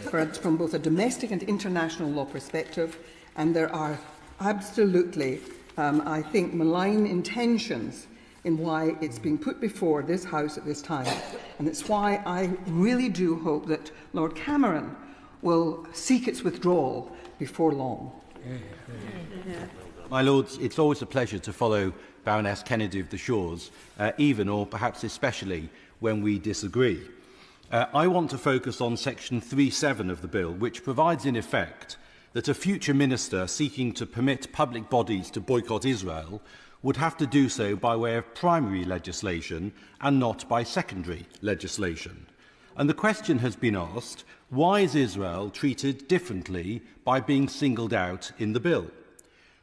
from both a domestic and international law perspective, and there are absolutely, I think, malign intentions in why it's being put before this House at this time. And it's why I really do hope that Lord Cameron will seek its withdrawal before long. My Lords, it's always a pleasure to follow Baroness Kennedy of the Shores, even or perhaps especially when we disagree. I want to focus on section 3.7 of the bill, which provides in effect that a future minister seeking to permit public bodies to boycott Israel would have to do so by way of primary legislation and not by secondary legislation. And the question has been asked, why is Israel treated differently by being singled out in the bill?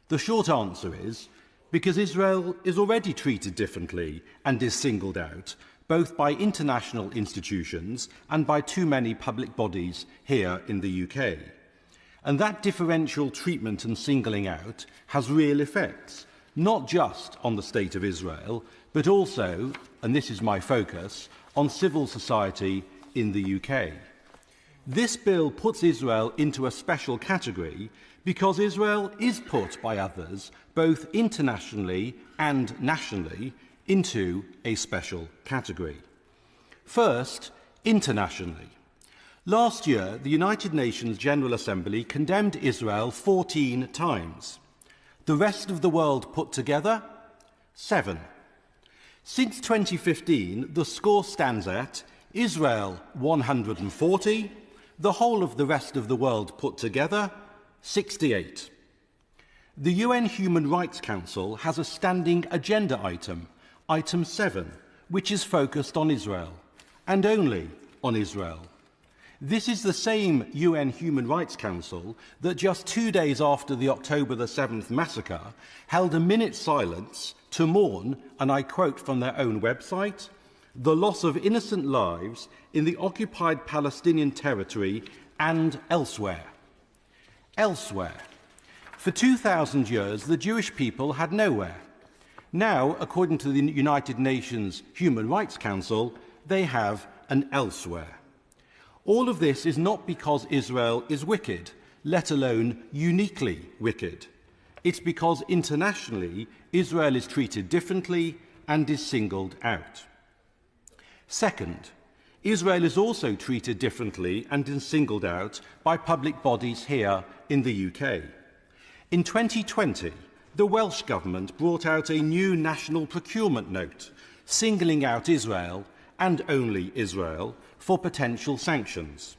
The short answer is because Israel is already treated differently and is singled out, both by international institutions and by too many public bodies here in the UK. And that differential treatment and singling out has real effects, not just on the state of Israel, but also, and this is my focus, on civil society in the UK. This bill puts Israel into a special category because Israel is put by others, both internationally and nationally, into a special category. First, internationally. Last year, the United Nations General Assembly condemned Israel 14 times. The rest of the world put together, 7. Since 2015, the score stands at Israel 140, the whole of the rest of the world put together, 68. The UN Human Rights Council has a standing agenda item, item 7, which is focused on Israel, and only on Israel. This is the same UN Human Rights Council that just 2 days after the October the 7th massacre held a minute's silence to mourn, and I quote from their own website, the loss of innocent lives in the occupied Palestinian territory and elsewhere. Elsewhere. For 2,000 years, the Jewish people had nowhere. Now, according to the United Nations Human Rights Council, they have an elsewhere. All of this is not because Israel is wicked, let alone uniquely wicked. It's because internationally, Israel is treated differently and is singled out. Second, Israel is also treated differently and is singled out by public bodies here in the UK. In 2020, the Welsh Government brought out a new national procurement note, singling out Israel, and only Israel, for potential sanctions.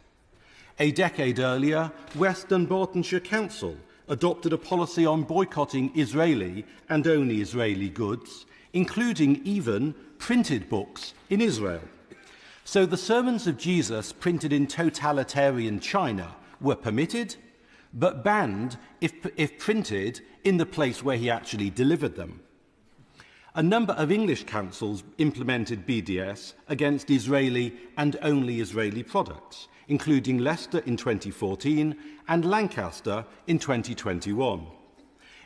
A decade earlier, West Dunbartonshire Council adopted a policy on boycotting Israeli and only Israeli goods, including even printed books in Israel. So the sermons of Jesus printed in totalitarian China were permitted, but banned if printed in the place where he actually delivered them. A number of English councils implemented BDS against Israeli and only Israeli products, including Leicester in 2014 and Lancaster in 2021.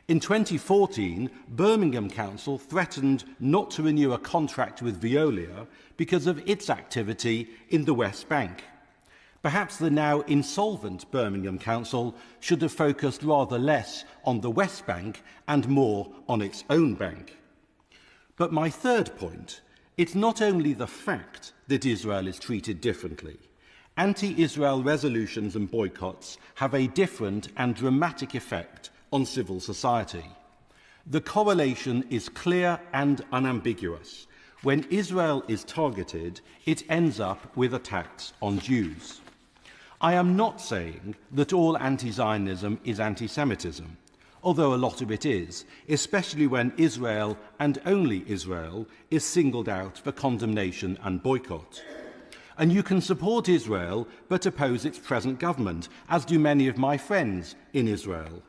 In 2014, Birmingham Council threatened not to renew a contract with Veolia because of its activity in the West Bank. Perhaps the now insolvent Birmingham Council should have focused rather less on the West Bank and more on its own bank. But my third point, it's not only the fact that Israel is treated differently. Anti-Israel resolutions and boycotts have a different and dramatic effect on civil society. The correlation is clear and unambiguous. When Israel is targeted, it ends up with attacks on Jews. I am not saying that all anti-Zionism is anti-Semitism, although a lot of it is, especially when Israel and only Israel is singled out for condemnation and boycott. And you can support Israel but oppose its present government, as do many of my friends in Israel.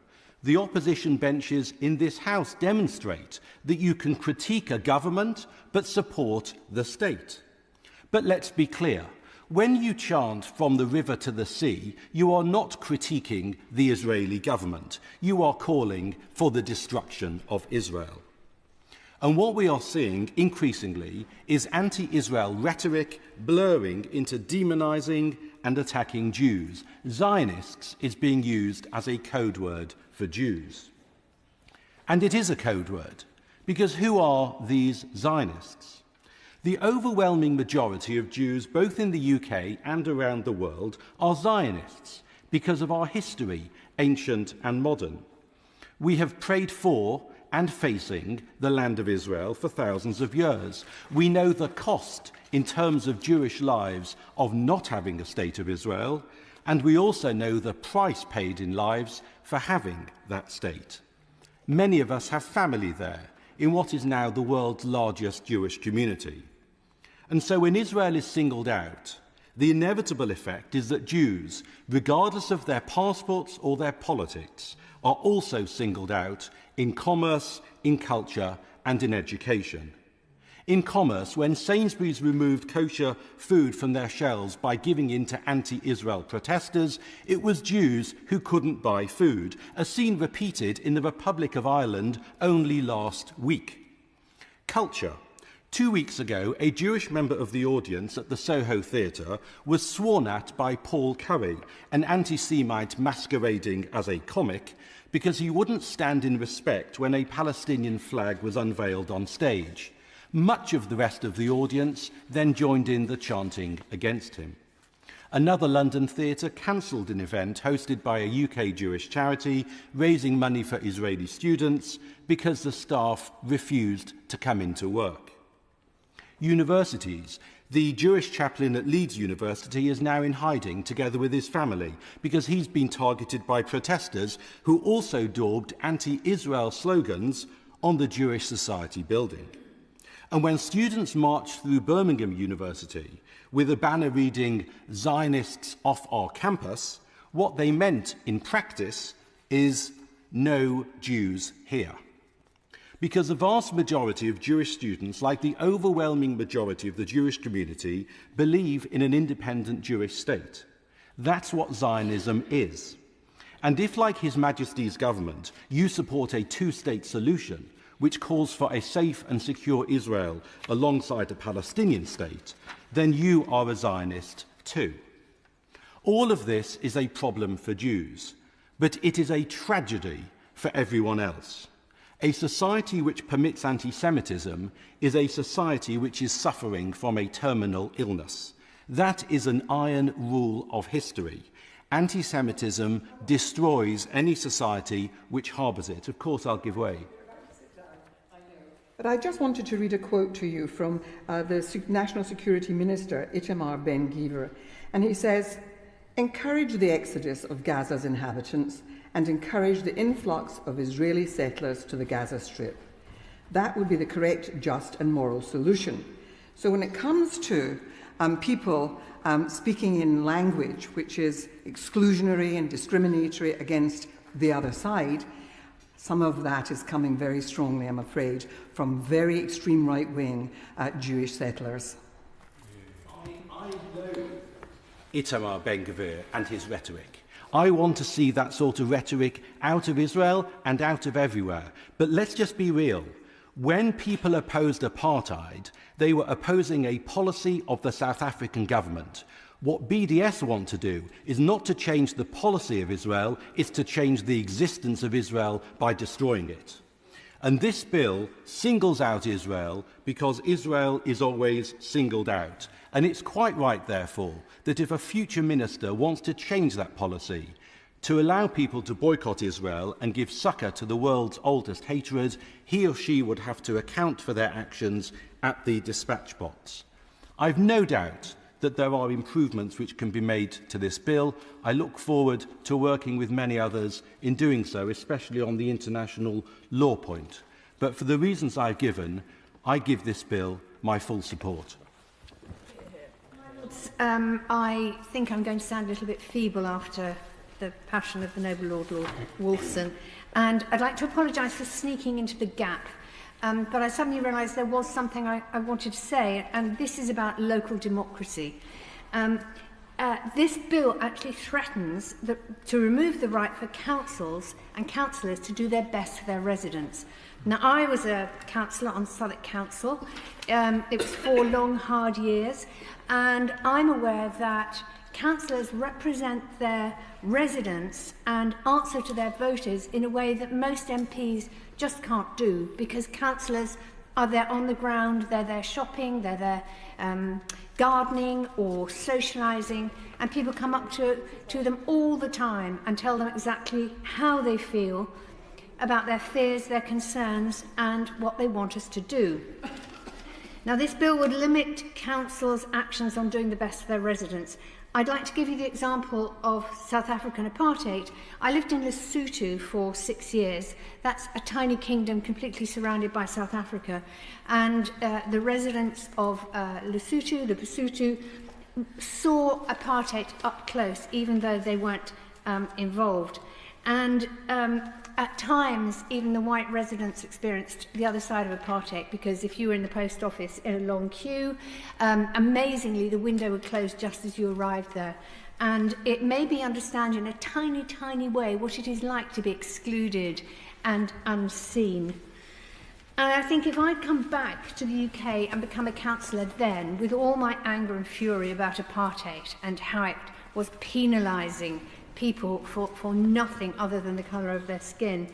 The opposition benches in this House demonstrate that you can critique a government but support the state. But let's be clear. When you chant from the river to the sea, you are not critiquing the Israeli government. You are calling for the destruction of Israel. And what we are seeing increasingly is anti-Israel rhetoric blurring into demonizing and attacking Jews. Zionists is being used as a code word for Jews. And it is a code word, because who are these Zionists? The overwhelming majority of Jews, both in the UK and around the world, are Zionists because of our history, ancient and modern. We have prayed for and facing the land of Israel for thousands of years. We know the cost in terms of Jewish lives of not having a state of Israel, and we also know the price paid in lives for having that state. Many of us have family there, in what is now the world's largest Jewish community. And so when Israel is singled out, The inevitable effect is that Jews, regardless of their passports or their politics, are also singled out in commerce, in culture, and in education. In commerce, when Sainsbury's removed kosher food from their shelves by giving in to anti-Israel protesters, it was Jews who couldn't buy food, a scene repeated in the Republic of Ireland only last week. Culture. 2 weeks ago, a Jewish member of the audience at the Soho Theatre was sworn at by Paul Curry, an anti-Semite masquerading as a comic, because he wouldn't stand in respect when a Palestinian flag was unveiled on stage. Much of the rest of the audience then joined in the chanting against him. Another London theatre cancelled an event hosted by a UK Jewish charity raising money for Israeli students because the staff refused to come into work. Universities. The Jewish chaplain at Leeds University is now in hiding together with his family because he's been targeted by protesters who also daubed anti-Israel slogans on the Jewish Society building. And when students marched through Birmingham University with a banner reading "Zionists off our campus," what they meant in practice is "No Jews here." Because the vast majority of Jewish students, like the overwhelming majority of the Jewish community, believe in an independent Jewish state. That's what Zionism is. And if, like His Majesty's government, you support a two-state solution, which calls for a safe and secure Israel alongside a Palestinian state, then you are a Zionist too. All of this is a problem for Jews, but it is a tragedy for everyone else. A society which permits anti-Semitism is a society which is suffering from a terminal illness. That is an iron rule of history. Anti-Semitism destroys any society which harbours it. Of course, I'll give way. But I just wanted to read a quote to you from the National Security Minister, Itamar Ben-Gvir. And he says, "Encourage the exodus of Gaza's inhabitants and encourage the influx of Israeli settlers to the Gaza Strip. That would be the correct, just and moral solution." So when it comes to people speaking in language which is exclusionary and discriminatory against the other side, some of that is coming very strongly, I'm afraid, from very extreme right-wing Jewish settlers. I know Itamar Ben-Gvir and his rhetoric. I want to see that sort of rhetoric out of Israel and out of everywhere. But let's just be real. When people opposed apartheid, they were opposing a policy of the South African government. What BDS want to do is not to change the policy of Israel, it's to change the existence of Israel by destroying it. And this bill singles out Israel because Israel is always singled out. And it's quite right, therefore, that if a future minister wants to change that policy, to allow people to boycott Israel and give succour to the world's oldest hatred, he or she would have to account for their actions at the dispatch box. I've no doubt that there are improvements which can be made to this bill. I look forward to working with many others in doing so, especially on the international law point. But for the reasons I've given, I give this bill my full support. I think I'm going to sound a little bit feeble after the passion of the noble Lord Wolfson, and I'd like to apologise for sneaking into the gap. But I suddenly realised there was something I wanted to say, and this is about local democracy. This bill actually threatens to remove the right for councils and councillors to do their best for their residents. Now, I was a councillor on Southwark Council. It was 4 long, hard years, and I'm aware that councillors represent their residents and answer to their voters in a way that most MPs just can't do, because councillors are there on the ground, they're there shopping, they're there gardening or socialising, and people come up to them all the time and tell them exactly how they feel about their fears, their concerns, and what they want us to do. Now, this bill would limit councils' actions on doing the best for their residents. I'd like to give you the example of South African apartheid. I lived in Lesotho for 6 years. That's a tiny kingdom completely surrounded by South Africa. And the residents of Lesotho, the Basotho, saw apartheid up close, even though they weren't involved. And at times, even the white residents experienced the other side of apartheid, because if you were in the post office in a long queue, amazingly, the window would close just as you arrived there. And it made me understand in a tiny, tiny way what it is like to be excluded and unseen. And I think if I'd come back to the UK and become a councillor then, with all my anger and fury about apartheid and how it was penalising people for nothing other than the colour of their skin,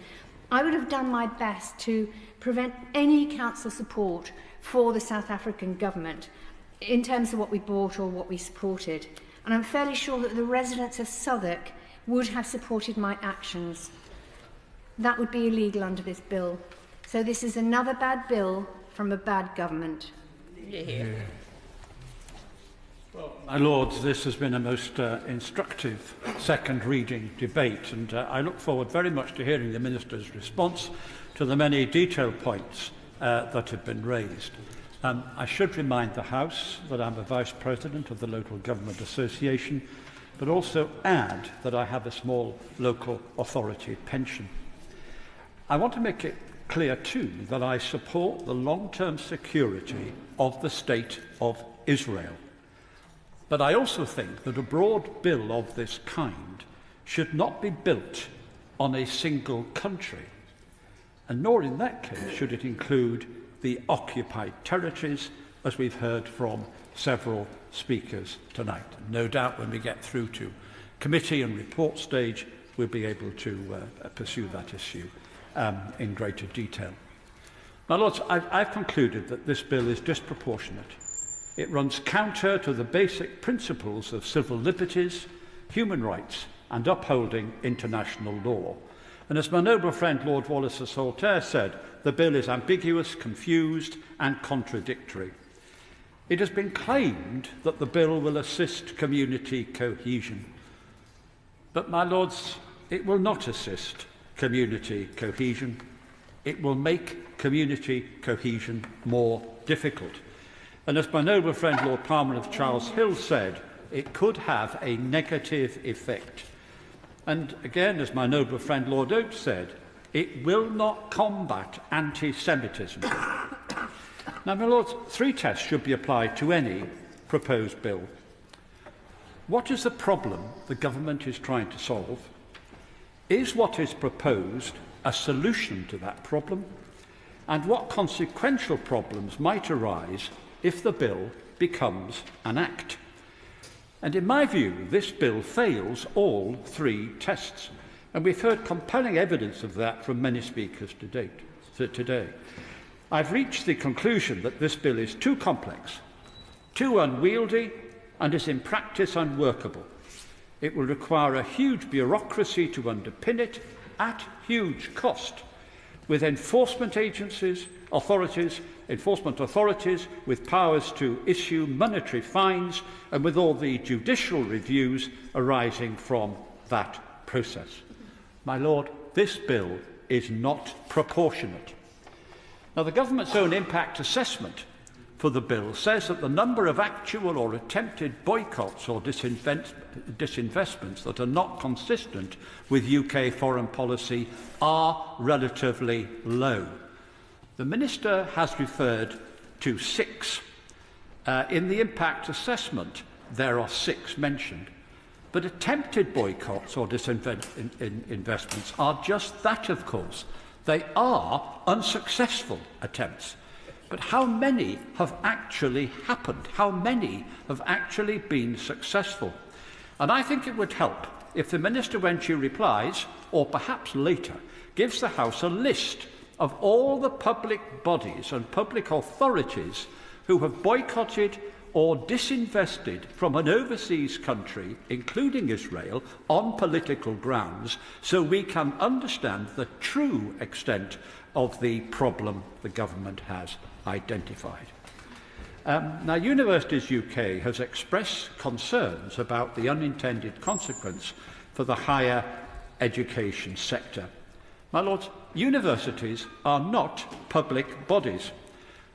I would have done my best to prevent any council support for the South African government in terms of what we bought or what we supported. And I'm fairly sure that the residents of Southwark would have supported my actions. That would be illegal under this bill. So this is another bad bill from a bad government. Yeah. Well, my Lords, this has been a most instructive second reading debate, and I look forward very much to hearing the Minister's response to the many detailed points that have been raised. I should remind the House that I'm a Vice President of the Local Government Association, but also add that I have a small local authority pension. I want to make it clear too that I support the long-term security of the State of Israel. But I also think that a broad bill of this kind should not be built on a single country, and nor in that case should it include the occupied territories, as we've heard from several speakers tonight. No doubt when we get through to committee and report stage, we'll be able to pursue that issue in greater detail. My Lords, I've concluded that this bill is disproportionate. It runs counter to the basic principles of civil liberties, human rights, and upholding international law. And as my noble friend Lord Wallace of Saltaire said, the bill is ambiguous, confused, and contradictory. It has been claimed that the bill will assist community cohesion. But, my Lords, it will not assist community cohesion. It will make community cohesion more difficult. And as my noble friend Lord Palmer of Charles Hill said, it could have a negative effect. And again, as my noble friend Lord Oates said, it will not combat anti-Semitism. Now, my Lords, three tests should be applied to any proposed bill. What is the problem the government is trying to solve? Is what is proposed a solution to that problem? And what consequential problems might arise if the bill becomes an act? And in my view, this bill fails all three tests. And we've heard compelling evidence of that from many speakers today. I've reached the conclusion that this bill is too complex, too unwieldy, and is in practice unworkable. It will require a huge bureaucracy to underpin it at huge cost, with enforcement authorities with powers to issue monetary fines and with all the judicial reviews arising from that process. My Lord, this bill is not proportionate. Now, the government's own impact assessment for the bill says that the number of actual or attempted boycotts or disinvestments that are not consistent with UK foreign policy are relatively low. The Minister has referred to 6. In the impact assessment, there are 6 mentioned. But attempted boycotts or disinvestments are just that, of course. They are unsuccessful attempts. But how many have actually happened? How many have actually been successful? And I think it would help if the Minister, when she replies, or perhaps later, gives the House a list of all the public bodies and public authorities who have boycotted or disinvested from an overseas country, including Israel, on political grounds, so we can understand the true extent of the problem the government has identified. Now, Universities UK has expressed concerns about the unintended consequence for the higher education sector. My Lords, universities are not public bodies.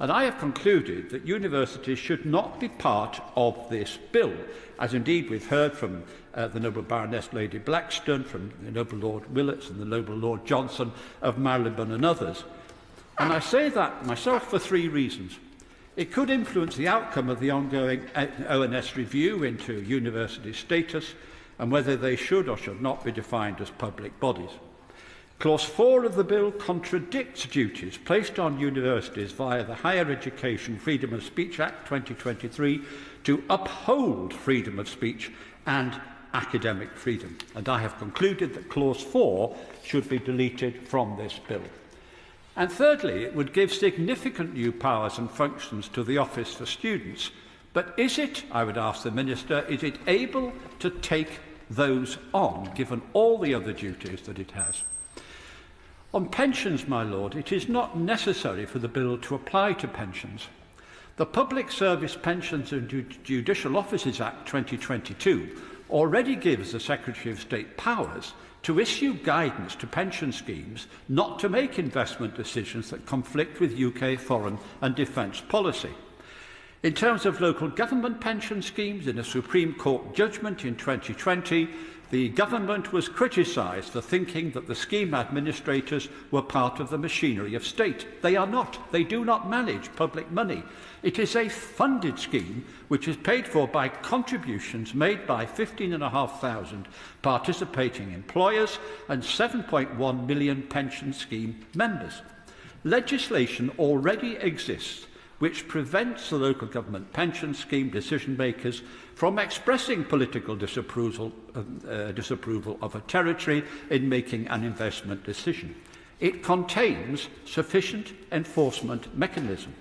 And I have concluded that universities should not be part of this bill, as indeed we've heard from the Noble Baroness Lady Blackstone, from the Noble Lord Willets and the Noble Lord Johnson of Marylebone and others. And I say that myself for three reasons. It could influence the outcome of the ongoing ONS review into university status and whether they should or should not be defined as public bodies. Clause 4 of the bill contradicts duties placed on universities via the Higher Education Freedom of Speech Act 2023 to uphold freedom of speech and academic freedom. And I have concluded that Clause 4 should be deleted from this bill. And thirdly, it would give significant new powers and functions to the Office for Students. But is it, I would ask the Minister, is it able to take those on, given all the other duties that it has? On pensions, my Lord, it is not necessary for the bill to apply to pensions. The Public Service Pensions and Judicial Offices Act 2022 already gives the Secretary of State powers to issue guidance to pension schemes not to make investment decisions that conflict with UK foreign and defence policy. In terms of local government pension schemes, in a Supreme Court judgment in 2020, the government was criticised for thinking that the scheme administrators were part of the machinery of state. They are not. They do not manage public money. It is a funded scheme which is paid for by contributions made by 15,500 participating employers and 7.1 million pension scheme members. Legislation already exists which prevents the local government pension scheme decision makers from expressing political disapproval of a territory in making an investment decision. It contains sufficient enforcement mechanism.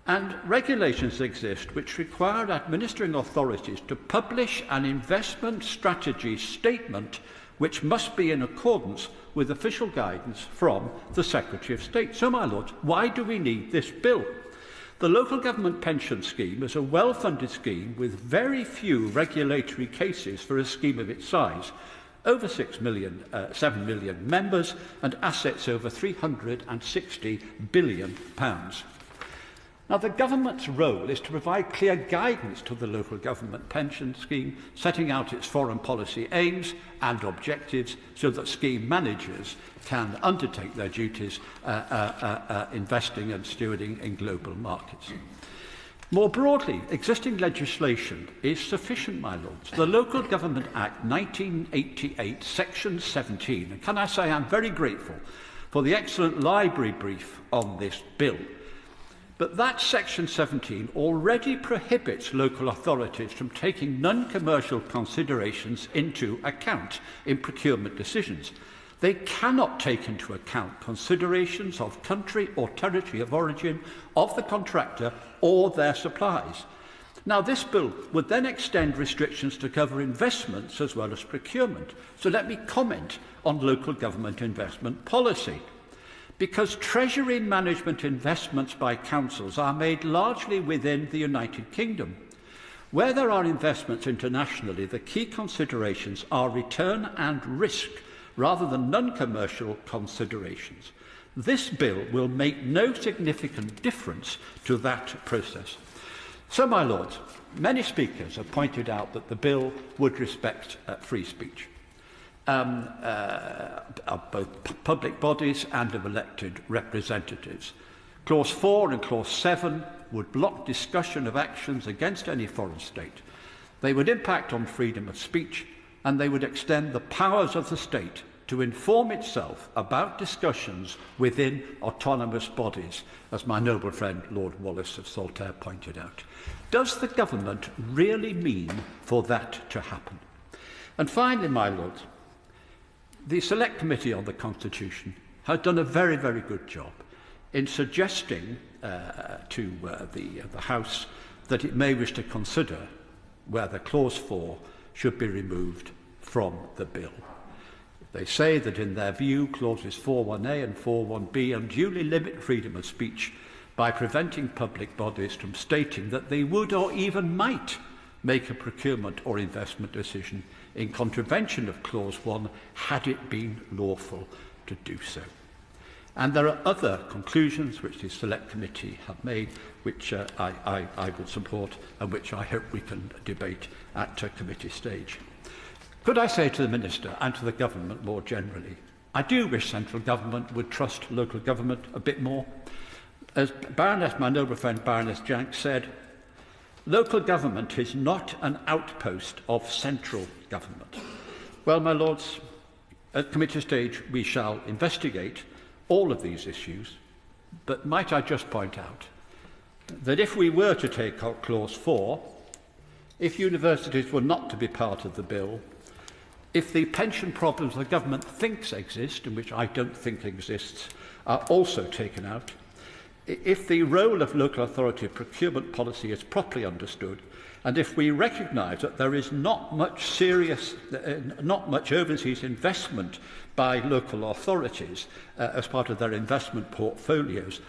And regulations exist which require administering authorities to publish an investment strategy statement which must be in accordance with official guidance from the Secretary of State. So, my Lords, why do we need this bill? The local government pension scheme is a well-funded scheme with very few regulatory cases for a scheme of its size, over 7 million members and assets over £360 billion. Now, the government's role is to provide clear guidance to the local government pension scheme, setting out its foreign policy aims and objectives so that scheme managers can undertake their duties investing and stewarding in global markets. More broadly, existing legislation is sufficient, my Lords. The Local Government Act 1988, Section 17, and can I say I'm very grateful for the excellent library brief on this bill. But that Section 17 already prohibits local authorities from taking non-commercial considerations into account in procurement decisions. They cannot take into account considerations of country or territory of origin of the contractor or their supplies. Now, this bill would then extend restrictions to cover investments as well as procurement. So let me comment on local government investment policy. Because Treasury management investments by councils are made largely within the United Kingdom. Where there are investments internationally, the key considerations are return and risk, rather than non-commercial considerations. This bill will make no significant difference to that process. So, my Lords, many speakers have pointed out that the bill would respect free speech of both public bodies and of elected representatives. Clause 4 and Clause 7 would block discussion of actions against any foreign state. They would impact on freedom of speech, and they would extend the powers of the state to inform itself about discussions within autonomous bodies, as my noble friend Lord Wallace of Saltaire pointed out. Does the government really mean for that to happen? And finally, my Lords, the Select Committee on the Constitution has done a very, very good job in suggesting to the House that it may wish to consider whether Clause 4 should be removed from the bill. They say that in their view, Clauses 4.1a and 4.1b unduly limit freedom of speech by preventing public bodies from stating that they would or even might make a procurement or investment decision in contravention of Clause 1 had it been lawful to do so. And there are other conclusions which the Select Committee have made, which I would support and which I hope we can debate at committee stage. Could I say to the Minister and to the Government more generally, I do wish central government would trust local government a bit more. As my noble friend Baroness Jank said, local government is not an outpost of central government. Well, my Lords, at committee stage we shall investigate all of these issues, but might I just point out that if we were to take out clause 4, if universities were not to be part of the bill, if the pension problems the government thinks exist, and which I don't think exists, are also taken out, if the role of local authority procurement policy is properly understood, and if we recognise that there is not much overseas investment by local authorities as part of their investment portfolios,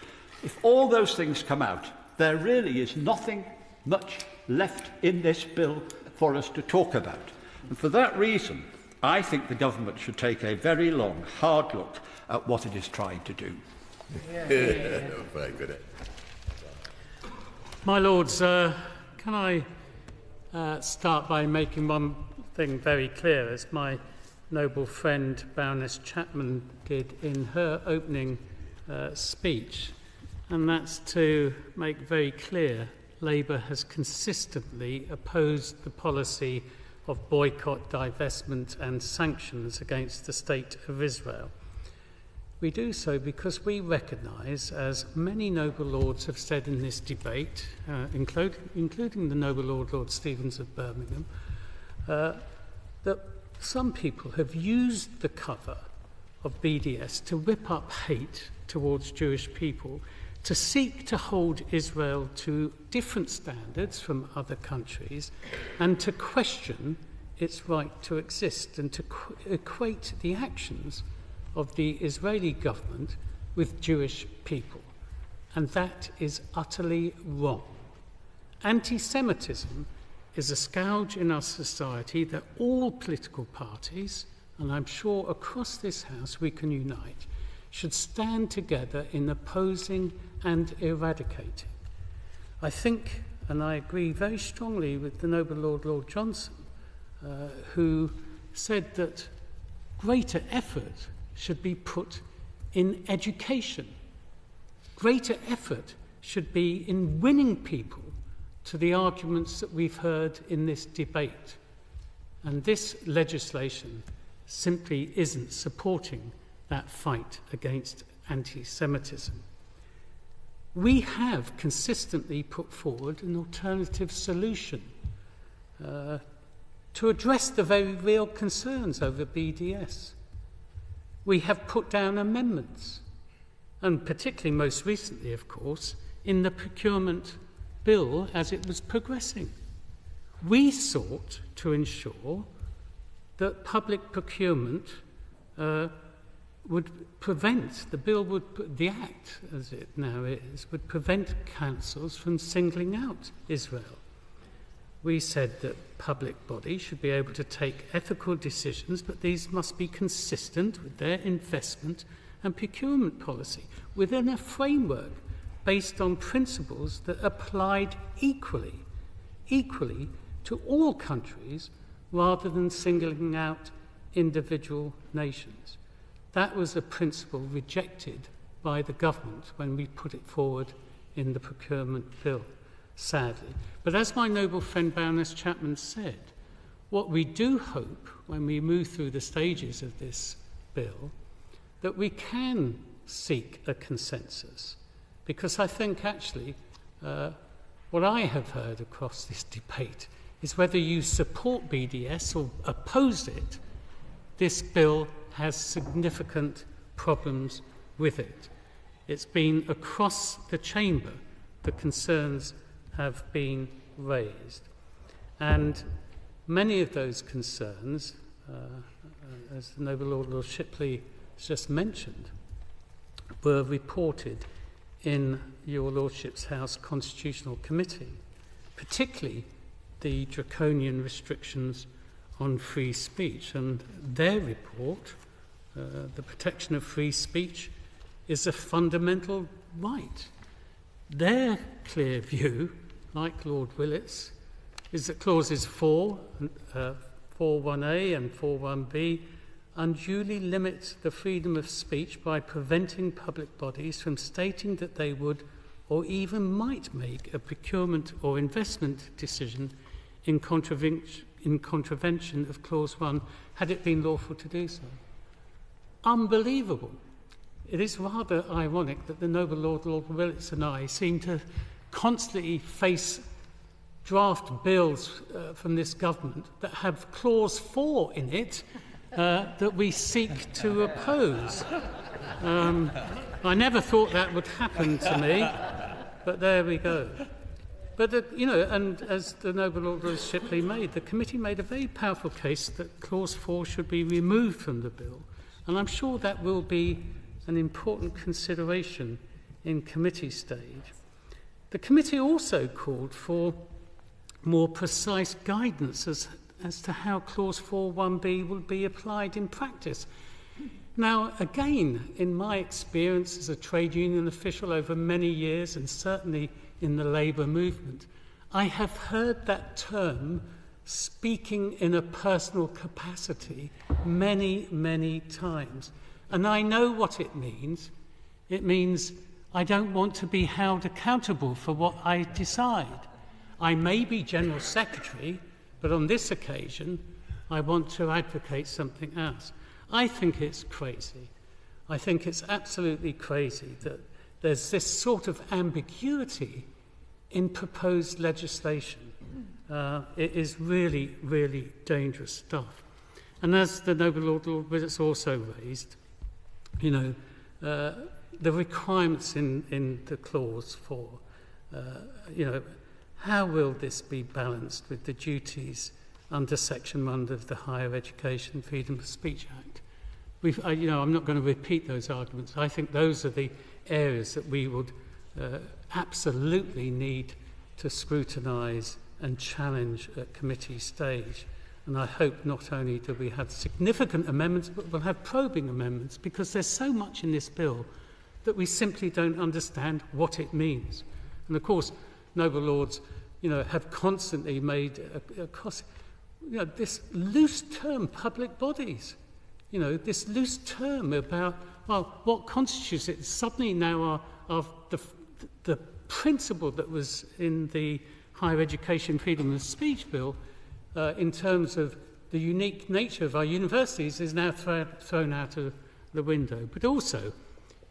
if all those things come out, there really is nothing much left in this bill for us to talk about. And for that reason, I think the government should take a very long, hard look at what it is trying to do. Very good. My Lords, can I start by making one thing very clear, as my noble friend Baroness Chapman did in her opening speech, and that's to make very clear Labour has consistently opposed the policy of boycott, divestment and sanctions against the State of Israel. We do so because we recognise, as many noble lords have said in this debate, including the noble Lord Stevens of Birmingham, that some people have used the cover of BDS to whip up hate towards Jewish people, to seek to hold Israel to different standards from other countries, and to question its right to exist, and to equate the actions of the Israeli government with Jewish people. And that is utterly wrong. Anti-Semitism is a scourge in our society that all political parties, and I'm sure across this House we can unite, should stand together in opposing and eradicating. I think, and I agree very strongly with the noble Lord Johnson, who said that greater effort should be put in education. Greater effort should be in winning people to the arguments that we've heard in this debate. And this legislation simply isn't supporting that fight against anti-Semitism. We have consistently put forward an alternative solution to address the very real concerns over BDS. We have put down amendments, and particularly most recently, of course, in the procurement bill as it was progressing. We sought to ensure that public procurement would prevent, the Act, as it now is, would prevent councils from singling out Israel. We said that public bodies should be able to take ethical decisions, but these must be consistent with their investment and procurement policy within a framework based on principles that applied equally to all countries rather than singling out individual nations. That was a principle rejected by the government when we put it forward in the procurement bill, sadly. But as my noble friend Baroness Chapman said, what we do hope when we move through the stages of this bill, that we can seek a consensus. Because I think actually what I have heard across this debate is whether you support BDS or oppose it, this bill has significant problems with it. It's been across the chamber the concerns have been raised. And many of those concerns, as the noble Lord Shipley has just mentioned, were reported in your Lordship's House Constitutional Committee, particularly the draconian restrictions on free speech. And their report, the protection of free speech, is a fundamental right. Their clear view, like Lord Willet's, is that clauses 4.1a and 4.1b unduly limit the freedom of speech by preventing public bodies from stating that they would or even might make a procurement or investment decision in contravention of Clause 1 had it been lawful to do so. Unbelievable. It is rather ironic that the noble Lord Willet's and I seem to constantly face draft bills from this government that have Clause 4 in it that we seek to oppose. I never thought that would happen to me, but there we go. But, and as the noble Lord Shipley made, the committee made a very powerful case that Clause 4 should be removed from the bill. And I'm sure that will be an important consideration in committee stage. The committee also called for more precise guidance as to how Clause 4.1b will be applied in practice. Now, again, in my experience as a trade union official over many years, and certainly in the labour movement, I have heard that term speaking in a personal capacity many, many times. And I know what it means. It means I don't want to be held accountable for what I decide. I may be General Secretary, but on this occasion, I want to advocate something else. I think it's crazy. I think it's absolutely crazy that there's this sort of ambiguity in proposed legislation. It is really, really dangerous stuff. And as the noble Lord Willet's also raised, the requirements in the clause 4, how will this be balanced with the duties under Section 1 of the Higher Education Freedom of Speech Act? I'm not going to repeat those arguments. I think those are the areas that we would absolutely need to scrutinise and challenge at committee stage. And I hope not only do we have significant amendments, but we'll have probing amendments, because there's so much in this bill that we simply don't understand what it means. And of course, noble lords, have constantly made this loose term, public bodies. This loose term about, what constitutes it. Suddenly now the principle that was in the Higher Education Freedom of Speech Bill in terms of the unique nature of our universities is now thrown out of the window. But also,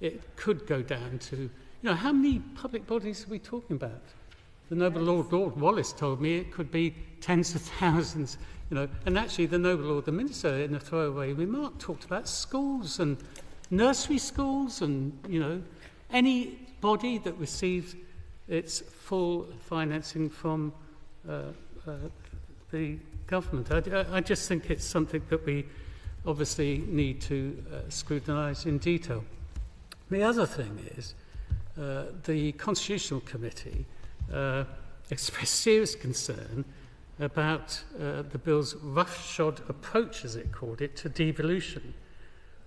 it could go down to, how many public bodies are we talking about? The noble Lord Wallace told me it could be tens of thousands, and actually the noble Lord the Minister, in a throwaway remark, talked about schools and nursery schools and, any body that receives its full financing from the government. I just think it's something that we obviously need to scrutinise in detail. The other thing is the Constitutional Committee expressed serious concern about the bill's roughshod approach, as it called it, to devolution,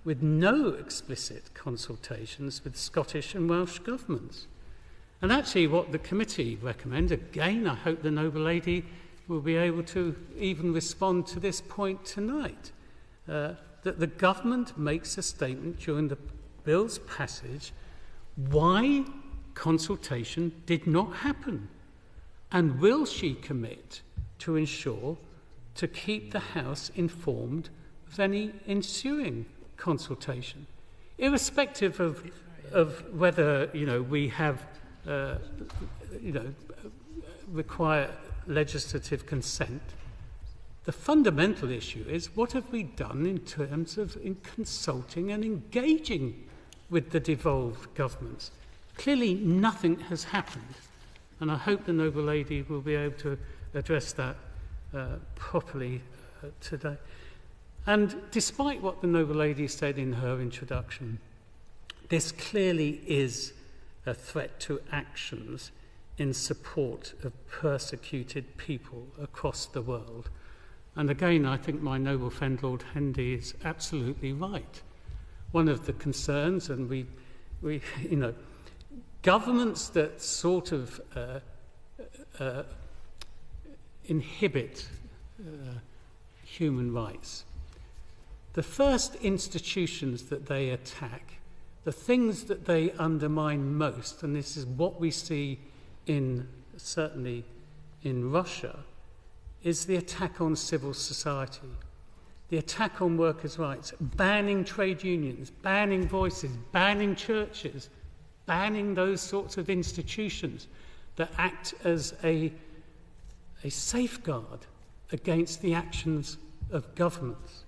with no explicit consultations with Scottish and Welsh governments. And actually what the committee recommend, again, I hope the noble lady will be able to even respond to this point tonight, that the government makes a statement during the bill's passage why consultation did not happen, and will she commit to ensure to keep the House informed of any ensuing consultation, irrespective of whether we have require legislative consent. The fundamental issue is, what have we done in terms of consulting and engaging with the devolved governments? Clearly nothing has happened, and I hope the noble lady will be able to address that properly today. And despite what the noble lady said in her introduction, this clearly is a threat to actions in support of persecuted people across the world. And again, I think my noble friend Lord Hendy is absolutely right. One of the concerns, and we governments that sort of inhibit human rights, the first institutions that they attack, the things that they undermine most, and this is what we see certainly in Russia, is the attack on civil society, the attack on workers' rights, banning trade unions, banning voices, banning churches, banning those sorts of institutions that act as a safeguard against the actions of governments.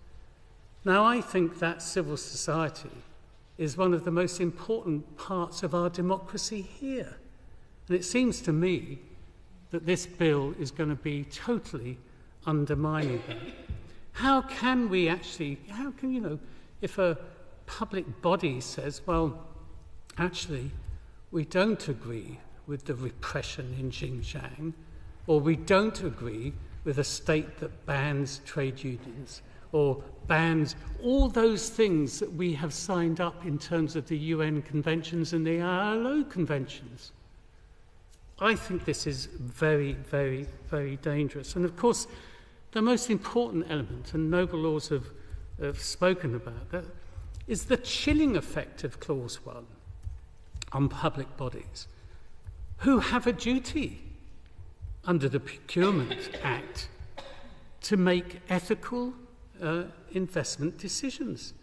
Now, I think that civil society is one of the most important parts of our democracy here. And it seems to me that this bill is going to be totally undermining that. How can, if a public body says, well, actually, we don't agree with the repression in Xinjiang, or we don't agree with a state that bans trade unions, or bans all those things that we have signed up in terms of the UN conventions and the ILO conventions. I think this is very, very, very dangerous. And of course, the most important element, and noble laws have spoken about that, is the chilling effect of Clause 1 on public bodies, who have a duty under the Procurement Act to make ethical investment decisions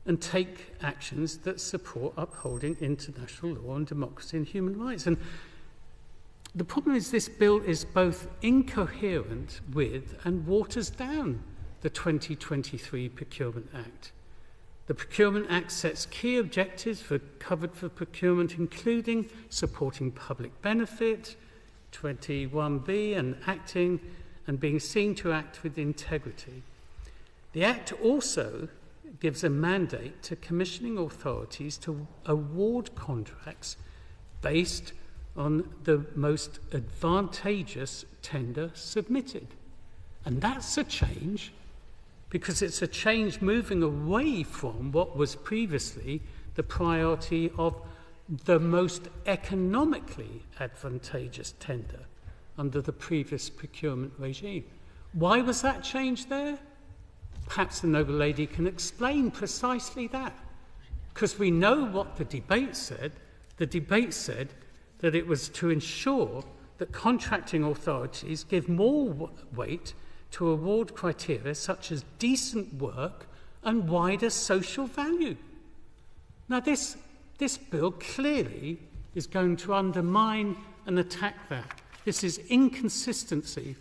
and take actions that support upholding international law and democracy and human rights. And the problem is this bill is both incoherent with and waters down the 2023 Procurement Act. The Procurement Act sets key objectives covered for procurement, including supporting public benefit, 21B, and acting and being seen to act with integrity. The Act also gives a mandate to commissioning authorities to award contracts based on the most advantageous tender submitted. And that's a change, because it's a change moving away from what was previously the priority of the most economically advantageous tender under the previous procurement regime. Why was that change there? Perhaps the noble lady can explain precisely that, because we know what the debate said. The debate said that it was to ensure that contracting authorities give more weight to award criteria such as decent work and wider social value. Now, this bill clearly is going to undermine and attack that. This is inconsistency.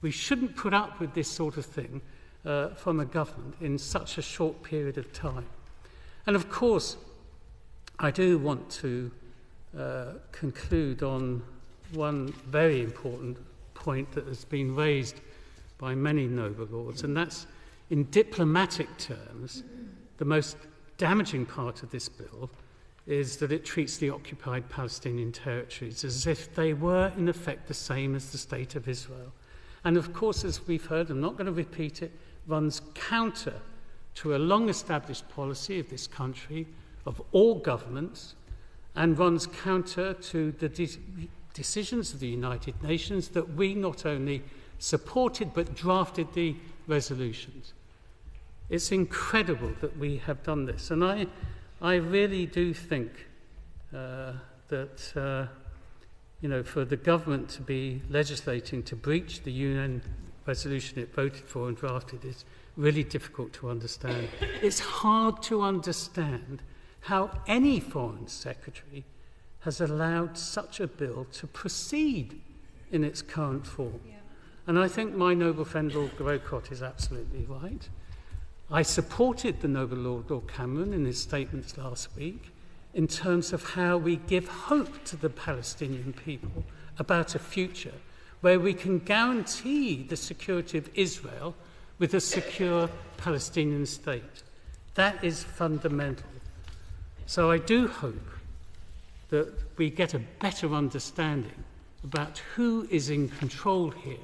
We shouldn't put up with this sort of thing from a government in such a short period of time. And of course, I do want to conclude on one very important point that has been raised by many noble lords, and that's, in diplomatic terms, the most damaging part of this bill is that it treats the occupied Palestinian territories as if they were, in effect, the same as the State of Israel. And of course, as we've heard, I'm not going to repeat it, runs counter to a long-established policy of this country, of all governments, and runs counter to the decisions of the United Nations that we not only supported but drafted the resolutions. It's incredible that we have done this, and I really do think that for the government to be legislating to breach the UN resolution it voted for and drafted is really difficult to understand. It's hard to understand how any foreign secretary has allowed such a bill to proceed in its current form. Yeah. And I think my noble friend Lord boycott is absolutely right. I supported the noble Lord Cameron in his statements last week in terms of how we give hope to the Palestinian people about a future where we can guarantee the security of Israel with a secure Palestinian state. That is fundamental. So I do hope that we get a better understanding about who is in control here,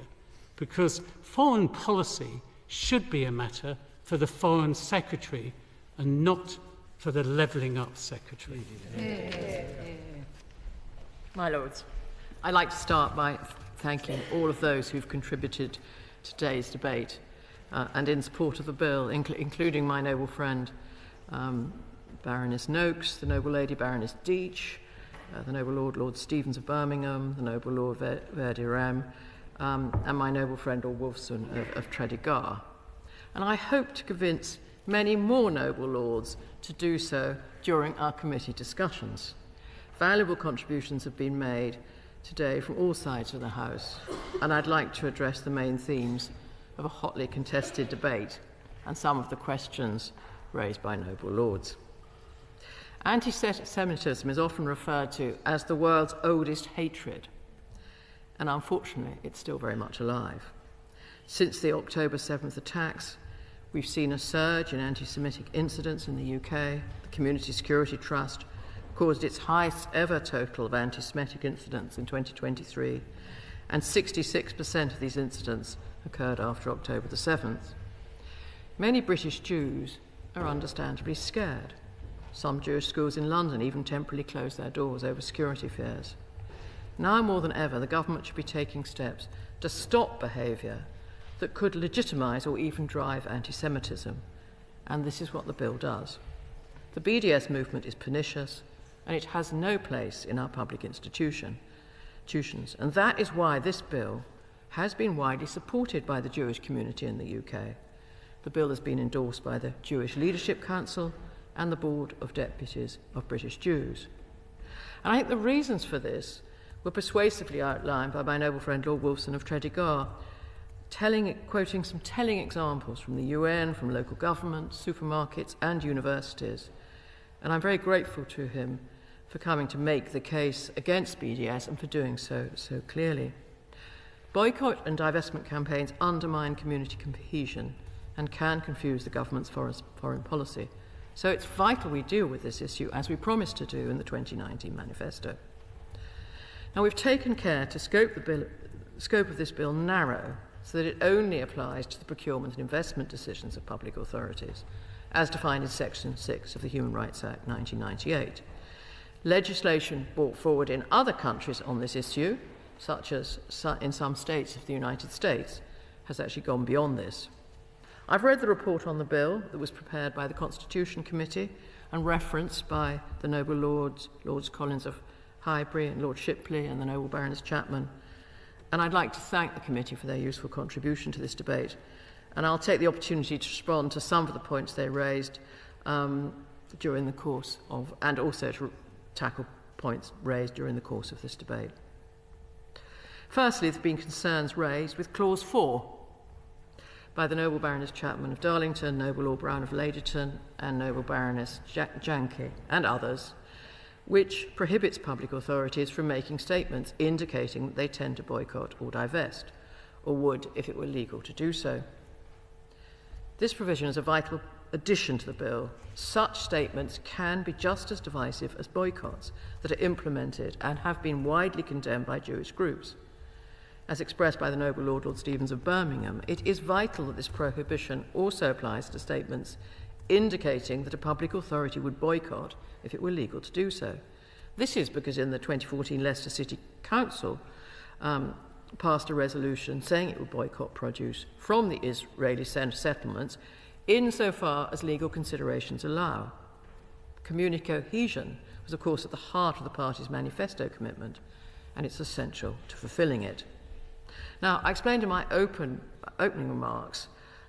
because foreign policy should be a matter for the Foreign Secretary and not for the Levelling Up Secretary. My Lords, I'd like to start by thanking all of those who've contributed to today's debate and in support of the bill, including my noble friend Baroness Noakes, the noble lady Baroness Deach, the noble Lord Stevens of Birmingham, the noble Lord Verdirem, and my noble friend Lord Wolfson of Tredegar. And I hope to convince many more noble lords to do so during our committee discussions. Valuable contributions have been made today from all sides of the House, and I'd like to address the main themes of a hotly contested debate and some of the questions raised by noble lords. Anti-Semitism is often referred to as the world's oldest hatred, and unfortunately it's still very much alive. Since the October 7th attacks, we've seen a surge in anti-Semitic incidents in the UK. The Community Security Trust caused its highest ever total of anti-Semitic incidents in 2023, and 66% of these incidents occurred after October the 7th. Many British Jews are understandably scared. Some Jewish schools in London even temporarily closed their doors over security fears. Now more than ever, the government should be taking steps to stop behaviour that could legitimise or even drive anti-Semitism, and this is what the bill does. The BDS movement is pernicious, and it has no place in our public institutions, and that is why this bill has been widely supported by the Jewish community in the UK. The bill has been endorsed by the Jewish Leadership Council and the Board of Deputies of British Jews. And I think the reasons for this were persuasively outlined by my noble friend Lord Wolfson of Tredegar, quoting some telling examples from the UN, from local governments, supermarkets and universities. And I'm very grateful to him for coming to make the case against BDS and for doing so clearly. Boycott and divestment campaigns undermine community cohesion and can confuse the government's foreign policy. So it's vital we deal with this issue, as we promised to do in the 2019 manifesto. Now, we've taken care to scope of this bill narrow so that it only applies to the procurement and investment decisions of public authorities, as defined in Section 6 of the Human Rights Act 1998. Legislation brought forward in other countries on this issue, such as in some states of the United States, has actually gone beyond this. I've read the report on the bill that was prepared by the Constitution Committee and referenced by the noble Lords Collins of Highbury and Lord Shipley and the noble Baroness Chapman, and I'd like to thank the committee for their useful contribution to this debate, and I'll take the opportunity to respond to some of the points they raised during the course of, and also to tackle points raised during the course of this debate. Firstly, there have been concerns raised with Clause 4 by the noble Baroness Chapman of Darlington, noble Lord Brown of Ladyton, and noble Baroness Janke, and others, which prohibits public authorities from making statements indicating that they tend to boycott or divest, or would if it were legal to do so. This provision is a vital addition to the bill. Such statements can be just as divisive as boycotts that are implemented and have been widely condemned by Jewish groups. As expressed by the noble Lord Stevens of Birmingham, it is vital that this prohibition also applies to statements indicating that a public authority would boycott if it were legal to do so. This is because in the 2014 Leicester City Council passed a resolution saying it would boycott produce from the Israeli settlements insofar as legal considerations allow. Community cohesion was, of course, at the heart of the party's manifesto commitment, and it's essential to fulfilling it. Now, I explained in my opening remarks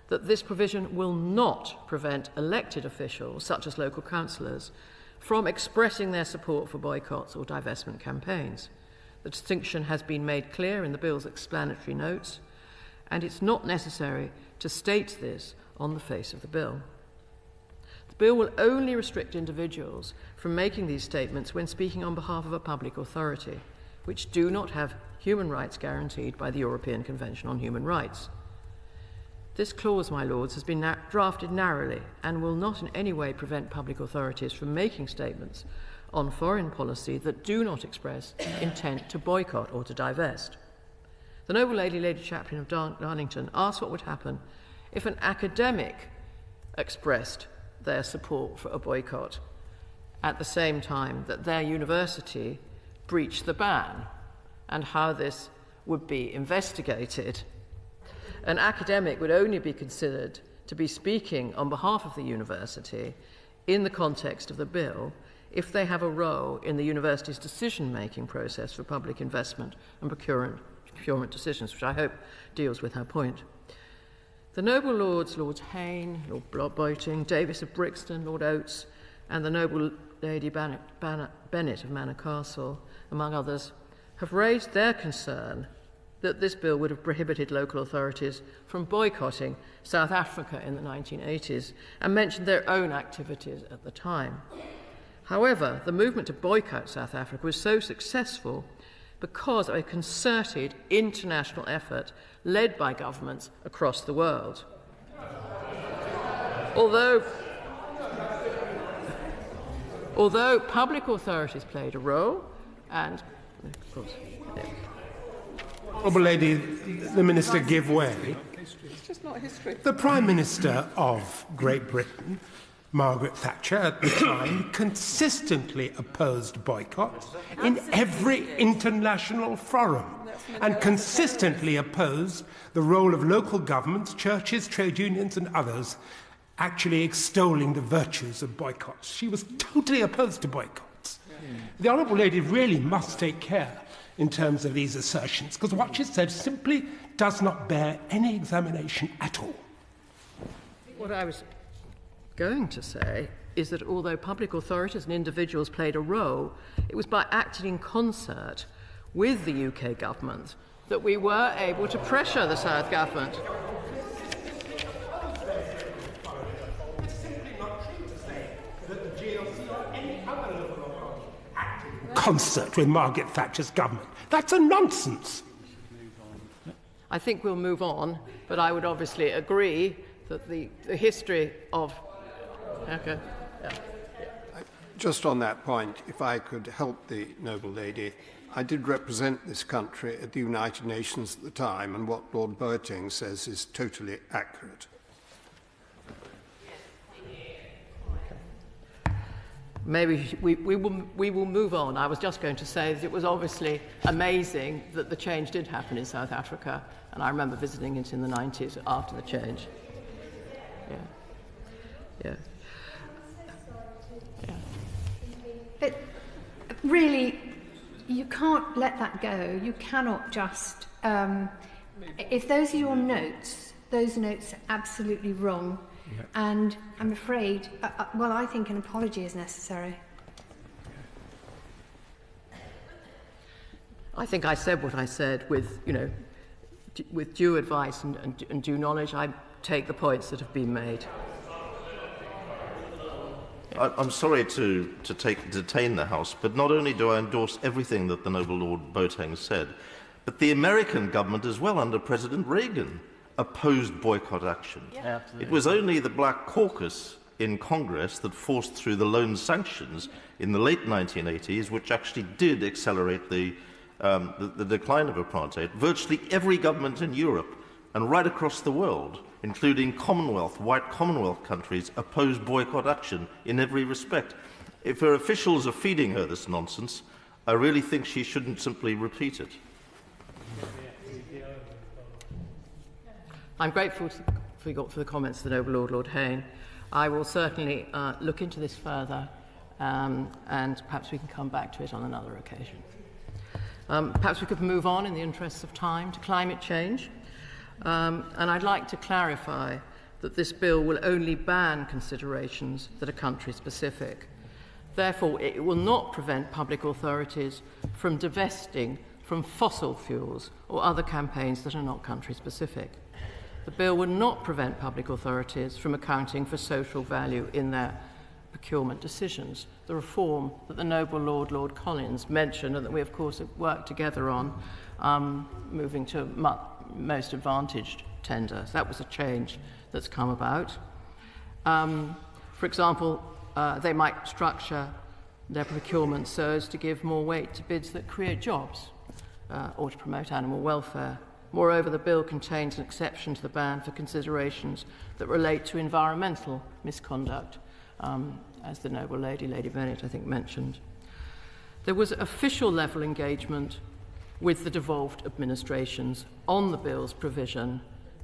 that this provision will not prevent elected officials, such as local councillors, from expressing their support for boycotts or divestment campaigns. The distinction has been made clear in the bill's explanatory notes, and it's not necessary to state this on the face of the bill. The bill will only restrict individuals from making these statements when speaking on behalf of a public authority, which do not have human rights guaranteed by the European Convention on Human Rights. This clause, my lords, has been drafted narrowly and will not in any way prevent public authorities from making statements on foreign policy that do not express intent to boycott or to divest. The noble Lady Chaplain of Darlington asked what would happen if an academic expressed their support for a boycott at the same time that their university breached the ban, and how this would be investigated. An academic would only be considered to be speaking on behalf of the university in the context of the bill if they have a role in the university's decision-making process for public investment and procurement decisions, which I hope deals with her point. The noble lords, Lords Hayne, Lord Boating, Davis of Brixton, Lord Oates, and the noble Lady Bennett of Manor Castle, among others, have raised their concern that this bill would have prohibited local authorities from boycotting South Africa in the 1980s and mentioned their own activities at the time. However, the movement to boycott South Africa was so successful because of a concerted international effort led by governments across the world. Although public authorities played a role, and of course, Honourable Lady, the Minister give way. it's just not history. The Prime Minister of Great Britain, Margaret Thatcher, at the time, consistently opposed boycotts in every international forum and consistently opposed the role of local governments, churches, trade unions and others actually extolling the virtues of boycotts. She was totally opposed to boycotts. The Honourable Lady really must take care in terms of these assertions, because what she said simply does not bear any examination at all. What I was going to say is that although public authorities and individuals played a role, it was by acting in concert with the UK government that we were able to pressure the South government. Concert with Margaret Thatcher's government. That's a nonsense. I think we'll move on, but I would obviously agree that the history of... Okay. Yeah. Just on that point, if I could help the noble lady, I did represent this country at the United Nations at the time, and what Lord Boating says is totally accurate. Maybe we will move on. I was just going to say that it was obviously amazing that the change did happen in South Africa, and I remember visiting it in the 90s after the change. Yeah. But really, you can't let that go. You cannot just... if those are your notes, those notes are absolutely wrong. Yeah. And I'm afraid, well, I think an apology is necessary. I think I said what I said with, with due advice and due knowledge. I take the points that have been made. I'm sorry to detain the House, but not only do I endorse everything that the noble Lord Boating said, but the American government as well, under President Reagan, opposed boycott action. Yeah. It was only the Black Caucus in Congress that forced through the loan sanctions in the late 1980s, which actually did accelerate the decline of apartheid. Virtually every government in Europe and right across the world, including white Commonwealth countries, opposed boycott action in every respect. If her officials are feeding her this nonsense, I really think she shouldn't simply repeat it. I'm grateful for the comments of the noble Lord Hayne. I will certainly look into this further, and perhaps we can come back to it on another occasion. Perhaps we could move on in the interests of time to climate change. And I'd like to clarify that this bill will only ban considerations that are country-specific. Therefore, it will not prevent public authorities from divesting from fossil fuels or other campaigns that are not country-specific. The bill will not prevent public authorities from accounting for social value in their procurement decisions, the reform that the noble Lord Collins mentioned and that we, of course, have worked together on, moving to most advantaged tenders. That was a change that's come about. For example, they might structure their procurement so as to give more weight to bids that create jobs or to promote animal welfare. Moreover, the bill contains an exception to the ban for considerations that relate to environmental misconduct, as the noble lady, Lady Bennett, I think, mentioned. There was official level engagement with the devolved administrations on the bill's provision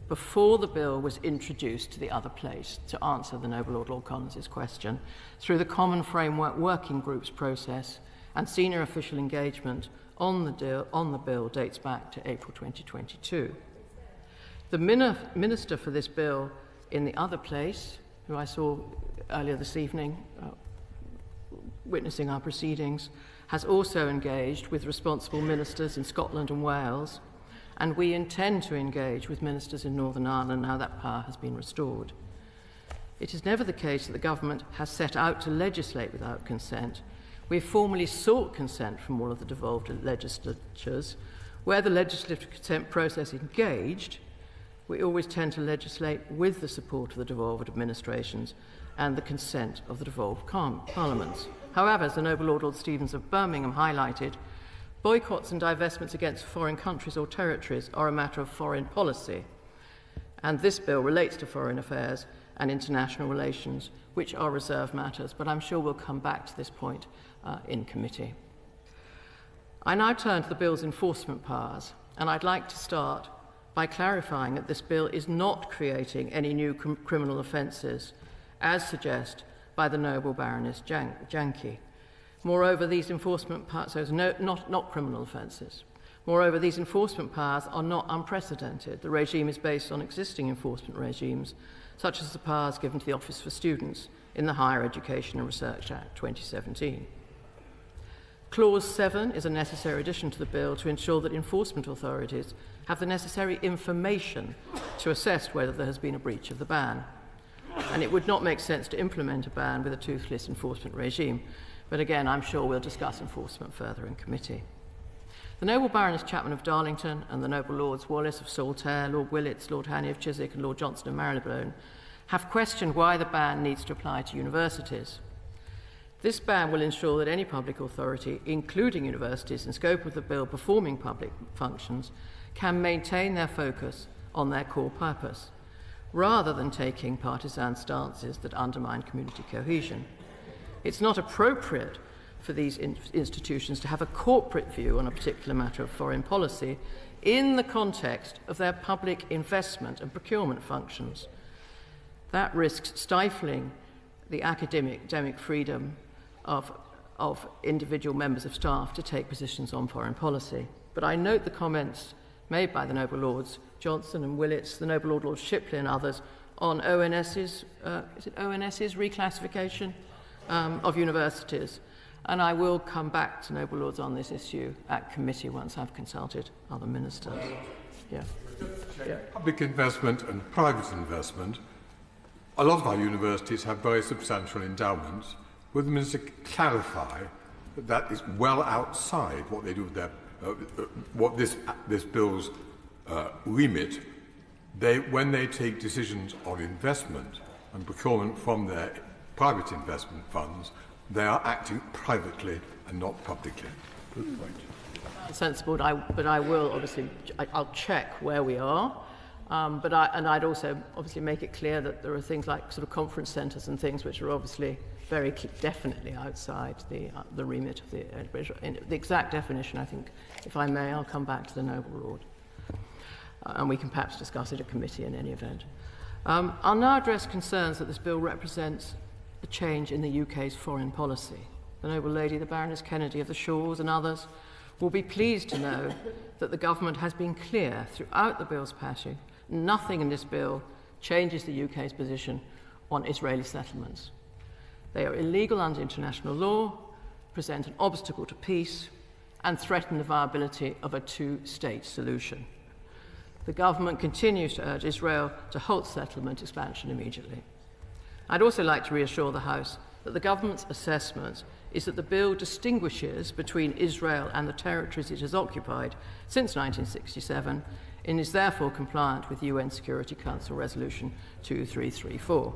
before the bill was introduced to the other place, to answer the Noble Lord Collins' question, through the Common Framework Working Groups process, and senior official engagement on the bill dates back to April 2022. The Minister for this bill in the other place, who I saw earlier this evening witnessing our proceedings, has also engaged with responsible ministers in Scotland and Wales, and we intend to engage with ministers in Northern Ireland now that power has been restored. It is never the case that the government has set out to legislate without consent. We have formally sought consent from all of the devolved legislatures. Where the legislative consent process engaged, we always tend to legislate with the support of the devolved administrations and the consent of the devolved parliaments. However, as the Noble Lord Stevens of Birmingham highlighted, boycotts and divestments against foreign countries or territories are a matter of foreign policy, and this bill relates to foreign affairs and international relations, which are reserved matters, but I'm sure we'll come back to this point in committee. I now turn to the bill's enforcement powers, and I'd like to start by clarifying that this bill is not creating any new criminal offences, as suggested by the noble Baroness Janke. Moreover, these enforcement powers, so not criminal offences. Moreover, these enforcement powers are not unprecedented. The regime is based on existing enforcement regimes, such as the powers given to the Office for Students in the Higher Education and Research Act 2017. Clause 7 is a necessary addition to the bill to ensure that enforcement authorities have the necessary information to assess whether there has been a breach of the ban. And it would not make sense to implement a ban with a toothless enforcement regime. But again, I'm sure we'll discuss enforcement further in committee. The noble Baroness Chapman of Darlington and the noble Lords Wallace of Saltaire, Lord Willits, Lord Hannay of Chiswick and Lord Johnson of Marylebone have questioned why the ban needs to apply to universities. This ban will ensure that any public authority, including universities in scope of the bill performing public functions, can maintain their focus on their core purpose, rather than taking partisan stances that undermine community cohesion. It's not appropriate for these institutions to have a corporate view on a particular matter of foreign policy in the context of their public investment and procurement functions. That risks stifling the academic freedom of individual members of staff to take positions on foreign policy. But I note the comments made by the noble Lords Johnson and Willits, the noble Lord Shipley and others on ONS's reclassification of universities, and I will come back to noble Lords on this issue at committee once I've consulted other ministers. Public investment and private investment. A lot of our universities have very substantial endowments. Would the Minister clarify that that is well outside what they do with their, what this bill's remit? When they take decisions on investment and procurement from their private investment funds, they are acting privately and not publicly. Good point. Sensible, but I will obviously, I'll check where we are, and I'd also obviously make it clear that there are things like sort of conference centres and things which are obviously very definitely outside the remit of the exact definition. I think, if I may, I'll come back to the noble Lord, and we can perhaps discuss it at committee in any event. I'll now address concerns that this bill represents a change in the UK's foreign policy. The noble lady, the Baroness Kennedy of the Shores and others, will be pleased to know that the government has been clear throughout the bill's passage. Nothing in this bill changes the UK's position on Israeli settlements. They are illegal under international law, present an obstacle to peace, and threaten the viability of a two-state solution. The government continues to urge Israel to halt settlement expansion immediately. I'd also like to reassure the House that the government's assessment is that the bill distinguishes between Israel and the territories it has occupied since 1967 and is therefore compliant with UN Security Council Resolution 2334.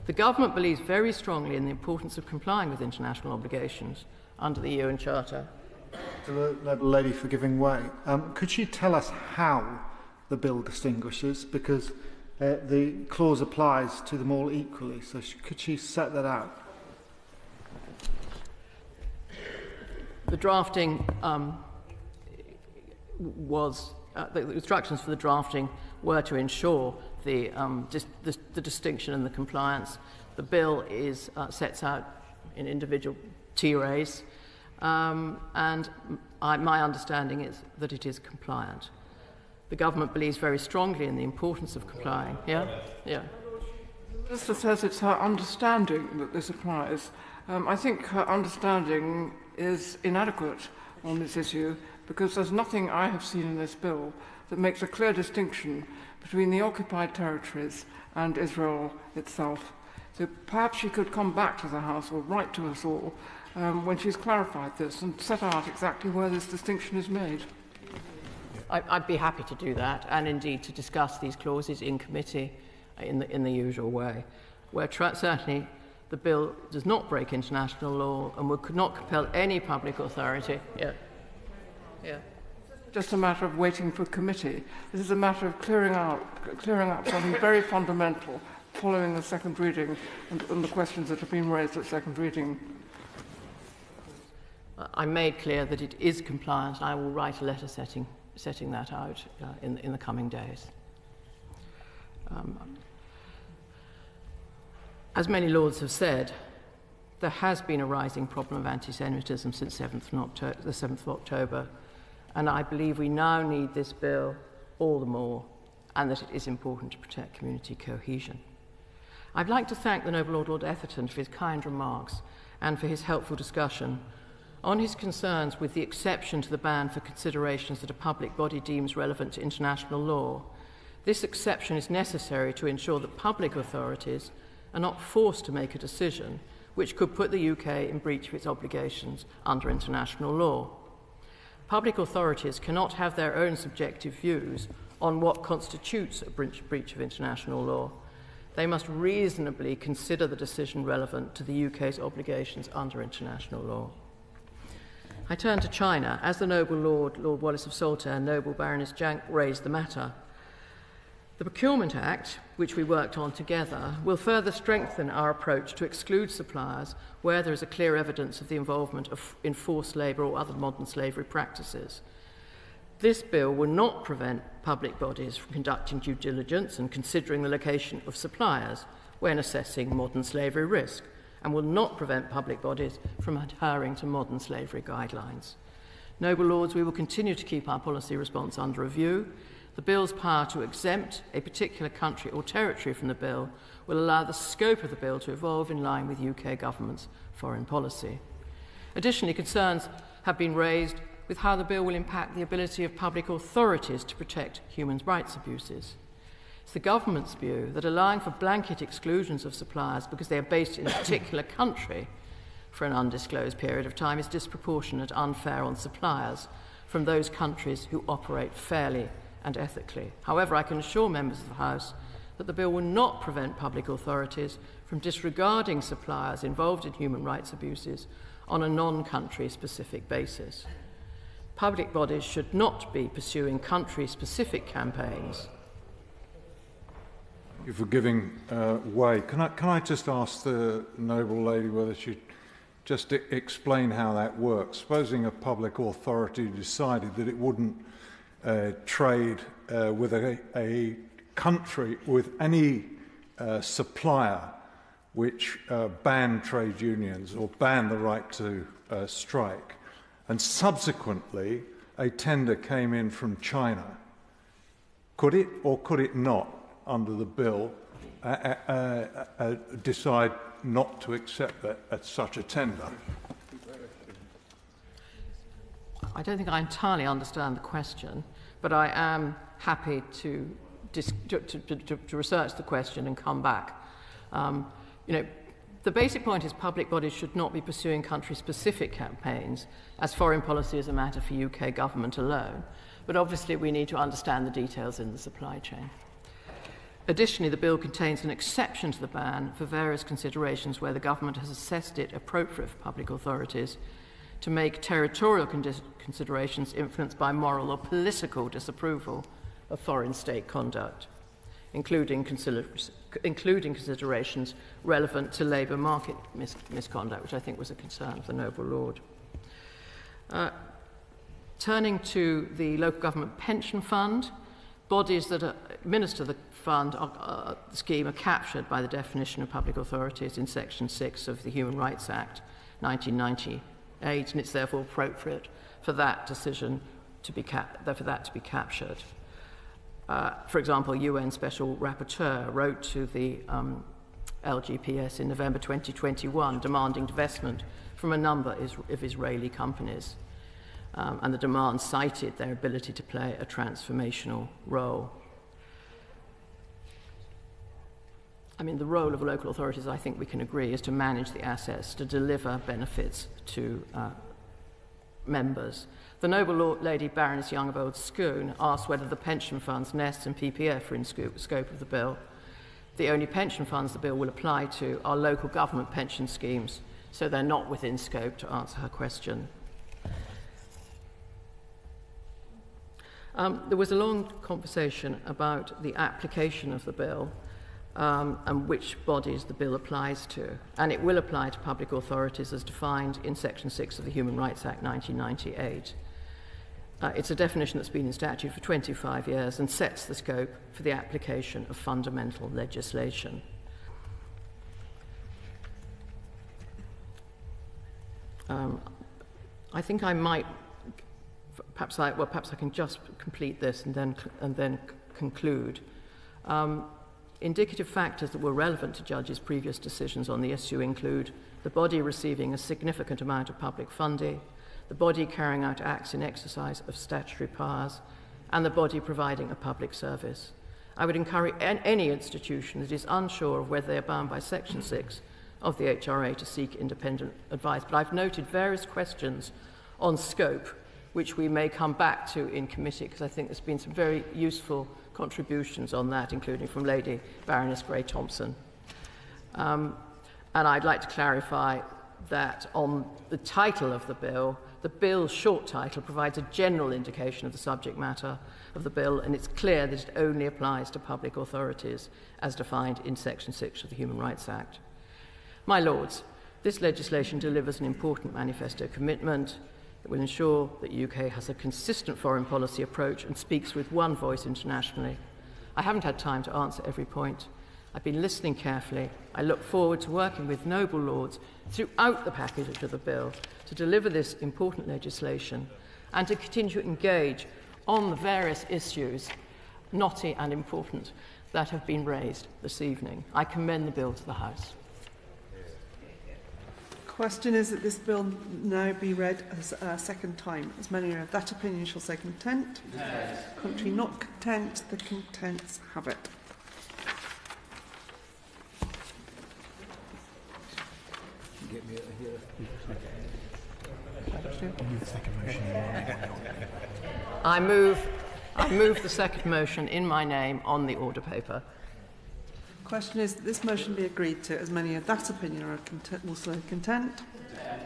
The government believes very strongly in the importance of complying with international obligations under the UN Charter. The noble lady for giving way. Could she tell us how the bill distinguishes? Because the clause applies to them all equally. So could she set that out? The drafting the instructions for the drafting were to ensure the distinction and the compliance. The bill sets out in individual TRAs, and my understanding is that it is compliant. The government believes very strongly in the importance of complying. Yeah? Yeah. The Minister says it's her understanding that this applies. I think her understanding is inadequate on this issue because there's nothing I have seen in this bill that makes a clear distinction between the occupied territories and Israel itself. So perhaps she could come back to the House or write to us all when she's clarified this and set out exactly where this distinction is made. I'd be happy to do that, and indeed to discuss these clauses in committee in the usual way, where certainly the bill does not break international law and could not compel any public authority. Yeah. Yeah. Just a matter of waiting for committee. This is a matter of clearing up something very fundamental following the second reading and the questions that have been raised at second reading. I made clear that it is compliant, and I will write a letter setting that out in the coming days. As many lords have said, there has been a rising problem of anti-Semitism since the 7th of October, and I believe we now need this bill all the more, and that it is important to protect community cohesion. I'd like to thank the Noble Lord Etherton for his kind remarks and for his helpful discussion on his concerns with the exception to the ban for considerations that a public body deems relevant to international law. This exception is necessary to ensure that public authorities are not forced to make a decision which could put the UK in breach of its obligations under international law. Public authorities cannot have their own subjective views on what constitutes a breach of international law. They must reasonably consider the decision relevant to the UK's obligations under international law. I turn to China. As the Noble Lord Wallace of Saltaire and Noble Baroness Jank raised the matter, the Procurement Act, which we worked on together, will further strengthen our approach to exclude suppliers where there is a clear evidence of the involvement in forced labour or other modern slavery practices. This bill will not prevent public bodies from conducting due diligence and considering the location of suppliers when assessing modern slavery risk, and will not prevent public bodies from adhering to modern slavery guidelines. Noble Lords, we will continue to keep our policy response under review. The bill's power to exempt a particular country or territory from the bill will allow the scope of the bill to evolve in line with UK government's foreign policy. Additionally, concerns have been raised with how the bill will impact the ability of public authorities to protect human rights abuses. It's the government's view that allowing for blanket exclusions of suppliers because they are based in a particular country for an undisclosed period of time is disproportionate, unfair on suppliers from those countries who operate fairly and ethically. However, I can assure members of the House that the bill will not prevent public authorities from disregarding suppliers involved in human rights abuses on a non-country specific basis. Public bodies should not be pursuing country-specific campaigns. Thank you for giving way. Can I just ask the noble lady whether she'd just explain how that works? Supposing a public authority decided that it wouldn't trade with a country, with any supplier which banned trade unions or banned the right to strike, and subsequently a tender came in from China, could it or could it not, under the bill, decide not to accept such a tender? I don't think I entirely understand the question, but I am happy to research the question and come back. The basic point is public bodies should not be pursuing country-specific campaigns, as foreign policy is a matter for UK government alone, but obviously we need to understand the details in the supply chain. Additionally, the bill contains an exception to the ban for various considerations where the government has assessed it appropriate for public authorities to make territorial considerations influenced by moral or political disapproval of foreign state conduct. including considerations relevant to labour market misconduct, which I think was a concern of the noble lord. Turning to the local government pension fund, bodies that administer the fund scheme are captured by the definition of public authorities in Section 6 of the Human Rights Act 1998, and it's therefore appropriate for that decision to be captured. For example, UN Special Rapporteur wrote to the LGPS in November 2021 demanding divestment from a number of Israeli companies. And the demand cited their ability to play a transformational role. I mean, the role of local authorities, I think we can agree, is to manage the assets, to deliver benefits to members. The noble lady Baroness Young of Old Scone asked whether the pension funds, nests and PPF are in scope of the bill. The only pension funds the bill will apply to are local government pension schemes, so they're not within scope, to answer her question. There was a long conversation about the application of the bill and which bodies the bill applies to. And it will apply to public authorities as defined in Section 6 of the Human Rights Act 1998. It's a definition that's been in statute for 25 years and sets the scope for the application of fundamental legislation. I think I might... Perhaps I can just complete this and then conclude. Indicative factors that were relevant to judges' previous decisions on the issue include the body receiving a significant amount of public funding, the body carrying out acts in exercise of statutory powers, and the body providing a public service. I would encourage any institution that is unsure of whether they are bound by Section 6 of the HRA to seek independent advice. But I've noted various questions on scope which we may come back to in committee, because I think there's been some very useful contributions on that, including from Lady Baroness Gray-Thompson. And I'd like to clarify that on the title of the bill's short title provides a general indication of the subject matter of the bill, and it's clear that it only applies to public authorities as defined in Section 6 of the Human Rights Act. My Lords, this legislation delivers an important manifesto commitment. It will ensure that the UK has a consistent foreign policy approach and speaks with one voice internationally. I haven't had time to answer every point. I've been listening carefully. I look forward to working with noble lords throughout the package of the bill to deliver this important legislation and to continue to engage on the various issues, knotty and important, that have been raised this evening. I commend the bill to the House. Question is that this bill now be read as a second time. As many of that opinion shall say content. Yes. Country not content, the contents have it. Get me here. I move the second motion in my name on the order paper. Question is that this motion be agreed to as many of that opinion are will say content.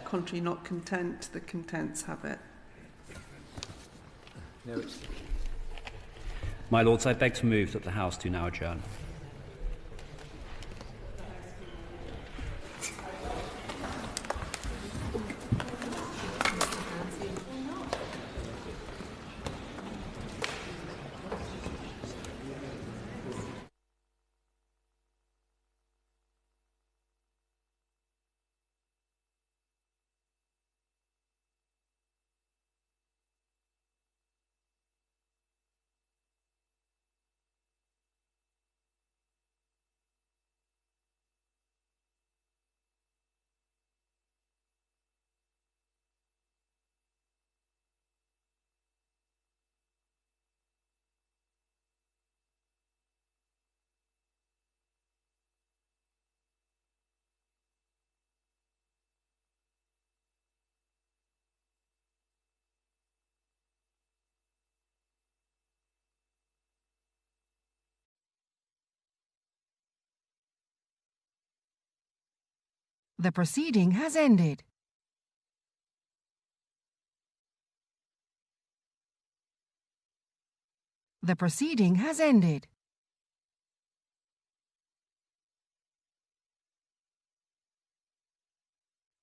Contrary not content, the contents have it. My Lords, I beg to move that the House do now adjourn. The proceeding has ended. The proceeding has ended.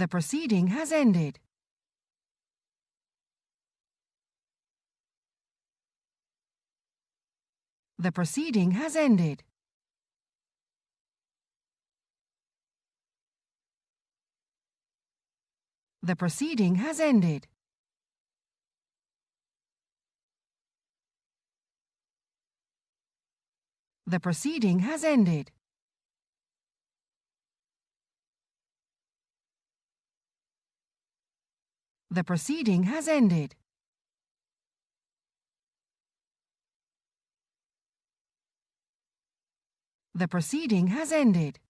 The proceeding has ended. The proceeding has ended. The proceeding has ended. The proceeding has ended. The proceeding has ended. The proceeding has ended.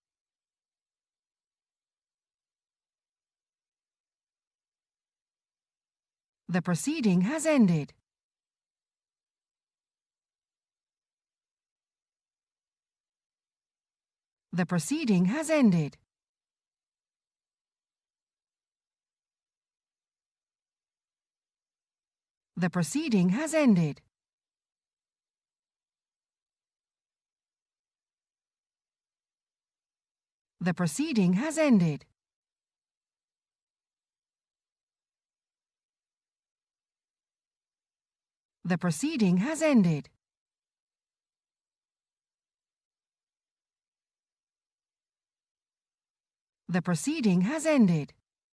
The proceeding has ended. The proceeding has ended. The proceeding has ended. The proceeding has ended. The proceeding has ended. The proceeding has ended.